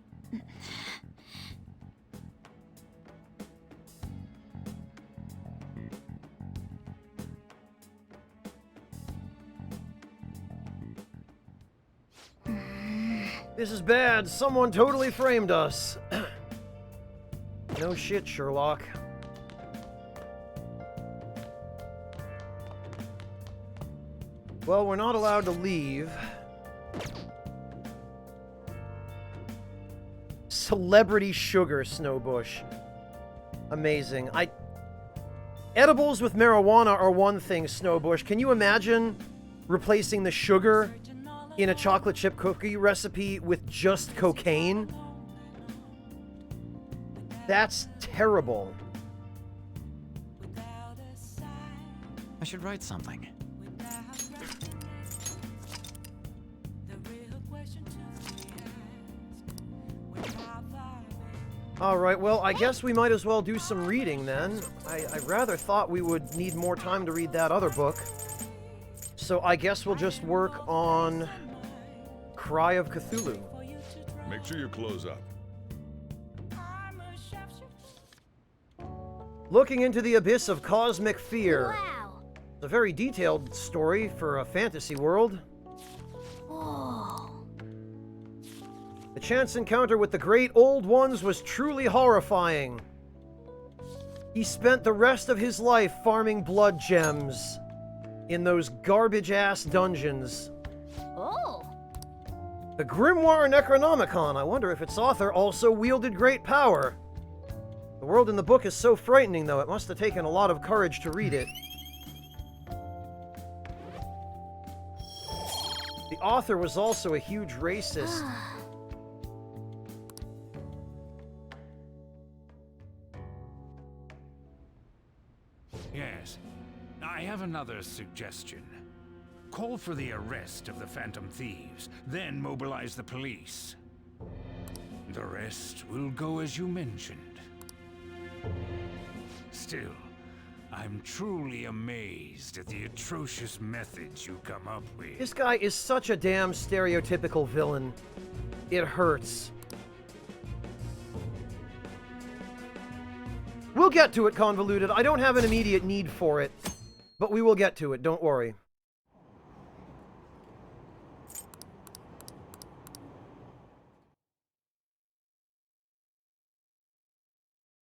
This is bad. Someone totally framed us. No shit, Sherlock. Well, we're not allowed to leave. Celebrity sugar, Snowbush. Amazing. Edibles with marijuana are one thing, Snowbush. Can you imagine replacing the sugar in a chocolate chip cookie recipe with just cocaine? That's terrible. I should write something. Alright, well, I guess we might as well do some reading then. I rather thought we would need more time to read that other book. So I guess we'll just work on Cry of Cthulhu. Make sure you close up. Looking into the abyss of cosmic fear. Wow. It's a very detailed story for a fantasy world. Whoa. The chance encounter with the Great Old Ones was truly horrifying. He spent the rest of his life farming blood gems in those garbage-ass dungeons. Oh. The Grimoire Necronomicon. I wonder if its author also wielded great power. The world in the book is so frightening, though. It must have taken a lot of courage to read it. The author was also a huge racist. Yes. I have another suggestion. Call for the arrest of the Phantom Thieves, then mobilize the police. The rest will go as you mentioned. Still, I'm truly amazed at the atrocious methods you come up with. This guy is such a damn stereotypical villain. It hurts. We'll get to it, Convoluted. I don't have an immediate need for it, but we will get to it, don't worry.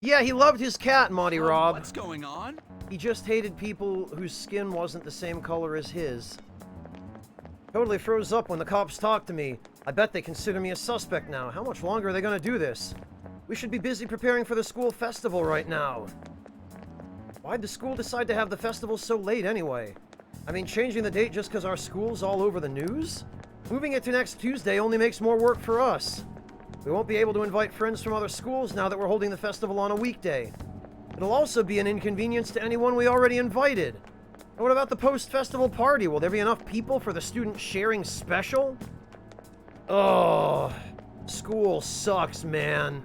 Yeah, he loved his cat, Monty Rob. What's going on? He just hated people whose skin wasn't the same color as his. Totally froze up when the cops talked to me. I bet they consider me a suspect now. How much longer are they gonna do this? We should be busy preparing for the school festival right now. Why'd the school decide to have the festival so late anyway? I mean, changing the date just because our school's all over the news? Moving it to next Tuesday only makes more work for us. We won't be able to invite friends from other schools now that we're holding the festival on a weekday. It'll also be an inconvenience to anyone we already invited. And what about the post-festival party? Will there be enough people for the student sharing special? Oh, school sucks, man.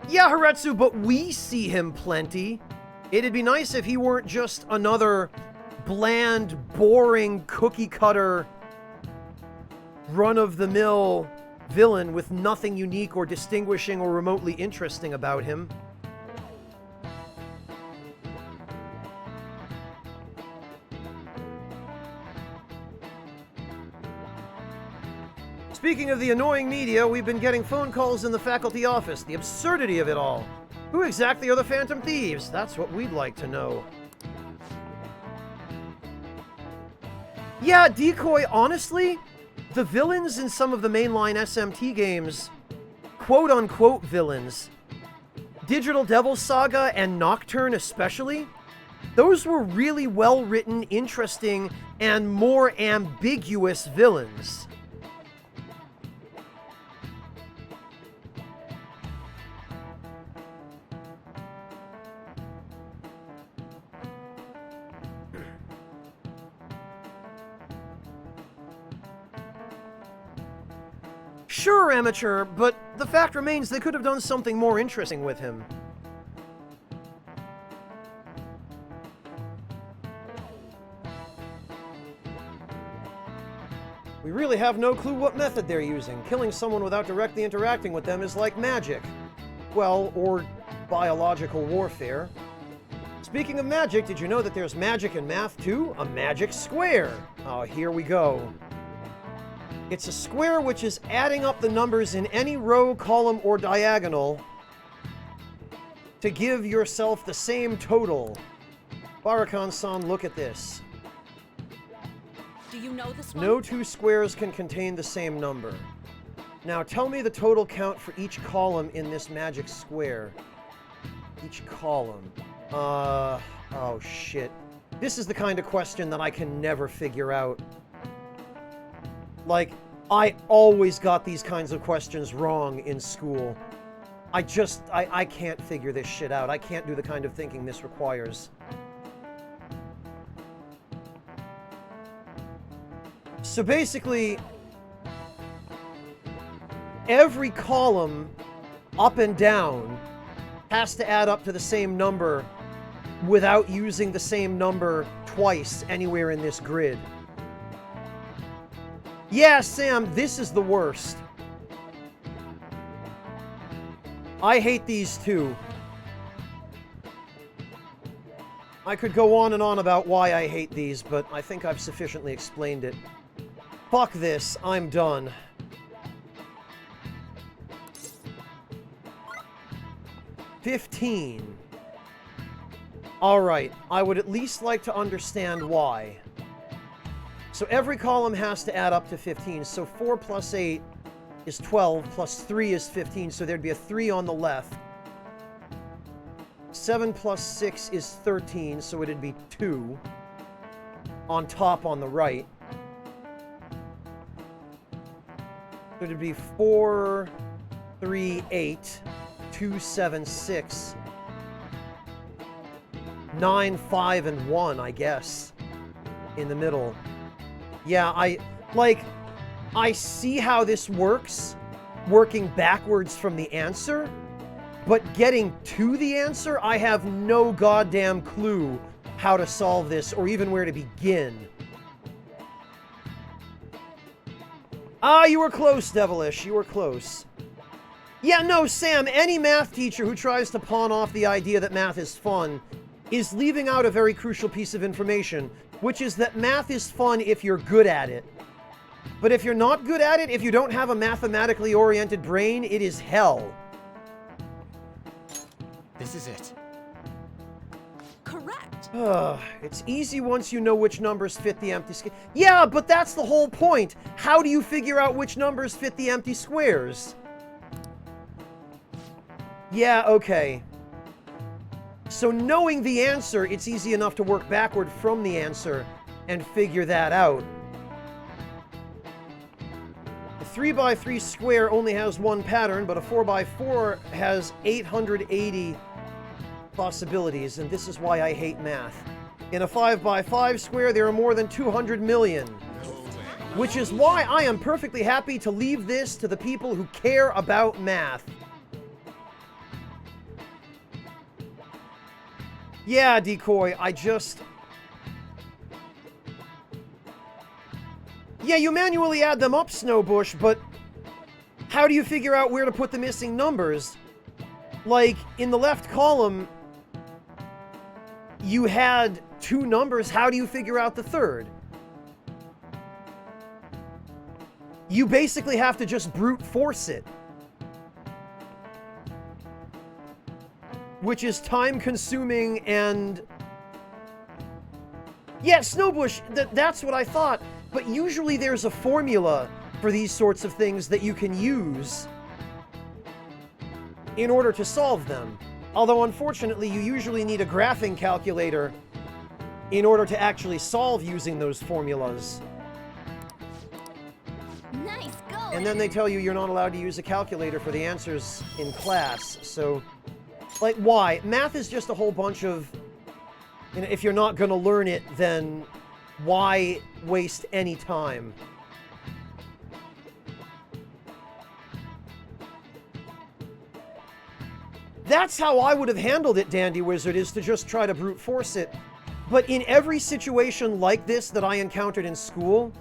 Yeah, Haretsu, but we see him plenty. It'd be nice if he weren't just another bland, boring, cookie-cutter, run-of-the-mill villain with nothing unique or distinguishing or remotely interesting about him. Speaking of the annoying media, we've been getting phone calls in the faculty office. The absurdity of it all. Who exactly are the Phantom Thieves? That's what we'd like to know. Yeah, Decoy, honestly, the villains in some of the mainline SMT games, quote-unquote villains, Digital Devil Saga and Nocturne especially, those were really well-written, interesting, and more ambiguous villains. Sure, amateur, but the fact remains they could have done something more interesting with him. We really have no clue what method they're using. Killing someone without directly interacting with them is like magic. Well, or biological warfare. Speaking of magic, did you know that there's magic in math too? A magic square. Oh, here we go. It's a square which is adding up the numbers in any row, column, or diagonal to give yourself the same total. Barakan-san, look at this. Do you know this one? No two squares can contain the same number. Now tell me the total count for each column in this magic square. Each column. Oh shit. This is the kind of question that I can never figure out. Like, I always got these kinds of questions wrong in school. I can't figure this shit out. I can't do the kind of thinking this requires. So basically, every column up and down has to add up to the same number without using the same number twice anywhere in this grid. Yeah, Sam, this is the worst. I hate these too. I could go on and on about why I hate these, but I think I've sufficiently explained it. Fuck this, I'm done. $15. Alright, I would at least like to understand why. So every column has to add up to 15, so 4 plus 8 is 12, plus 3 is 15, so there'd be a 3 on the left. 7 plus 6 is 13, so it'd be 2 on top on the right. So it'd be 4, 3, 8, 2, 7, 6, 9, 5, and 1, I guess, in the middle. Yeah, I see how this works, working backwards from the answer, but getting to the answer, I have no goddamn clue how to solve this, or even where to begin. Ah, you were close, Devilish, you were close. Yeah, no, Sam, any math teacher who tries to pawn off the idea that math is fun is leaving out a very crucial piece of information, which is that math is fun if you're good at it. But if you're not good at it, if you don't have a mathematically oriented brain, it is hell. This is it. Correct. It's easy once you know which numbers fit the empty square. Yeah, but that's the whole point. How do you figure out which numbers fit the empty squares? Yeah, okay. So knowing the answer, it's easy enough to work backward from the answer and figure that out. A 3x3 square only has one pattern, but a 4x4 has 880 possibilities, and this is why I hate math. In a 5x5 square, there are more than 200 million. Which is why I am perfectly happy to leave this to the people who care about math. Yeah, Decoy, Yeah, you manually add them up, Snowbush, but how do you figure out where to put the missing numbers? Like, in the left column, you had 2 numbers. How do you figure out the third? You basically have to just brute force it. Which is time-consuming and... Yeah, Snowbush, that's what I thought. But usually there's a formula for these sorts of things that you can use in order to solve them. Although, unfortunately, you usually need a graphing calculator in order to actually solve using those formulas. Nice going. And then they tell you you're not allowed to use a calculator for the answers in class, so... Like, why? Math is just a whole bunch of... You know, if you're not gonna learn it, then why waste any time? That's how I would have handled it, Dandy Wizard, is to just try to brute force it. But in every situation like this that I encountered in school,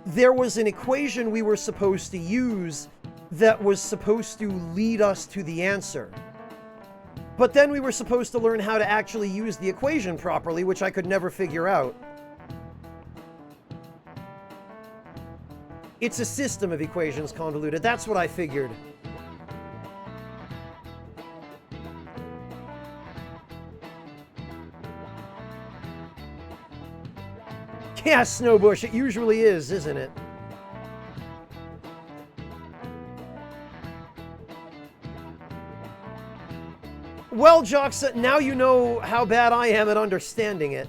there was an equation we were supposed to use that was supposed to lead us to the answer. But then we were supposed to learn how to actually use the equation properly, which I could never figure out. It's a system of equations, convoluted. That's what I figured. Yeah, Snowbush, it usually is, isn't it? Well, Joxa, now you know how bad I am at understanding it.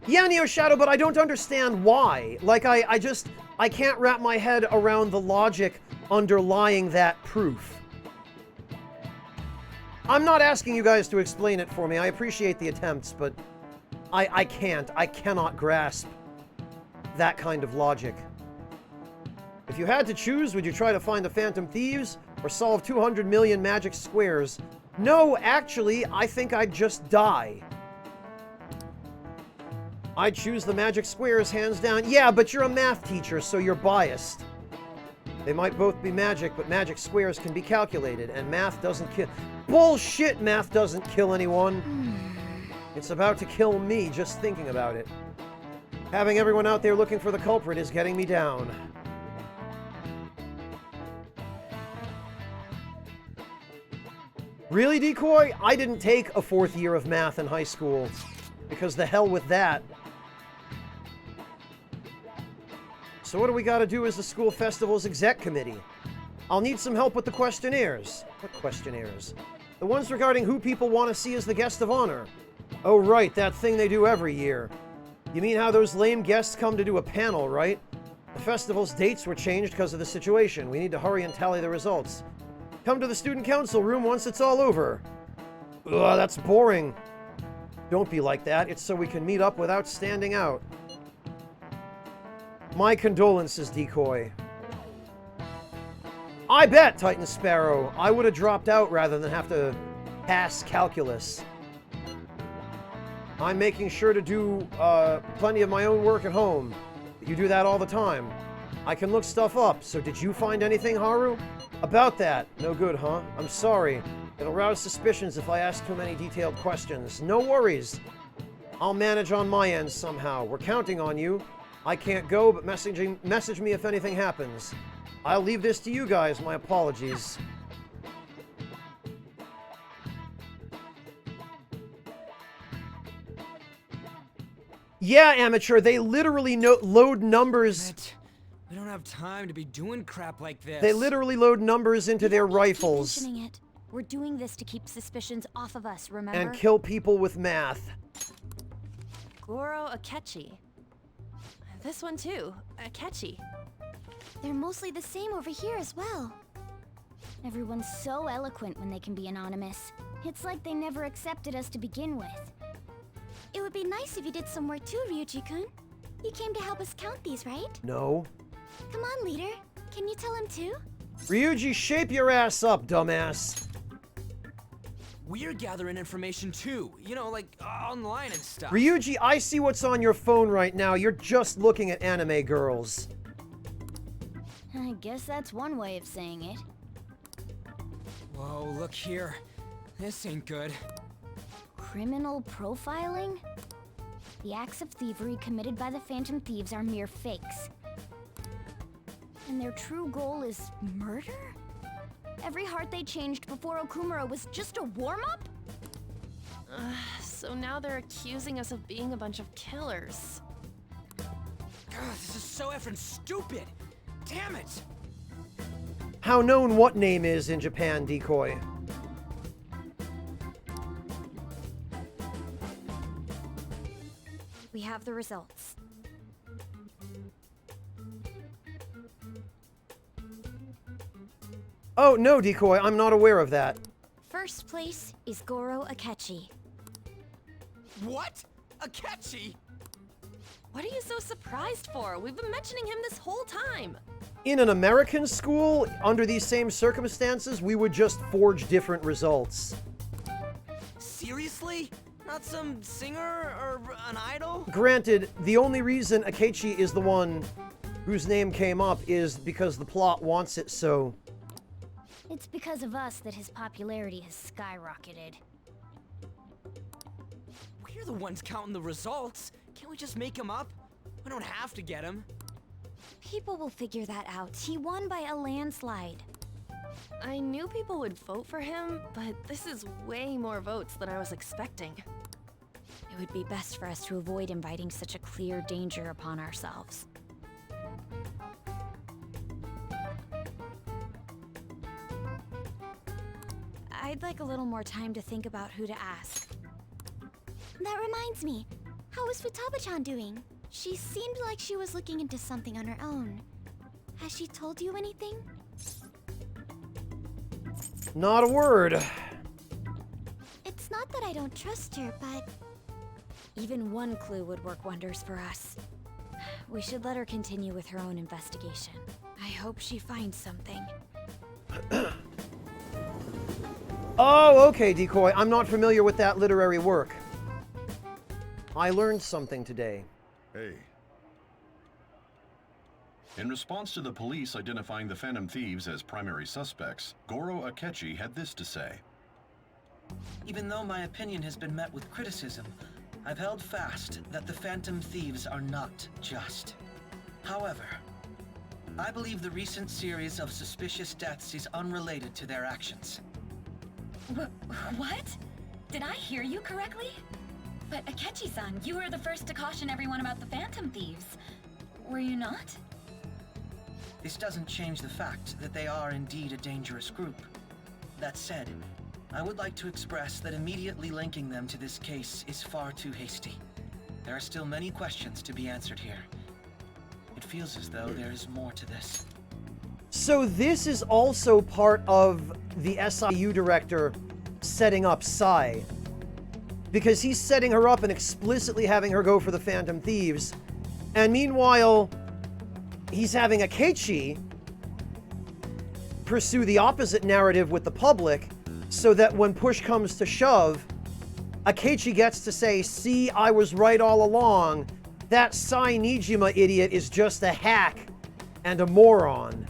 Yeah, Neo Shadow, but I don't understand why. Like, I can't wrap my head around the logic underlying that proof. I'm not asking you guys to explain it for me. I appreciate the attempts, but I cannot grasp that kind of logic. If you had to choose, would you try to find the Phantom Thieves or solve 200 million magic squares? No, actually, I think I'd just die. I'd choose the magic squares, hands down. Yeah, but you're a math teacher, so you're biased. They might both be magic, but magic squares can be calculated, and math doesn't kill... Bullshit! Math doesn't kill anyone. It's about to kill me just thinking about it. Having everyone out there looking for the culprit is getting me down. Really, Decoy? I didn't take a 4th year of math in high school, because the hell with that. So what do we gotta do as the school festival's exec committee? I'll need some help with the questionnaires. What questionnaires? The ones regarding who people want to see as the guest of honor. Oh right, that thing they do every year. You mean how those lame guests come to do a panel, right? The festival's dates were changed because of the situation. We need to hurry and tally the results. Come to the student council room once it's all over. Ugh, that's boring. Don't be like that. It's so we can meet up without standing out. My condolences, Decoy. I bet, Titan Sparrow. I would have dropped out rather than have to pass calculus. I'm making sure to do plenty of my own work at home. You do that all the time. I can look stuff up, so did you find anything, Haru? About that? No good, huh? I'm sorry. It'll rouse suspicions if I ask too many detailed questions. No worries. I'll manage on my end somehow. We're counting on you. I can't go, but message me if anything happens. I'll leave this to you guys. My apologies. Yeah, Amateur, they literally load numbers. We don't have time to be doing crap like this. They literally load numbers into their rifles. Keep mentioning it. We're doing this to keep suspicions off of us, remember? And kill people with math. Goro Akechi. This one too, Akechi. They're mostly the same over here as well. Everyone's so eloquent when they can be anonymous. It's like they never accepted us to begin with. It would be nice if you did some work too, Ryuji-kun. You came to help us count these, right? No. Come on, leader. Can you tell him too? Ryuji, shape your ass up, dumbass. We're gathering information too, you know, like online and stuff. Ryuji, I see what's on your phone right now. You're just looking at anime girls. I guess that's one way of saying it. Whoa, look here. This ain't good. Criminal profiling? The acts of thievery committed by the Phantom Thieves are mere fakes. And their true goal is murder? Every heart they changed before Okumura was just a warm-up? So now they're accusing us of being a bunch of killers. God, this is so effing stupid! Damn it! How known what name is in Japan, Decoy? We have the results. Oh, no, Decoy, I'm not aware of that. First place is Goro Akechi. What? Akechi? What are you so surprised for? We've been mentioning him this whole time. In an American school, under these same circumstances, we would just forge different results. Seriously? Not some singer or an idol? Granted, the only reason Akechi is the one whose name came up is because the plot wants it so. It's because of us that his popularity has skyrocketed. We're the ones counting the results. Can't we just make him up? We don't have to get him. People will figure that out. He won by a landslide. I knew people would vote for him, but this is way more votes than I was expecting. It would be best for us to avoid inviting such a clear danger upon ourselves. I'd like a little more time to think about who to ask. That reminds me. How is Futaba-chan doing? She seemed like she was looking into something on her own. Has she told you anything? Not a word. It's not that I don't trust her, but... Even one clue would work wonders for us. We should let her continue with her own investigation. I hope she finds something. Oh, okay, Decoy. I'm not familiar with that literary work. I learned something today. Hey. In response to the police identifying the Phantom Thieves as primary suspects, Goro Akechi had this to say. Even though my opinion has been met with criticism, I've held fast that the Phantom Thieves are not just. However, I believe the recent series of suspicious deaths is unrelated to their actions. What? Did I hear you correctly? But Akechi-san, you were the first to caution everyone about the Phantom Thieves. Were you not? This doesn't change the fact that they are indeed a dangerous group. That said, I would like to express that immediately linking them to this case is far too hasty. There are still many questions to be answered here. It feels as though there is more to this. So this is also part of the SIU director setting up Sai. Because he's setting her up and explicitly having her go for the Phantom Thieves. And meanwhile, he's having Akechi pursue the opposite narrative with the public, so that when push comes to shove, Akechi gets to say, see, I was right all along. That Sai Nijima idiot is just a hack and a moron.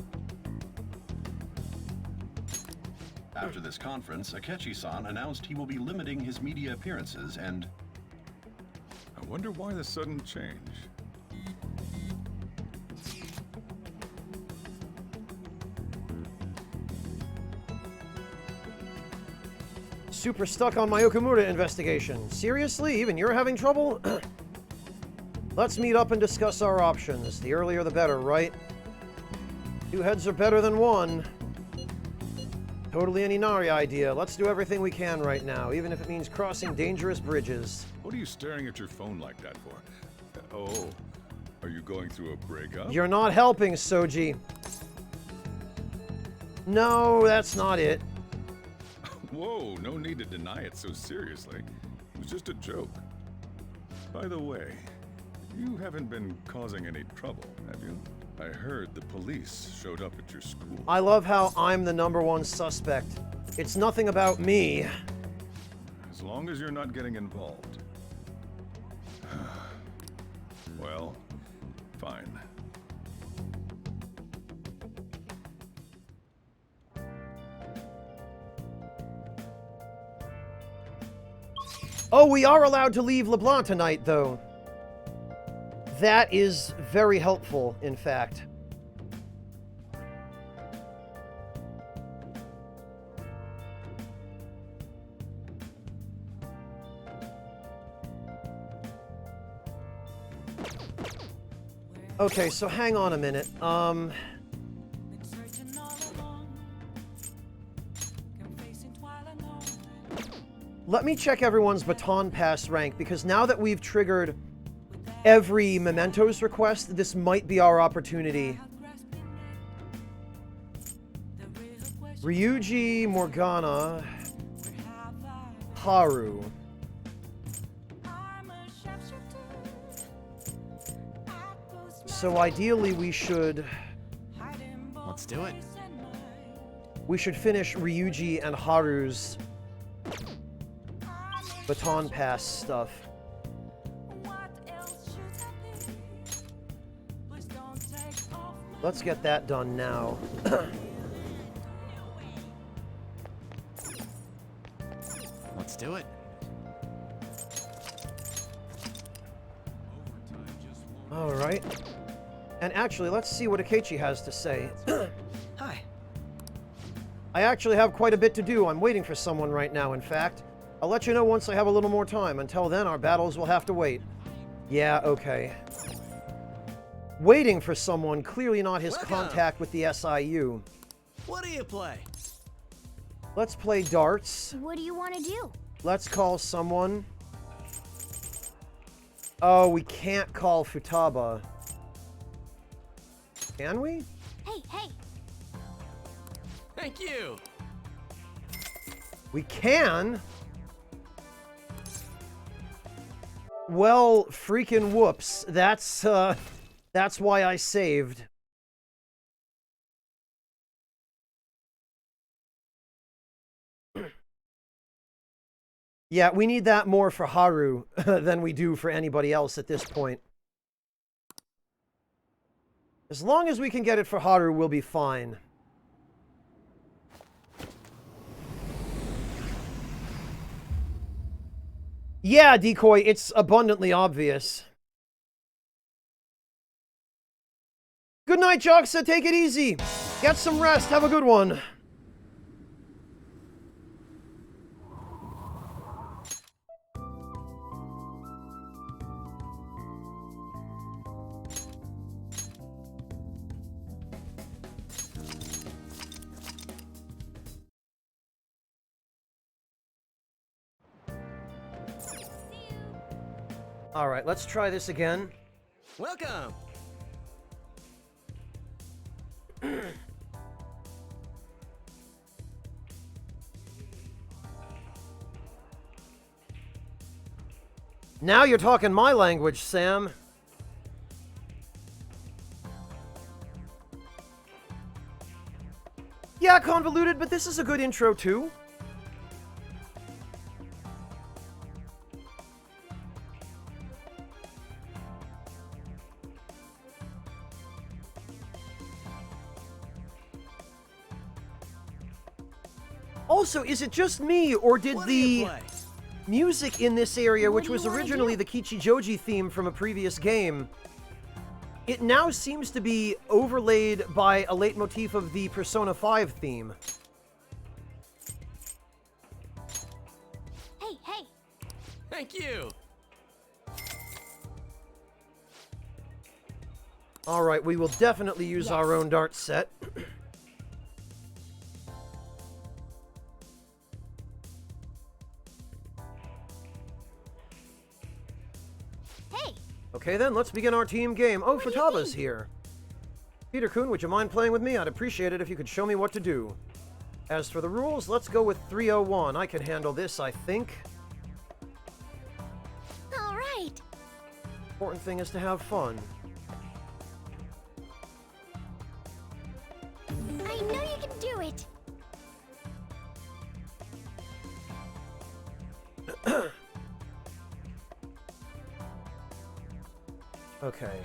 After this conference, Akechi-san announced he will be limiting his media appearances and... I wonder why the sudden change. Super stuck on my Okamura investigation. Seriously? Even you're having trouble? Let's meet up and discuss our options. The earlier the better, right? 2 heads are better than 1. Totally an Inari idea. Let's do everything we can right now, even if it means crossing dangerous bridges. What are you staring at your phone like that for? Oh, are you going through a breakup? You're not helping, Soji. No, that's not it. Whoa, no need to deny it so seriously. It was just a joke. By the way, you haven't been causing any trouble, have you? I heard the police showed up at your school. I love how I'm the #1 suspect. It's nothing about me. As long as you're not getting involved. Well, fine. Oh, we are allowed to leave LeBlanc tonight, though. That is very helpful, in fact. Okay, so hang on a minute. Let me check everyone's baton pass rank, because now that we've triggered every Mementos request, this might be our opportunity. Ryuji, Morgana, Haru. So ideally we should... Let's do it. We should finish Ryuji and Haru's baton pass stuff. Let's get that done now. Let's do it. All right. And actually, let's see what Akechi has to say. Hi. I actually have quite a bit to do. I'm waiting for someone right now, in fact. I'll let you know once I have a little more time. Until then, our battles will have to wait. Yeah, okay. Waiting for someone, clearly not his contact with the SIU. What do you play? Let's play darts. What do you want to do? Let's call someone. Oh, we can't call Futaba. Can we? Hey, hey. Thank you. We can? Well, freaking whoops. That's why I saved. Yeah, we need that more for Haru than we do for anybody else at this point. As long as we can get it for Haru, we'll be fine. Yeah, Decoy, it's abundantly obvious. Good night, Joxa. Take it easy. Get some rest. Have a good one. All right, let's try this again. Welcome. Now you're talking my language, Sam. Yeah, convoluted, but this is a good intro, too. Also, is it just me, or did the music in this area, which was originally the Kichijoji theme from a previous game, it now seems to be overlaid by a leitmotif of the Persona 5 theme. Hey, hey. Thank you. All right, we will definitely use our own dart set. Okay then, let's begin our team game. Oh, Futaba's here. Peter-kun, would you mind playing with me? I'd appreciate it if you could show me what to do. As for the rules, let's go with 301. I can handle this, I think. All right. Important thing is to have fun. I know you can do it. Okay.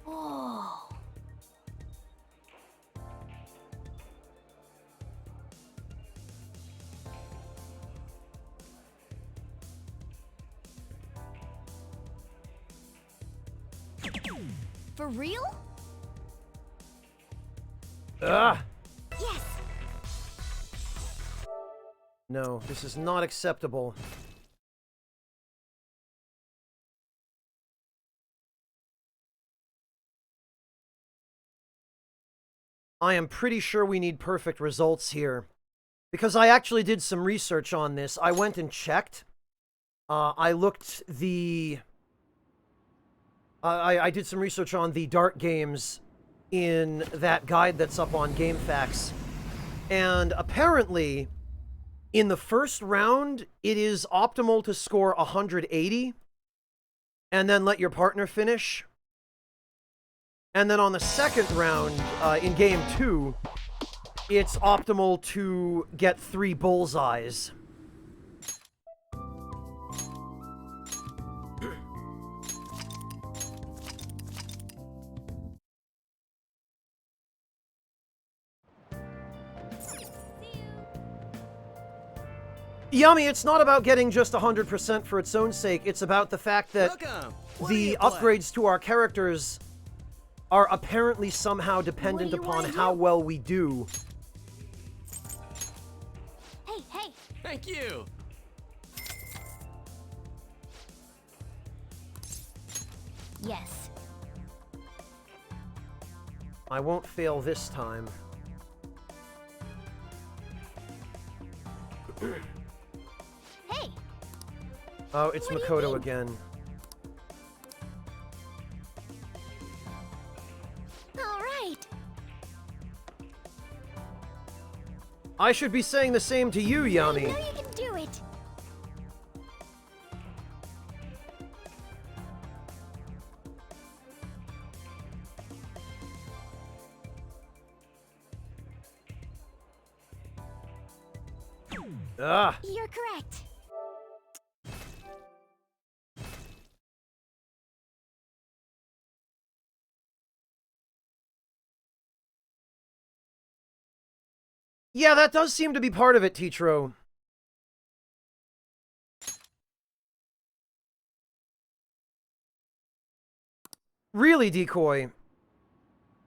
Oh. For real? Ah! Yes. No, this is not acceptable. I am pretty sure we need perfect results here. Because I actually did some research on this. I went and checked. I looked the... I did some research on the dart games in that guide that's up on GameFAQs. And apparently, in the first round, it is optimal to score 180 and then let your partner finish. And then on the second round, in game 2, it's optimal to get 3 bullseyes. Yummy, it's not about getting just 100% for its own sake. It's about the fact that the upgrades to our characters are apparently somehow dependent upon how well we do. Hey, hey! Thank you! Yes. I won't fail this time. Hey! Oh, it's Makoto again. All right. I should be saying the same to you, Yami. I know you can do it. Ah. You're correct. Yeah, that does seem to be part of it, Teatro. Really, Decoy?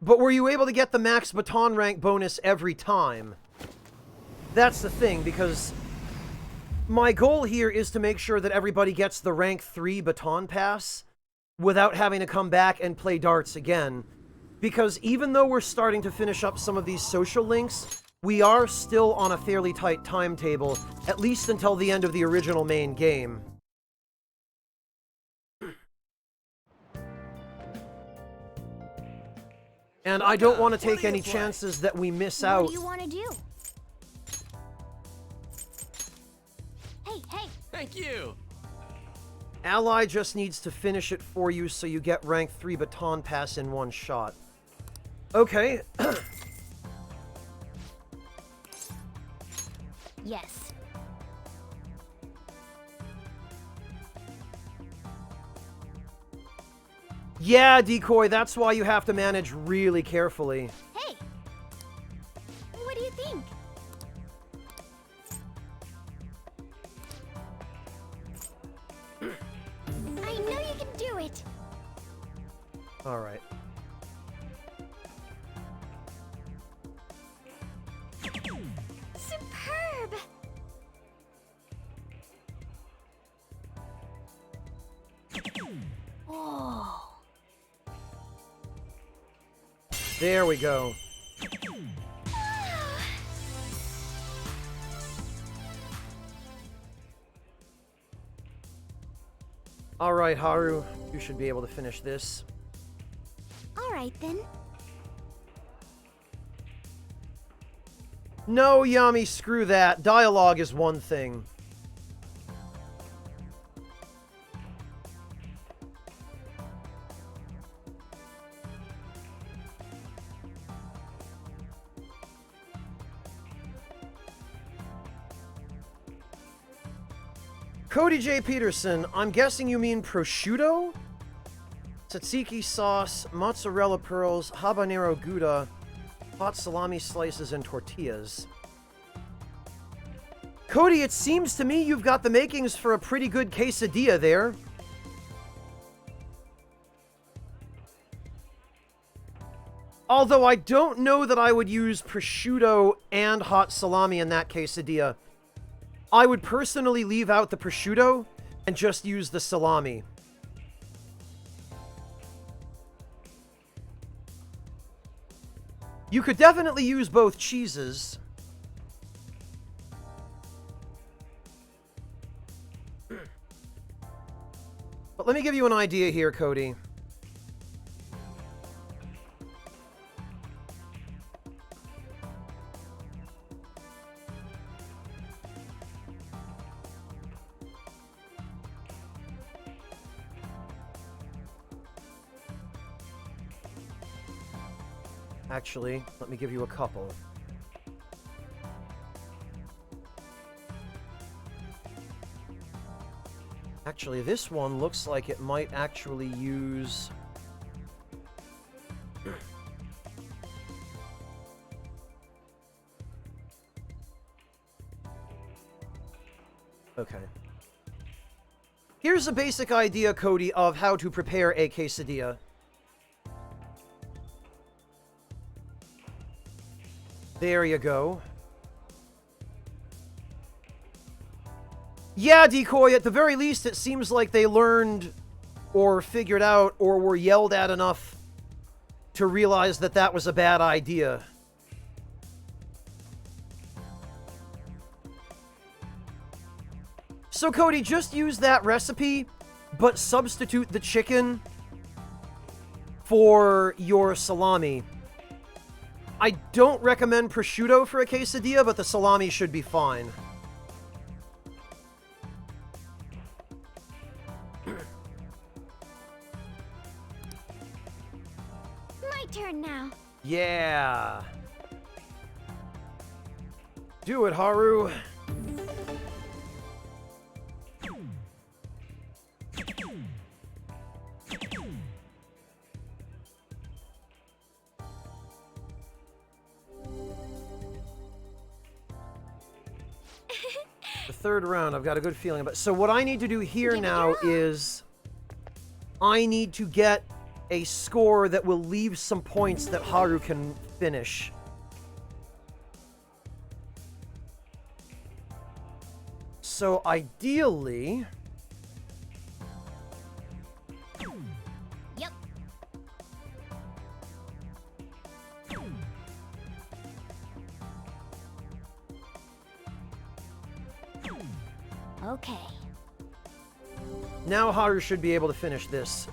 But were you able to get the max baton rank bonus every time? That's the thing, because my goal here is to make sure that everybody gets the rank 3 baton pass without having to come back and play darts again. Because even though we're starting to finish up some of these social links, we are still on a fairly tight timetable, at least until the end of the original main game. And I don't want to take any chances that we miss out. What do you want to do? Hey, hey! Thank you! Ally just needs to finish it for you so you get rank 3 baton pass in one shot. Okay. Yes. Yeah, Decoy, that's why you have to manage really carefully. Hey! What do you think? I know you can do it! Alright. Superb! Oh. There we go. Alright, Haru. You should be able to finish this. Alright then. No, Yami, screw that. Dialogue is one thing. Cody J. Peterson, I'm guessing you mean prosciutto? Tzatziki sauce, mozzarella pearls, habanero gouda, hot salami slices, and tortillas. Cody, it seems to me you've got the makings for a pretty good quesadilla there. Although I don't know that I would use prosciutto and hot salami in that quesadilla. I would personally leave out the prosciutto and just use the salami. You could definitely use both cheeses. let me give you an idea here, Cody. Actually, let me give you a couple. Actually, this one looks like it might actually use... Okay. Here's a basic idea, Cody, of how to prepare a quesadilla. There you go. Yeah, Decoy, at the very least, it seems like they learned or figured out or were yelled at enough to realize that that was a bad idea. So, Cody, just use that recipe, but substitute the chicken for your salami. I don't recommend prosciutto for a quesadilla, but the salami should be fine. My turn now. Yeah. Do it, Haru. The third round, I've got a good feeling about. So what I need to do here now is I need to get a score that will leave some points that Haru can finish. So ideally... Yep. Okay. Now Haru should be able to finish this.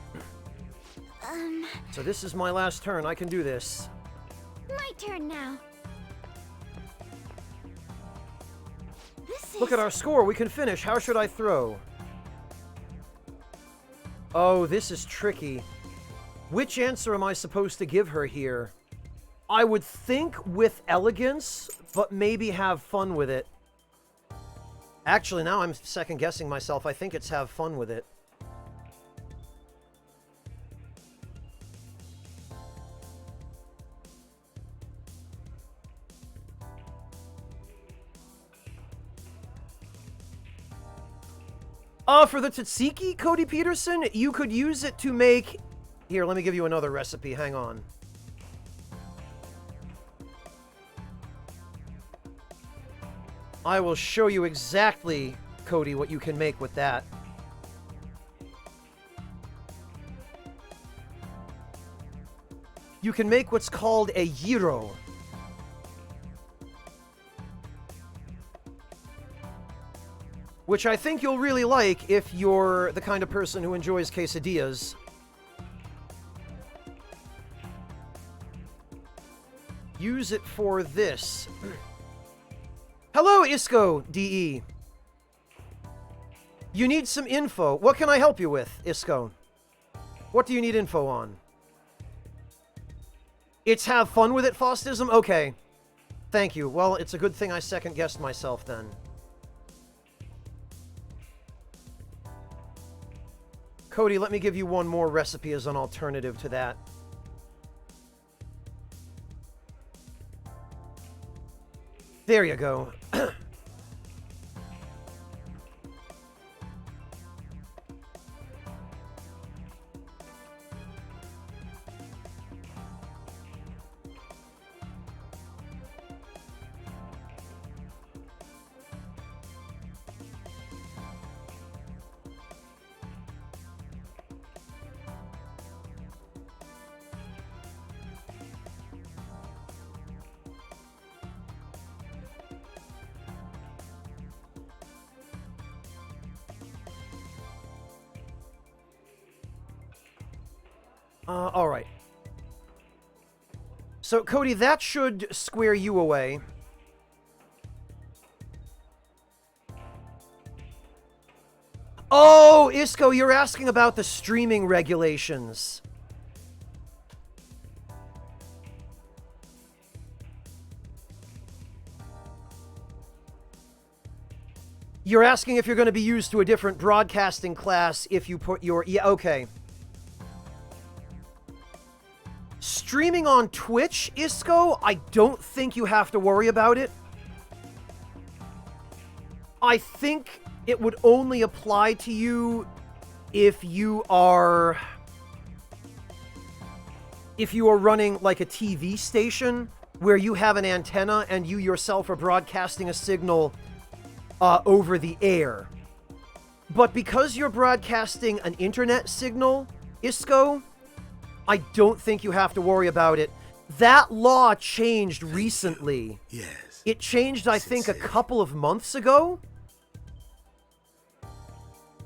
So this is my last turn. I can do this. My turn now. This Look at our score. We can finish. How should I throw? Oh, this is tricky. Which answer am I supposed to give her here? I would think with elegance, but maybe have fun with it. Actually, now I'm second-guessing myself. I think it's have fun with it. For the tzatziki, Cody Peterson, you could use it to make... Here, let me give you another recipe. Hang on. I will show you exactly, Cody, what you can make with that. You can make what's called a gyro. Which I think you'll really like if you're the kind of person who enjoys quesadillas. Use it for this. Hello, Isco DE. You need some info. What can I help you with, Isco? What do you need info on? It's have fun with it, Fostism? Okay. Thank you. Well, it's a good thing I second-guessed myself then. Cody, let me give you one more recipe as an alternative to that. There you go. Alright. So, Cody, that should square you away. Oh, Isco, you're asking about the streaming regulations. You're asking if you're going to be used to a different broadcasting class if you put your... Yeah, okay. Streaming on Twitch, Isco, I don't think you have to worry about it. I think it would only apply to you if you are running like a TV station where you have an antenna and you yourself are broadcasting a signal over the air. But because you're broadcasting an internet signal, Isco, I don't think you have to worry about it. That law changed recently. Yes. It changed, I think, a couple of months ago.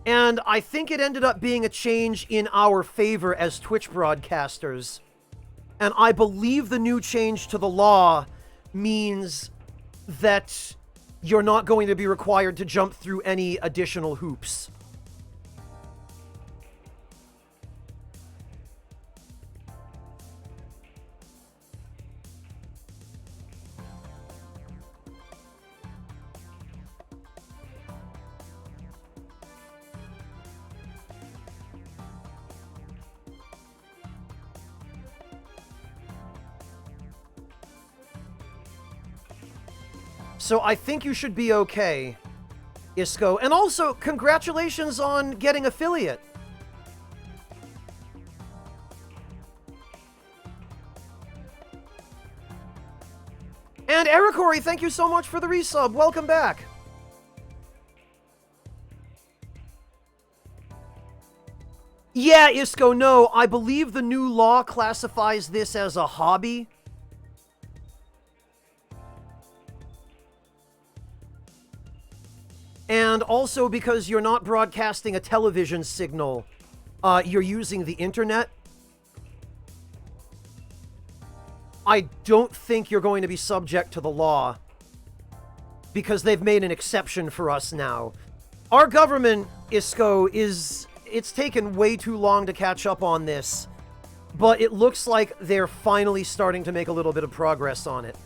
And I think it ended up being a change in our favor as Twitch broadcasters. And I believe the new change to the law means that you're not going to be required to jump through any additional hoops. So I think you should be okay, Isco. And also, congratulations on getting affiliate. And Ericori, thank you so much for the resub. Welcome back. Yeah, Isco, no. I believe the new law classifies this as a hobby. And also because you're not broadcasting a television signal, you're using the internet. I don't think you're going to be subject to the law, because they've made an exception for us now. Our government, Isco, it's taken way too long to catch up on this, but it looks like they're finally starting to make a little bit of progress on it.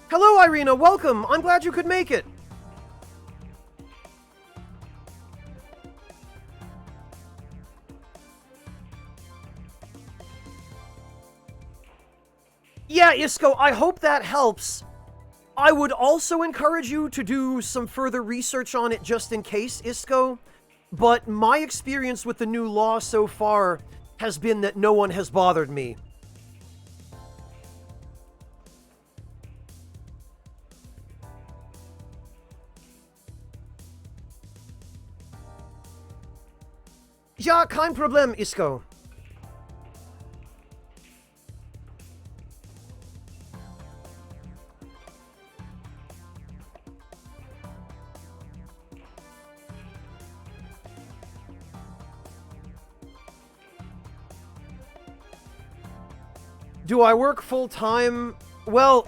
Hello, Irina. Welcome. I'm glad you could make it. Yeah, Isco, I hope that helps. I would also encourage you to do some further research on it just in case, Isco. But my experience with the new law so far has been that no one has bothered me. Ja, kein Problem, Isco. Do I work full-time? Well,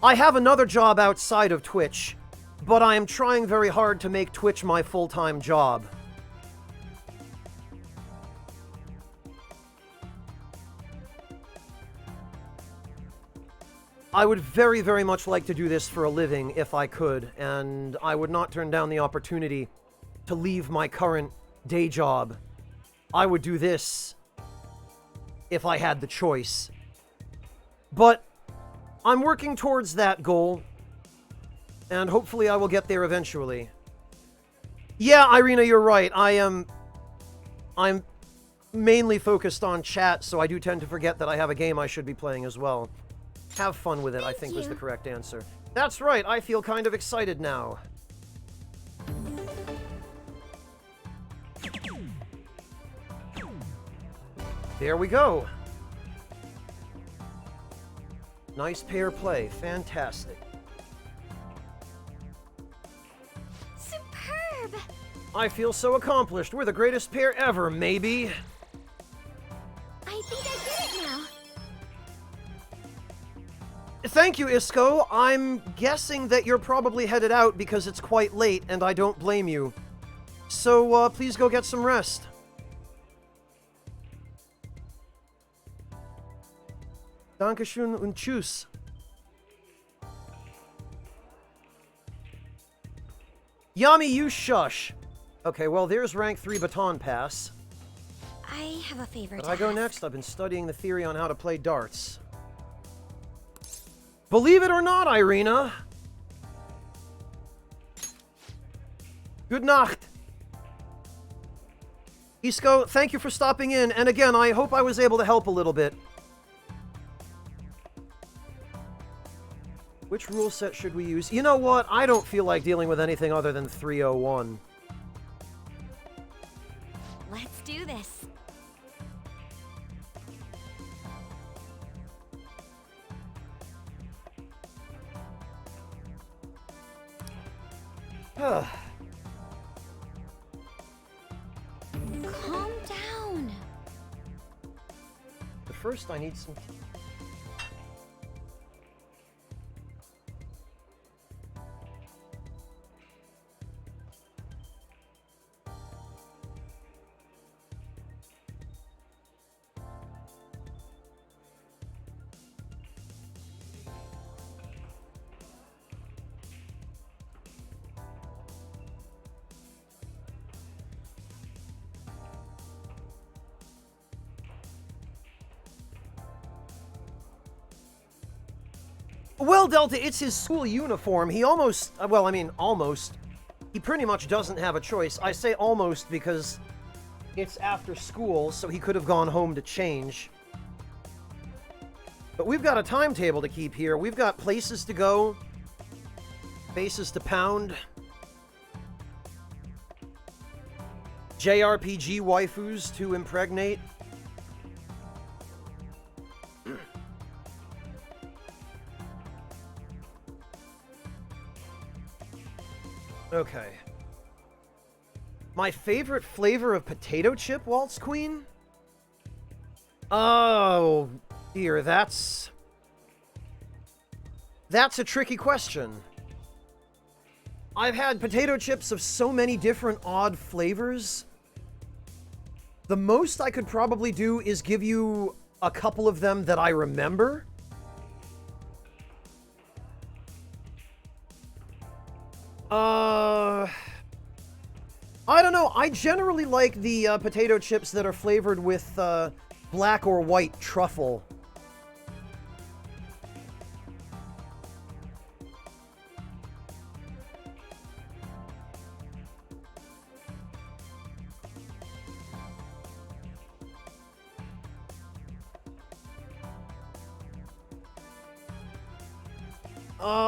I have another job outside of Twitch, but I am trying very hard to make Twitch my full-time job. I would very, very much like to do this for a living if I could, and I would not turn down the opportunity to leave my current day job. I would do this if I had the choice. But I'm working towards that goal, and hopefully I will get there eventually. Yeah, Irina, you're right. I'm mainly focused on chat, so I do tend to forget that I have a game I should be playing as well. Have fun with it, I think was the correct answer. That's right, I feel kind of excited now. There we go. Nice pair play. Fantastic. Superb! I feel so accomplished. We're the greatest pair ever, maybe. I think I get it now. Thank you, Isco. I'm guessing that you're probably headed out because it's quite late, and I don't blame you. So, please go get some rest. Dankeschön und tschüss. Yami, you shush. Okay, well, there's rank 3 baton pass. I have a favor But to I go ask. next. I've been studying the theory on how to play darts. Believe it or not, Irina. Good Nacht. Isco, thank you for stopping in. And again, I hope I was able to help a little bit. Which rule set should we use? You know what? I don't feel like dealing with anything other than 301. Let's do this. Calm down. But first, I need some... Well, Delta, it's his school uniform. He almost, well, I mean, almost. He pretty much doesn't have a choice. I say almost because it's after school, so he could have gone home to change. But we've got a timetable to keep here. We've got places to go, bases to pound, JRPG waifus to impregnate. Okay. My favorite flavor of potato chip, Waltz Queen? Oh, dear, that's a tricky question. I've had potato chips of so many different odd flavors. The most I could probably do is give you a couple of them that I remember. I don't know. I generally like the potato chips that are flavored with black or white truffle.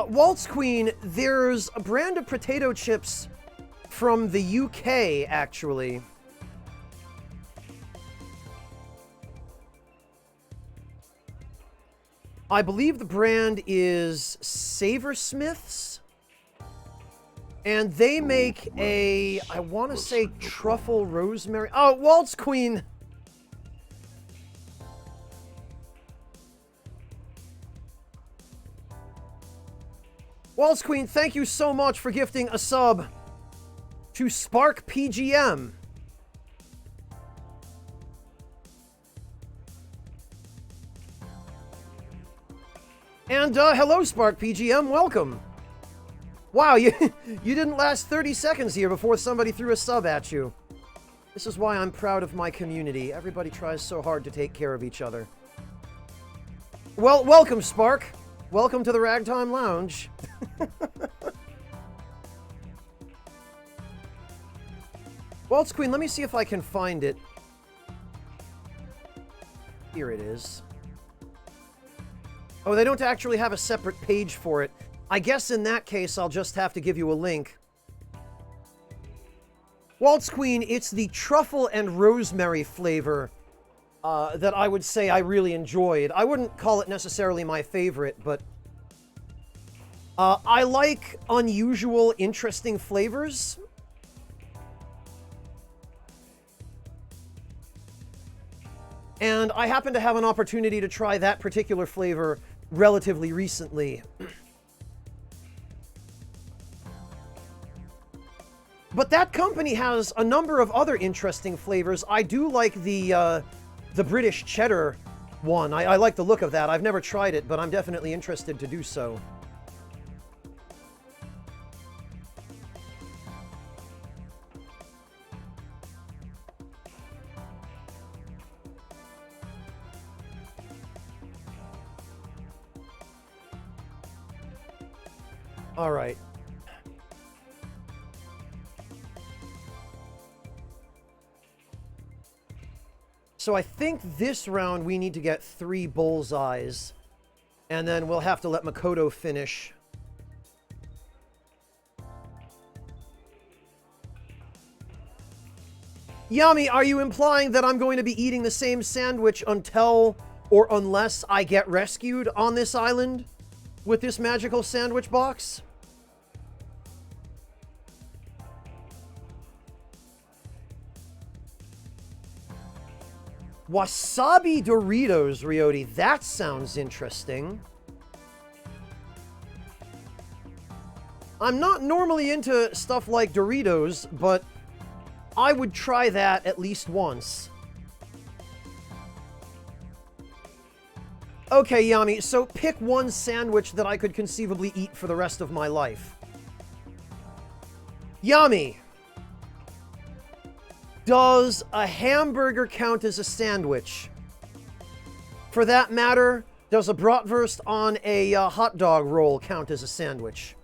Waltz Queen, there's a brand of potato chips from the UK, actually. I believe the brand is Savorsmiths. And they make a, I want to say truffle rosemary. Oh, Waltz Queen! Waltz Queen, thank you so much for gifting a sub to Spark PGM. And hello, Spark PGM, welcome. Wow, you didn't last 30 seconds here before somebody threw a sub at you. This is why I'm proud of my community. Everybody tries so hard to take care of each other. Well, welcome, Spark. Welcome to the Ragtime Lounge. Waltz Queen, let me see if I can find it. Here it is. Oh, they don't actually have a separate page for it. I guess in that case, I'll just have to give you a link. Waltz Queen, it's the truffle and rosemary flavor that I would say I really enjoyed. I wouldn't call it necessarily my favorite, but I like unusual, interesting flavors. And I happen to have an opportunity to try that particular flavor relatively recently. But that company has a number of other interesting flavors. I do like the British cheddar one. I like the look of that. I've never tried it, but I'm definitely interested to do so. All right. So I think this round we need to get 3 bullseyes, and then we'll have to let Makoto finish. Yami, are you implying that I'm going to be eating the same sandwich until or unless I get rescued on this island with this magical sandwich box? Wasabi Doritos, Ryoti. That sounds interesting. I'm not normally into stuff like Doritos, but I would try that at least once. Okay, Yami, so pick one sandwich that I could conceivably eat for the rest of my life. Yami! Does a hamburger count as a sandwich? For that matter, does a bratwurst on a hot dog roll count as a sandwich?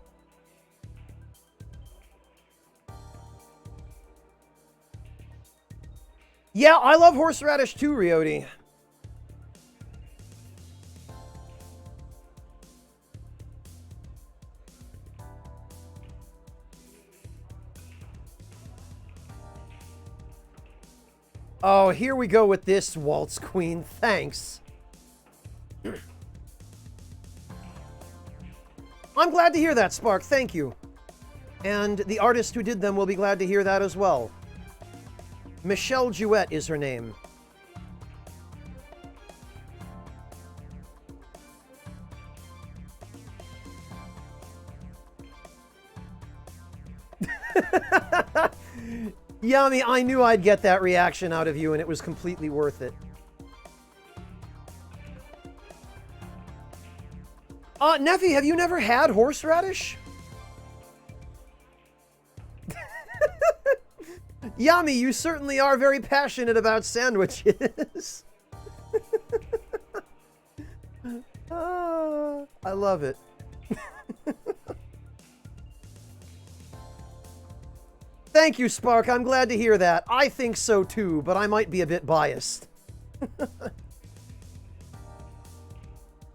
Yeah, I love horseradish too, Ryoti. Oh, here we go with this, Waltz Queen. Thanks. I'm glad to hear that, Spark. Thank you. And the artist who did them will be glad to hear that as well. Michelle Jouet is her name. Yami, I knew I'd get that reaction out of you, and it was completely worth it. Neffy, have you never had horseradish? Yami, you certainly are very passionate about sandwiches. I love it. Thank you, Spark. I'm glad to hear that. I think so too, but I might be a bit biased.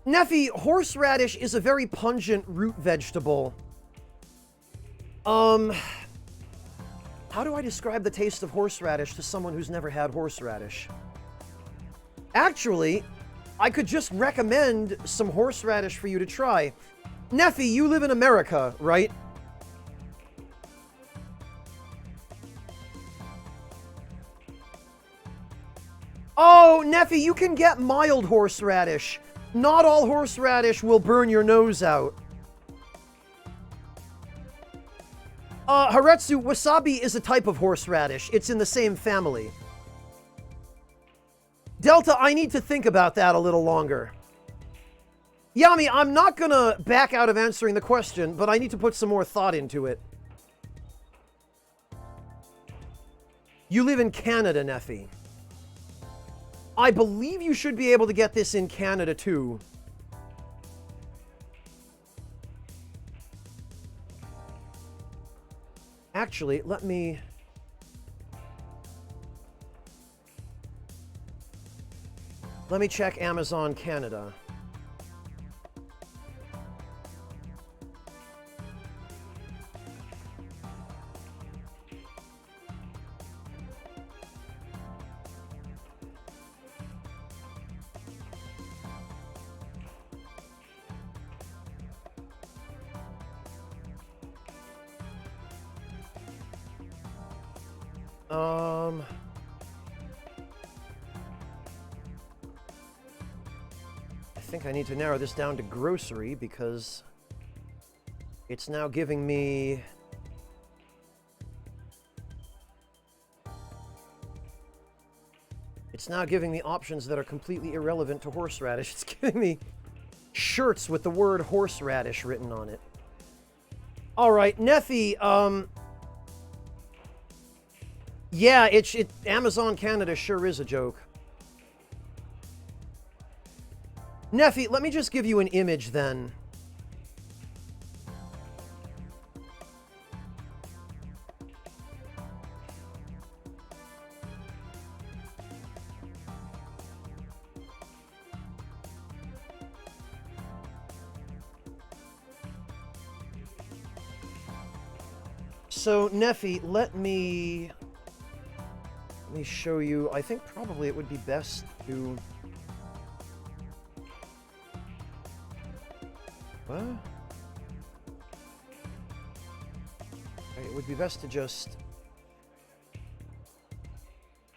Neffy, horseradish is a very pungent root vegetable. How do I describe the taste of horseradish to someone who's never had horseradish? Actually, I could just recommend some horseradish for you to try. Neffy, you live in America, right? Oh, Neffy, you can get mild horseradish. Not all horseradish will burn your nose out. Haretsu, wasabi is a type of horseradish. It's in the same family. Delta, I need to think about that a little longer. Yami, I'm not gonna back out of answering the question, but I need to put some more thought into it. You live in Canada, Neffy. I believe you should be able to get this in Canada, too. Actually, let me check Amazon Canada. I think I need to narrow this down to grocery because it's now giving me... It's now giving me options that are completely irrelevant to horseradish. It's giving me shirts with the word horseradish written on it. Alright, Neffy, yeah, Amazon Canada sure is a joke. Neffy, let me just give you an image then. So, Neffy, let me show you. I think probably it would be best to... What? It would be best to just...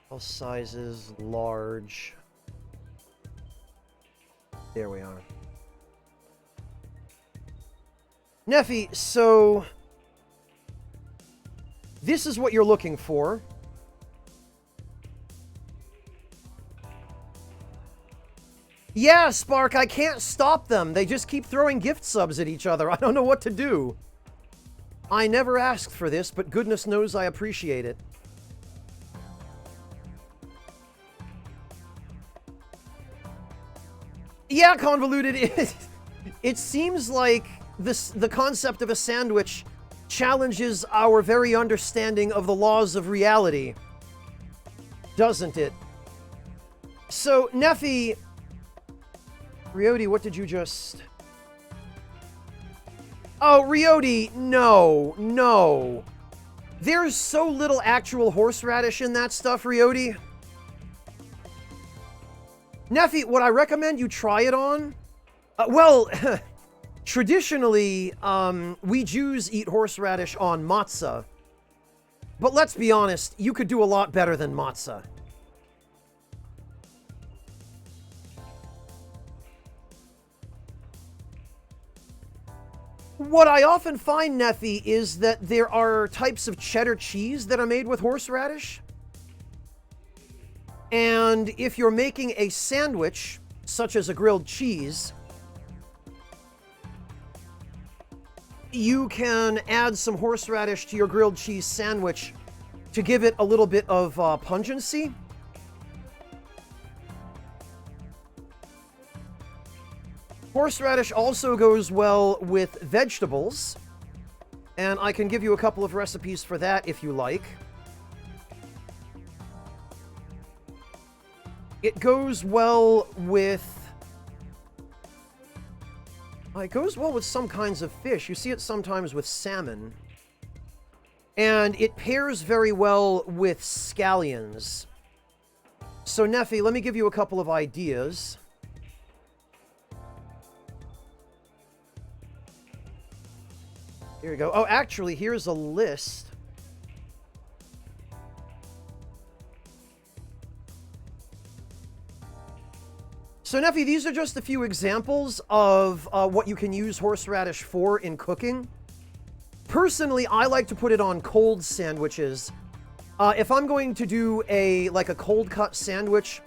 All sizes, large. There we are. Neffy, so... This is what you're looking for. Yeah, Spark, I can't stop them. They just keep throwing gift subs at each other. I don't know what to do. I never asked for this, but goodness knows I appreciate it. Yeah, Convoluted. It seems like the concept of a sandwich challenges our very understanding of the laws of reality. Doesn't it? So, Neffy... Ryodi, what did you just... Oh, Ryodi, no, no. There's so little actual horseradish in that stuff, Ryodi. Neffy, would I recommend you try it on? Well, traditionally, we Jews eat horseradish on matzah. But let's be honest, you could do a lot better than matzah. What I often find, Neffy, is that there are types of cheddar cheese that are made with horseradish. And if you're making a sandwich, such as a grilled cheese, you can add some horseradish to your grilled cheese sandwich to give it a little bit of pungency. Horseradish also goes well with vegetables, and I can give you a couple of recipes for that if you like. It goes well with... It goes well with some kinds of fish. You see it sometimes with salmon. And it pairs very well with scallions. So, Neffy, let me give you a couple of ideas. Here we go. Oh, actually, here's a list. So, Neffy, these are just a few examples of what you can use horseradish for in cooking. Personally, I like to put it on cold sandwiches. If I'm going to do a cold cut sandwich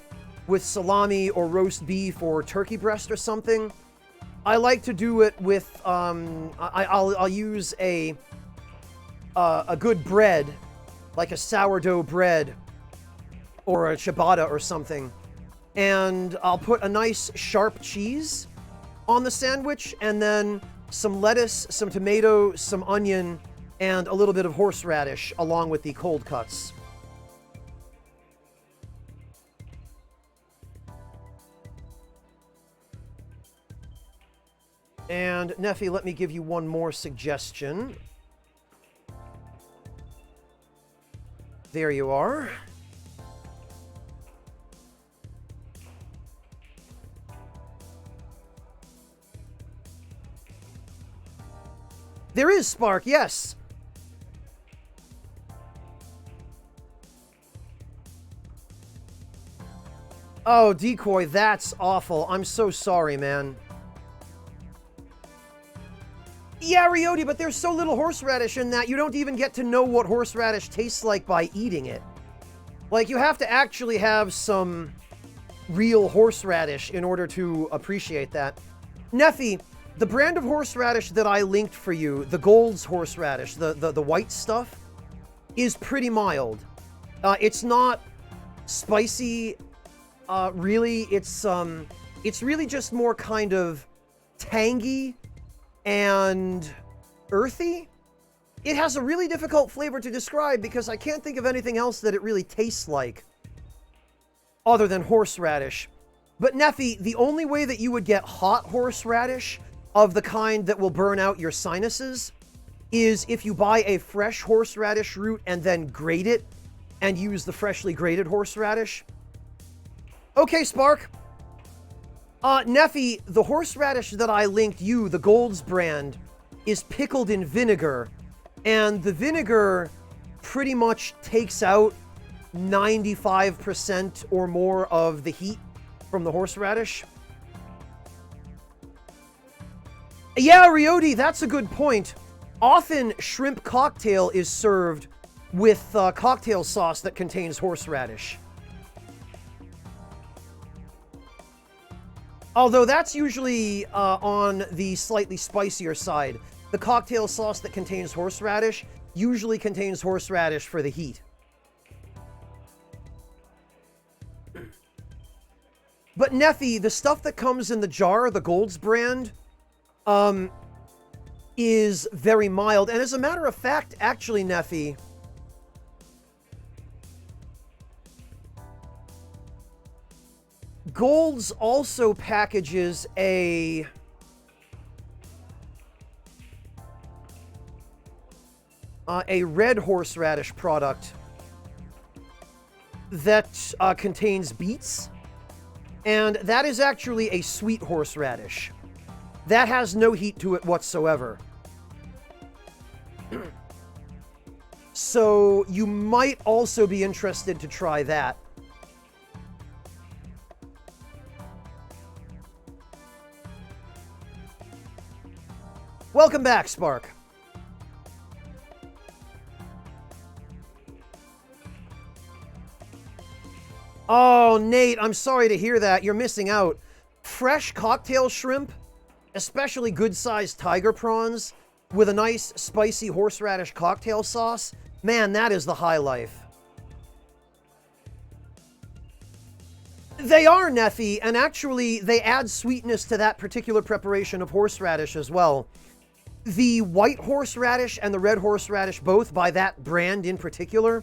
with salami or roast beef or turkey breast or something, I like to do it with, I'll use a good bread, like a sourdough bread or a ciabatta or something. And I'll put a nice sharp cheese on the sandwich and then some lettuce, some tomato, some onion, and a little bit of horseradish along with the cold cuts. And, Neffy, let me give you one more suggestion. There you are. There is Spark, yes. Oh, Decoy, that's awful. I'm so sorry, man. Yeah, Ryoti, but there's so little horseradish in that you don't even get to know what horseradish tastes like by eating it. Like, you have to actually have some real horseradish in order to appreciate that. Neffy, the brand of horseradish that I linked for you, the Gold's horseradish, the white stuff, is pretty mild. It's not spicy, really. It's really just more kind of tangy and earthy. It has a really difficult flavor to describe because I can't think of anything else that it really tastes like other than horseradish. But Neffy, the only way that you would get hot horseradish of the kind that will burn out your sinuses is if you buy a fresh horseradish root and then grate it and use the freshly grated horseradish. Okay, Spark. Neffy, the horseradish that I linked you, the Gold's brand, is pickled in vinegar, and the vinegar pretty much takes out 95% or more of the heat from the horseradish. Yeah, Ryoti, that's a good point. Often, shrimp cocktail is served with cocktail sauce that contains horseradish. Although that's usually on the slightly spicier side. The cocktail sauce that contains horseradish usually contains horseradish for the heat. But Neffy, the stuff that comes in the jar, the Gold's brand, is very mild. And as a matter of fact, actually, Neffy, Gold's also packages a red horseradish product that contains beets, and that is actually a sweet horseradish. That has no heat to it whatsoever. So you might also be interested to try that. Welcome back, Spark. Oh, Nate, I'm sorry to hear that. You're missing out. Fresh cocktail shrimp, especially good-sized tiger prawns, with a nice spicy horseradish cocktail sauce, man, that is the high life. They are, Neffy, and actually, they add sweetness to that particular preparation of horseradish as well. The white horseradish and the red horseradish, both by that brand in particular,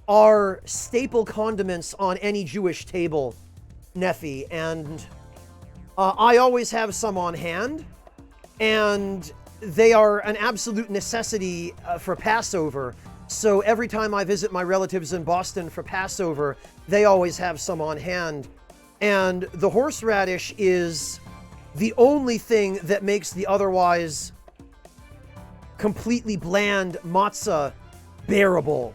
are staple condiments on any Jewish table, Neffy, and I always have some on hand, and they are an absolute necessity for Passover. So every time I visit my relatives in Boston for Passover, they always have some on hand. And the horseradish is the only thing that makes the otherwise completely bland matzah bearable.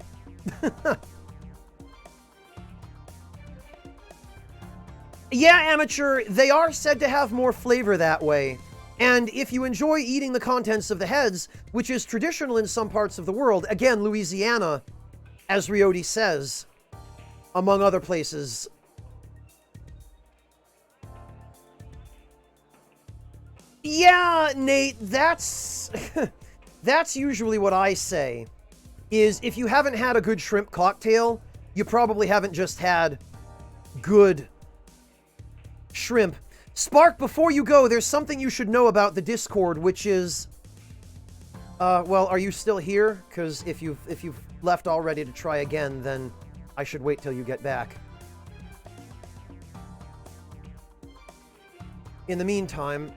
Yeah, Amateur, they are said to have more flavor that way. And if you enjoy eating the contents of the heads, which is traditional in some parts of the world, again, Louisiana, as Ryoti says, among other places. Yeah, Nate, that's that's usually what I say, is if you haven't had a good shrimp cocktail, you probably haven't just had good shrimp. Spark, before you go, there's something you should know about the Discord, which is, well, are you still here? Because if you've left already to try again, then I should wait till you get back. In the meantime,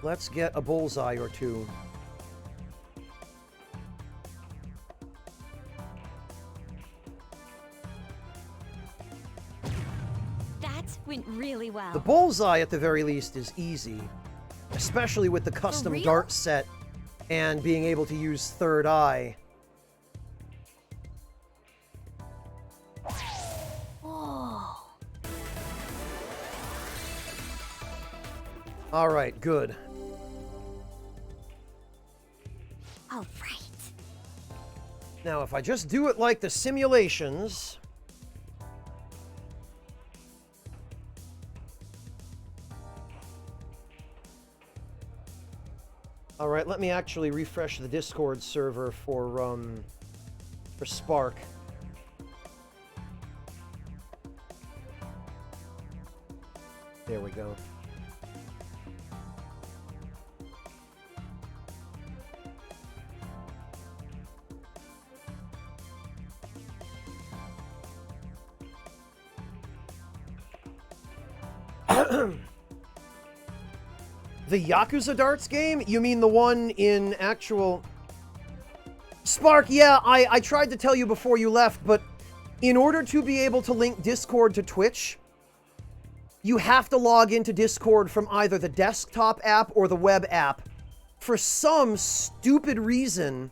let's get a bullseye or two. Went really well. The bullseye, at the very least, is easy. Especially with the custom dart set and being able to use third eye. Alright, good. All right. Now, if I just do it like the simulations... Alright, let me actually refresh the Discord server for Spark. There we go. The Yakuza Darts game? You mean the one in actual... Spark, yeah, I tried to tell you before you left, but in order to be able to link Discord to Twitch, you have to log into Discord from either the desktop app or the web app. For some stupid reason,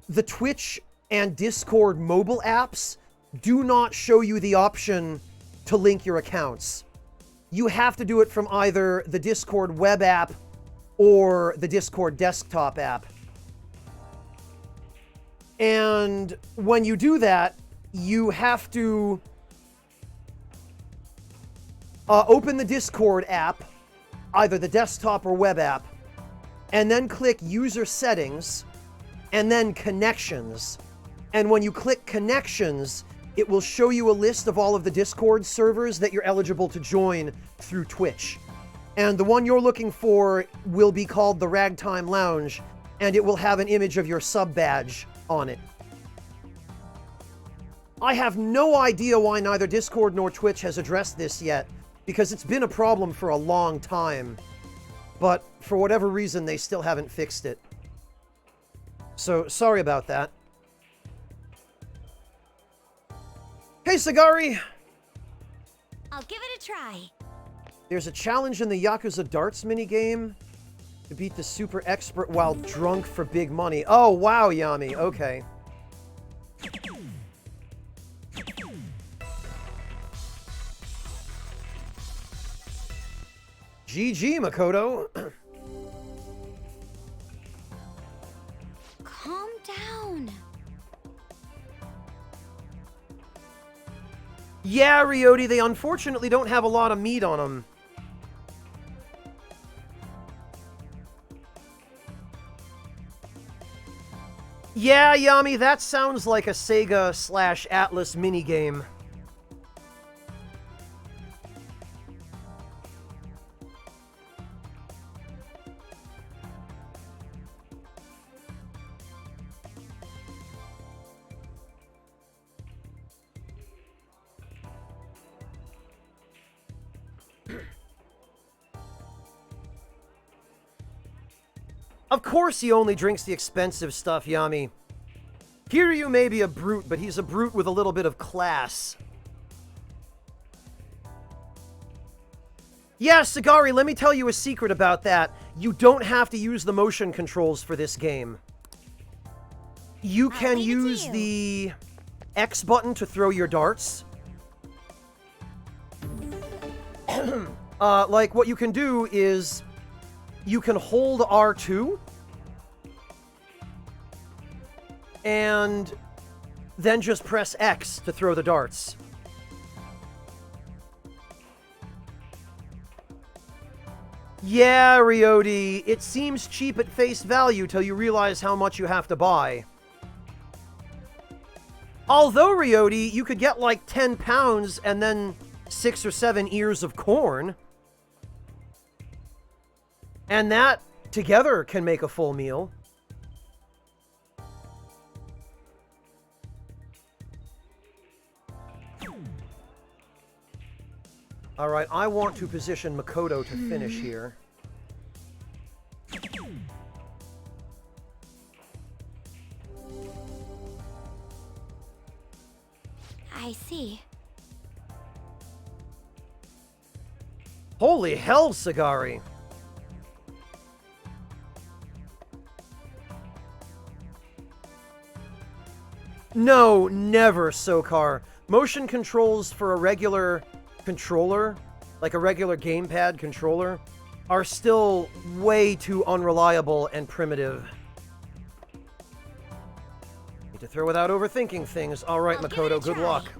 the Twitch and Discord mobile apps do not show you the option to link your accounts. You have to do it from either the Discord web app or the Discord desktop app. And when you do that, you have to open the Discord app, either the desktop or web app, and then click User Settings, and then Connections. And when you click Connections, it will show you a list of all of the Discord servers that you're eligible to join through Twitch. And the one you're looking for will be called the Ragtime Lounge, and it will have an image of your sub badge on it. I have no idea why neither Discord nor Twitch has addressed this yet, because it's been a problem for a long time. But for whatever reason, they still haven't fixed it. So, sorry about that. Hey, Sagari! I'll give it a try. There's a challenge in the Yakuza Darts minigame to beat the super expert while drunk for big money. Oh, wow, Yami. Okay. GG, Makoto. Calm down. Yeah, Ryoti, they unfortunately don't have a lot of meat on them. Yeah, Yami, that sounds like a Sega/Atlas minigame. Of course he only drinks the expensive stuff, Yami. Kiryu may be a brute, but he's a brute with a little bit of class. Yeah, Sagari, let me tell you a secret about that. You don't have to use the motion controls for this game. You can use the X button to throw your darts. Like, what you can do is you can hold R2 and then just press X to throw the darts. Yeah, Ryoti, it seems cheap at face value till you realize how much you have to buy. Although, Ryoti, you could get like 10 pounds and then 6 or 7 ears of corn. And that, together, can make a full meal. Alright, I want to position Makoto to finish here. I see. Holy hell, Sagari! No, never, Sokar. Motion controls for a regular controller, like a regular gamepad controller, are still way too unreliable and primitive. Need to throw without overthinking things. All right, Makoto, good luck.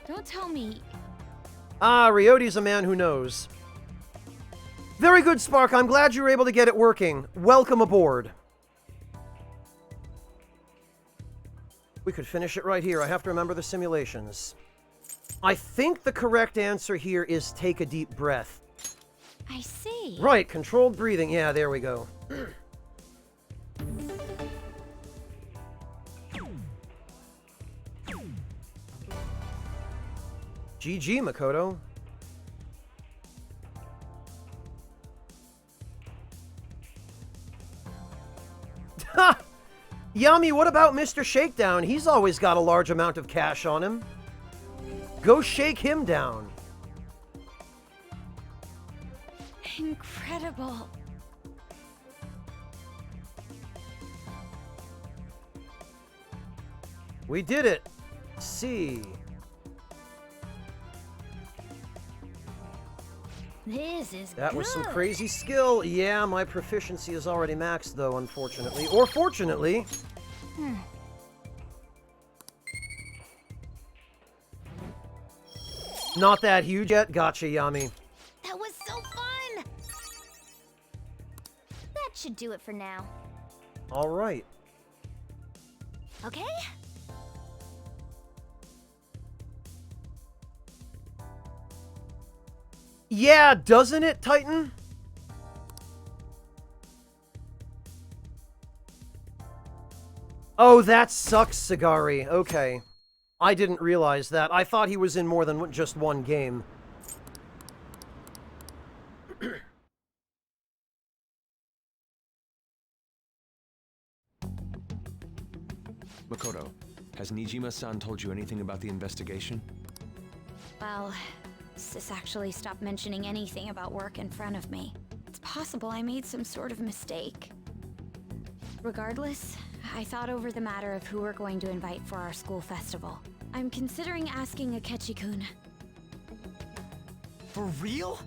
Don't tell me. Ah, Ryoti's a man who knows. Very good, Spark. I'm glad you were able to get it working. Welcome aboard. We could finish it right here. I have to remember the simulations. I think the correct answer here is take a deep breath. I see. Right, controlled breathing. Yeah, there we go. GG, Makoto. Ha! Yami, what about Mr. Shakedown? He's always got a large amount of cash on him. Go shake him down. Incredible. We did it. C. This is That was some good. crazy skill. Yeah, my proficiency is already maxed, though, unfortunately. Or fortunately. Not that huge yet. Gotcha, Yami. That was so fun! That should do it for now. All right. Okay? Yeah, doesn't it, Titan? Oh, that sucks, Sagari. Okay. I didn't realize that. I thought he was in more than just one game. Makoto, has Nijima-san told you anything about the investigation? Well, Sis actually stopped mentioning anything about work in front of me. It's possible I made some sort of mistake. Regardless, I thought over the matter of who we're going to invite for our school festival. I'm considering asking Akechi-kun. For real?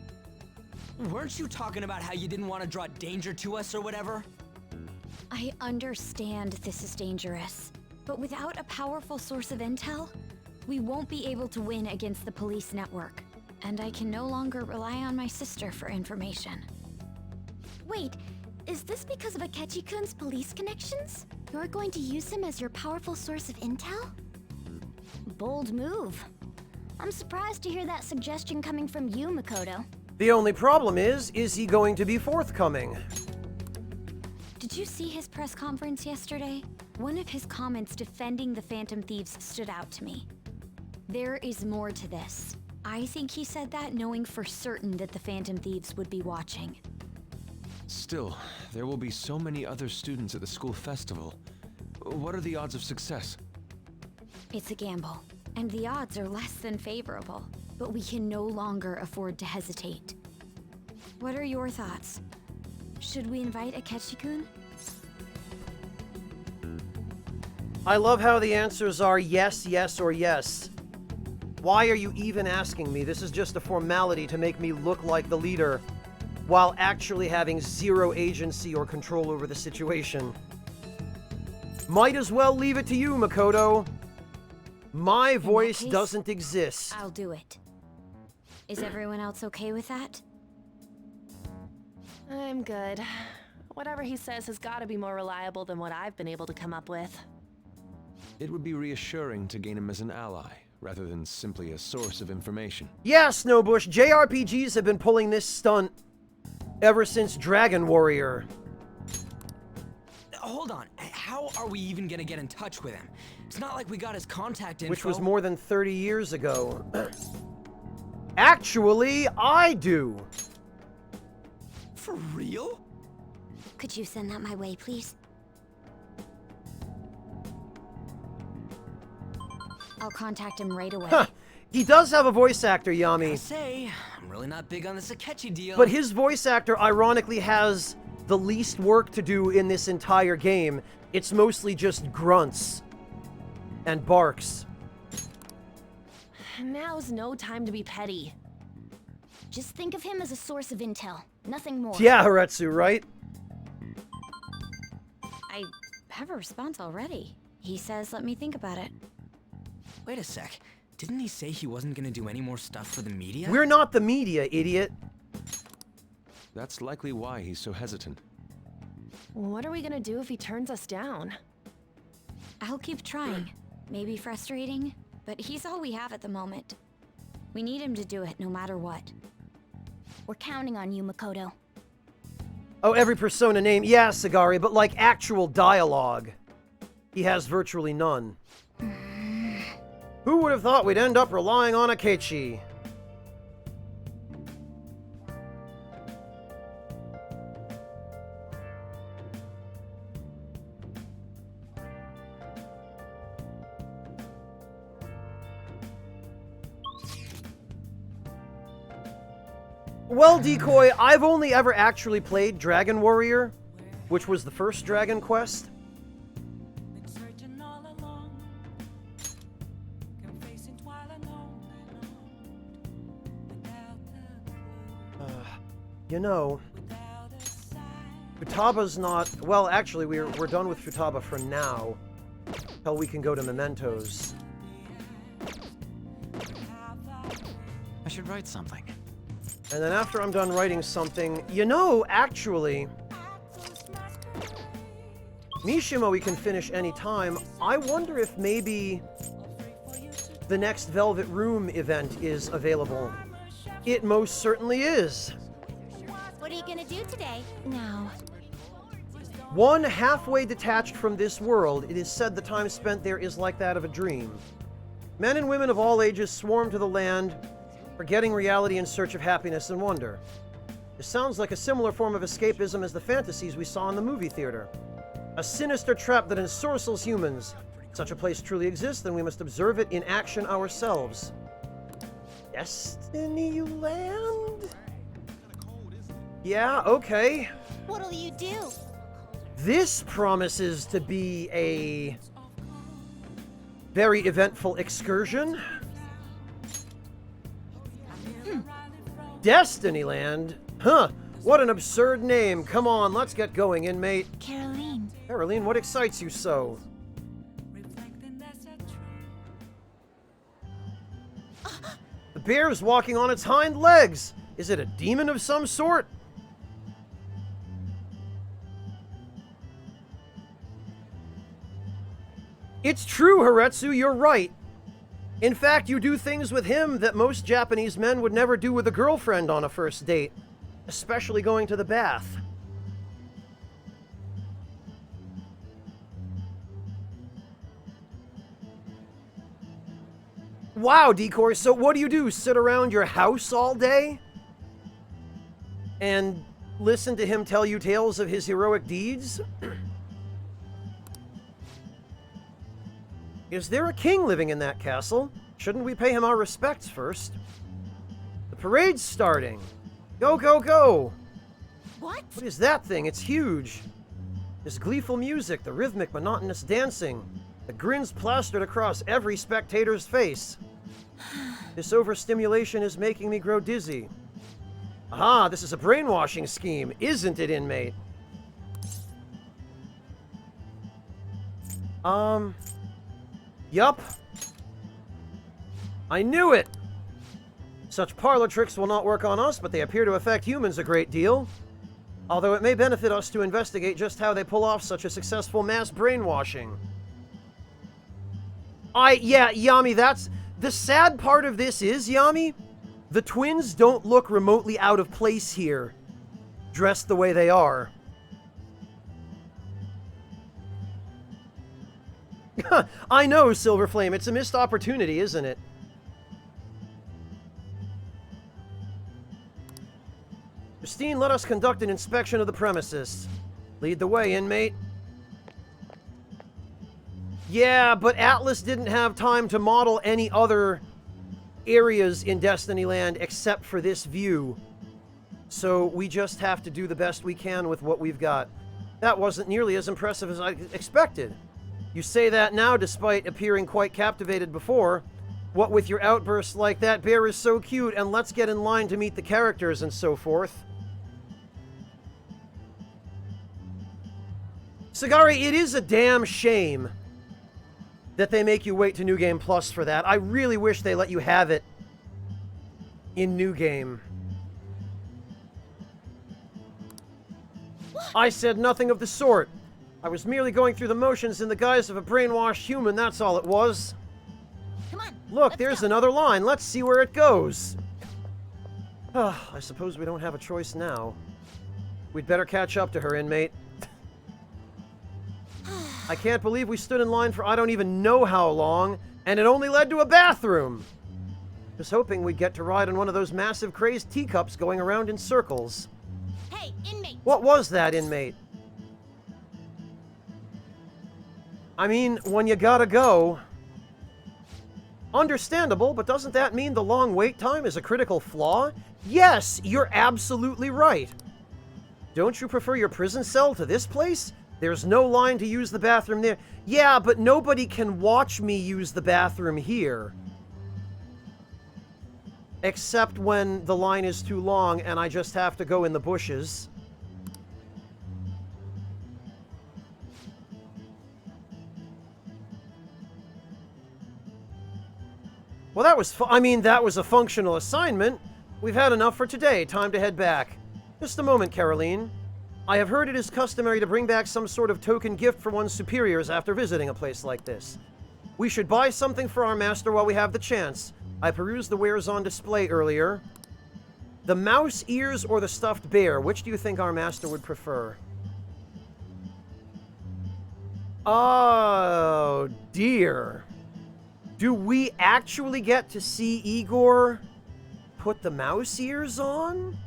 Weren't you talking about how you didn't want to draw danger to us or whatever? I understand this is dangerous, but without a powerful source of intel, we won't be able to win against the police network. And I can no longer rely on my sister for information. Wait, is this because of Akechi-kun's police connections? You're going to use him as your powerful source of intel? Bold move. I'm surprised to hear that suggestion coming from you, Makoto. The only problem is he going to be forthcoming? Did you see his press conference yesterday? One of his comments defending the Phantom Thieves stood out to me. There is more to this. I think he said that knowing for certain that the Phantom Thieves would be watching. Still, there will be so many other students at the school festival. What are the odds of success? It's a gamble, and the odds are less than favorable, but we can no longer afford to hesitate. What are your thoughts? Should we invite Akechi-kun? I love how the answers are yes, yes, or yes. Why are you even asking me? This is just a formality to make me look like the leader, while actually having zero agency or control over the situation. Might as well leave it to you, Makoto. My voice doesn't exist. I'll do it. Is everyone else okay with that? I'm good. Whatever he says has got to be more reliable than what I've been able to come up with. It would be reassuring to gain him as an ally, rather than simply a source of information. Yeah, Snowbush, JRPGs have been pulling this stunt ever since Dragon Warrior. Hold on, how are we even gonna get in touch with him? It's not like we got his contact info. Which was more than 30 years ago. Actually, I do. For real? Could you send that my way, please? I'll contact him right away. Huh. He does have a voice actor, Yami. I say, I'm really not big on this Akechi deal. But his voice actor, ironically, has the least work to do in this entire game. It's mostly just grunts and barks. Now's no time to be petty. Just think of him as a source of intel, nothing more. Yeah, Haretsu, right? I have a response already. He says let me think about it. Wait a sec. Didn't he say he wasn't gonna do any more stuff for the media? We're not the media, idiot. That's likely why he's so hesitant. What are we gonna do if he turns us down? I'll keep trying. Maybe frustrating, but he's all we have at the moment. We need him to do it no matter what. We're counting on you, Makoto. Oh, every persona name. Yeah, Sagari, but like actual dialogue. He has virtually none. Who would have thought we'd end up relying on Akechi? Well, Decoy, I've only ever actually played Dragon Warrior, which was the first Dragon Quest. You know, Futaba's not... Well, actually, we're done with Futaba for now. Until we can go to Mementos. I should write something. And then after I'm done writing something... You know, actually... Mishima we can finish anytime. I wonder if maybe... the next Velvet Room event is available. It most certainly is. What are you gonna do today? No. One halfway detached from this world, it is said the time spent there is like that of a dream. Men and women of all ages swarm to the land, forgetting reality in search of happiness and wonder. This sounds like a similar form of escapism as the fantasies we saw in the movie theater. A sinister trap that ensorcels humans. If such a place truly exists, then we must observe it in action ourselves. Destiny Land? Yeah, okay. What'll you do? This promises to be a very eventful excursion. Destiny Land? Huh, what an absurd name. Come on, let's get going, inmate. Caroline. Caroline, what excites you so? The bear's walking on its hind legs. Is it a demon of some sort? It's true, Haretsu, you're right. In fact, you do things with him that most Japanese men would never do with a girlfriend on a first date, especially going to the bath. Wow, Decoy, so what do? Sit around your house all day? And listen to him tell you tales of his heroic deeds? Is there a king living in that castle? Shouldn't we pay him our respects first? The parade's starting. Go, go, go! What? What is that thing? It's huge. This gleeful music, the rhythmic, monotonous dancing, the grins plastered across every spectator's face. This overstimulation is making me grow dizzy. Aha, this is a brainwashing scheme, isn't it, inmate? Yup. I knew it! Such parlor tricks will not work on us, but they appear to affect humans a great deal. Although it may benefit us to investigate just how they pull off such a successful mass brainwashing. Yeah, Yami, that's... The sad part of this is, Yami, the twins don't look remotely out of place here, dressed the way they are. I know, Silver Flame, it's a missed opportunity, isn't it? Christine, let us conduct an inspection of the premises. Lead the way, inmate. Yeah, but Atlas didn't have time to model any other areas in Destiny Land except for this view. So we just have to do the best we can with what we've got. That wasn't nearly as impressive as I expected. You say that now despite appearing quite captivated before. What with your outbursts like that bear is so cute, and let's get in line to meet the characters and so forth. Sagari, it is a damn shame that they make you wait to New Game Plus for that. I really wish they let you have it in New Game. I said nothing of the sort. I was merely going through the motions in the guise of a brainwashed human, that's all it was. Come on. Look, there's another line. Let's see where it goes. I suppose we don't have a choice now. We'd better catch up to her, inmate. I can't believe we stood in line for I don't even know how long, and it only led to a bathroom. Just hoping we'd get to ride on one of those massive crazed teacups going around in circles. Hey, inmate! What was that, inmate? I mean, when you gotta go... Understandable, but doesn't that mean the long wait time is a critical flaw? Yes, you're absolutely right. Don't you prefer your prison cell to this place? There's no line to use the bathroom there. Yeah, but nobody can watch me use the bathroom here. Except when the line is too long and I just have to go in the bushes. Well, that was that was a functional assignment. We've had enough for today. Time to head back. Just a moment, Caroline. I have heard it is customary to bring back some sort of token gift for one's superiors after visiting a place like this. We should buy something for our master while we have the chance. I perused the wares on display earlier. The mouse ears or the stuffed bear? Which do you think our master would prefer? Oh, dear. Do we actually get to see Igor put the mouse ears on?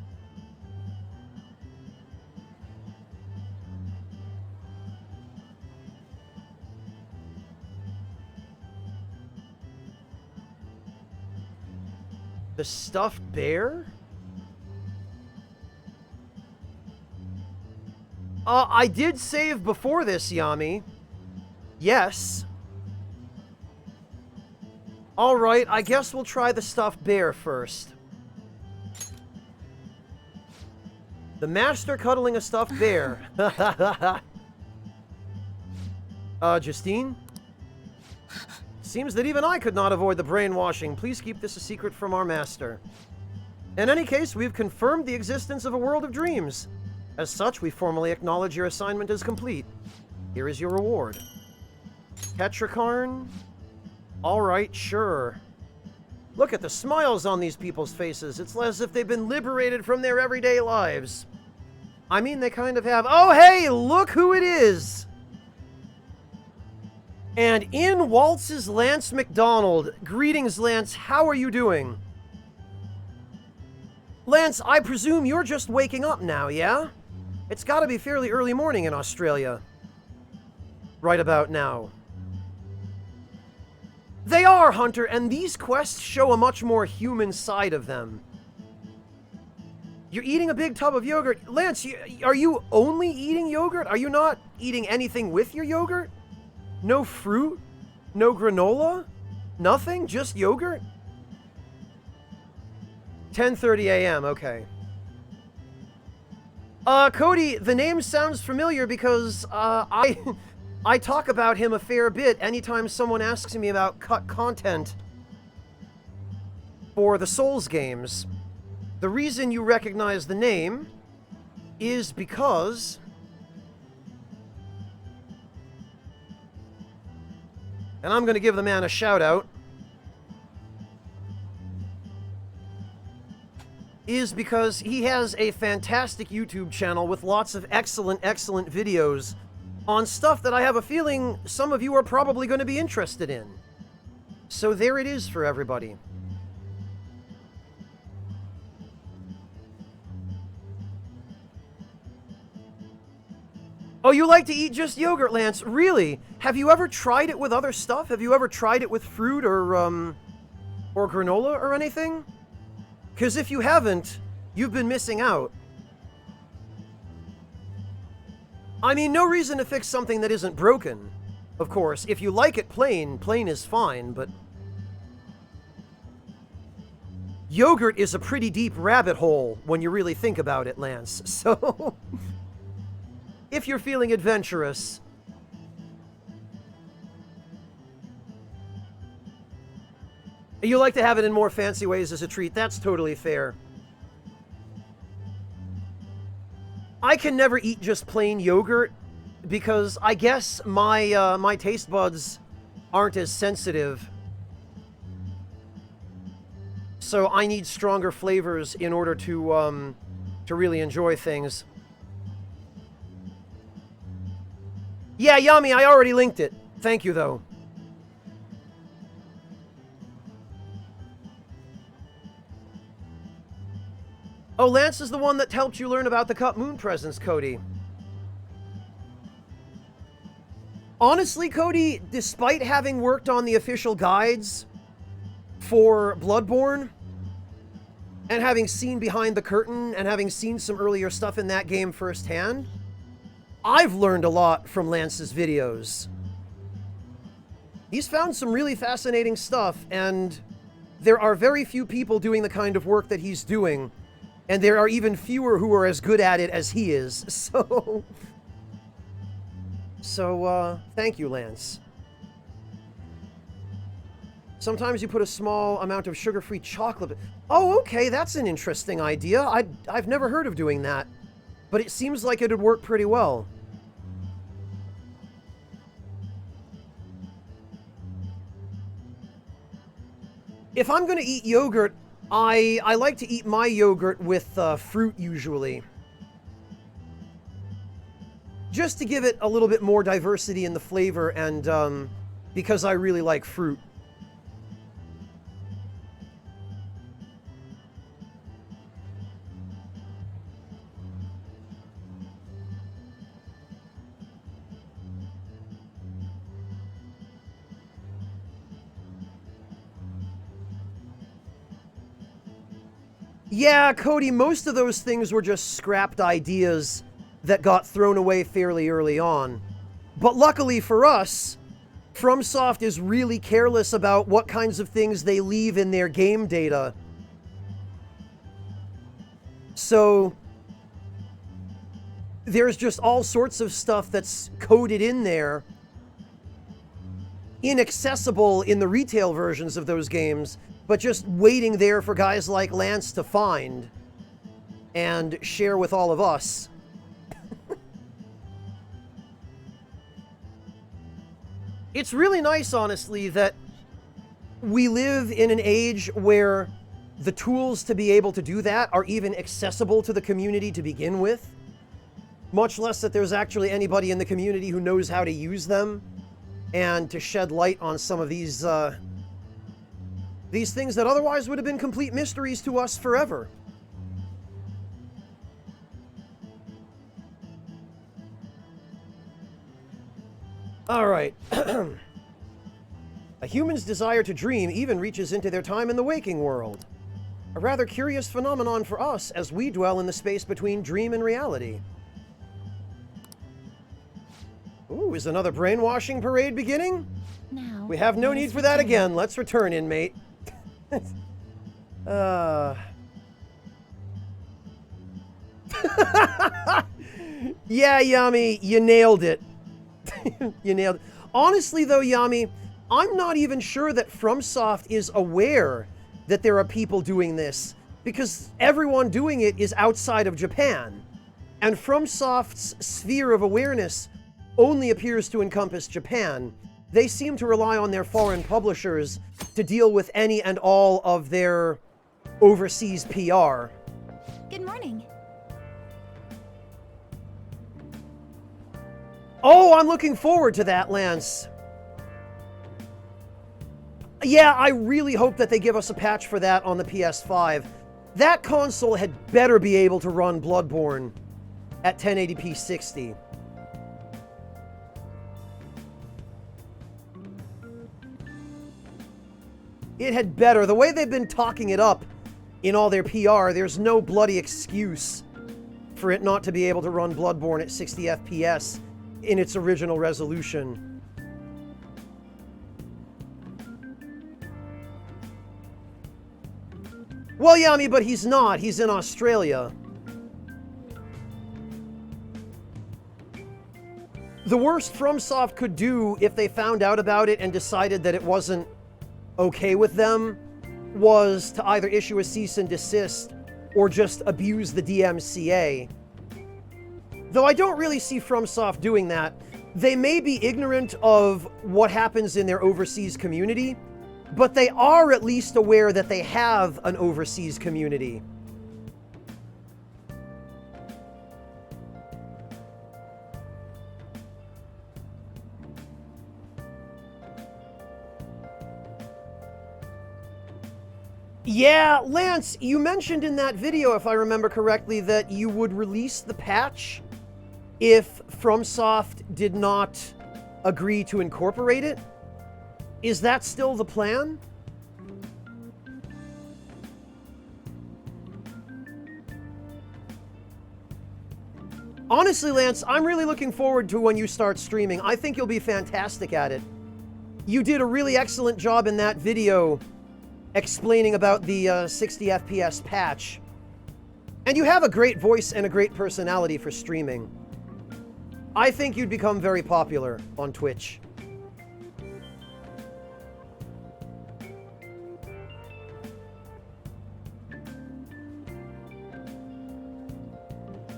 The stuffed bear? I did save before this, Yami. Yes. Alright, I guess we'll try the stuffed bear first. The master cuddling a stuffed bear. Justine? Seems that even I could not avoid the brainwashing. Please keep this a secret from our master. In any case, we've confirmed the existence of a world of dreams. As such, we formally acknowledge your assignment as complete. Here is your reward. Petricorn? Alright, sure. Look at the smiles on these people's faces. It's as if they've been liberated from their everyday lives. I mean, they kind of have. Oh, hey, look who it is! And in waltzes Lance McDonald. Greetings, Lance. How are you doing? Lance, I presume you're just waking up now, yeah? It's gotta be fairly early morning in Australia. Right about now. They are, Hunter, and these quests show a much more human side of them. You're eating a big tub of yogurt. Lance, are you only eating yogurt? Are you not eating anything with your yogurt? No fruit? No granola? Nothing? Just yogurt? 10:30 a.m., okay. Cody, the name sounds familiar because, I talk about him a fair bit anytime someone asks me about cut content for the Souls games. The reason you recognize the name is because... And I'm going to give the man a shout-out. Is because he has a fantastic YouTube channel with lots of excellent videos on stuff that I have a feeling some of you are probably going to be interested in. So there it is for everybody. Oh, you like to eat just yogurt, Lance? Really? Have you ever tried it with other stuff? Have you ever tried it with fruit or granola or anything? Because if you haven't, you've been missing out. I mean, no reason to fix something that isn't broken. Of course, if you like it plain, plain is fine, but... Yogurt is a pretty deep rabbit hole when you really think about it, Lance. So, if you're feeling adventurous... You like to have it in more fancy ways as a treat, that's totally fair. I can never eat just plain yogurt because I guess my my taste buds aren't as sensitive. So I need stronger flavors in order to really enjoy things. Yeah, Yami, I already linked it. Thank you, though. Oh, Lance is the one that helped you learn about the Cup Moon presence, Cody. Honestly, Cody, despite having worked on the official guides for Bloodborne, and having seen behind the curtain, and having seen some earlier stuff in that game firsthand, I've learned a lot from Lance's videos. He's found some really fascinating stuff, and there are very few people doing the kind of work that he's doing. And there are even fewer who are as good at it as he is, So, thank you, Lance. Sometimes you put a small amount of sugar-free chocolate... Oh, okay, that's an interesting idea. I've never heard of doing that. But it seems like it would work pretty well. If I'm gonna eat yogurt... I like to eat my yogurt with fruit, usually. Just to give it a little bit more diversity in the flavor, and because I really like fruit. Yeah, Cody, most of those things were just scrapped ideas that got thrown away fairly early on. But luckily for us, FromSoft is really careless about what kinds of things they leave in their game data. So there's just all sorts of stuff that's coded in there, inaccessible in the retail versions of those games, but just waiting there for guys like Lance to find and share with all of us. It's really nice, honestly, that we live in an age where the tools to be able to do that are even accessible to the community to begin with. Much less that there's actually anybody in the community who knows how to use them and to shed light on some of these things that otherwise would have been complete mysteries to us forever. Alright. A human's desire to dream even reaches into their time in the waking world. A rather curious phenomenon for us as we dwell in the space between dream and reality. Ooh, is another brainwashing parade beginning? Now, we have no need for that again. Let's return, inmate. Yeah, Yami, you nailed it. You nailed it. Honestly, though, Yami, I'm not even sure that FromSoft is aware that there are people doing this, because everyone doing it is outside of Japan. And FromSoft's sphere of awareness only appears to encompass Japan. They seem to rely on their foreign publishers to deal with any and all of their overseas PR. Good morning. Oh, I'm looking forward to that, Lance. Yeah, I really hope that they give us a patch for that on the PS5. That console had better be able to run Bloodborne at 1080p 60. It had better. The way they've been talking it up in all their PR, there's no bloody excuse for it not to be able to run Bloodborne at 60 FPS in its original resolution. Well, Yami, but he's not. He's in Australia. The worst FromSoft could do if they found out about it and decided that it wasn't okay with them was to either issue a cease and desist or just abuse the DMCA. Though I don't really see FromSoft doing that. They may be ignorant of what happens in their overseas community, but they are at least aware that they have an overseas community. Yeah, Lance, you mentioned in that video, if I remember correctly, that you would release the patch if FromSoft did not agree to incorporate it. Is that still the plan? Honestly, Lance, I'm really looking forward to when you start streaming. I think you'll be fantastic at it. You did a really excellent job in that video explaining about the 60 FPS patch. And you have a great voice and a great personality for streaming. I think you'd become very popular on Twitch.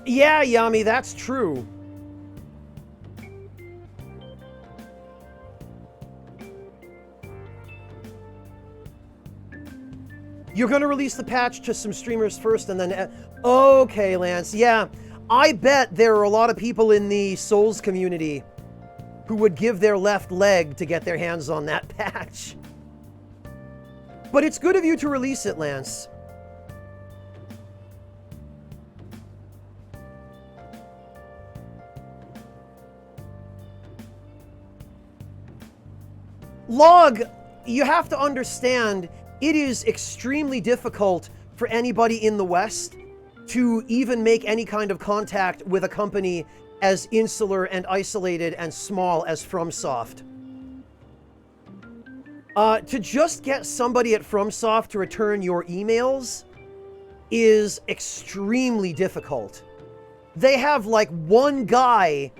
Yeah, Yami, that's true. You're gonna release the patch to some streamers first and then... Okay, Lance, yeah. I bet there are a lot of people in the Souls community who would give their left leg to get their hands on that patch. But it's good of you to release it, Lance. Log, you have to understand, it is extremely difficult for anybody in the West to even make any kind of contact with a company as insular and isolated and small as FromSoft. To just get somebody at FromSoft to return your emails is extremely difficult. They have like one guy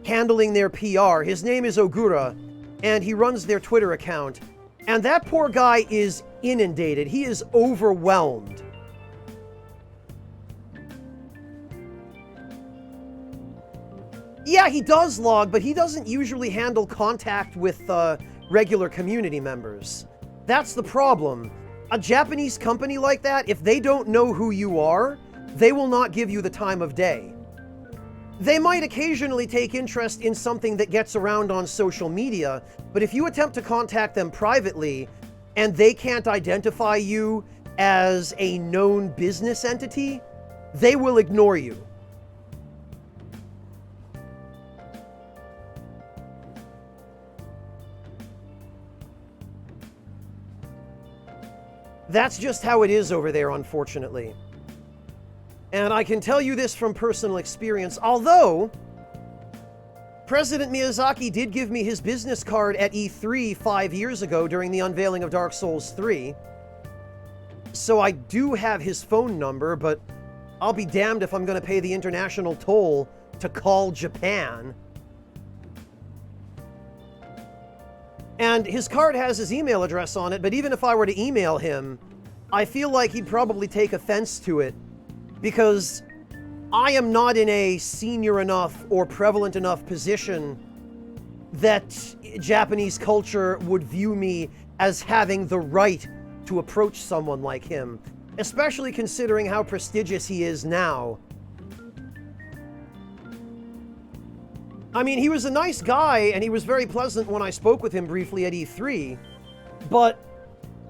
handling their PR. His name is Ogura, and he runs their Twitter account. And that poor guy is inundated. He is overwhelmed. Yeah, he does log, but he doesn't usually handle contact with regular community members. That's the problem. A Japanese company like that, if they don't know who you are, they will not give you the time of day. They might occasionally take interest in something that gets around on social media, but if you attempt to contact them privately and they can't identify you as a known business entity, they will ignore you. That's just how it is over there, unfortunately. And I can tell you this from personal experience, although President Miyazaki did give me his business card at E3 5 years ago during the unveiling of Dark Souls 3. So I do have his phone number, but I'll be damned if I'm going to pay the international toll to call Japan. And his card has his email address on it, but even if I were to email him, I feel like he'd probably take offense to it, because I am not in a senior enough or prevalent enough position that Japanese culture would view me as having the right to approach someone like him, especially considering how prestigious he is now. I mean, he was a nice guy, and he was very pleasant when I spoke with him briefly at E3, but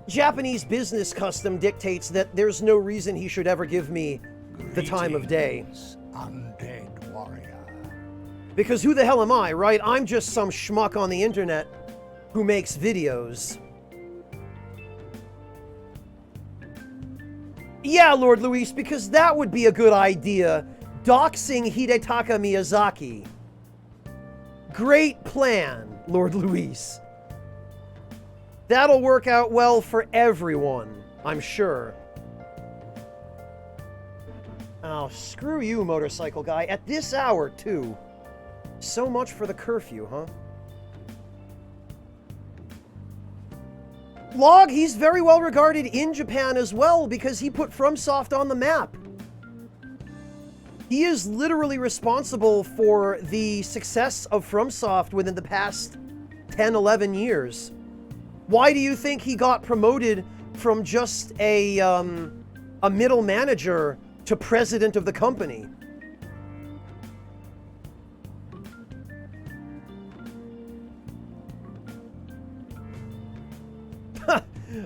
Japanese business custom dictates that there's no reason he should ever give me the time of day. Undead warrior. Because who the hell am I, right? I'm just some schmuck on the internet who makes videos. Yeah, Lord Luis, because that would be a good idea. Doxing Hidetaka Miyazaki. Great plan, Lord Luis. That'll work out well for everyone. I'm sure. Oh, screw you, motorcycle guy. At this hour, too. So much for the curfew, huh? Log, he's very well regarded in Japan as well because he put FromSoft on the map. He is literally responsible for the success of FromSoft within the past 10, 11 years. Why do you think he got promoted from just a middle manager to president of the company?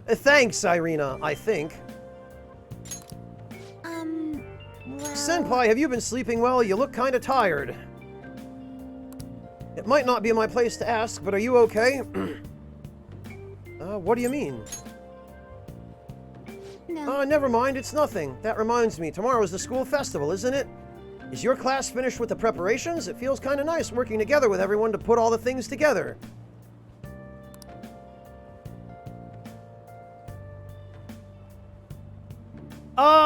Thanks, Irina, I think. Well... Senpai, have you been sleeping well? You look kinda tired. It might not be my place to ask, but are you okay? What do you mean? No. Never mind, it's nothing. That reminds me, tomorrow is the school festival, isn't it? Is your class finished with the preparations? It feels kinda nice working together with everyone to put all the things together.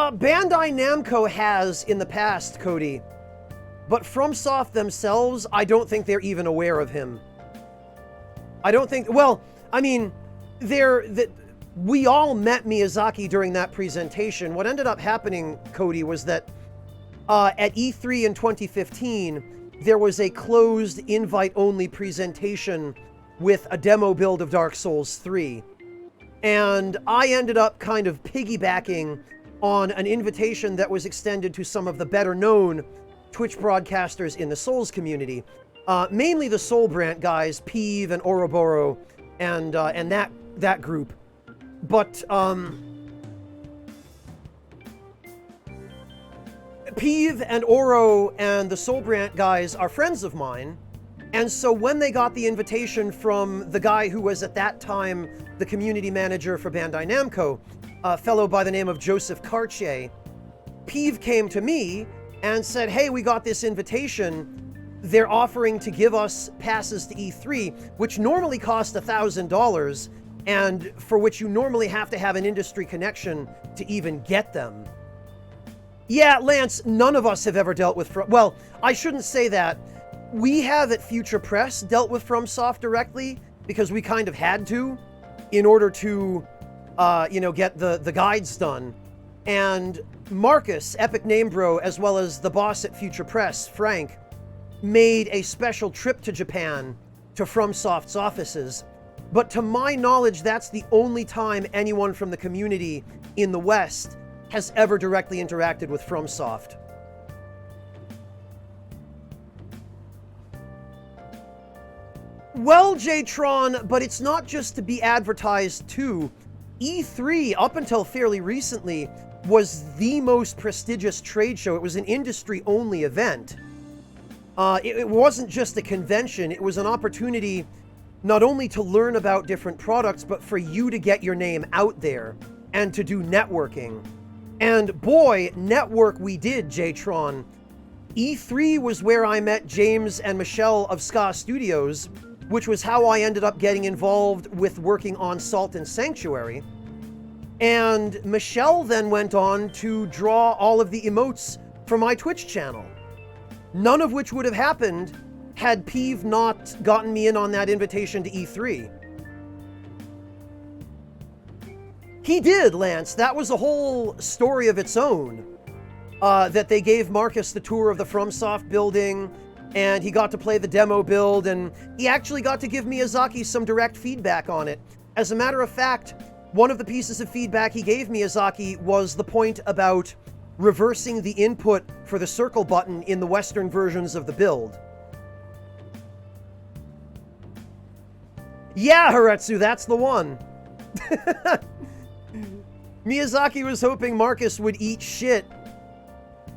Bandai Namco has in the past, Cody. But FromSoft themselves, I don't think they're even aware of him. I don't think... Well, I mean, we all met Miyazaki during that presentation. What ended up happening, Cody, was that at E3 in 2015, there was a closed, invite-only presentation with a demo build of Dark Souls 3. And I ended up kind of piggybacking on an invitation that was extended to some of the better-known Twitch broadcasters in the Souls community. Mainly the Soulbrand guys, Peeve and Ouroboros, and that group. But, Peeve and Oro and the Soulbrand guys are friends of mine, and so when they got the invitation from the guy who was at that time the community manager for Bandai Namco, a fellow by the name of Joseph Cartier, Peeve came to me and said, hey, we got this invitation. They're offering to give us passes to E3, which normally cost $1,000, and for which you normally have to have an industry connection to even get them. Yeah, Lance, none of us have ever dealt with well, I shouldn't say that. We have at Future Press dealt with FromSoft directly because we kind of had to in order to get the guides done. And Marcus, Epic Name Bro, as well as the boss at Future Press, Frank, made a special trip to Japan to FromSoft's offices. But to my knowledge, that's the only time anyone from the community in the West has ever directly interacted with FromSoft. Well, Jtron, but it's not just to be advertised too. E3, up until fairly recently, was the most prestigious trade show. It was an industry-only event. It wasn't just a convention. It was an opportunity not only to learn about different products, but for you to get your name out there and to do networking. And boy, network we did, Jtron. E3 was where I met James and Michelle of Ska Studios, which was how I ended up getting involved with working on Salt and Sanctuary. And Michelle then went on to draw all of the emotes for my Twitch channel. None of which would have happened had Peeve not gotten me in on that invitation to E3. He did, Lance. That was a whole story of its own. That they gave Marcus the tour of the FromSoft building, and he got to play the demo build, and he actually got to give Miyazaki some direct feedback on it. As a matter of fact, one of the pieces of feedback he gave Miyazaki was the point about reversing the input for the circle button in the Western versions of the build. Yeah, Haretsu, that's the one. Miyazaki was hoping Marcus would eat shit,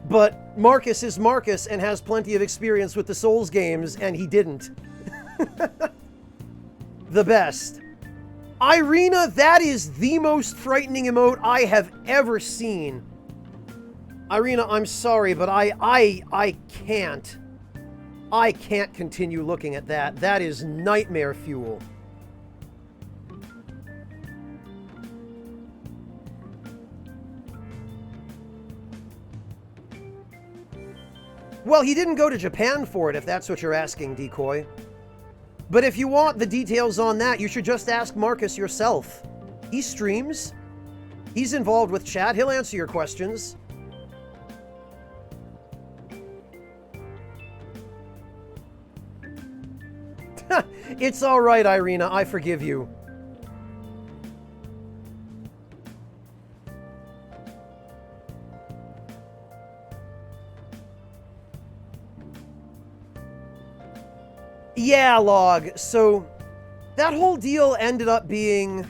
but Marcus is Marcus and has plenty of experience with the Souls games, and he didn't. The best. Irina, that is the most frightening emote I have ever seen. Irina, I'm sorry, but I can't. I can't continue looking at that. That is nightmare fuel. Well, he didn't go to Japan for it, if that's what you're asking, Decoy. But if you want the details on that, you should just ask Marcus yourself. He streams. He's involved with chat. He'll answer your questions. It's all right, Irina. I forgive you. Yeah, Log. So that whole deal ended up being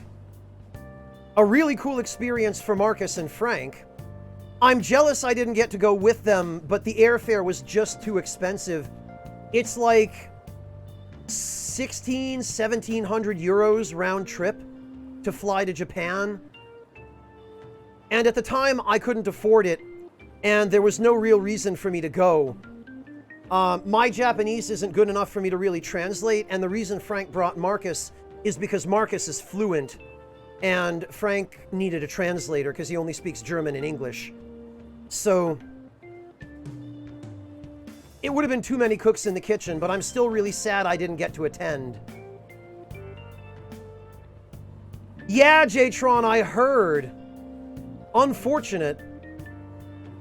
a really cool experience for Marcus and Frank. I'm jealous I didn't get to go with them, but the airfare was just too expensive. It's like 1,700 euros round trip to fly to Japan. And at the time, I couldn't afford it, and there was no real reason for me to go. My Japanese isn't good enough for me to really translate, and the reason Frank brought Marcus is because Marcus is fluent, and Frank needed a translator because he only speaks German and English. So it would have been too many cooks in the kitchen, but I'm still really sad I didn't get to attend. Yeah, Jtron, I heard. Unfortunate.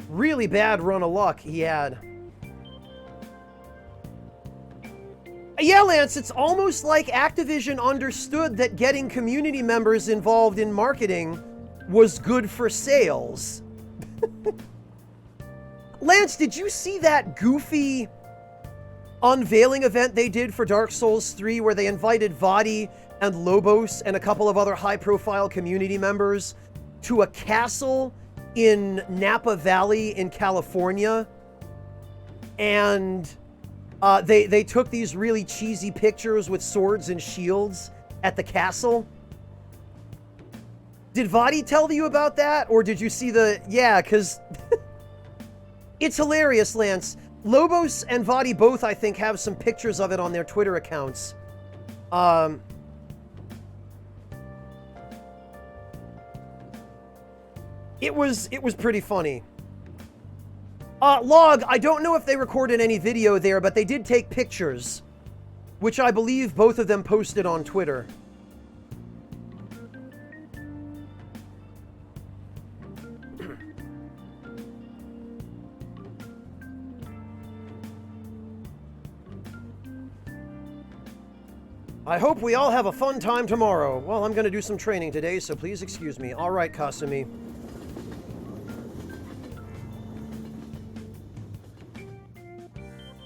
Really bad run of luck he had. Yeah, Lance, it's almost like Activision understood that getting community members involved in marketing was good for sales. Lance, did you see that goofy unveiling event they did for Dark Souls 3 where they invited Vaati and Lobos and a couple of other high-profile community members to a castle in Napa Valley in California? And they took these really cheesy pictures with swords and shields at the castle. Did Vaati tell you about that? Or did you see the... Yeah, because... It's hilarious, Lance. Lobos and Vaati both, I think, have some pictures of it on their Twitter accounts. It was pretty funny. Log, I don't know if they recorded any video there, but they did take pictures, which I believe both of them posted on Twitter. I hope we all have a fun time tomorrow. Well, I'm going to do some training today, so please excuse me. All right, Kasumi.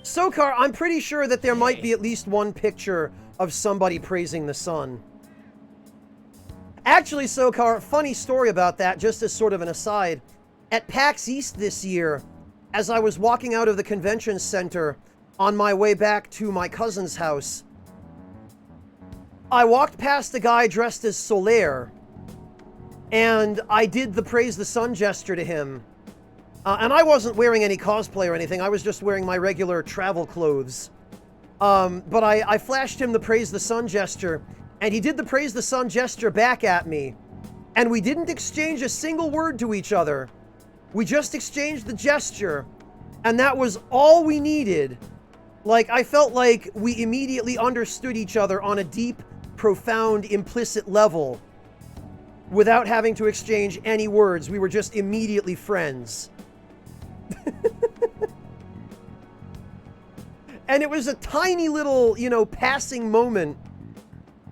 Sokar, I'm pretty sure that there might be at least one picture of somebody praising the sun. Actually, Sokar, funny story about that, just as sort of an aside. At PAX East this year, as I was walking out of the convention center on my way back to my cousin's house, I walked past a guy dressed as Solaire, and I did the praise the sun gesture to him. And I wasn't wearing any cosplay or anything, I was just wearing my regular travel clothes. But I flashed him the praise the sun gesture, and he did the praise the sun gesture back at me. And we didn't exchange a single word to each other. We just exchanged the gesture, and that was all we needed. Like, I felt like we immediately understood each other on a deep, profound, implicit level without having to exchange any words. We were just immediately friends. And it was a tiny little, you know, passing moment,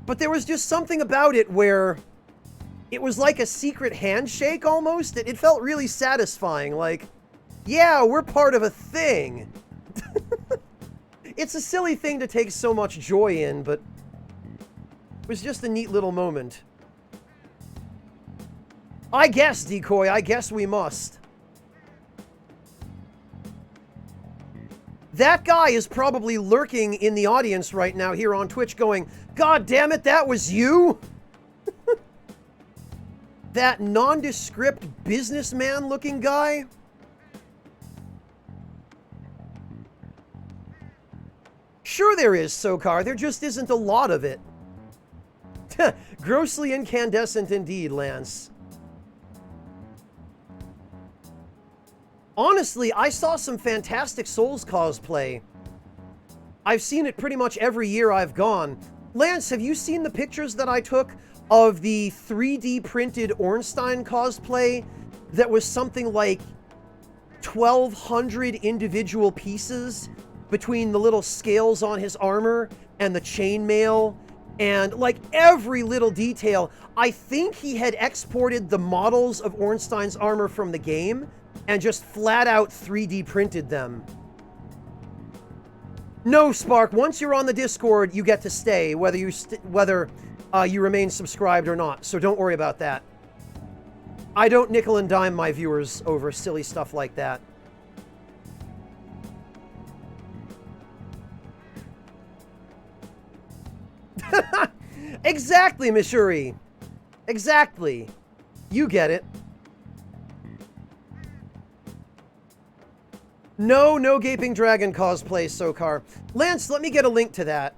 but there was just something about it where it was like a secret handshake almost. It felt really satisfying, like, yeah, we're part of a thing. It's a silly thing to take so much joy in, but it was just a neat little moment. I guess, Decoy, I guess we must. That guy is probably lurking in the audience right now here on Twitch going, God damn it, that was you? That nondescript businessman looking guy? Sure there is, Sokar, there just isn't a lot of it. Grossly incandescent indeed, Lance. Honestly, I saw some fantastic Souls cosplay. I've seen it pretty much every year I've gone. Lance, have you seen the pictures that I took of the 3D printed Ornstein cosplay that was something like 1,200 individual pieces between the little scales on his armor and the chainmail and like every little detail? I think he had exported the models of Ornstein's armor from the game and just flat out 3D printed them. No, Spark, once you're on the Discord, you get to stay, whether you remain subscribed or not, so don't worry about that. I don't nickel and dime my viewers over silly stuff like that. Exactly, Mishuri. Exactly. You get it. No Gaping Dragon cosplay, Sokar. Lance, let me get a link to that.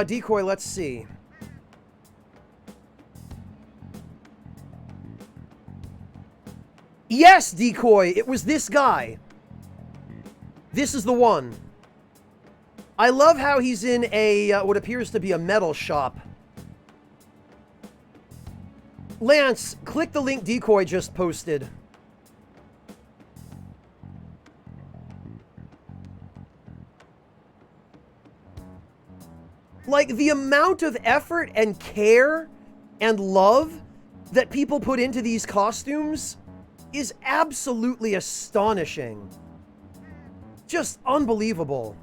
Decoy, let's see. Yes, Decoy, it was this guy. This is the one. I love how he's in a, what appears to be a metal shop. Lance, click the link Decoy just posted. Like, the amount of effort and care and love that people put into these costumes is absolutely astonishing. Just unbelievable.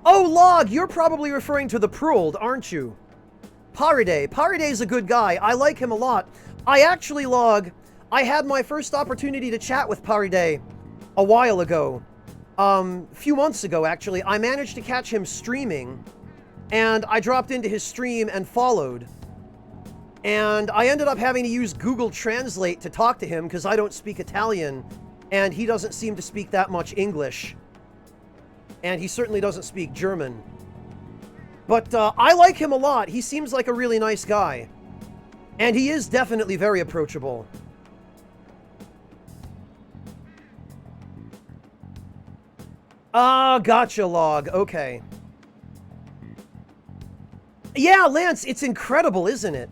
Oh, Log, you're probably referring to the Pruld, aren't you? Paride. Paride's a good guy. I like him a lot. I actually, Log, I had my first opportunity to chat with Paride a while ago. Few months ago, actually. I managed to catch him streaming, and I dropped into his stream and followed. And I ended up having to use Google Translate to talk to him because I don't speak Italian, and he doesn't seem to speak that much English. And he certainly doesn't speak German. But I like him a lot. He seems like a really nice guy. And he is definitely very approachable. Ah, gotcha, Log. Okay. Yeah, Lance, it's incredible, isn't it?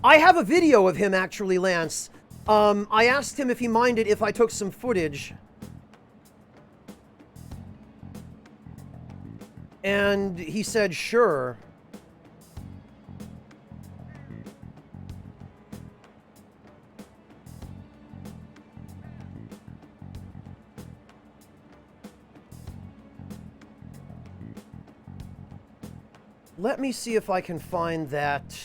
I have a video of him, actually, Lance. I asked him if he minded if I took some footage. And he said, sure. Let me see if I can find that.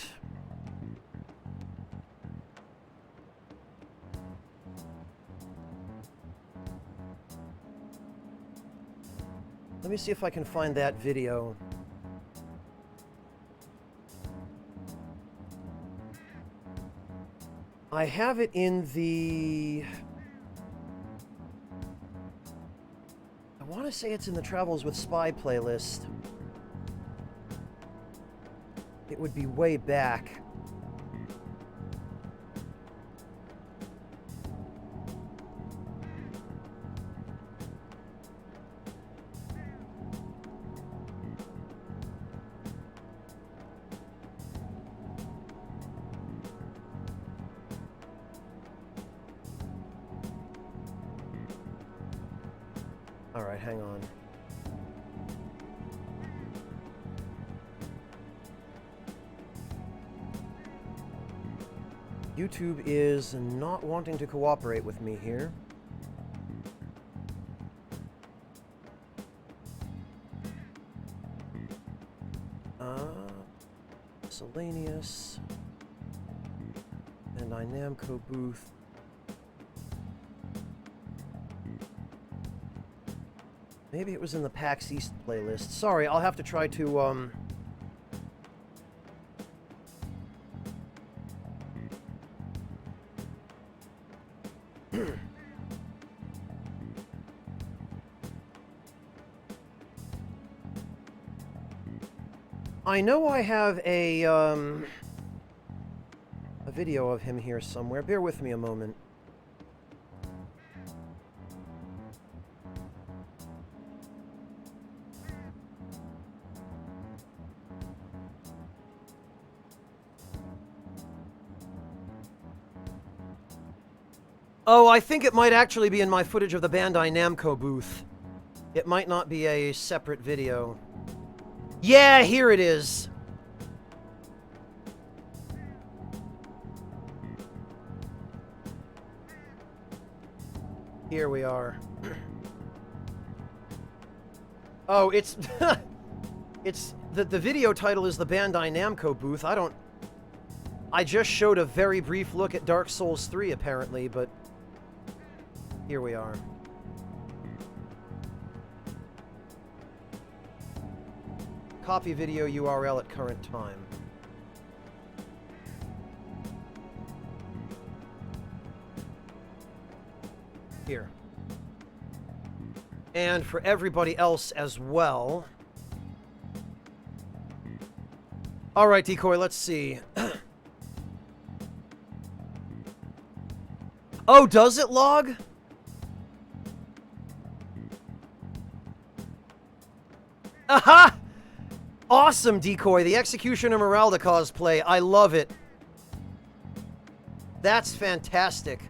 Let me see if I can find that video. I have it in the... I want to say it's in the Travels with Spy playlist. It would be way back. All right, hang on. YouTube is not wanting to cooperate with me here. Miscellaneous. And Namco booth. Maybe it was in the PAX East playlist. Sorry, I'll have to try to, I know I have a video of him here somewhere. Bear with me a moment. Oh, I think it might actually be in my footage of the Bandai Namco booth. It might not be a separate video. Yeah, here it is. Here we are. Oh, it's... it's... The video title is the Bandai Namco booth. I just showed a very brief look at Dark Souls 3, apparently, but... Here we are. Copy video URL at current time. Here. And for everybody else as well. Alright, Decoy, let's see. Oh, does it log? Aha! Awesome, Decoy. The Executioner Meralda cosplay. I love it. That's fantastic.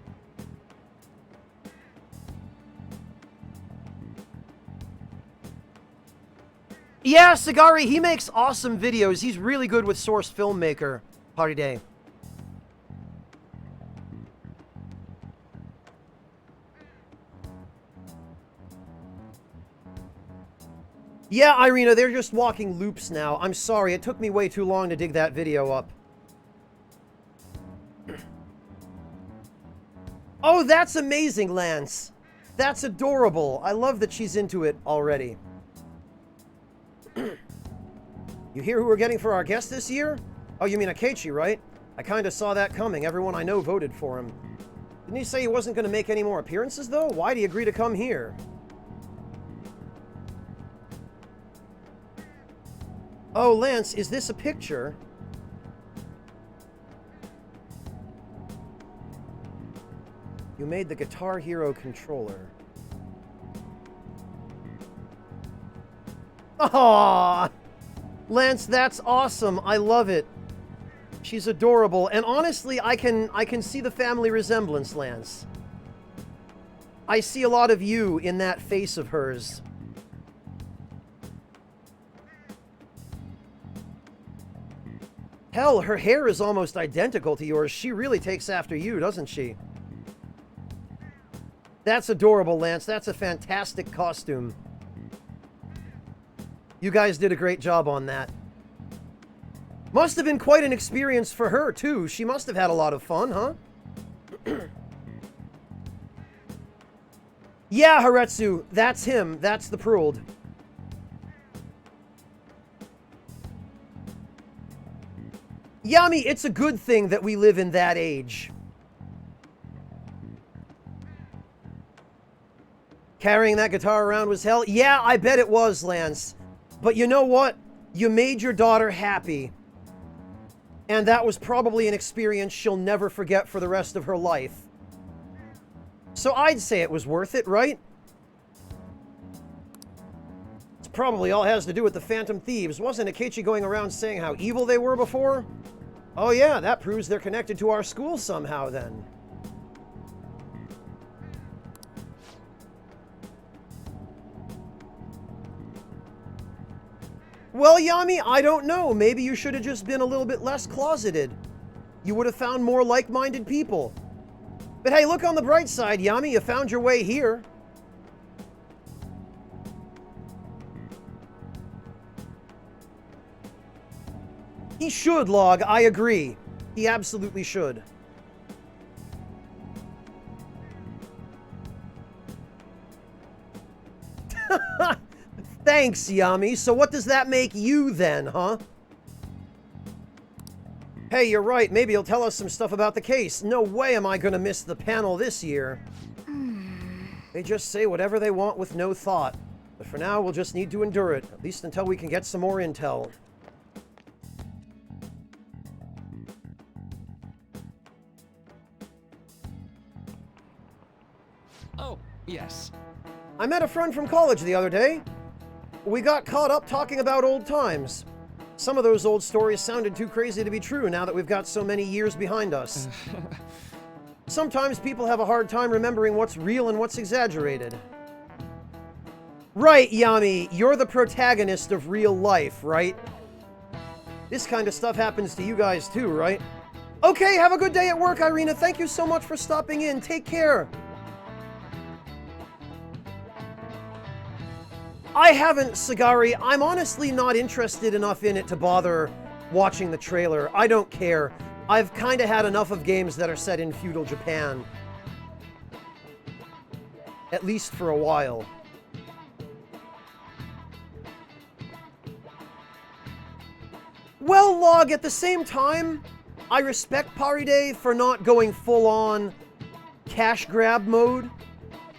Yeah, Sagari, he makes awesome videos. He's really good with Source Filmmaker. Party day. Yeah, Irina, they're just walking loops now. I'm sorry, it took me way too long to dig that video up. Oh, that's amazing, Lance. That's adorable. I love that she's into it already. You hear who we're getting for our guest this year? Oh, you mean Akechi, right? I kinda saw that coming. Everyone I know voted for him. Didn't he say he wasn't gonna make any more appearances, though? Why'd he agree to come here? Oh, Lance, is this a picture? You made the Guitar Hero controller. Aww! Lance, that's awesome. I love it. She's adorable. And honestly, I can see the family resemblance, Lance. I see a lot of you in that face of hers. Hell, her hair is almost identical to yours. She really takes after you, doesn't she? That's adorable, Lance. That's a fantastic costume. You guys did a great job on that. Must have been quite an experience for her, too. She must have had a lot of fun, huh? Yeah, Haretsu. That's him. That's the Pruld. Yami, it's a good thing that we live in that age. Carrying that guitar around was hell? Yeah, I bet it was, Lance. But you know what? You made your daughter happy. And that was probably an experience she'll never forget for the rest of her life. So I'd say it was worth it, right? It's probably all has to do with the Phantom Thieves. Wasn't Akechi going around saying how evil they were before? Oh yeah, that proves they're connected to our school somehow then. Well, Yami, I don't know. Maybe you should have just been a little bit less closeted. You would have found more like-minded people. But hey, look on the bright side, Yami. You found your way here. He should log, I agree. He absolutely should. Thanks, Yami. So what does that make you then, huh? Hey, you're right. Maybe he'll tell us some stuff about the case. No way am I gonna miss the panel this year. They just say whatever they want with no thought. But for now, we'll just need to endure it. At least until we can get some more intel. Oh, yes. I met a friend from college the other day. We got caught up talking about old times. Some of those old stories sounded too crazy to be true now that we've got so many years behind us. Sometimes people have a hard time remembering what's real and what's exaggerated. Right, Yami, you're the protagonist of real life, right? This kind of stuff happens to you guys too, right? Okay, have a good day at work, Irina. Thank you so much for stopping in. Take care. I haven't, Sagari. I'm honestly not interested enough in it to bother watching the trailer. I don't care. I've kind of had enough of games that are set in feudal Japan. At least for a while. Well, Log, at the same time, I respect Paride for not going full-on cash grab mode.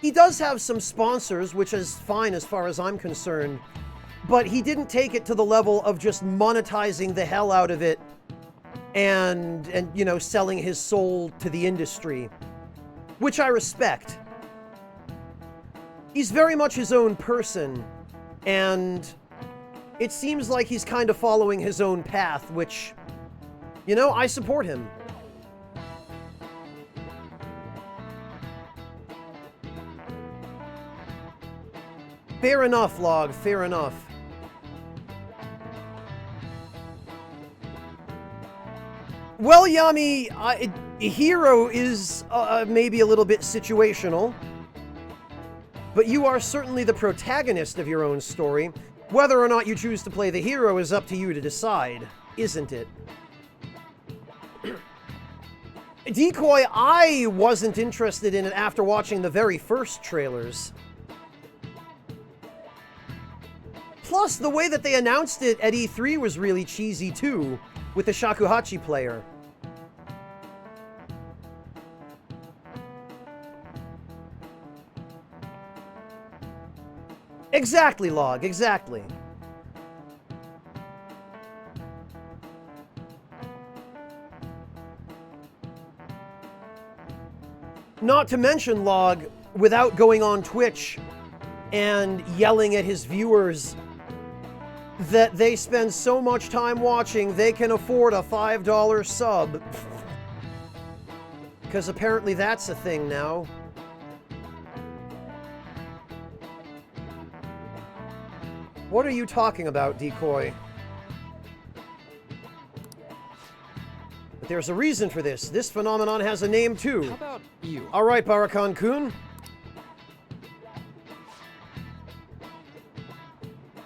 He does have some sponsors, which is fine as far as I'm concerned, but he didn't take it to the level of just monetizing the hell out of it and you know, selling his soul to the industry, which I respect. He's very much his own person, and it seems like he's kind of following his own path, which, you know, I support him. Fair enough, Log, fair enough. Well, Yami, Hero is maybe a little bit situational, but you are certainly the protagonist of your own story. Whether or not you choose to play the hero is up to you to decide, isn't it? Decoy, I wasn't interested in it after watching the very first trailers. Plus, the way that they announced it at E3 was really cheesy too, with the Shakuhachi player. Exactly, Log, exactly. Not to mention, Log, without going on Twitch and yelling at his viewers that they spend so much time watching they can afford a $5 sub. Because apparently that's a thing now. What are you talking about, Decoy? But there's a reason for this. This phenomenon has a name too. How about you? Alright, Barakan-kun.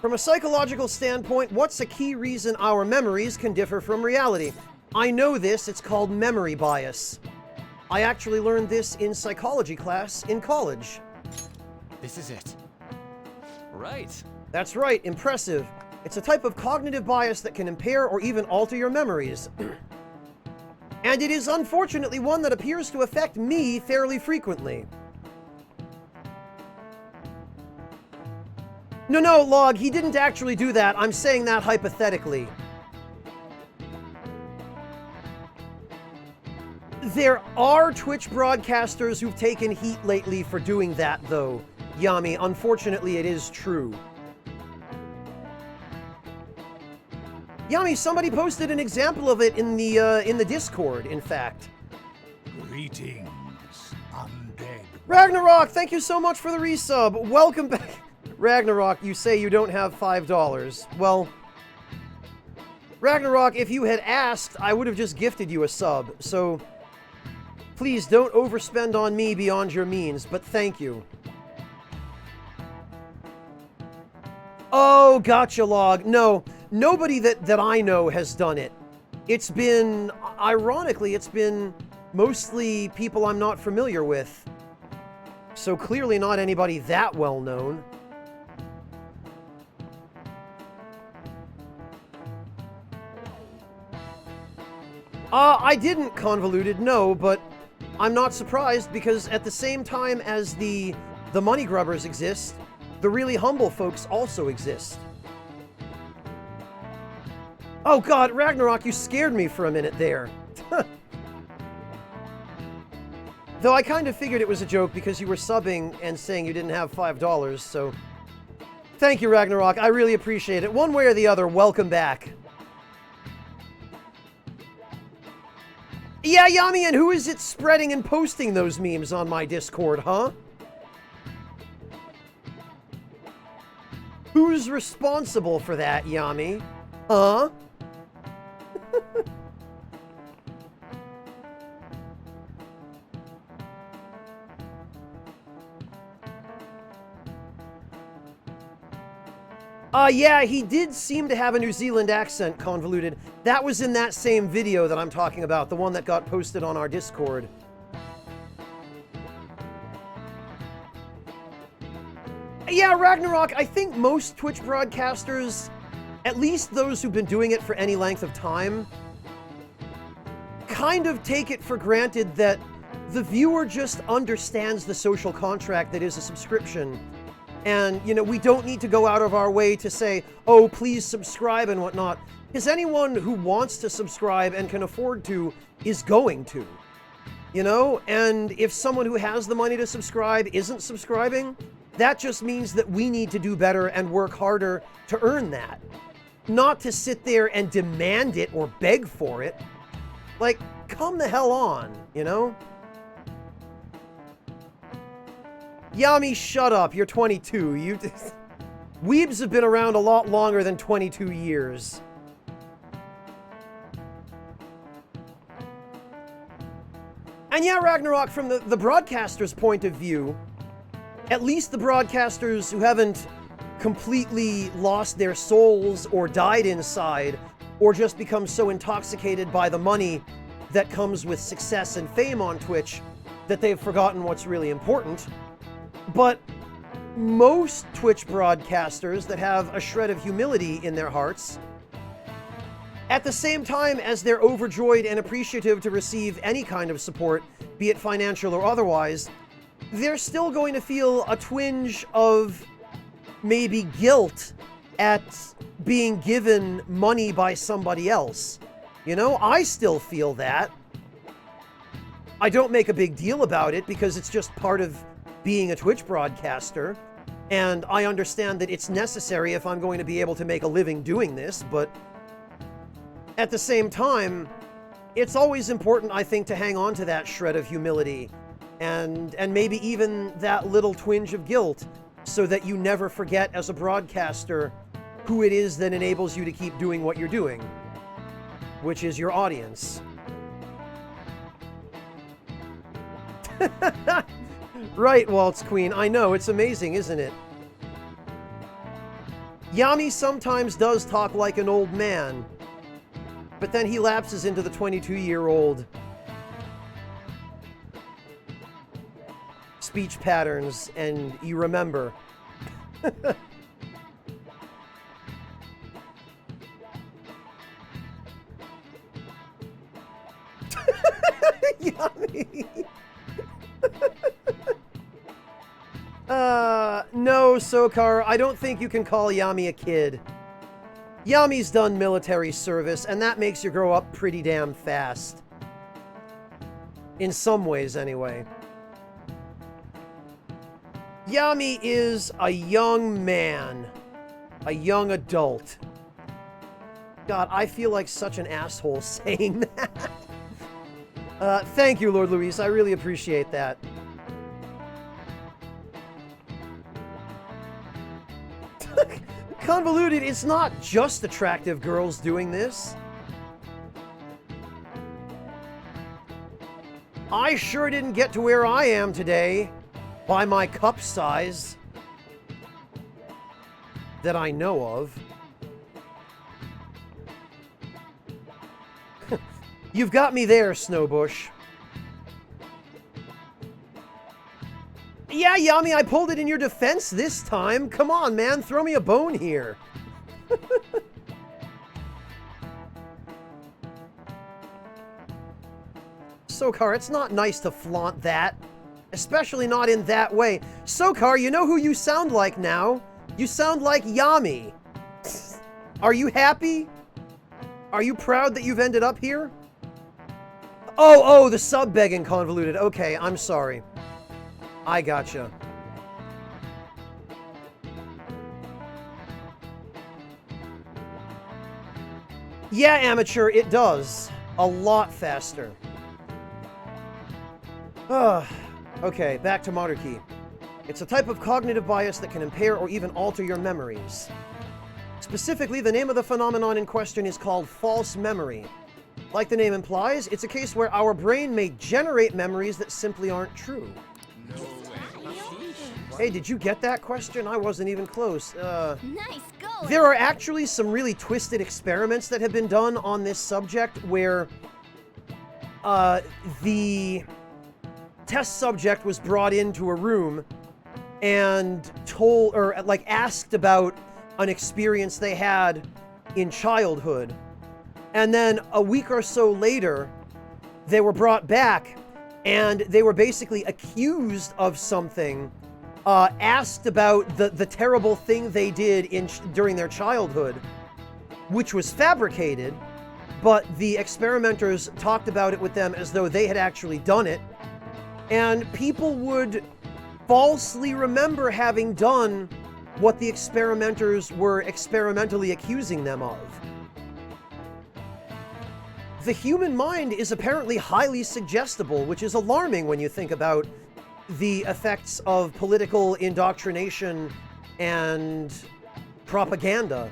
From a psychological standpoint, what's a key reason our memories can differ from reality? I know this, it's called memory bias. I actually learned this in psychology class in college. This is it. Right. That's right, impressive. It's a type of cognitive bias that can impair or even alter your memories. And it is unfortunately one that appears to affect me fairly frequently. No, Log, he didn't actually do that. I'm saying that hypothetically. There are Twitch broadcasters who've taken heat lately for doing that, though. Yami, unfortunately, it is true. Yami, somebody posted an example of it in the Discord, in fact. Greetings, undead. Ragnarok, thank you so much for the resub. Welcome back. Ragnarok, you say you don't have $5. Well, Ragnarok, if you had asked, I would have just gifted you a sub, so please don't overspend on me beyond your means, but thank you. Oh, gotcha, Log. No, nobody that I know has done it. It's been, ironically, it's been mostly people I'm not familiar with. So clearly not anybody that well known. I didn't, Convoluted, no, but I'm not surprised because at the same time as the money grubbers exist, the really humble folks also exist. Oh god, Ragnarok, you scared me for a minute there. Though I kind of figured it was a joke because you were subbing and saying you didn't have $5, so... Thank you, Ragnarok. I really appreciate it. One way or the other, welcome back. Yeah, Yami, and who is it spreading and posting those memes on my Discord, huh? Who's responsible for that, Yami? Huh? Yeah, he did seem to have a New Zealand accent, Convoluted. That was in that same video that I'm talking about, the one that got posted on our Discord. Yeah, Ragnarok, I think most Twitch broadcasters, at least those who've been doing it for any length of time, kind of take it for granted that the viewer just understands the social contract that is a subscription. And, you know, we don't need to go out of our way to say, oh, please subscribe and whatnot. Because anyone who wants to subscribe and can afford to is going to. You know? And if someone who has the money to subscribe isn't subscribing, that just means that we need to do better and work harder to earn that. Not to sit there and demand it or beg for it. Like, come the hell on, you know? Yami, shut up. You're 22. Weebs have been around a lot longer than 22 years. And yeah, Ragnarok, from the broadcaster's point of view, at least the broadcasters who haven't completely lost their souls or died inside, or just become so intoxicated by the money that comes with success and fame on Twitch that they've forgotten what's really important. But most Twitch broadcasters that have a shred of humility in their hearts, at the same time as they're overjoyed and appreciative to receive any kind of support, be it financial or otherwise, they're still going to feel a twinge of maybe guilt at being given money by somebody else. You know, I still feel that. I don't make a big deal about it because it's just part of being a Twitch broadcaster, and I understand that it's necessary if I'm going to be able to make a living doing this, but at the same time, it's always important, I think, to hang on to that shred of humility and maybe even that little twinge of guilt so that you never forget as a broadcaster who it is that enables you to keep doing what you're doing, which is your audience. Right, Waltz Queen. I know, it's amazing, isn't it? Yami sometimes does talk like an old man, but then he lapses into the 22-year-old speech patterns, and you remember. Yami. No, Sokar, I don't think you can call Yami a kid. Yami's done military service, and that makes you grow up pretty damn fast. In some ways, anyway. Yami is a young man. A young adult. God, I feel like such an asshole saying that. Thank you, Lord Luis. I really appreciate that. Convoluted, it's not just attractive girls doing this. I sure didn't get to where I am today by my cup size that I know of. You've got me there, Snowbush. Yeah, Yami, I pulled it in your defense this time. Come on, man, throw me a bone here. Sokar, it's not nice to flaunt that. Especially not in that way. Sokar, you know who you sound like now? You sound like Yami. Are you happy? Are you proud that you've ended up here? Oh, the sub-begging convoluted. Okay, I'm sorry. I gotcha. Yeah, amateur, it does. A lot faster. Okay, back to Maruki. It's a type of cognitive bias that can impair or even alter your memories. Specifically, the name of the phenomenon in question is called false memory. Like the name implies, it's a case where our brain may generate memories that simply aren't true. Hey, did you get that question? I wasn't even close. Nice going. There are actually some really twisted experiments that have been done on this subject where the test subject was brought into a room and told, or like asked about an experience they had in childhood. And then a week or so later, they were brought back and they were basically accused of something, asked about the terrible thing they did during their childhood, which was fabricated, but the experimenters talked about it with them as though they had actually done it. And people would falsely remember having done what the experimenters were experimentally accusing them of. The human mind is apparently highly suggestible, which is alarming when you think about the effects of political indoctrination and propaganda.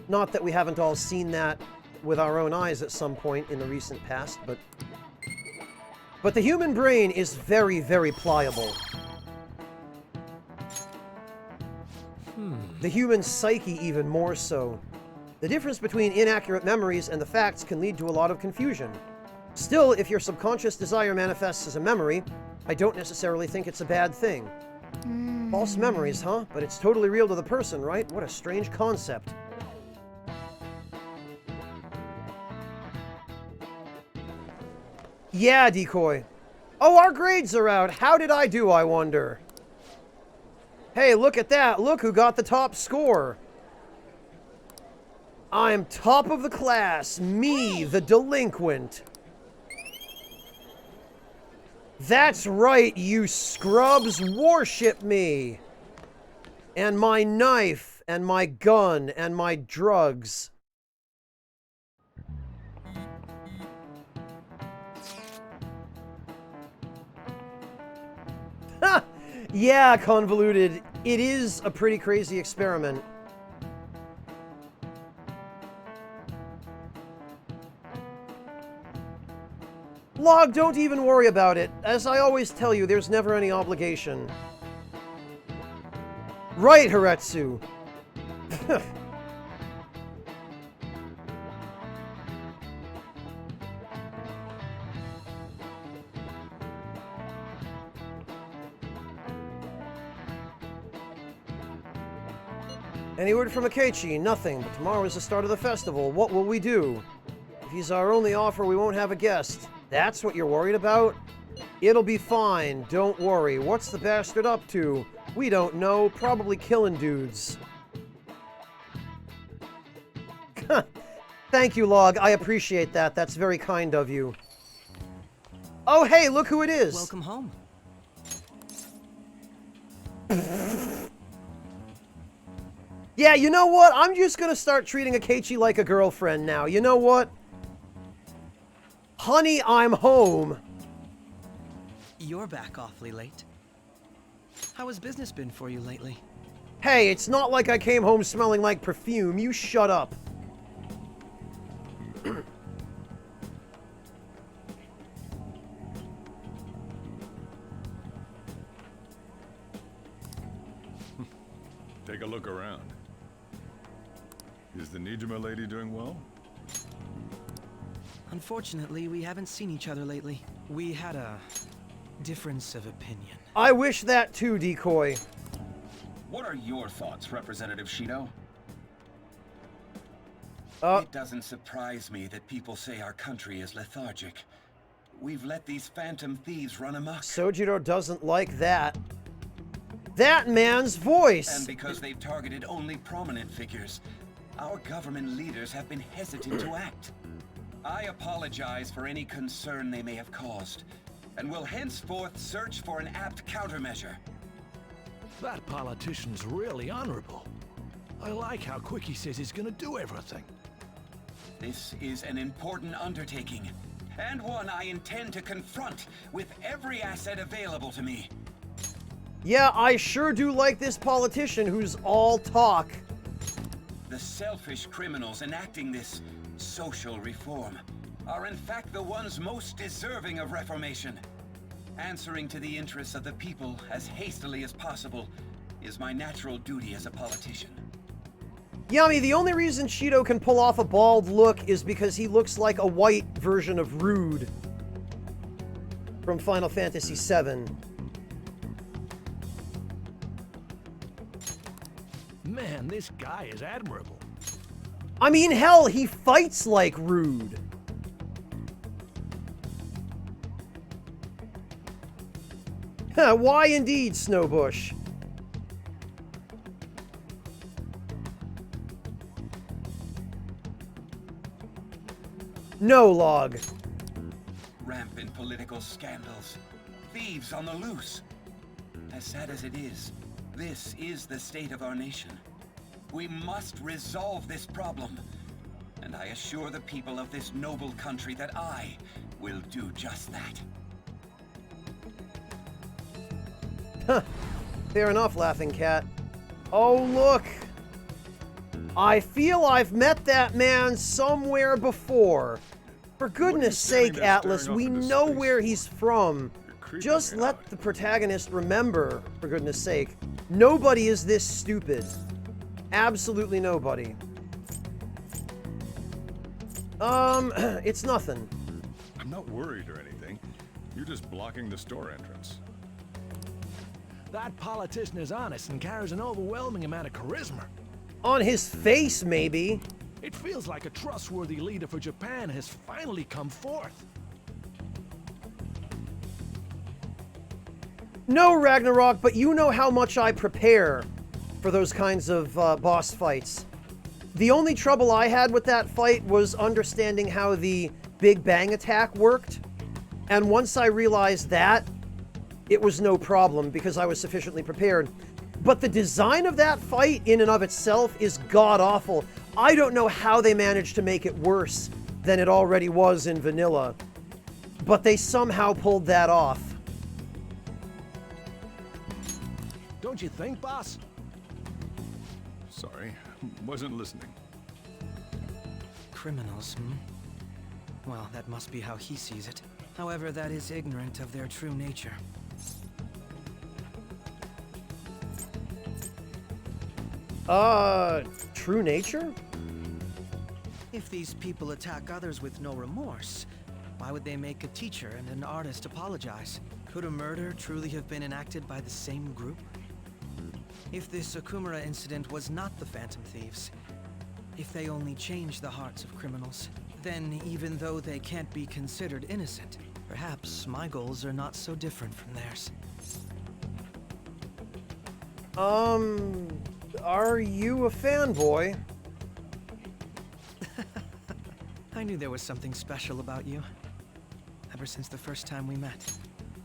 Not that we haven't all seen that with our own eyes at some point in the recent past, but the human brain is very, very pliable. The human psyche even more so. The difference between inaccurate memories and the facts can lead to a lot of confusion. Still, if your subconscious desire manifests as a memory, I don't necessarily think it's a bad thing. False memories, huh? But it's totally real to the person, right? What a strange concept. Yeah, Decoy. Oh, our grades are out. How did I do, I wonder? Hey, look at that. Look who got the top score. I'm top of the class. Me, the delinquent. That's right, you scrubs. Worship me. And my knife, and my gun, and my drugs. Ha! Yeah, convoluted. It is a pretty crazy experiment. Log, don't even worry about it. As I always tell you, there's never any obligation. Right, Haretsu. Any word from Akechi? Nothing, but tomorrow is the start of the festival. What will we do? If he's our only offer, we won't have a guest. That's what you're worried about? It'll be fine, don't worry. What's the bastard up to? We don't know, probably killing dudes. Thank you, Log, I appreciate that. That's very kind of you. Oh, hey, look who it is! Welcome home. Yeah, you know what? I'm just gonna start treating Akechi like a girlfriend now. You know what? Honey, I'm home. You're back awfully late. How has business been for you lately? Hey, it's not like I came home smelling like perfume. You shut up. Take a look around. Is the Nijima lady doing well? Unfortunately, we haven't seen each other lately. We had a difference of opinion. I wish that too, Decoy. What are your thoughts, Representative Shido? It doesn't surprise me that people say our country is lethargic. We've let these phantom thieves run amok. Sojiro doesn't like that. That man's voice! And because they've targeted only prominent figures, our government leaders have been hesitant to act. I apologize for any concern they may have caused, and will henceforth search for an apt countermeasure. That politician's really honorable. I like how quick he says he's gonna do everything. This is an important undertaking, and one I intend to confront with every asset available to me. Yeah, I sure do like this politician who's all talk. The selfish criminals enacting this social reform are in fact the ones most deserving of reformation. Answering to the interests of the people as hastily as possible is my natural duty as a politician. Yami, the only reason Shido can pull off a bald look is because he looks like a white version of Rude from Final Fantasy VII. Man, this guy is admirable. I mean, hell, he fights like Rude. Why indeed, Snowbush? No log. Rampant political scandals. Thieves on the loose. As sad as it is, this is the state of our nation. We must resolve this problem. And I assure the people of this noble country that I will do just that. Huh. Fair enough, Laughing Cat. Oh, look. I feel I've met that man somewhere before. For goodness sake, Atlas, we know where he's from. Just let the protagonist remember, for goodness sake. Nobody is this stupid. Absolutely nobody. It's nothing. I'm not worried or anything. You're just blocking the store entrance. That politician is honest and carries an overwhelming amount of charisma. On his face, maybe. It feels like a trustworthy leader for Japan has finally come forth. No, Ragnarok, but you know how much I prepare for those kinds of boss fights. The only trouble I had with that fight was understanding how the Big Bang attack worked. And once I realized that, it was no problem because I was sufficiently prepared. But the design of that fight in and of itself is god-awful. I don't know how they managed to make it worse than it already was in vanilla. But they somehow pulled that off. Don't you think, boss? Sorry, wasn't listening. Criminals, Well, that must be how he sees it. However, that is ignorant of their true nature. True nature? If these people attack others with no remorse, why would they make a teacher and an artist apologize? Could a murder truly have been enacted by the same group? If this Okumura incident was not the Phantom Thieves, if they only changed the hearts of criminals, then even though they can't be considered innocent, perhaps my goals are not so different from theirs. Are you a fanboy? I knew there was something special about you, ever since the first time we met.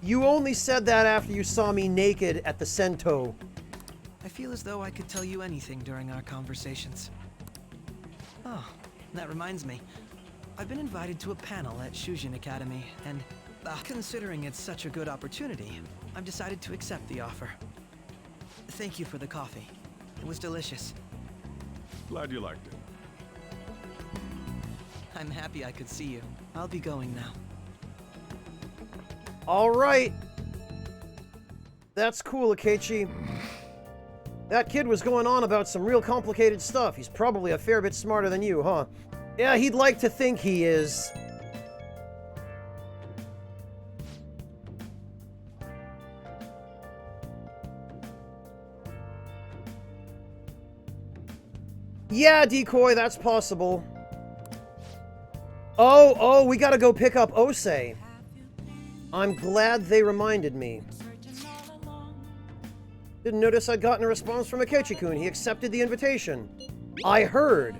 You only said that after you saw me naked at the Sento. I feel as though I could tell you anything during our conversations. Oh, that reminds me. I've been invited to a panel at Shujin Academy, and considering it's such a good opportunity, I've decided to accept the offer. Thank you for the coffee. It was delicious. Glad you liked it. I'm happy I could see you. I'll be going now. All right. That's cool, Akechi. That kid was going on about some real complicated stuff. He's probably a fair bit smarter than you, huh? Yeah, he'd like to think he is. Yeah, Decoy, that's possible. Oh, we gotta go pick up Osei. I'm glad they reminded me. Didn't notice I'd gotten a response from Akechi-kun. He accepted the invitation. I heard.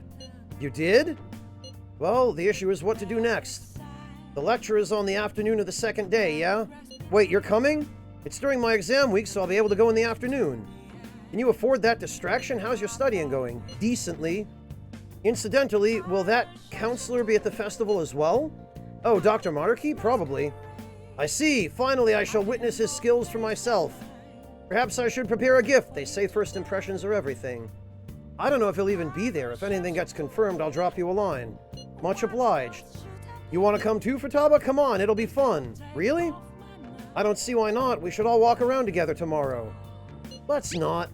You did? Well, the issue is what to do next. The lecture is on the afternoon of the second day, yeah? Wait, you're coming? It's during my exam week, so I'll be able to go in the afternoon. Can you afford that distraction? How's your studying going? Decently. Incidentally, will that counselor be at the festival as well? Oh, Dr. Maruki? Probably. I see. Finally, I shall witness his skills for myself. Perhaps I should prepare a gift. They say first impressions are everything. I don't know if he'll even be there. If anything gets confirmed, I'll drop you a line. Much obliged. You want to come too, Futaba? Come on, it'll be fun. Really? I don't see why not. We should all walk around together tomorrow. Let's not.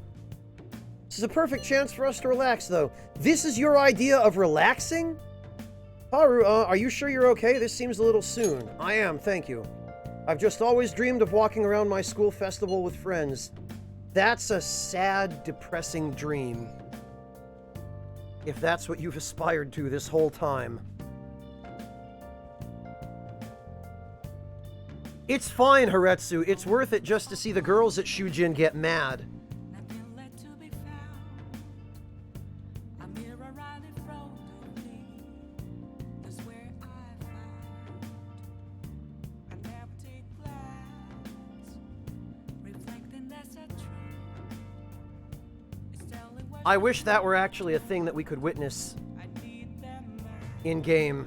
This is a perfect chance for us to relax, though. This is your idea of relaxing? Haru, are you sure you're okay? This seems a little soon. I am, thank you. I've just always dreamed of walking around my school festival with friends. That's a sad, depressing dream. If that's what you've aspired to this whole time. It's fine, Haretsu. It's worth it just to see the girls at Shujin get mad. I wish that were actually a thing that we could witness in-game.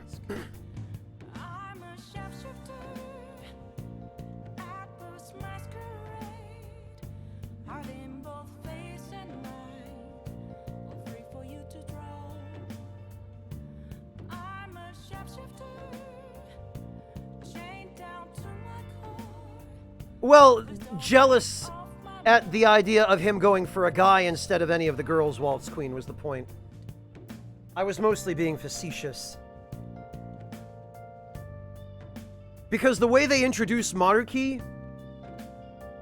Well, jealous at the idea of him going for a guy instead of any of the girls, Waltz Queen, was the point. I was mostly being facetious. Because the way they introduce Maruki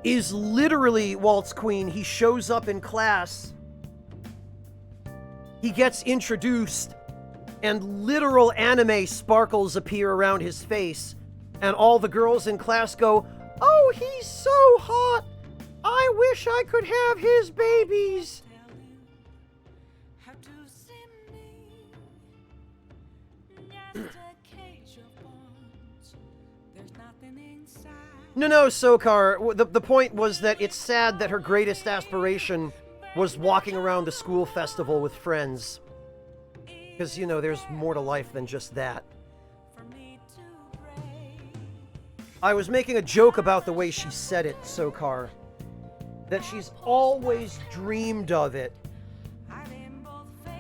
is literally Waltz Queen. He shows up in class, he gets introduced, and literal anime sparkles appear around his face, and all the girls in class go, "Oh, he's so hot! I wish I could have his babies!" No, Sokar. The point was that it's sad that her greatest aspiration was walking around the school festival with friends. Because, you know, there's more to life than just that. I was making a joke about the way she said it, Sokar. That she's always dreamed of it.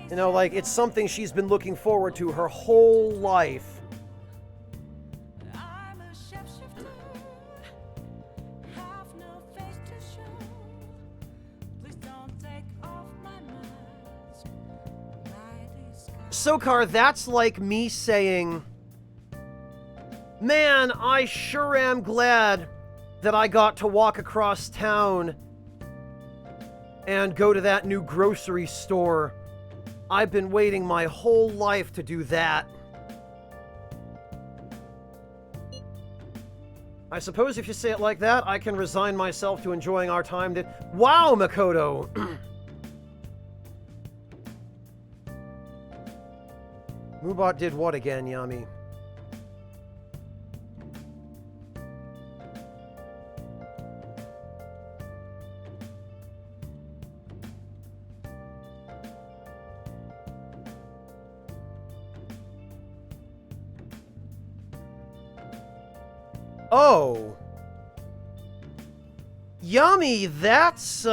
You know, like, it's something she's been looking forward to her whole life. Sokar, that's like me saying, man, I sure am glad that I got to walk across town and go to that new grocery store. I've been waiting my whole life to do that. I suppose if you say it like that, I can resign myself to enjoying our time. Wow, Makoto! Mubot did what again, Yami? Oh. Yami, that's,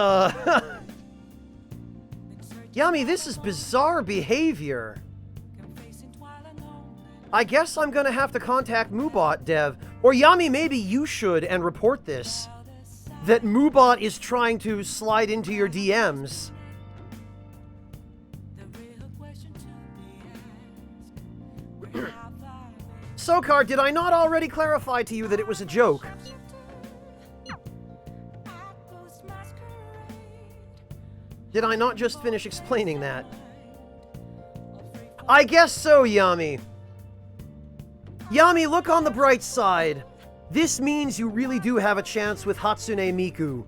Yami, this is bizarre behavior. I guess I'm gonna have to contact Mubot, Dev. Or Yami, maybe you should and report this. That Mubot is trying to slide into your DMs. Sokar, did I not already clarify to you that it was a joke? Did I not just finish explaining that? I guess so, Yami. Yami, look on the bright side. This means you really do have a chance with Hatsune Miku.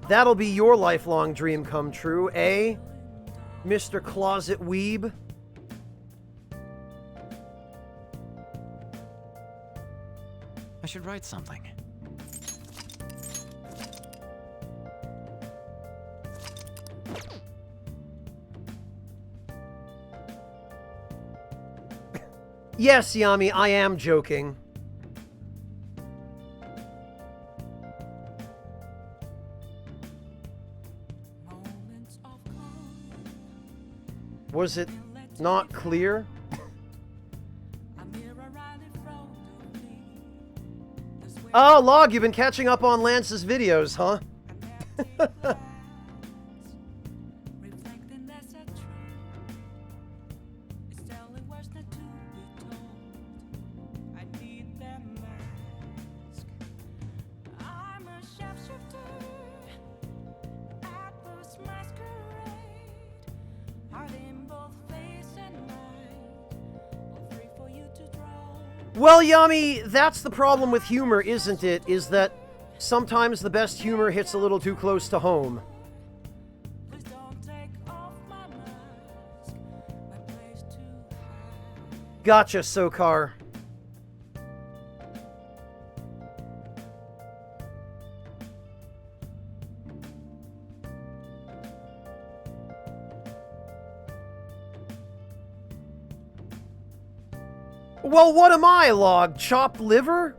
That'll be your lifelong dream come true, eh? Mr. Closet Weeb? should write something. Yes, Yami, I am joking. Was it not clear? Oh, Log, you've been catching up on Lance's videos, huh? Well, Yami, that's the problem with humor, isn't it? Is that sometimes the best humor hits a little too close to home. Gotcha, Sokar. Well, what am I, Log? Chopped liver?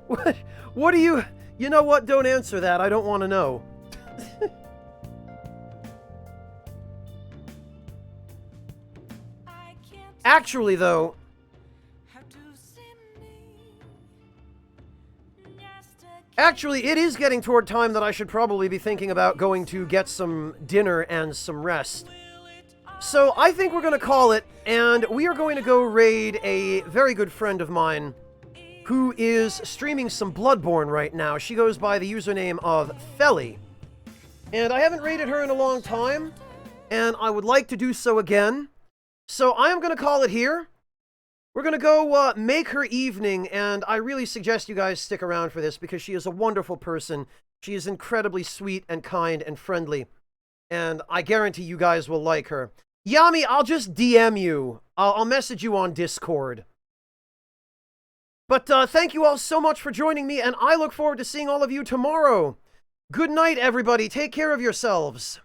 What do you... You know what? Don't answer that. I don't want to know. Actually, though... Actually, it is getting toward time that I should probably be thinking about going to get some dinner and some rest. So I think we're going to call it, and we are going to go raid a very good friend of mine who is streaming some Bloodborne right now. She goes by the username of Felly. And I haven't raided her in a long time, and I would like to do so again. So I am going to call it here. We're going to go make her evening, and I really suggest you guys stick around for this because she is a wonderful person. She is incredibly sweet and kind and friendly, and I guarantee you guys will like her. Yami, I'll just DM you. I'll message you on Discord. But thank you all so much for joining me, and I look forward to seeing all of you tomorrow. Good night, everybody. Take care of yourselves.